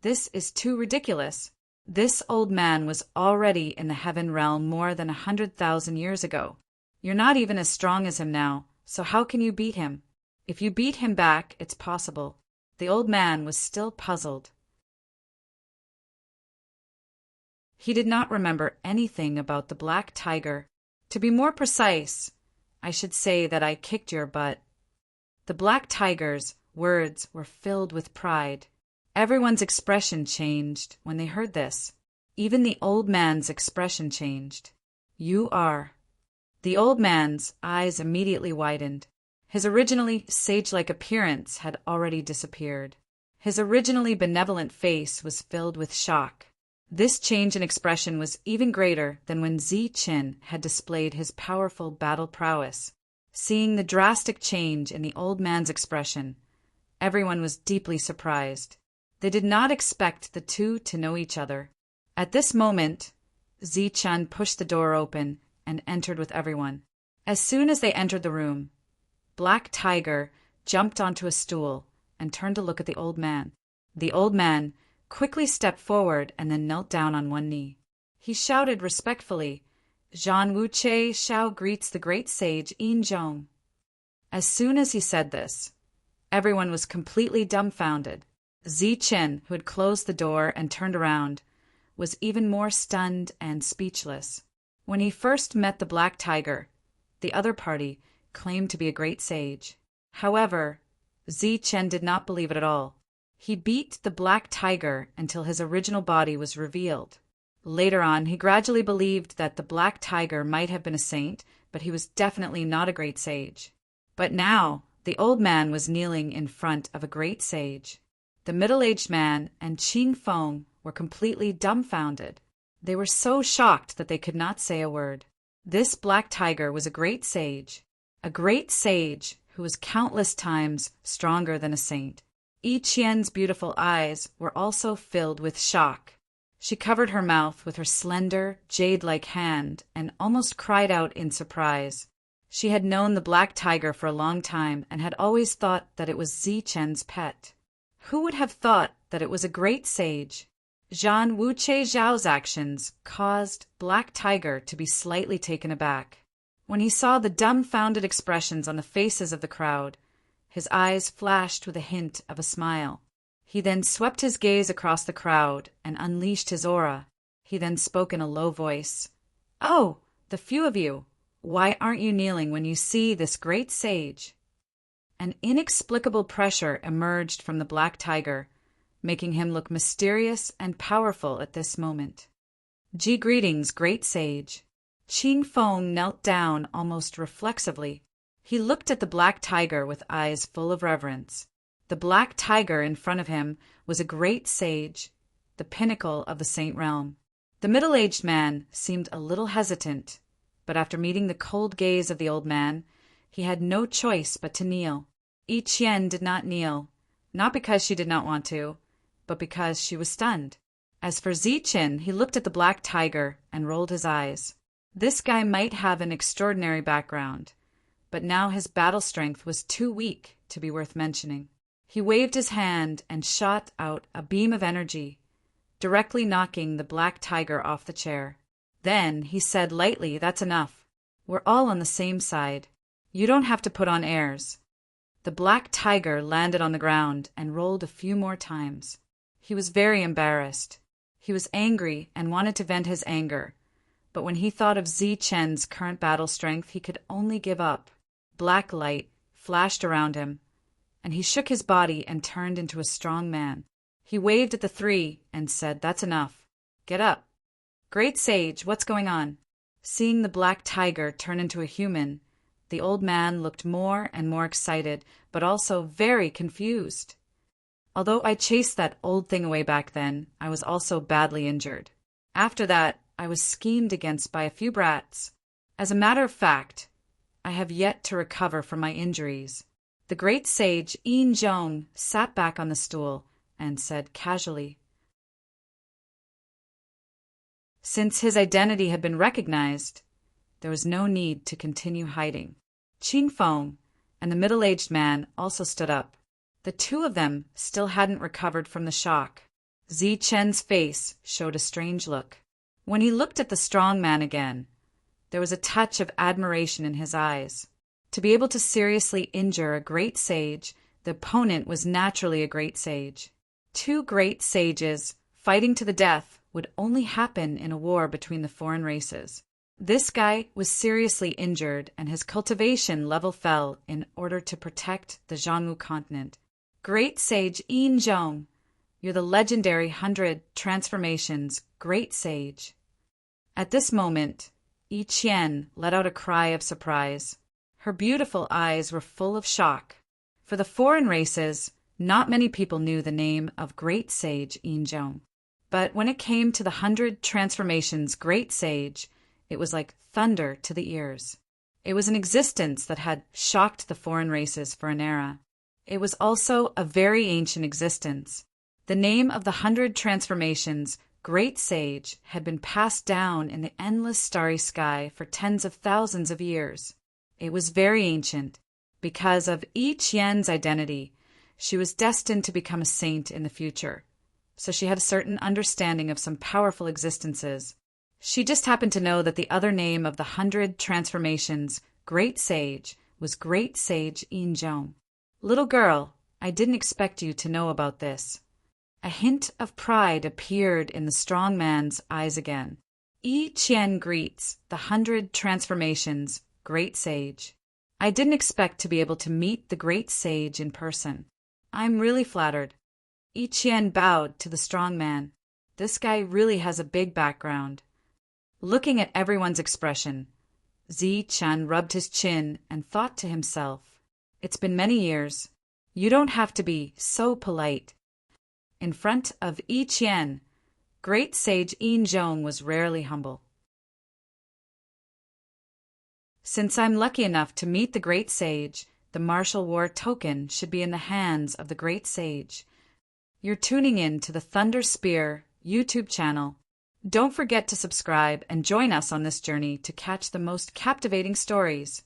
"This is too ridiculous. This old man was already in the heaven realm more than 100,000 years ago. You're not even as strong as him now, so how can you beat him? If you beat him back, it's possible." The old man was still puzzled. He did not remember anything about the black tiger. "To be more precise, I should say that I kicked your butt." The black tiger's words were filled with pride. Everyone's expression changed when they heard this. Even the old man's expression changed. "You are." The old man's eyes immediately widened. His originally sage-like appearance had already disappeared. His originally benevolent face was filled with shock. This change in expression was even greater than when Zichen had displayed his powerful battle prowess. Seeing the drastic change in the old man's expression, Everyone was deeply surprised. They did not expect the two to know each other. At this moment, Zichen pushed the door open and entered with everyone. As soon as they entered the room, Black Tiger jumped onto a stool and turned to look at the old man. The old man quickly stepped forward and then knelt down on one knee. He shouted respectfully, "Zhan Wuche Xiao greets the great sage Yin Zhong." As soon as he said this, everyone was completely dumbfounded. Zichen, who had closed the door and turned around, was even more stunned and speechless. When he first met the Black Tiger, the other party claimed to be a great sage. However, Zichen did not believe it at all. He beat the Black Tiger until his original body was revealed. Later on, he gradually believed that the Black Tiger might have been a saint, but he was definitely not a great sage. But now, the old man was kneeling in front of a great sage. The middle-aged man and Qing Feng were completely dumbfounded. They were so shocked that they could not say a word. This Black Tiger was a great sage who was countless times stronger than a saint. Yi Qian's beautiful eyes were also filled with shock. She covered her mouth with her slender, jade-like hand and almost cried out in surprise. She had known the Black Tiger for a long time and had always thought that it was Zichen's pet. Who would have thought that it was a great sage? Zhan Wuche Zhao's actions caused Black Tiger to be slightly taken aback. When he saw the dumbfounded expressions on the faces of the crowd, his eyes flashed with a hint of a smile. He then swept his gaze across the crowd and unleashed his aura. He then spoke in a low voice. "Oh, the few of you! Why aren't you kneeling when you see this great sage?" An inexplicable pressure emerged from the Black Tiger, making him look mysterious and powerful at this moment. "Greetings, great sage." Qing Feng knelt down almost reflexively. He looked at the Black Tiger with eyes full of reverence. The Black Tiger in front of him was a great sage, the pinnacle of the saint realm. The middle-aged man seemed a little hesitant, but after meeting the cold gaze of the old man, he had no choice but to kneel. Yi Qian did not kneel, not because she did not want to, but because she was stunned. As for Zichen, he looked at the Black Tiger and rolled his eyes. This guy might have an extraordinary background, but now his battle strength was too weak to be worth mentioning. He waved his hand and shot out a beam of energy, directly knocking the Black Tiger off the chair. Then he said lightly, "That's enough. We're all on the same side. You don't have to put on airs." The Black Tiger landed on the ground and rolled a few more times. He was very embarrassed. He was angry and wanted to vent his anger, but when he thought of Zichen's current battle strength, he could only give up. Black light flashed around him, and he shook his body and turned into a strong man. He waved at the three and said, "That's enough. Get up. Great sage, what's going on?" Seeing the Black Tiger turn into a human, the old man looked more and more excited, but also very confused. "Although I chased that old thing away back then, I was also badly injured. After that, I was schemed against by a few brats. As a matter of fact, I have yet to recover from my injuries." The great sage Yin Zhong sat back on the stool and said casually, since his identity had been recognized, there was no need to continue hiding. Qing Feng and the middle-aged man also stood up. The two of them still hadn't recovered from the shock. Zichen's face showed a strange look. When he looked at the strong man again, there was a touch of admiration in his eyes. To be able to seriously injure a great sage, the opponent was naturally a great sage. Two great sages fighting to the death would only happen in a war between the foreign races. This guy was seriously injured and his cultivation level fell in order to protect the Zhangwu continent. Great sage Yin Zhong, you're the legendary 100 transformations great sage. At this moment, Yi Qian let out a cry of surprise. Her beautiful eyes were full of shock. For the foreign races, not many people knew the name of great sage Yin Zhong. But when it came to the 100 transformations great sage, it was like thunder to the ears. It was an existence that had shocked the foreign races for an era. It was also a very ancient existence. The name of the 100 transformations, Great Sage, had been passed down in the endless starry sky for tens of thousands of years. It was very ancient. Because of Yi Qian's identity, she was destined to become a saint in the future. So she had a certain understanding of some powerful existences. She just happened to know that the other name of the 100 transformations, Great Sage, was Great Sage Yinzhong. Little girl, I didn't expect you to know about this. A hint of pride appeared in the strong man's eyes again. Yi Qian greets the 100 transformations, Great Sage. I didn't expect to be able to meet the Great Sage in person. I'm really flattered. Yi Qian bowed to the strong man. This guy really has a big background. Looking at everyone's expression, Zi Qian rubbed his chin and thought to himself, "It's been many years. You don't have to be so polite." In front of Yi Qian, Great Sage Yinzhong was rarely humble. Since I'm lucky enough to meet the Great Sage, the martial war token should be in the hands of the Great Sage. You're tuning in to the Thunder Spear YouTube channel. Don't forget to subscribe and join us on this journey to catch the most captivating stories.